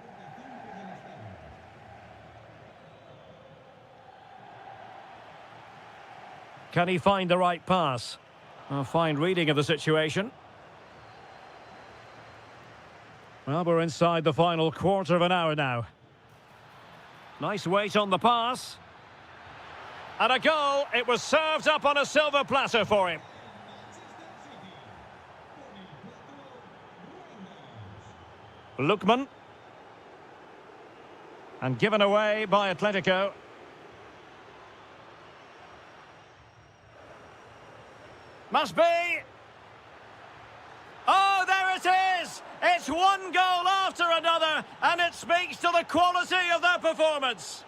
Can he find the right pass? A fine reading of the situation. Well, we're inside the final quarter of an hour now. Nice weight on the pass. And a goal. It was served up on a silver platter for him. Lookman. And given away by Atletico. Must be. Oh, there it is! It's one goal after another, and it speaks to the quality of their performance.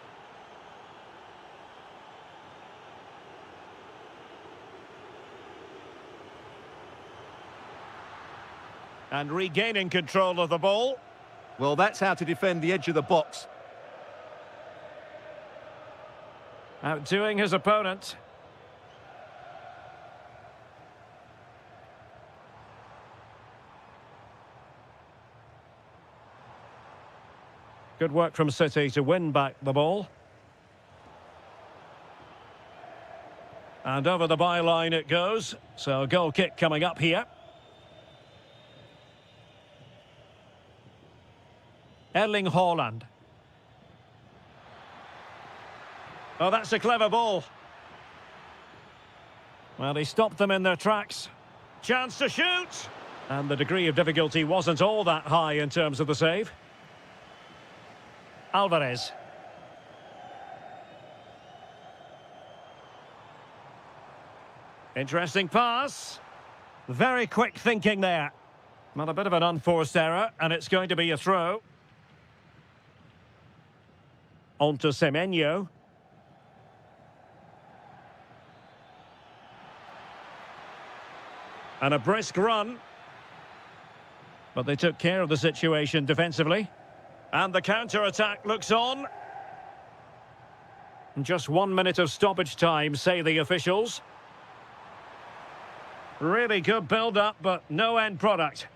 And regaining control of the ball. Well, that's how to defend the edge of the box. Outdoing his opponent. Good work from City to win back the ball. And over the byline it goes. So a goal kick coming up here. Erling Haaland. Oh, that's a clever ball. Well, he stopped them in their tracks. Chance to shoot! And the degree of difficulty wasn't all that high in terms of the save. Alvarez. Interesting pass. Very quick thinking there. Not a bit of an unforced error, and it's going to be a throw. On to Semenyo. And a brisk run. But they took care of the situation defensively. And the counter-attack looks on. Just 1 minute of stoppage time, say the officials. Really good build-up, but no end product.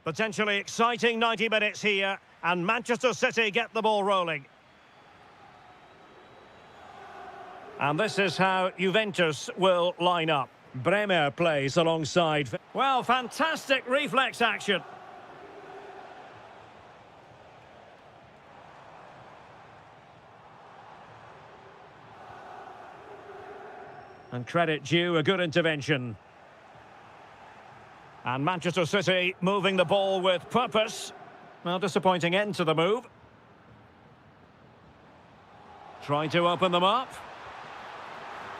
Potentially exciting 90 minutes here, and Manchester City get the ball rolling. And this is how Juventus will line up. Bremer plays alongside. Well, fantastic reflex action. And credit due, a good intervention. And Manchester City moving the ball with purpose. Well, disappointing end to the move. Trying to open them up.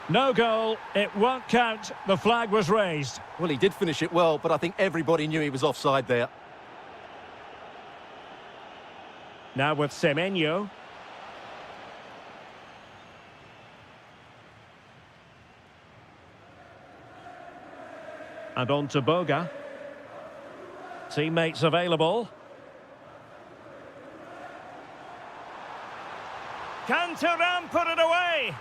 No goal, it won't count. The flag was raised. Well, he did finish it well, but I think everybody knew he was offside there. Now with Semenyo. And on to Boga. Teammates available. Can Thuram put it away?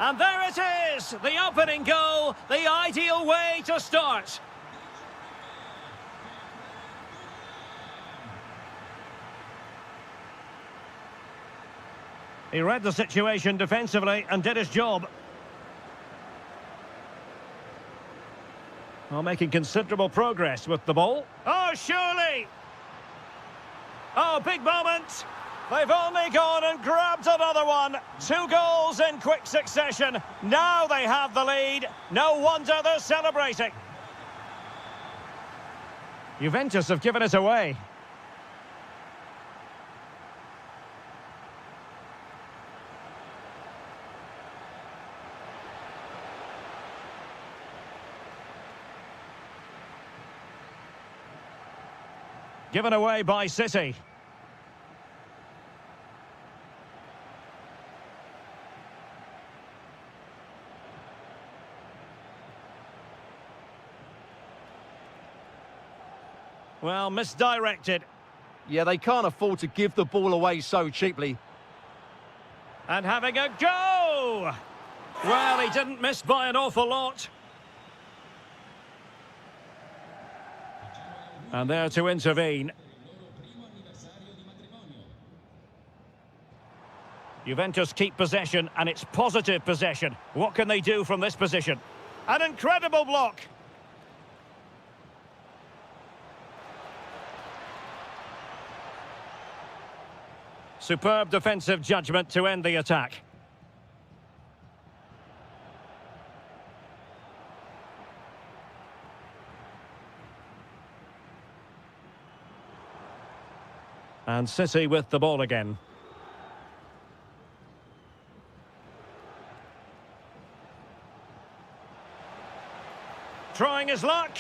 And there it is, the opening goal, the ideal way to start. He read the situation defensively and did his job. Well, making considerable progress with the ball. Oh, surely! Oh, big moment! They've only gone and grabbed another one. 2 goals in quick succession. Now they have the lead. No wonder they're celebrating. Juventus have given it away. Given away by City. Well, misdirected. Yeah, they can't afford to give the ball away so cheaply. And having a go! Well, he didn't miss by an awful lot. And there to intervene. Juventus keep possession, and it's positive possession. What can they do from this position? An incredible block. Superb defensive judgment to end the attack. And City with the ball again. Trying his luck.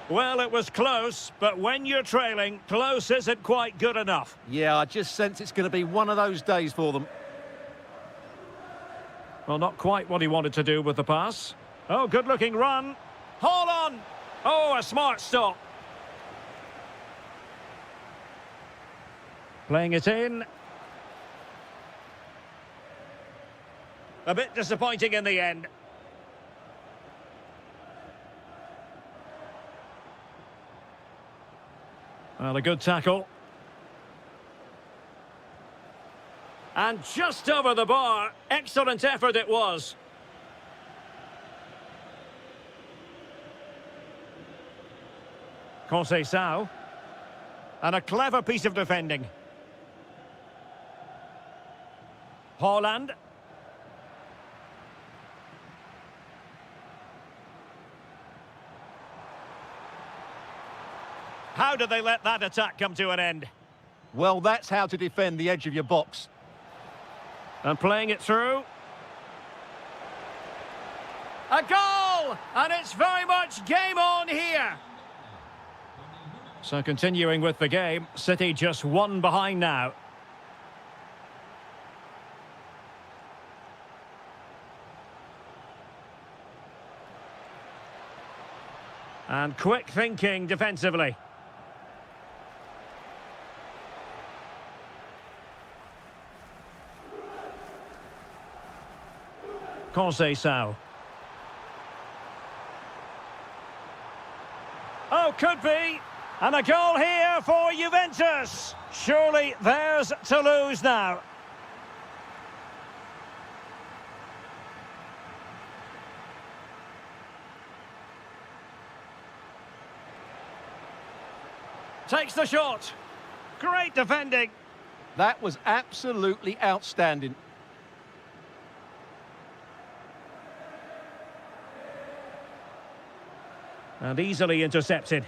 Well, it was close, but when you're trailing, close isn't quite good enough. Yeah, I just sense it's going to be one of those days for them. Well, not quite what he wanted to do with the pass. Oh, good-looking run. Hold on. Oh, a smart stop. Playing it in. A bit disappointing in the end. Well, a good tackle. And just over the bar. Excellent effort it was. Conceição. And a clever piece of defending. Haaland. How did they let that attack come to an end? Well, that's how to defend the edge of your box. And playing it through. A goal! And it's very much game on here. So continuing with the game, City just 1 behind now. And quick thinking defensively. Conceição. Oh, could be. And a goal here for Juventus. Surely theirs to lose now. Takes the shot. Great defending. That was absolutely outstanding. And easily intercepted.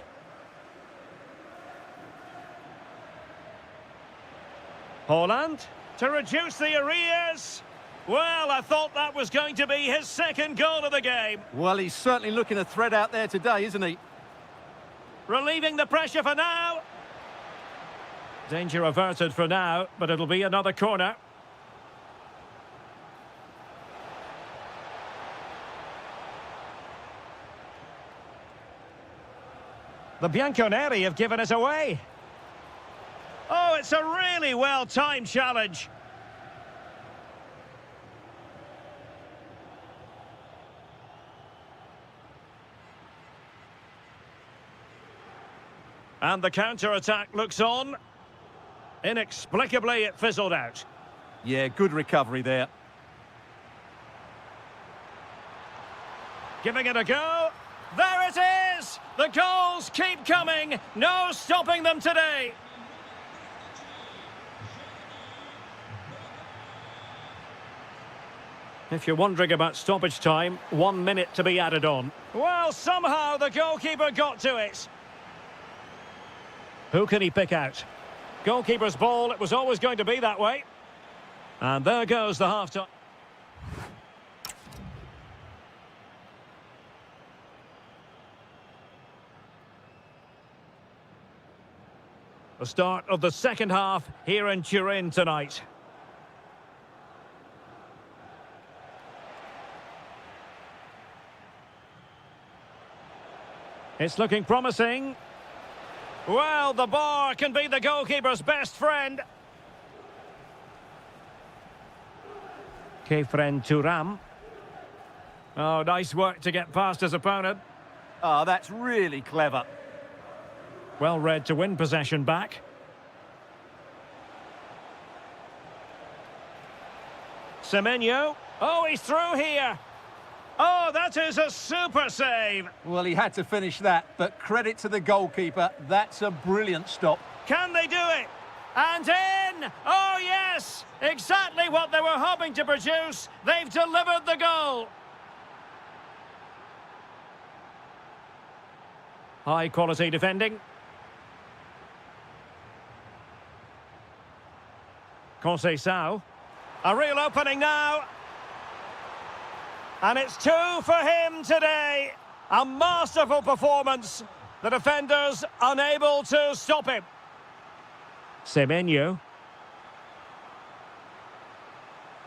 Haaland to reduce the arrears. Well, I thought that was going to be his second goal of the game. Well, he's certainly looking a threat out there today, isn't he? Relieving the pressure for now. Danger averted for now, but it'll be another corner. The Bianconeri have given us away. Oh, it's a really well-timed challenge. And the counter-attack looks on. Inexplicably, it fizzled out. Yeah, good recovery there. Giving it a go. There it is! The goals keep coming. No stopping them today. If you're wondering about stoppage time, 1 minute to be added on. Well, somehow the goalkeeper got to it. Who can he pick out? Goalkeeper's ball, it was always going to be that way. And there goes the half-time. The start of the second half here in Turin tonight. It's looking promising. Well, the bar can be the goalkeeper's best friend. Kefren Turam. Oh, nice work to get past his opponent. Oh, that's really clever. Well read to win possession back. Semenyo. Oh, he's through here. Oh, that is a super save. Well, he had to finish that, but credit to the goalkeeper. That's a brilliant stop. Can they do it? And in! Oh, yes! Exactly what they were hoping to produce. They've delivered the goal. High quality defending. Conceição. A real opening now. And it's 2 for him today. A masterful performance. The defenders unable to stop him. Semenyo.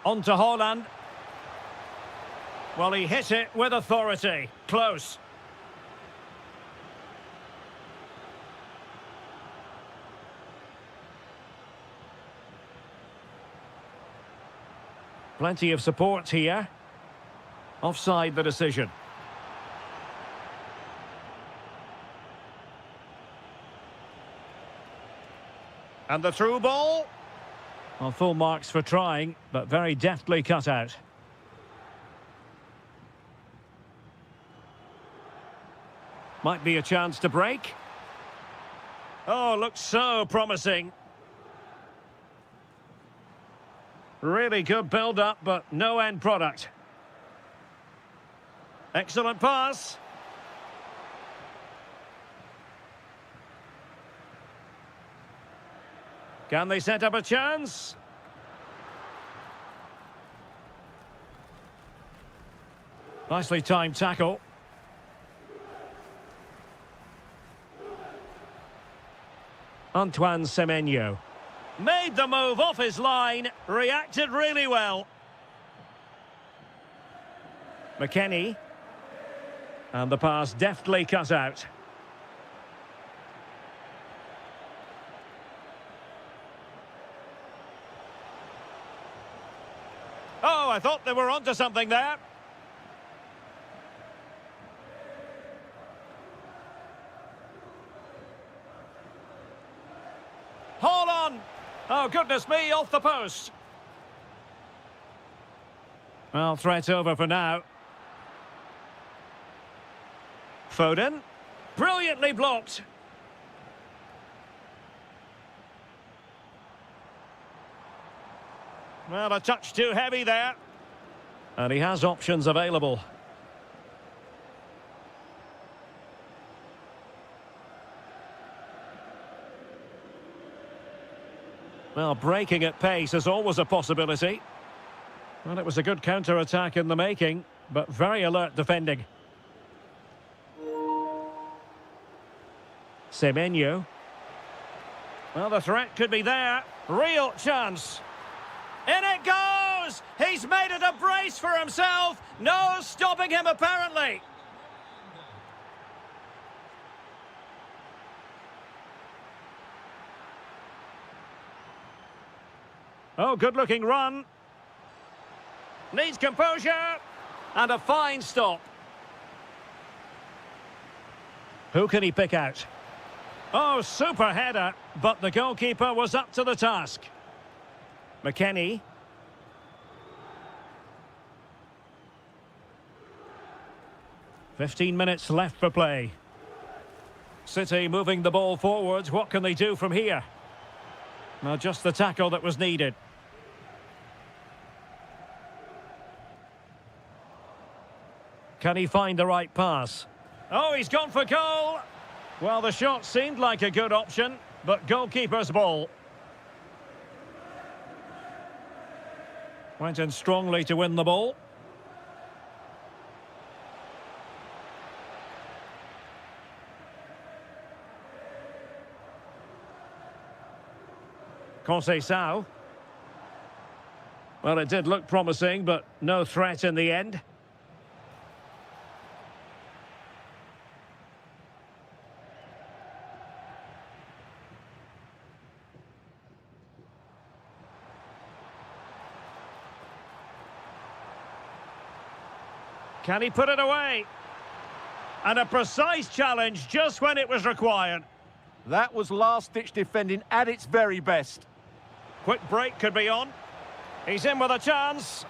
On to Haaland. Well, he hit it with authority. Close. Plenty of support here. Offside the decision. And the through ball. Well, full marks for trying, but very deftly cut out. Might be a chance to break. Oh, looks so promising. Really good build-up, but no end product. Excellent pass. Can they set up a chance? Nicely timed tackle. Antoine Semenyo. Made the move off his line, reacted really well. McKennie. And the pass deftly cut out. Oh, I thought they were onto something there. Oh, goodness me, off the post. Well, threat over for now. Foden. Brilliantly blocked. Well, a touch too heavy there. And he has options available. Well, breaking at pace is always a possibility. Well, it was a good counter-attack in the making, but very alert defending. Semenyo. Well, the threat could be there. Real chance. In it goes! He's made it a brace for himself. No stopping him, apparently. Oh, good-looking run. Needs composure. And a fine stop. Who can he pick out? Oh, super header. But the goalkeeper was up to the task. McKennie. "15 minutes left for play. City moving the ball forwards. What can they do from here? Well, just the tackle that was needed. Can he find the right pass? Oh, he's gone for goal. Well, the shot seemed like a good option, but goalkeeper's ball. Went in strongly to win the ball. Conceição. Well, it did look promising, but no threat in the end. Can he put it away? And a precise challenge just when it was required. That was last-ditch defending at its very best. Quick break could be on. He's in with a chance.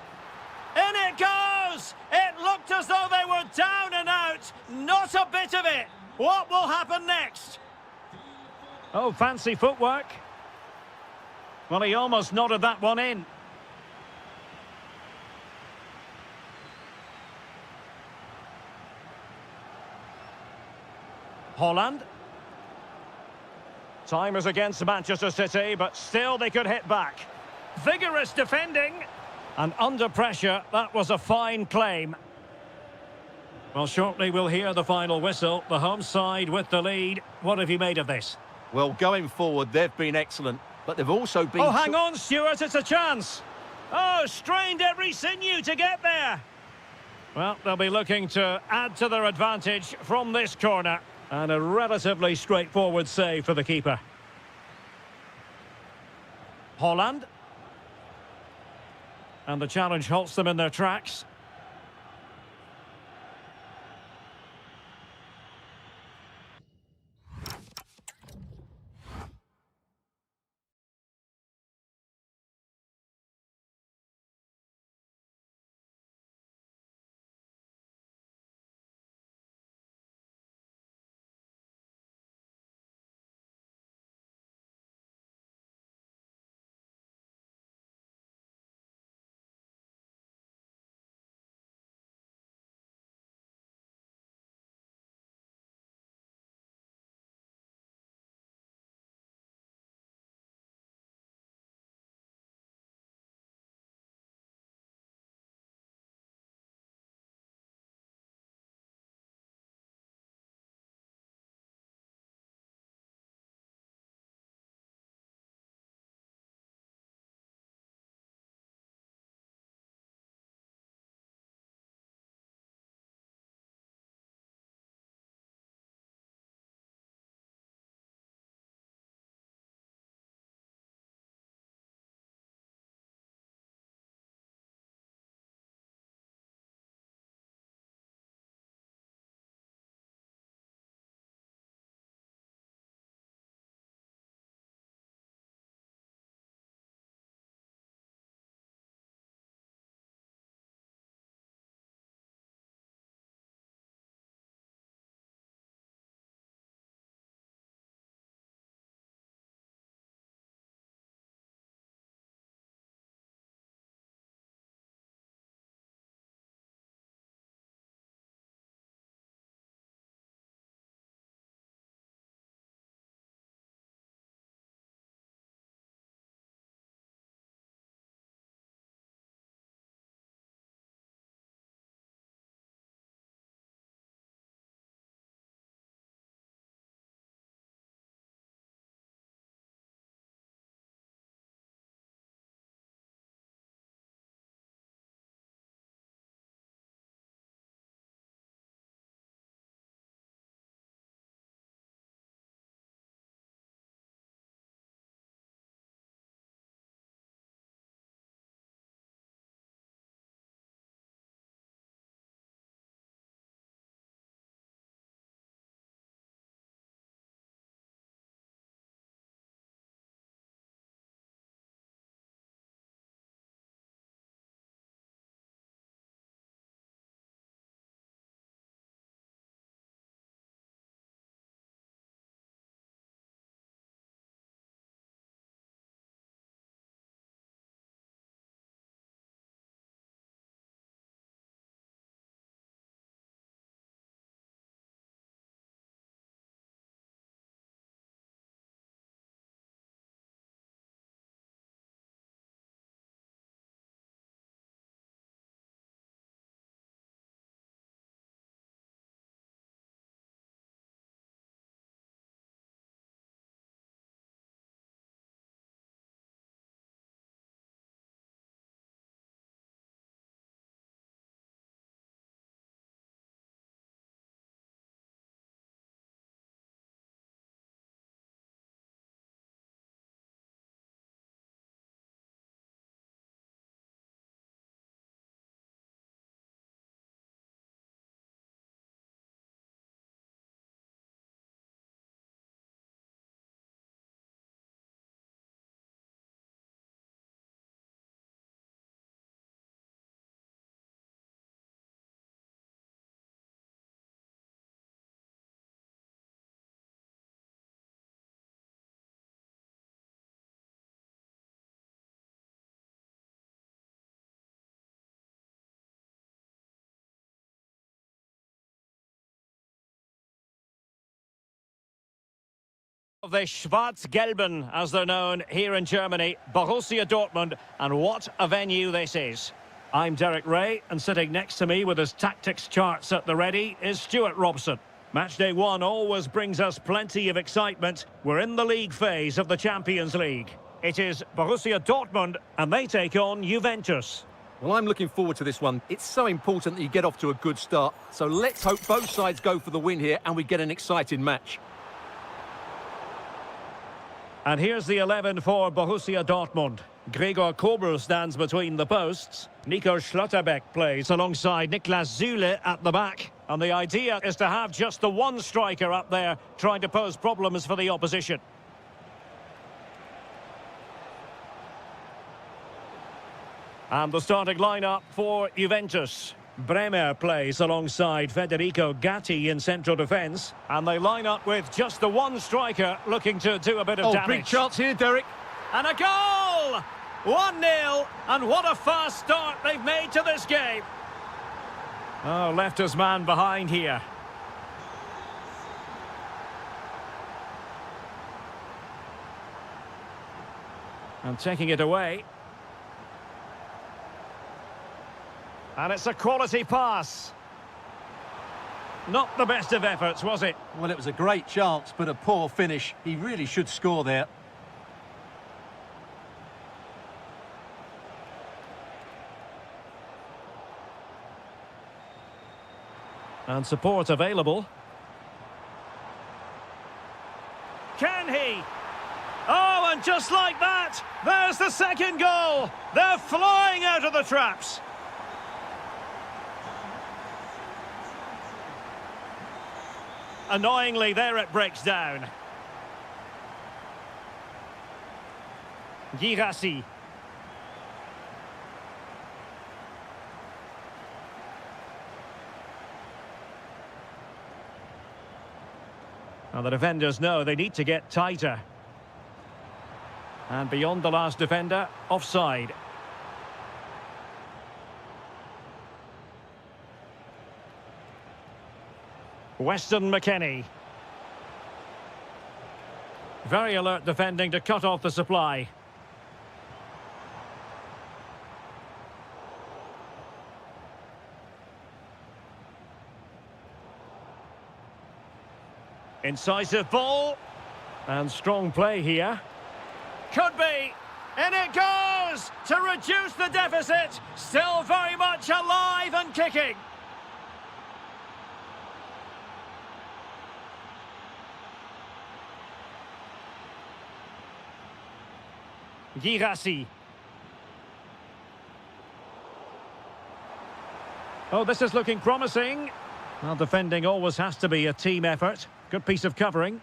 In it goes! It looked as though they were down and out. Not a bit of it. What will happen next? Oh, fancy footwork. Well, he almost nodded that one in. Holland. Time is against Manchester City, but still they could hit back. Vigorous defending. And under pressure, that was a fine claim. Well, shortly we'll hear the final whistle. The home side with the lead. What have you made of this? Well, going forward, they've been excellent, but they've also been... Oh, hang on, Stuart, it's a chance. Oh, strained every sinew to get there. Well, they'll be looking to add to their advantage from this corner. And a relatively straightforward save for the keeper. Holland. And the challenge halts them in their tracks. Of the Schwarz-Gelben, as they're known here in Germany, Borussia Dortmund, and what a venue this is. I'm Derek Ray, and sitting next to me with his tactics charts at the ready is Stuart Robson. Matchday 1 always brings us plenty of excitement. We're in the league phase of the Champions League. It is Borussia Dortmund, and they take on Juventus. Well, I'm looking forward to this one. It's so important that you get off to a good start. So let's hope both sides go for the win here and we get an exciting match. And here's the 11 for Borussia Dortmund. Gregor Kobel stands between the posts. Nico Schlotterbeck plays alongside Niklas Süle at the back. And the idea is to have just the one striker up there trying to pose problems for the opposition. And the starting lineup for Juventus. Bremer plays alongside Federico Gatti in central defence. And they line up with just the one striker looking to do a bit of damage. Big chance here, Derek. And a goal! 1-0, and what a fast start they've made to this game. Oh, left his man behind here. And taking it away. And it's a quality pass. Not the best of efforts, was it? Well, it was a great chance, but a poor finish. He really should score there. And support available. Can he? Oh, and just like that, there's the second goal. They're flying out of the traps. Annoyingly, there it breaks down. Girassi. Now the defenders know they need to get tighter. And beyond the last defender, offside. Weston McKennie. Very alert defending to cut off the supply. Incisive ball. And strong play here. Could be. In it goes! To reduce the deficit. Still very much alive and kicking. Girassi. Oh, this is looking promising. Well, defending always has to be a team effort. Good piece of covering.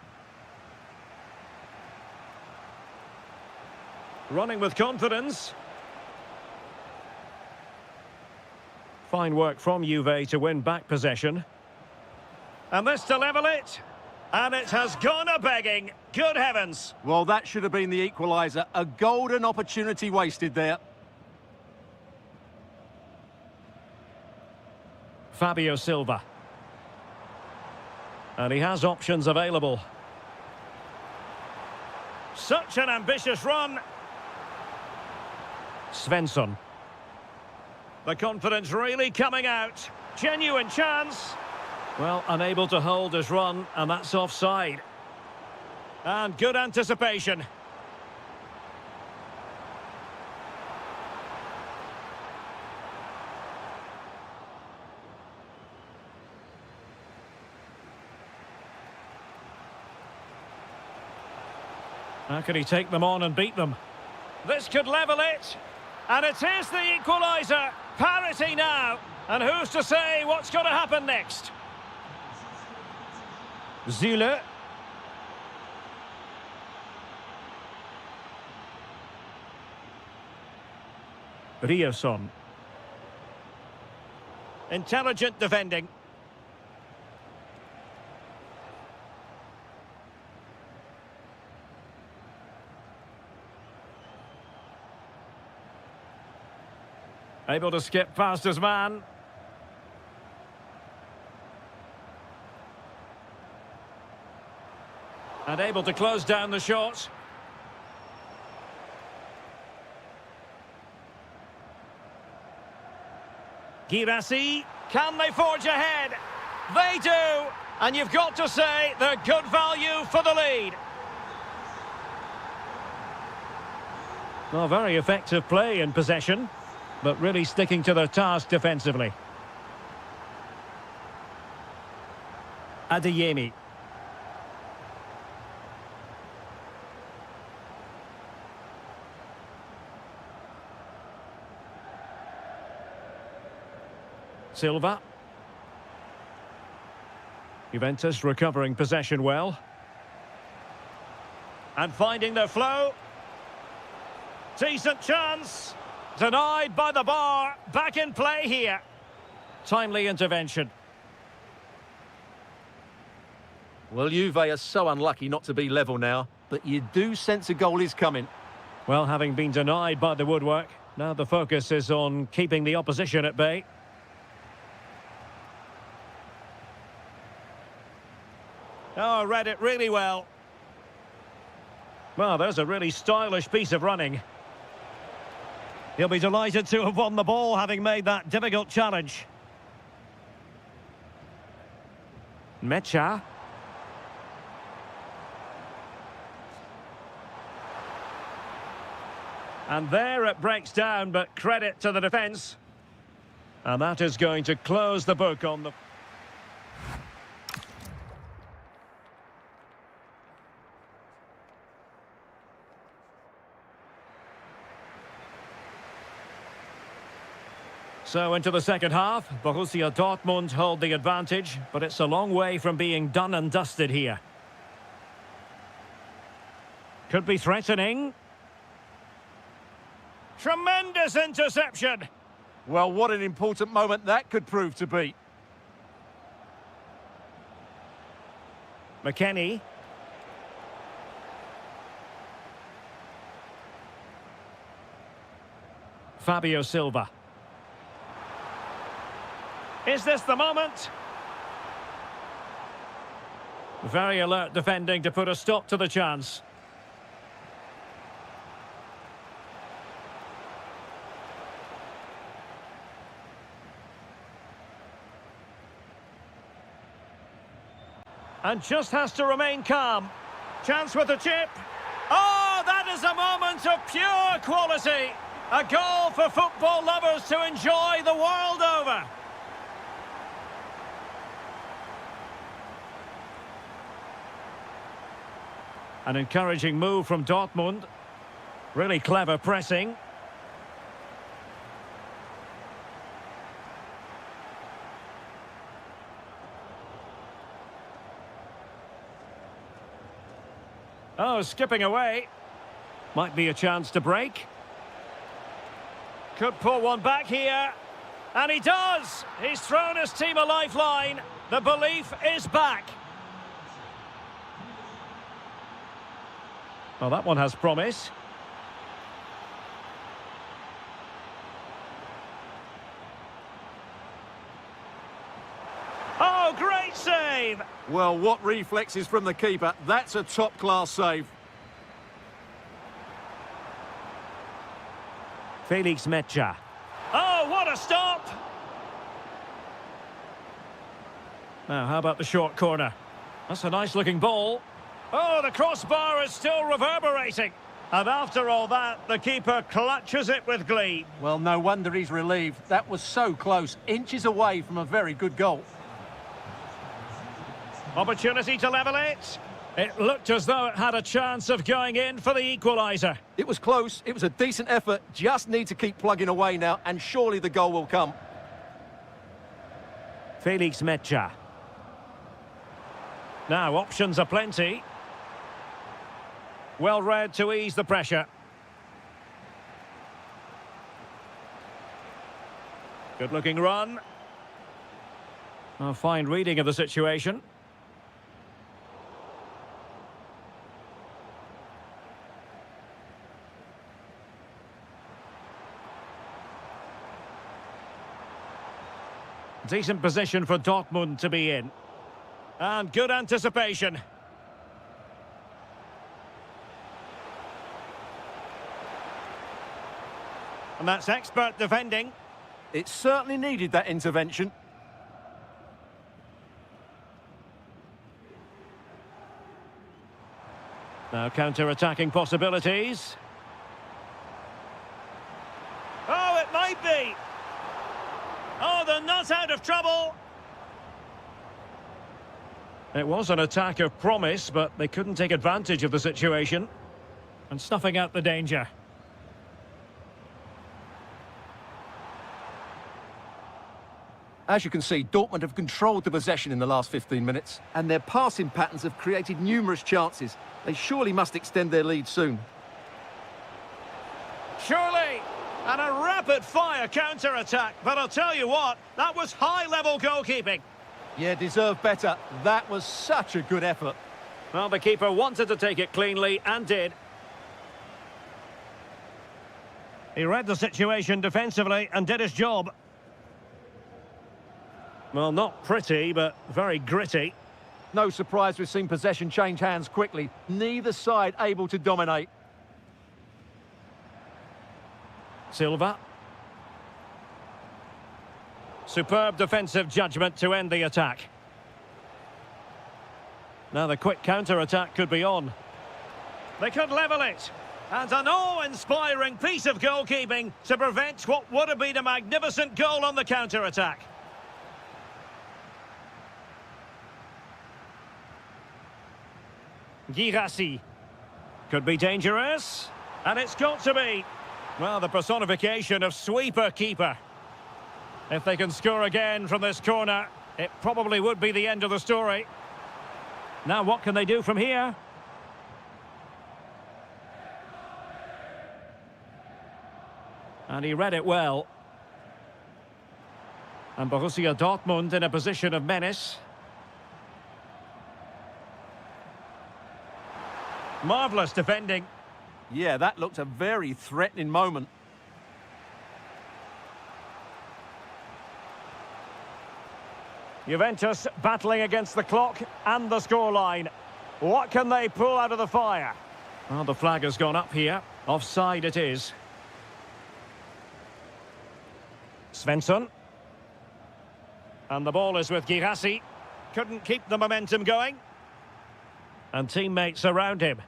Running with confidence. Fine work from Juve to win back possession. And this to level it. And it has gone a-begging. Good heavens. Well, that should have been the equaliser. A golden opportunity wasted there. Fabio Silva. And he has options available. Such an ambitious run. Svensson. The confidence really coming out. Genuine chance. Well, unable to hold his run, and that's offside. And good anticipation. How can he take them on and beat them? This could level it. And it is the equaliser. Parity now. And who's to say what's going to happen next? Süle. Ryerson. Intelligent defending. Able to skip past his man. And able to close down the shot. Girassi, can they forge ahead? They do! And you've got to say they're good value for the lead. Well, very effective play in possession, but really sticking to their task defensively. Adeyemi. Silva. Juventus recovering possession well. And finding their flow. Decent chance. Denied by the bar. Back in play here. Timely intervention. Well, Juve are so unlucky not to be level now, but you do sense a goal is coming. Well, having been denied by the woodwork, now the focus is on keeping the opposition at bay. Oh, read it really well. Well, there's a really stylish piece of running. He'll be delighted to have won the ball, having made that difficult challenge. Mecha. And there it breaks down, but credit to the defence. And that is going to close the book on the... So into the second half, Borussia Dortmund hold the advantage, but it's a long way from being done and dusted here. Could be threatening. Tremendous interception. Well, what an important moment that could prove to be. McKennie. Fabio Silva. Is this the moment? Very alert defending to put a stop to the chance. And just has to remain calm. Chance with the chip. Oh, that is a moment of pure quality. A goal for football lovers to enjoy the world over. An encouraging move from Dortmund. Really clever pressing. Oh, skipping away. Might be a chance to break. Could pull one back here. And he does! He's thrown his team a lifeline. The belief is back. Well, that one has promise. Oh, great save! Well, what reflexes from the keeper. That's a top-class save. Felix Mecha. Oh, what a stop! Now, how about the short corner? That's a nice-looking ball. Oh, the crossbar is still reverberating. And after all that, the keeper clutches it with glee. Well, no wonder he's relieved. That was so close. Inches away from a very good goal. Opportunity to level it. It looked as though it had a chance of going in for the equaliser. It was close. It was a decent effort. Just need to keep plugging away now, and surely the goal will come. Felix Mecha. Now, options are plenty. Well read to ease the pressure. Good looking run. A fine reading of the situation. Decent position for Dortmund to be in. And good anticipation. And that's expert defending. It certainly needed that intervention. Now counter-attacking possibilities. Oh, it might be. Oh, they're not out of trouble. It was an attack of promise, but they couldn't take advantage of the situation. And snuffing out the danger. As you can see, Dortmund have controlled the possession in the last 15 minutes, and their passing patterns have created numerous chances. They surely must extend their lead soon. Surely! And a rapid-fire counter-attack. But I'll tell you what, that was high-level goalkeeping. Yeah, deserved better. That was such a good effort. Well, the keeper wanted to take it cleanly, and did. He read the situation defensively and did his job. Well, not pretty, but very gritty. No surprise we've seen possession change hands quickly. Neither side able to dominate. Silva. Superb defensive judgment to end the attack. Now the quick counter-attack could be on. They could level it. And an awe-inspiring piece of goalkeeping to prevent what would have been a magnificent goal on the counter-attack. Girassi. Could be dangerous. And it's got to be. Well, the personification of sweeper-keeper. If they can score again from this corner, it probably would be the end of the story. Now what can they do from here? And he read it well. And Borussia Dortmund in a position of menace. Marvellous defending. Yeah, that looked a very threatening moment. Juventus battling against the clock and the scoreline. What can they pull out of the fire? Well, the flag has gone up here. Offside it is. Svensson. And the ball is with Girassi. Couldn't keep the momentum going. And teammates around him.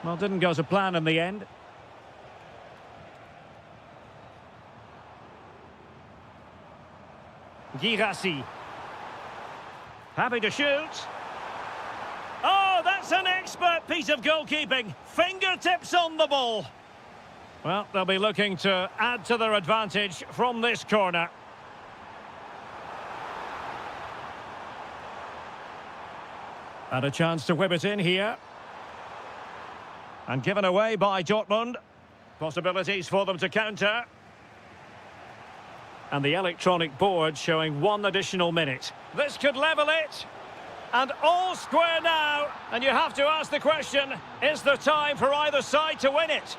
Well, didn't go to plan in the end. Girassi. Happy to shoot. Oh, that's an expert piece of goalkeeping. Fingertips on the ball. Well, they'll be looking to add to their advantage from this corner. And a chance to whip it in here. And given away by Dortmund. Possibilities for them to counter. And the electronic board showing 1 additional minute. This could level it. And all square now. And you have to ask the question, is there time for either side to win it?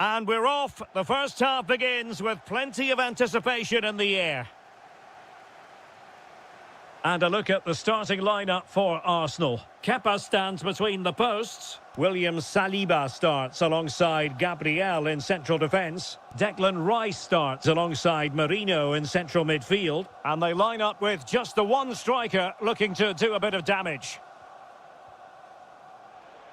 And we're off. The first half begins with plenty of anticipation in the air. And a look at the starting lineup for Arsenal. Kepa stands between the posts. William Saliba starts alongside Gabriel in central defence. Declan Rice starts alongside Marino in central midfield. And they line up with just the one striker looking to do a bit of damage.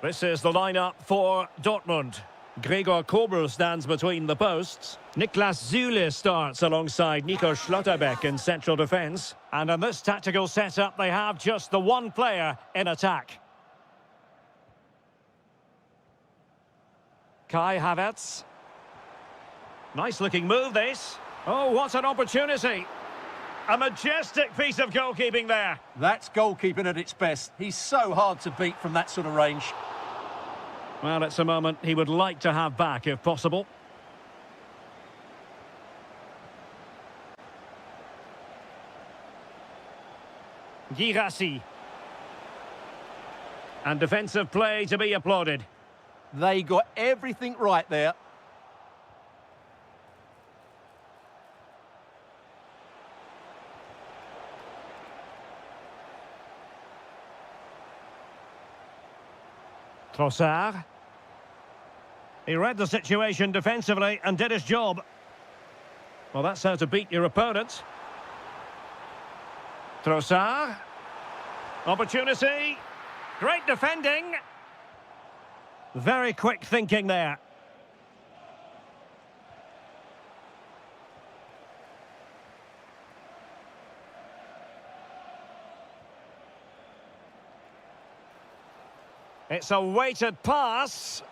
This is the lineup for Dortmund. Gregor Kobel stands between the posts. Niklas Süle starts alongside Nico Schlotterbeck in central defence. And in this tactical setup, they have just the one player in attack. Kai Havertz. Nice-looking move, this. Oh, what an opportunity. A majestic piece of goalkeeping there. That's goalkeeping at its best. He's so hard to beat from that sort of range. Well, it's a moment he would like to have back, if possible. Girassi. And defensive play to be applauded. They got everything right there. Trossard. He read the situation defensively and did his job. Well, that's how to beat your opponent. Trossard. Opportunity. Great defending. Very quick thinking there. It's a weighted pass.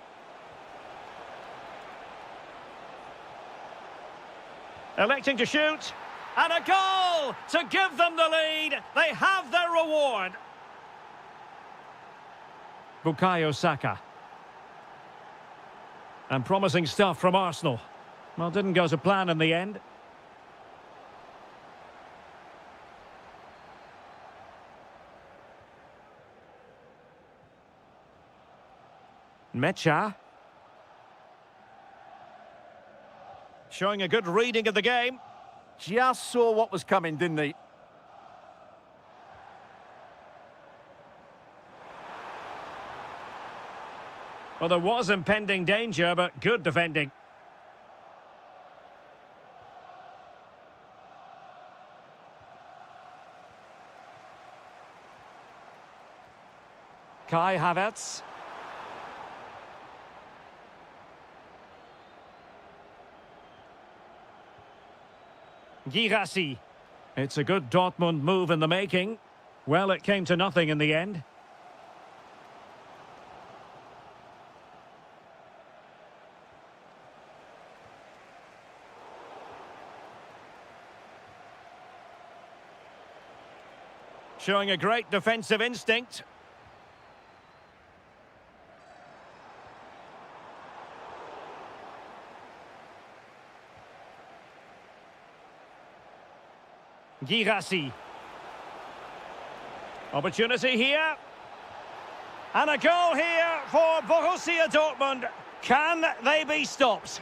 Electing to shoot. And a goal to give them the lead. They have their reward. Bukayo Saka. And promising stuff from Arsenal. Well, didn't go to plan in the end. Mecha. Showing a good reading of the game. Just saw what was coming, didn't he? Well, there was impending danger, but good defending. Kai Havertz. Girassi. It's a good Dortmund move in the making. Well, it came to nothing in the end. Showing a great defensive instinct. Girassi. Opportunity here. And a goal here for Borussia Dortmund. Can they be stopped?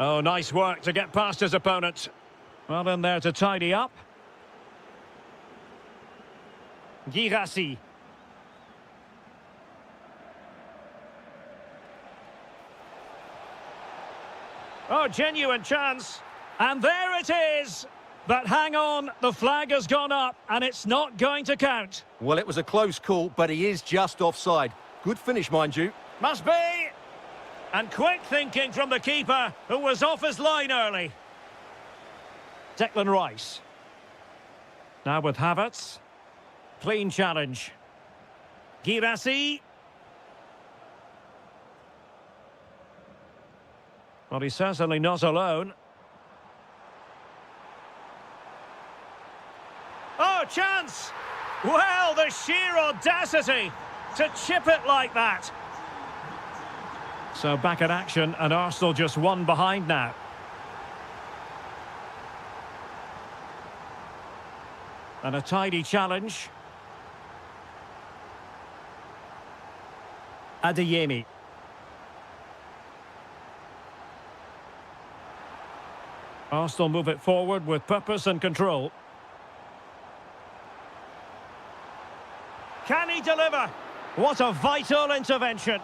Oh, nice work to get past his opponent. Well, in there to tidy up. Girassi. Oh, genuine chance. And there it is. But hang on, the flag has gone up and it's not going to count. Well, it was a close call, but he is just offside. Good finish, mind you. Must be. And quick thinking from the keeper, who was off his line early. Declan Rice. Now with Havertz. Clean challenge. Girassi. Well, he's certainly not alone. Oh, chance! Well, the sheer audacity to chip it like that. So back in action, and Arsenal just one behind now. And a tidy challenge. Adeyemi. Arsenal move it forward with purpose and control. Can he deliver? What a vital intervention.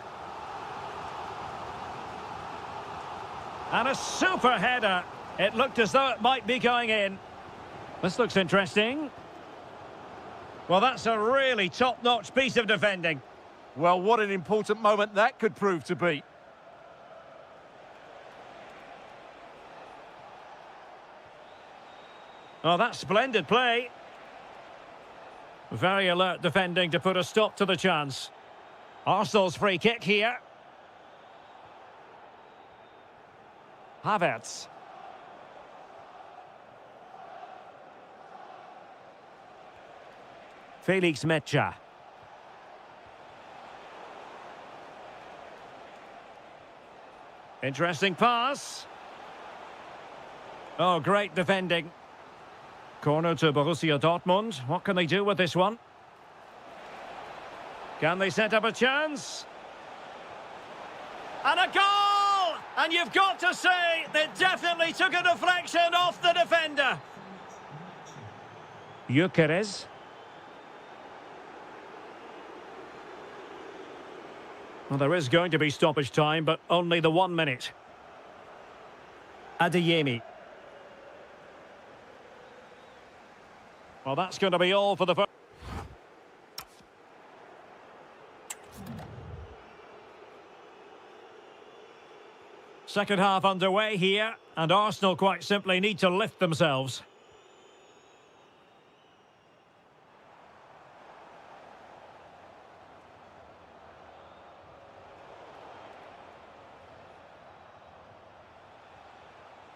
And a super header. It looked as though it might be going in. This looks interesting. Well, that's a really top-notch piece of defending. Well, what an important moment that could prove to be. Oh, that's splendid play. Very alert defending to put a stop to the chance. Arsenal's free kick here. Havertz. Felix Mecha. Interesting pass. Oh, great defending. Corner to Borussia Dortmund. What can they do with this one? Can they set up a chance? And a goal! And you've got to say, they definitely took a deflection off the defender. Gyökeres. Well, there is going to be stoppage time, but only the 1 minute. Adeyemi. Well, that's going to be all for the first. Second half underway here, and Arsenal quite simply need to lift themselves.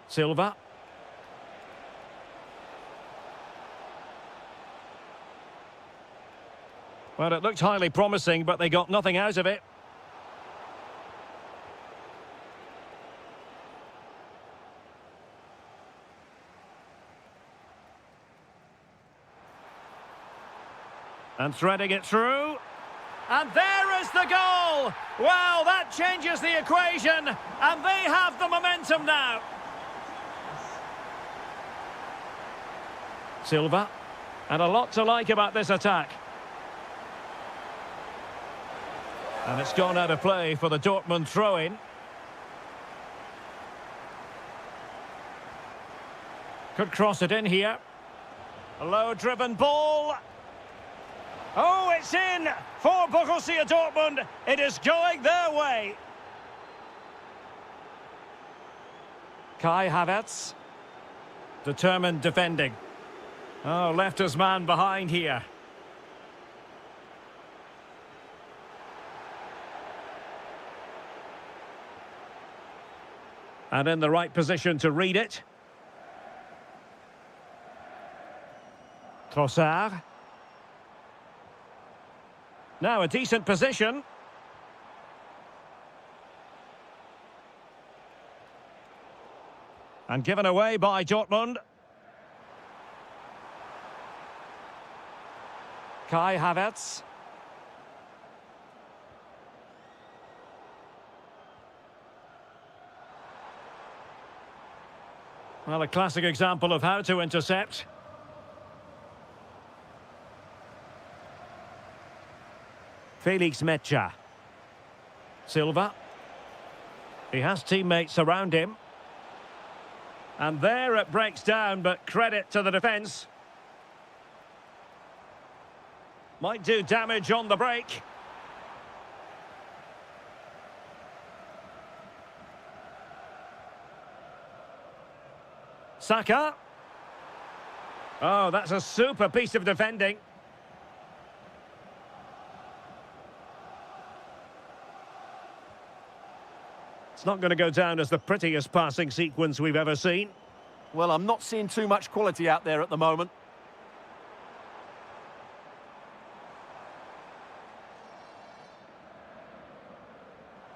Silva. Well, it looked highly promising, but they got nothing out of it. And threading it through. And there is the goal! Well, that changes the equation, and they have the momentum now. Silva. And a lot to like about this attack. And it's gone out of play for the Dortmund throw-in. Could cross it in here. A low-driven ball. Oh, it's in for Borussia Dortmund. It is going their way. Kai Havertz. Determined defending. Oh, left his man behind here. And in the right position to read it. Trossard. Now a decent position. And given away by Dortmund. Kai Havertz. Well, a classic example of how to intercept. Felix Mecha. Silva. He has teammates around him. And there it breaks down, but credit to the defence. Might do damage on the break. Saka. Oh, that's a super piece of defending. It's not going to go down as the prettiest passing sequence we've ever seen. Well, I'm not seeing too much quality out there at the moment.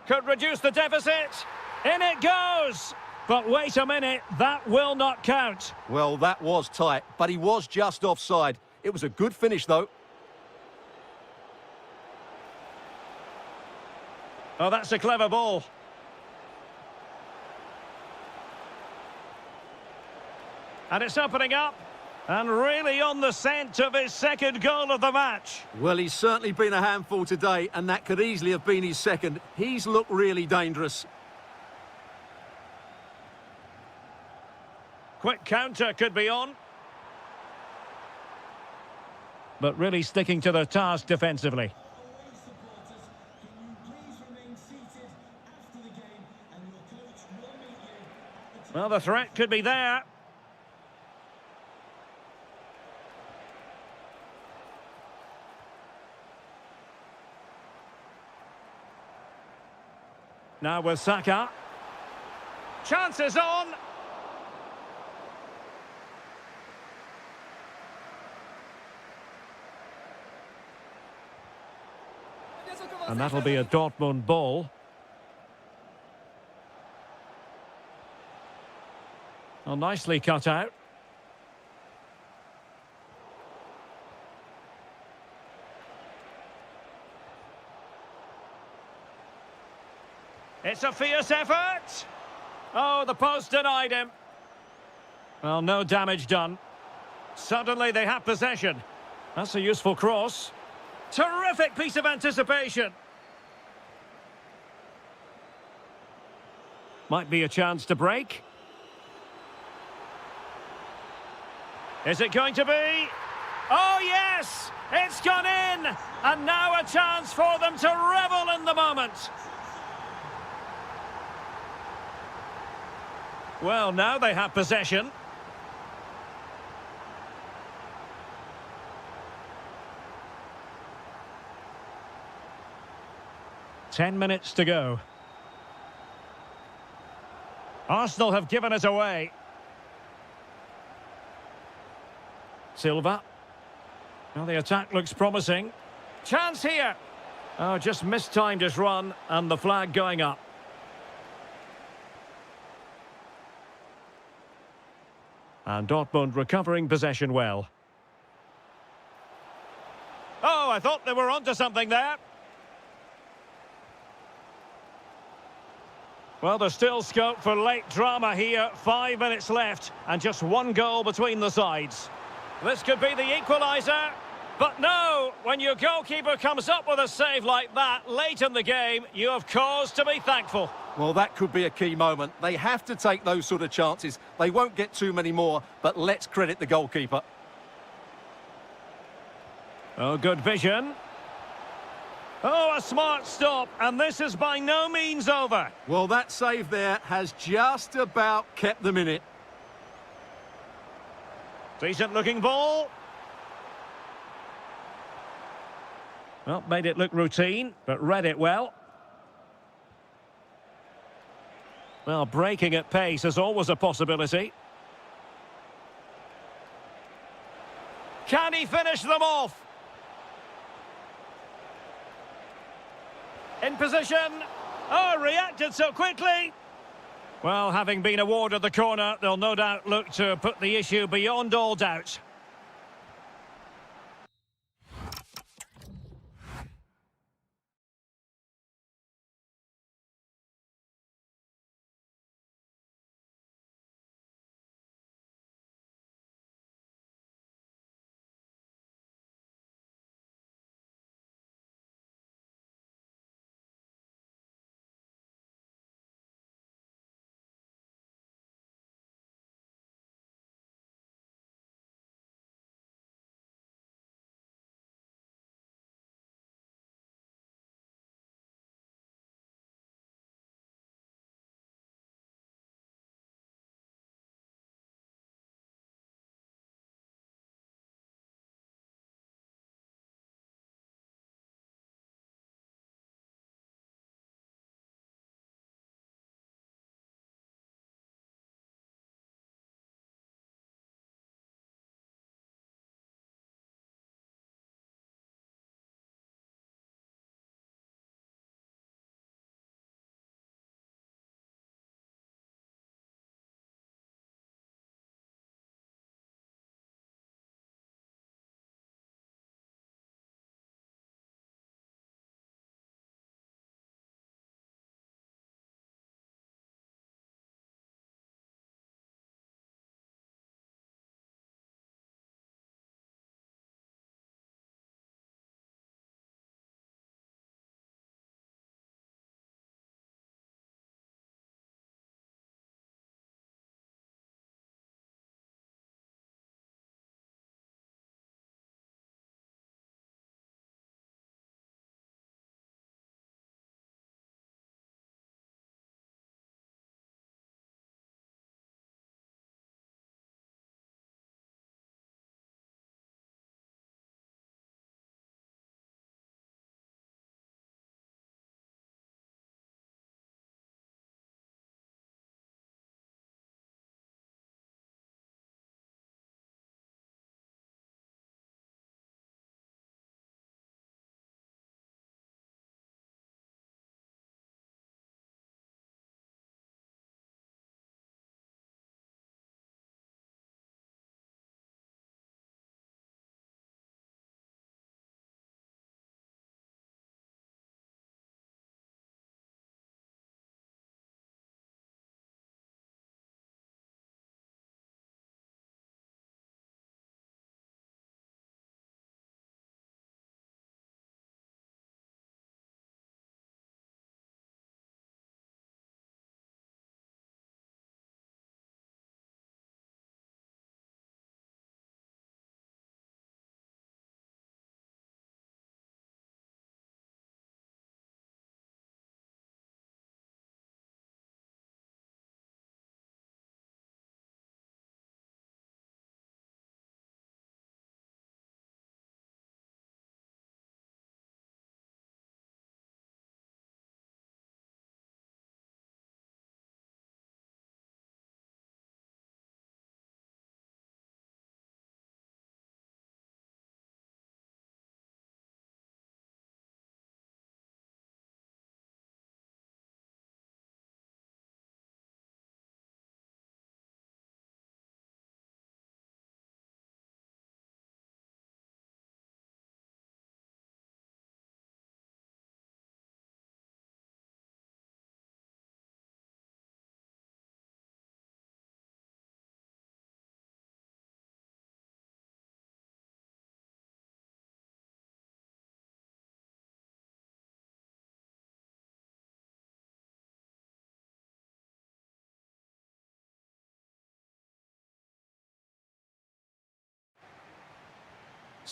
Could reduce the deficit. In it goes. But wait a minute, that will not count. Well, that was tight, but he was just offside. It was a good finish, though. Oh, that's a clever ball. And it's opening up. And really on the scent of his second goal of the match. Well, he's certainly been a handful today, and that could easily have been his second. He's looked really dangerous. Quick counter could be on. But really sticking to the task defensively. Well, the threat could be there. Now with Saka. Chances on. And that'll be a Dortmund ball. Well, nicely cut out. It's a fierce effort. Oh, the post denied him. Well, no damage done. Suddenly they have possession. That's a useful cross. Terrific piece of anticipation. Might be a chance to break. Is it going to be? Oh, yes! It's gone in! And now a chance for them to revel in the moment. Well, now they have possession. Ten minutes to go. Arsenal have given us away. Silva. Well, the attack looks promising. Chance here. Oh, just mistimed his run, and the flag going up. And Dortmund recovering possession well. Oh, I thought they were onto something there. Well, there's still scope for late drama here. 5 minutes left and just one goal between the sides. This could be the equaliser. But no, when your goalkeeper comes up with a save like that late in the game, you have cause to be thankful. Well, that could be a key moment. They have to take those sort of chances. They won't get too many more, but let's credit the goalkeeper. Oh, good vision. Oh, a smart stop, and this is by no means over. Well, that save there has just about kept them in it. Decent-looking ball. Well, made it look routine, but read it well. Well, breaking at pace is always a possibility. Can he finish them off? In position. Oh, reacted so quickly. Well, having been awarded the corner, they'll no doubt look to put the issue beyond all doubt.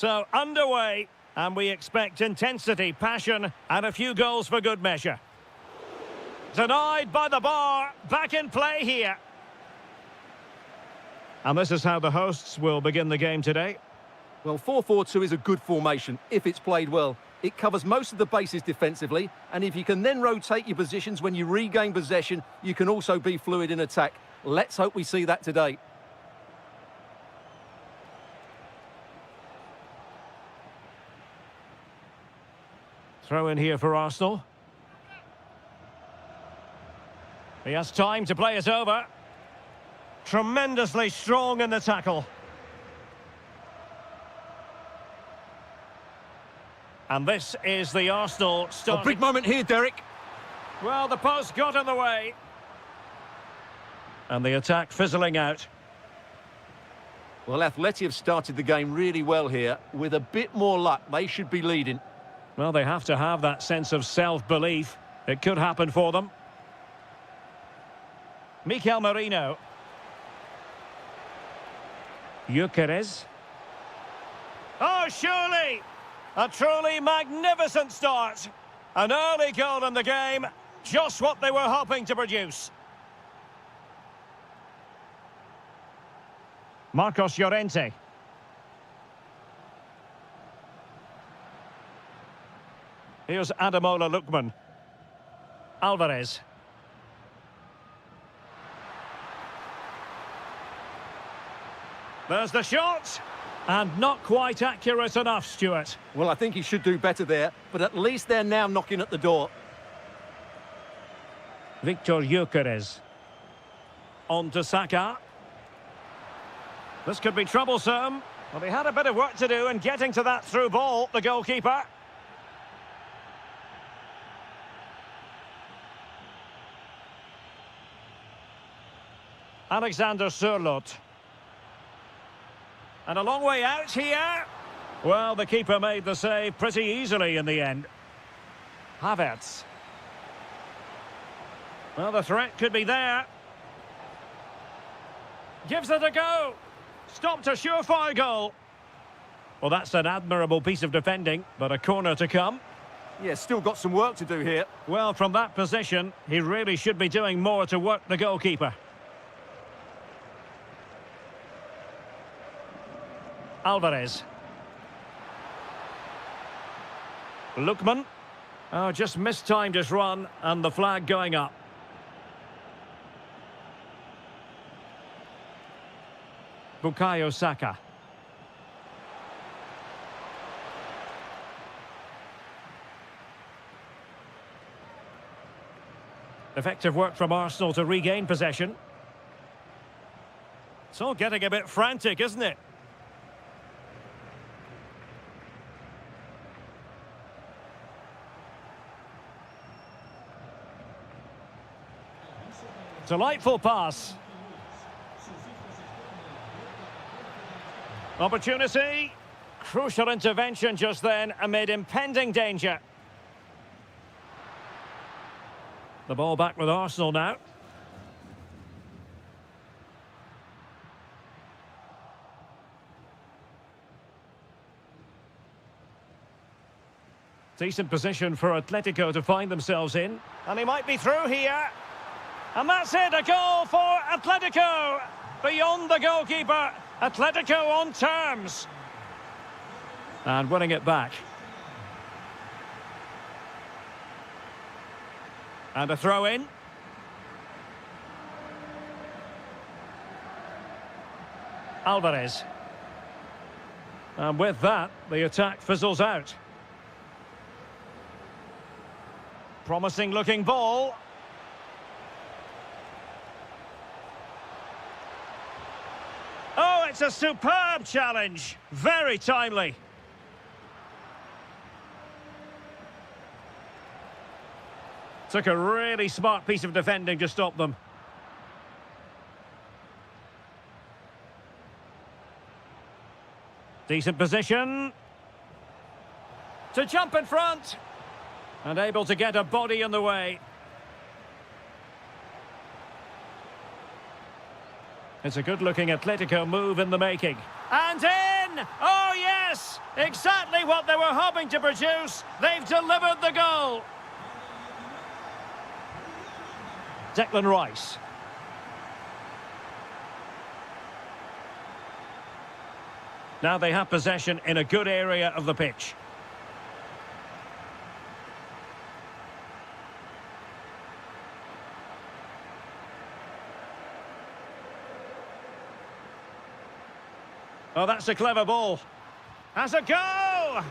So, underway, and we expect intensity, passion, and a few goals for good measure. Denied by the bar, back in play here. And this is how the hosts will begin the game today. Well, 4-4-2 is a good formation if it's played well. It covers most of the bases defensively, and if you can then rotate your positions when you regain possession, you can also be fluid in attack. Let's hope we see that today. Throw in here for Arsenal. He has time to play it over. Tremendously strong in the tackle. And this is the Arsenal start. A big moment here, Derek. Well, the post got in the way. And the attack fizzling out. Well, Atleti have started the game really well here. With a bit more luck, they should be leading. Well, they have to have that sense of self-belief. It could happen for them. Mikel Merino. Gyökeres. Oh, surely! A truly magnificent start. An early goal in the game. Just what they were hoping to produce. Marcos Llorente. Here's Ademola Lookman. Alvarez. There's the shot. And not quite accurate enough, Stuart. Well, I think he should do better there, but at least they're now knocking at the door. Victor Gyökeres. On to Saka. This could be troublesome. Well, they had a bit of work to do in getting to that through ball, the goalkeeper. Alexander Sørloth. And a long way out here. Well, the keeper made the save pretty easily in the end. Havertz. Well, the threat could be there. Gives it a go. Stopped a surefire goal. Well, that's an admirable piece of defending, but a corner to come. Yeah, still got some work to do here. Well, from that position, he really should be doing more to work the goalkeeper. Alvarez. Lookman. Oh, just mistimed his run, and the flag going up. Bukayo Saka. Effective work from Arsenal to regain possession. It's all getting a bit frantic, isn't it? Delightful pass. Opportunity. Crucial intervention just then amid impending danger. The ball back with Arsenal now. Decent position for Atletico to find themselves in. And he might be through here. And that's it, a goal for Atletico. Beyond the goalkeeper, Atletico on terms. And winning it back. And a throw in. Alvarez. And with that, the attack fizzles out. Promising looking ball. Oh, it's a superb challenge. Very timely. Took a really smart piece of defending to stop them. Decent position. To jump in front. And able to get a body in the way. It's a good-looking Atletico move in the making. And in! in! Oh, yes! Exactly what they were hoping to produce. They've delivered the goal. Declan Rice. Now they have possession in a good area of the pitch. Oh, that's a clever ball. Has a go!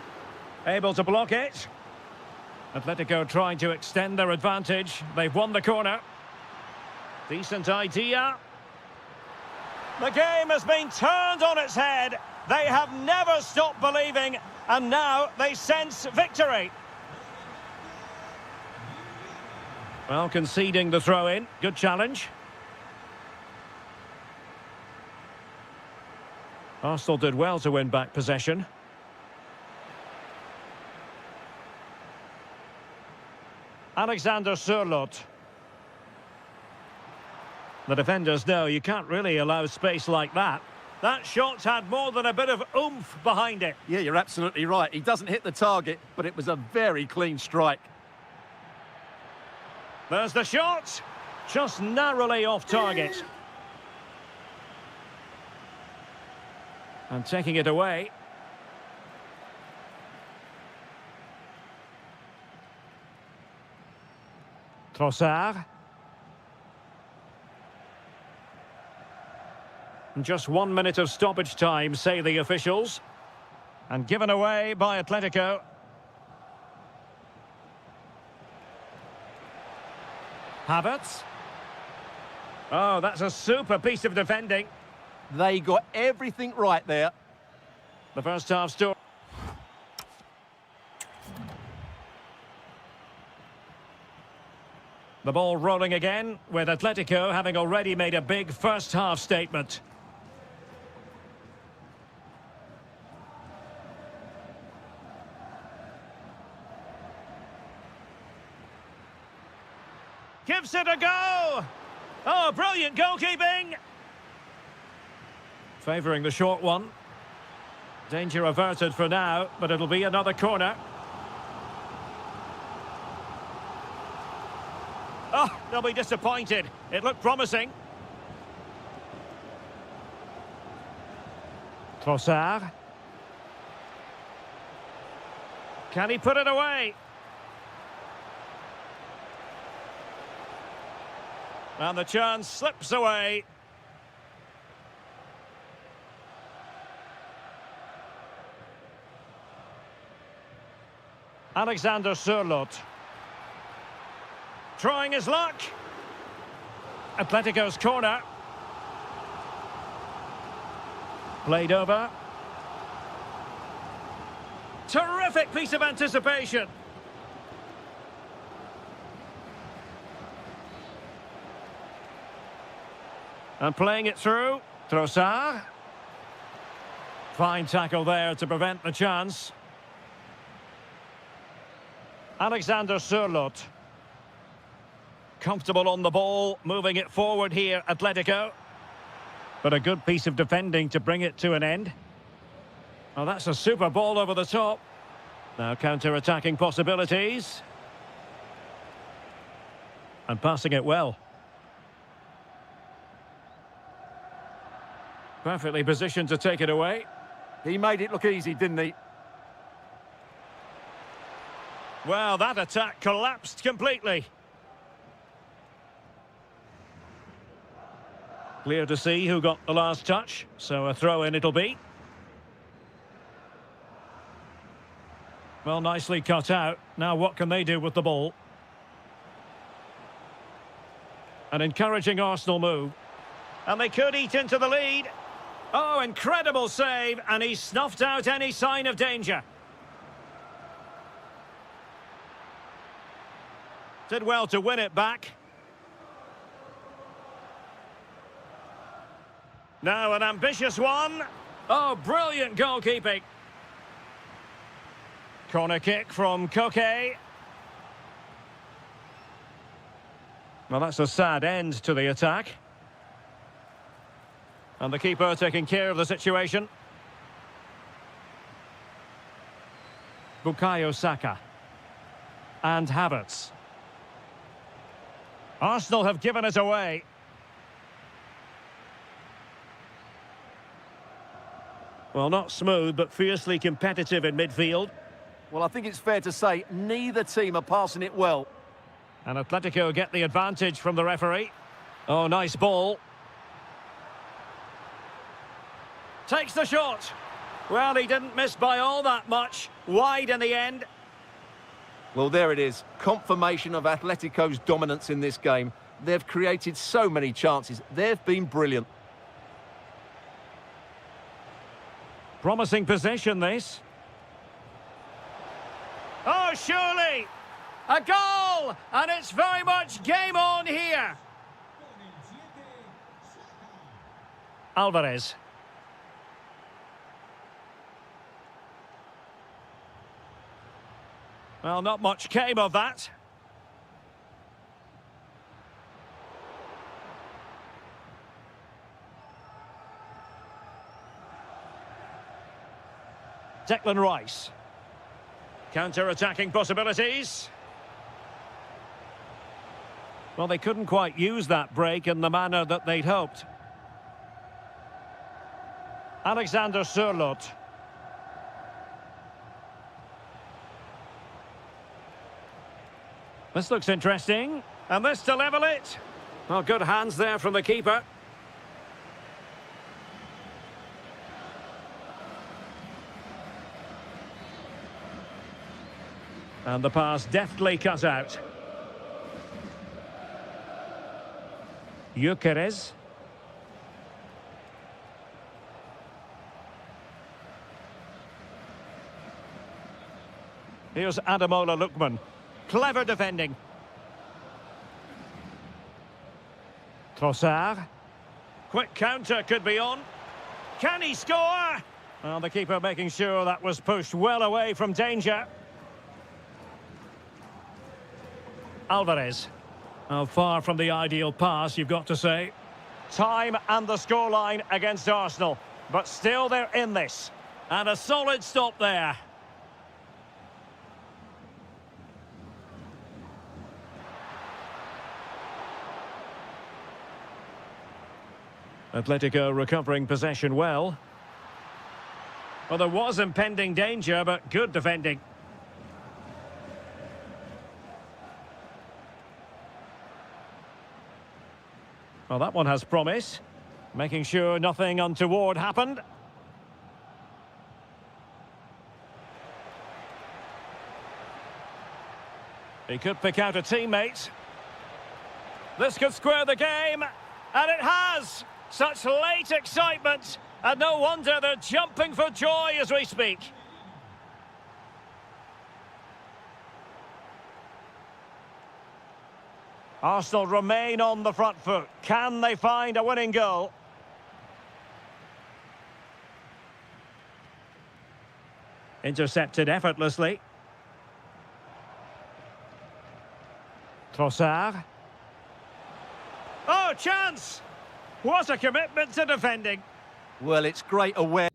Able to block it. Atletico trying to extend their advantage. They've won the corner. Decent idea. The game has been turned on its head. They have never stopped believing, and now they sense victory. Well, conceding the throw-in. Good challenge. Arsenal did well to win back possession. Alexander Sørloth. The defenders know you can't really allow space like that. That shot's had more than a bit of oomph behind it. Yeah, you're absolutely right. He doesn't hit the target, but it was a very clean strike. There's the shot. Just narrowly off target. And taking it away. Trossard. Just 1 minute of stoppage time, say the officials. And given away by Atletico. Havertz. Oh, that's a super piece of defending. They got everything right there. The first half story. The ball rolling again, with Atletico having already made a big first half statement. Gives it a go! Oh, brilliant goalkeeping! Favouring the short one. Danger averted for now, but it'll be another corner. Oh, they'll be disappointed. It looked promising. Trossard. Can he put it away? And the chance slips away. Alexander Sørloth. Trying his luck. Atletico's corner. Played over. Terrific piece of anticipation. And playing it through. Trossard. Fine tackle there to prevent the chance. Alexander Sørloth. Comfortable on the ball, moving it forward here, Atletico. But a good piece of defending to bring it to an end. Well, that's a super ball over the top. Now counter-attacking possibilities. And passing it well. Perfectly positioned to take it away. He made it look easy, didn't he? Well, that attack collapsed completely. Clear to see who got the last touch, so a throw-in it'll be. Well, nicely cut out. Now what can they do with the ball? An encouraging Arsenal move. And they could eat into the lead. Oh, incredible save, and he snuffed out any sign of danger. Did well to win it back. Now an ambitious one. Oh, brilliant goalkeeping. Corner kick from Koke. Well, that's a sad end to the attack. And the keeper taking care of the situation. Bukayo Saka. And Havertz. Arsenal have given it away. Well, not smooth, but fiercely competitive in midfield. Well, I think it's fair to say neither team are passing it well. And Atletico get the advantage from the referee. Oh, nice ball. Takes the shot. Well, he didn't miss by all that much. Wide in the end. Well, there it is. Confirmation of Atletico's dominance in this game. They've created so many chances. They've been brilliant. Promising possession, this. Oh, surely! A goal! And it's very much game on here. Alvarez. Well, not much came of that. Declan Rice. Counter-attacking possibilities. Well, they couldn't quite use that break in the manner that they'd hoped. Alexander Sørloth. This looks interesting. And this to level it. Well, good hands there from the keeper. And the pass deftly cut out. Gyökeres. Here's Ademola Lookman. Clever defending. Trossard. Quick counter could be on. Can he score? Well, the keeper making sure that was pushed well away from danger. Alvarez. Oh, far from the ideal pass, you've got to say. Time and the scoreline against Arsenal. But still they're in this. And a solid stop there. Atletico recovering possession well. Well, there was impending danger, but good defending. Well, that one has promise. Making sure nothing untoward happened. He could pick out a teammate. This could square the game. And it has! Such late excitement. And no wonder they're jumping for joy as we speak. Arsenal remain on the front foot. Can they find a winning goal? Intercepted effortlessly. Trossard. Oh, chance! What a commitment to defending. Well, it's great awareness.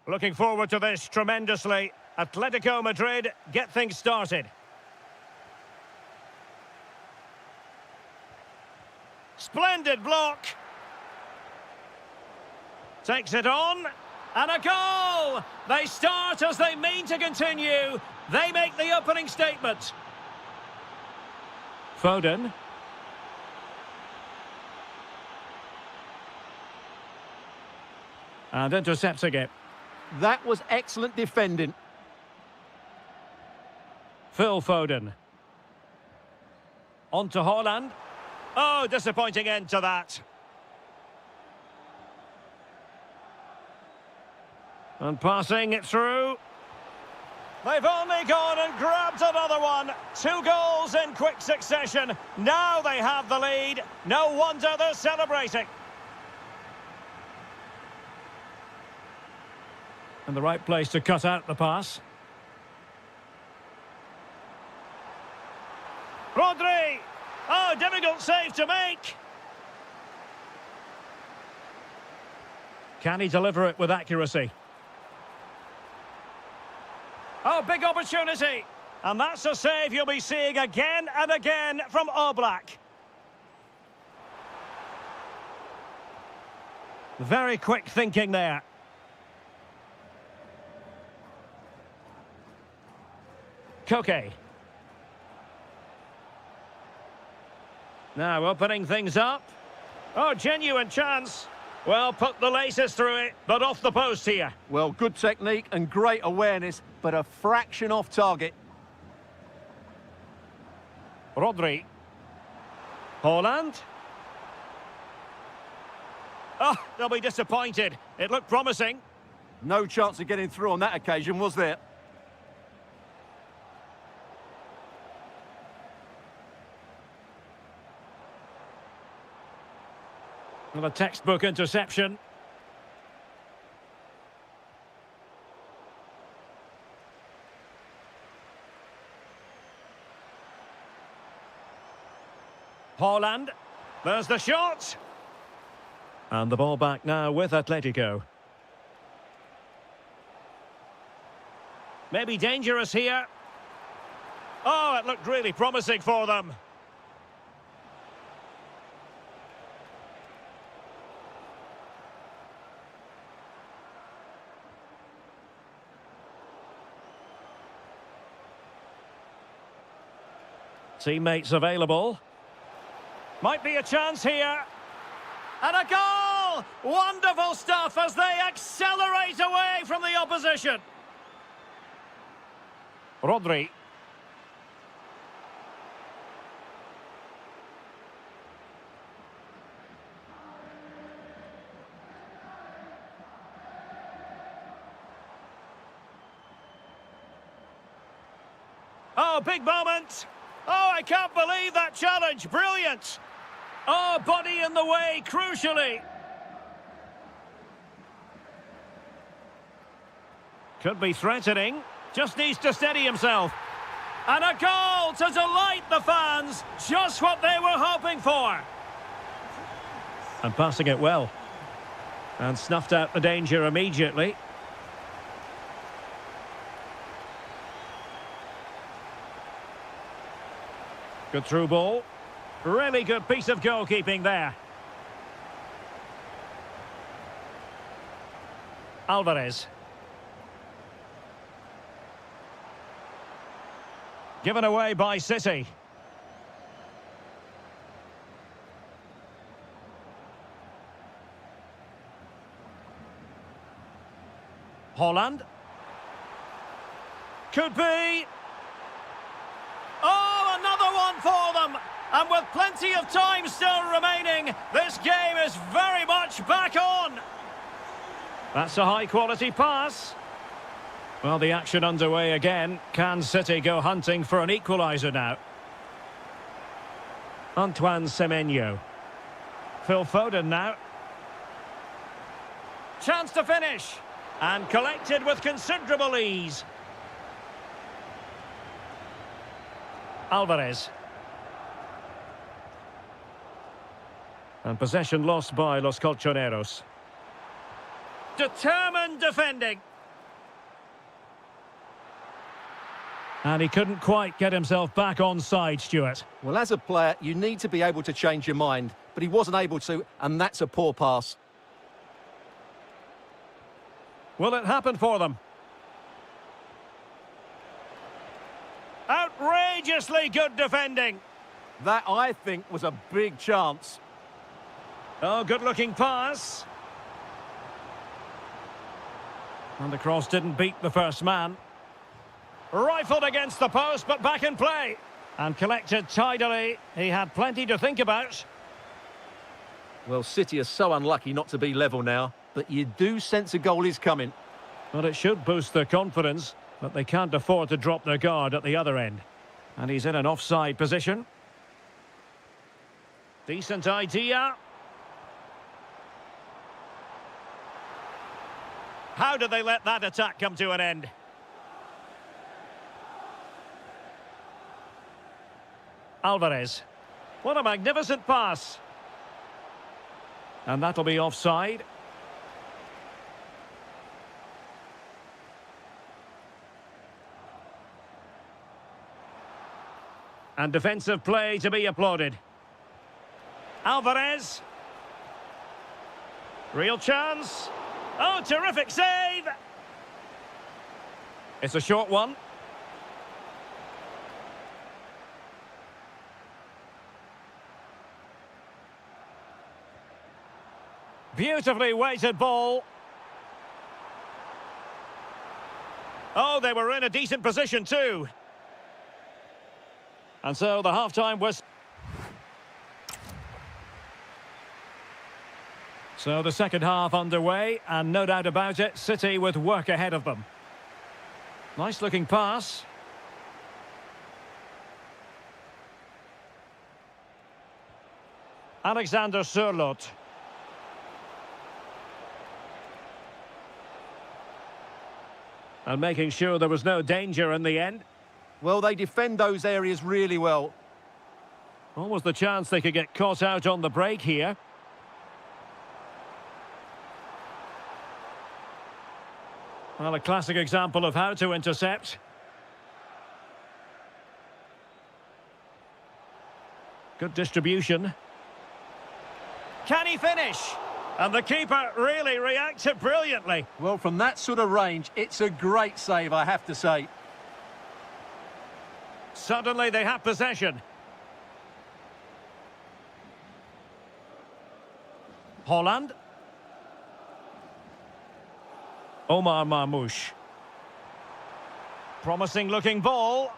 Looking forward to this tremendously. Atletico Madrid get things started. Splendid block. Takes it on. And a goal! They start as they mean to continue. They make the opening statement. Foden. And intercepting it. That was excellent defending. Phil Foden. On to Haaland. Oh, disappointing end to that. And passing it through. They've only gone and grabbed another one. 2 goals in quick succession. Now they have the lead. No wonder they're celebrating. And the right place to cut out the pass. Rodri! Oh, difficult save to make. Can he deliver it with accuracy? Oh, big opportunity. And that's a save you'll be seeing again and again from Oblak. Very quick thinking there. Koke. Now opening things up. Oh, genuine chance. Well, put the laces through it, but off the post here. Well, good technique and great awareness, but a fraction off target. Rodri. Haaland. Oh, they'll be disappointed. It looked promising. No chance of getting through on that occasion, was there? Well, a textbook interception. Haaland. There's the shot. And the ball back now with Atletico. Maybe dangerous here. Oh, it looked really promising for them. Teammates available. Might be a chance here. And a goal! Wonderful stuff as they accelerate away from the opposition. Rodri. Oh, big moment. Oh, I can't believe that challenge. Brilliant. Oh, body in the way, crucially. Could be threatening. Just needs to steady himself. And a goal to delight the fans. Just what they were hoping for. And passing it well. And snuffed out the danger immediately. Good through ball. Really good piece of goalkeeping there. Alvarez. Given away by City. Haaland. Could be. Oh, another one for them. And with plenty of time still remaining, this game is very much back on. That's a high-quality pass. Well, the action underway again. Can City go hunting for an equaliser now? Antoine Semenyo. Phil Foden now. Chance to finish. And collected with considerable ease. Alvarez. And possession lost by Los Colchoneros. Determined defending. And he couldn't quite get himself back on side, Stuart. Well, as a player, you need to be able to change your mind, but he wasn't able to, and that's a poor pass. Will it happen for them? Outrageously good defending. That, I think, was a big chance. Oh, good-looking pass. And the cross didn't beat the first man. Rifled against the post, but back in play. And collected tidily. He had plenty to think about. Well, City are so unlucky not to be level now, but you do sense a goal is coming. Well, it should boost their confidence, but they can't afford to drop their guard at the other end. And he's in an offside position. Decent idea. How did they let that attack come to an end? Alvarez. What a magnificent pass. And that'll be offside. And defensive play to be applauded. Alvarez. Real chance. Oh, terrific save! It's a short one. Beautifully weighted ball. Oh, they were in a decent position too. And so the half-time was... So the second half underway, and no doubt about it, City with work ahead of them. Nice-looking pass. Alexander Sørloth. And making sure there was no danger in the end. Well, they defend those areas really well. What was the chance they could get caught out on the break here? Well, a classic example of how to intercept. Good distribution. Can he finish? And the keeper really reacted brilliantly. Well, from that sort of range, it's a great save, I have to say. Suddenly they have possession. Holland. Omar Marmoush. Promising looking ball.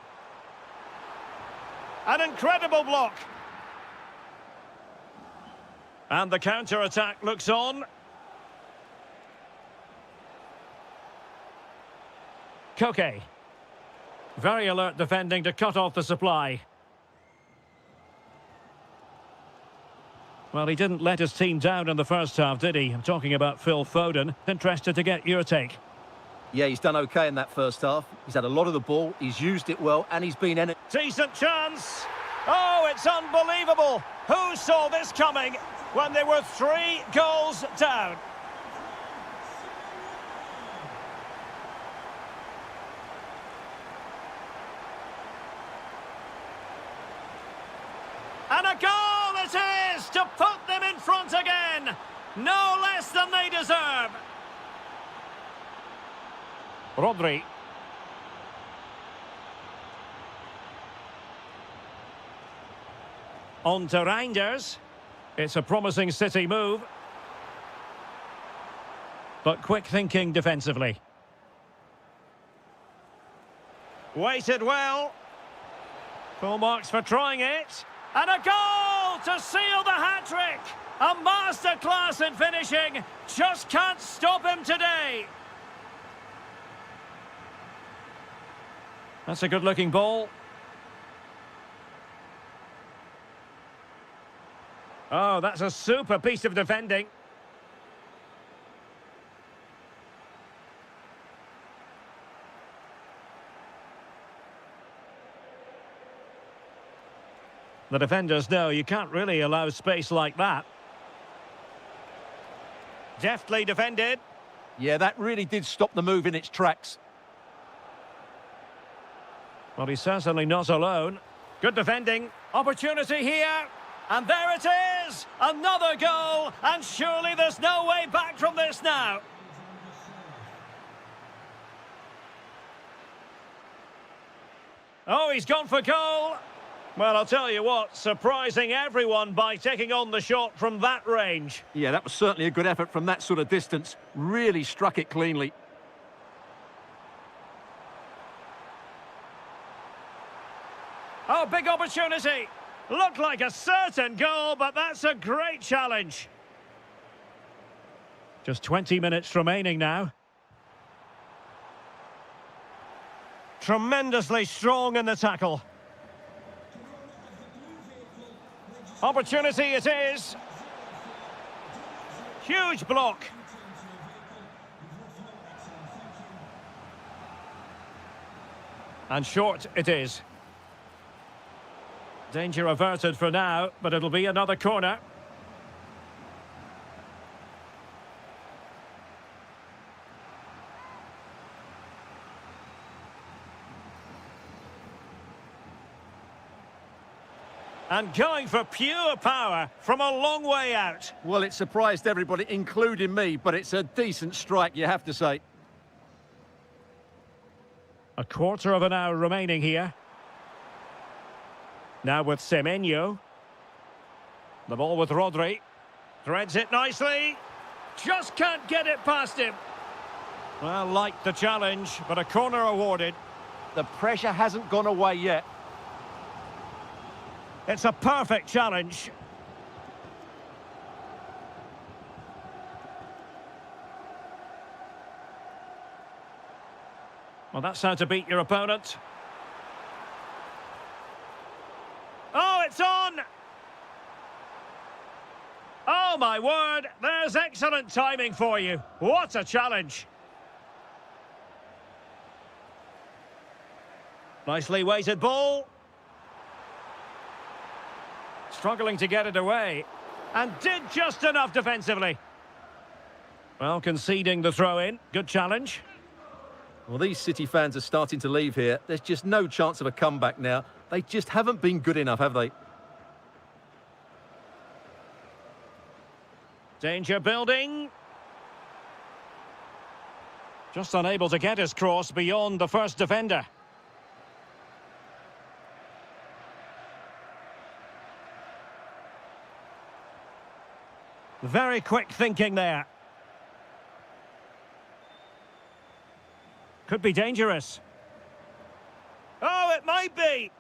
An incredible block. And the counter-attack looks on. Koke. Very alert defending to cut off the supply. Well, he didn't let his team down in the first half, did he? I'm talking about Phil Foden. Interested to get your take. Yeah, he's done okay in that first half. He's had a lot of the ball, he's used it well, and he's been in it. Decent chance. Oh, it's unbelievable. Who saw this coming when they were 3 goals down? And a goal it is to put them in front again. No less than they deserve. Rodri. On to Reinders. It's a promising City move. But quick thinking defensively. Waited well. Full marks for trying it. And a goal to seal the hat-trick. A masterclass in finishing. Just can't stop him today. That's a good-looking ball. Oh, that's a super piece of defending. The defenders know you can't really allow space like that. Deftly defended. Yeah, that really did stop the move in its tracks. Well, he's certainly not alone. Good defending. Opportunity here. And there it is! Another goal! And surely there's no way back from this now. Oh, he's gone for goal. Well, I'll tell you what, surprising everyone by taking on the shot from that range. Yeah, that was certainly a good effort from that sort of distance. Really struck it cleanly. Oh, big opportunity. Looked like a certain goal, but that's a great challenge. Just 20 minutes remaining now. Tremendously strong in the tackle. Opportunity it is. Huge block. And short it is. Danger averted for now, but it'll be another corner. And going for pure power from a long way out. Well, it surprised everybody, including me, but it's a decent strike, you have to say. A quarter of an hour remaining here. Now with Semenyo. The ball with Rodri. Threads it nicely. Just can't get it past him. Well, liked the challenge, but a corner awarded. The pressure hasn't gone away yet. It's a perfect challenge. Well, that's how to beat your opponent. Oh, it's on! Oh, my word, there's excellent timing for you. What a challenge. Nicely weighted ball. Struggling to get it away. And did just enough defensively. Well, conceding the throw-in. Good challenge. Well, these City fans are starting to leave here. There's just no chance of a comeback now. They just haven't been good enough, have they? Danger building. Just unable to get his cross beyond the first defender. Very quick thinking there. Could be dangerous. Oh, it might be.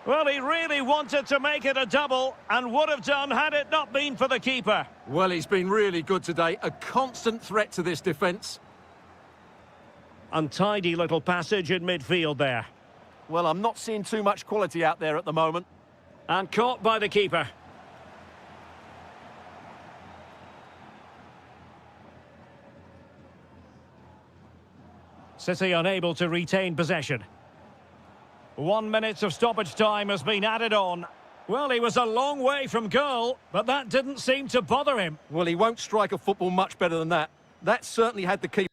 Well, he really wanted to make it a double and would have done had it not been for the keeper. Well, he's been really good today. A constant threat to this defence. Untidy little passage in midfield there. Well, I'm not seeing too much quality out there at the moment. And caught by the keeper. City unable to retain possession. 1 minute of stoppage time has been added on. Well, he was a long way from goal, but that didn't seem to bother him. Well, he won't strike a football much better than that. That certainly had the keeper.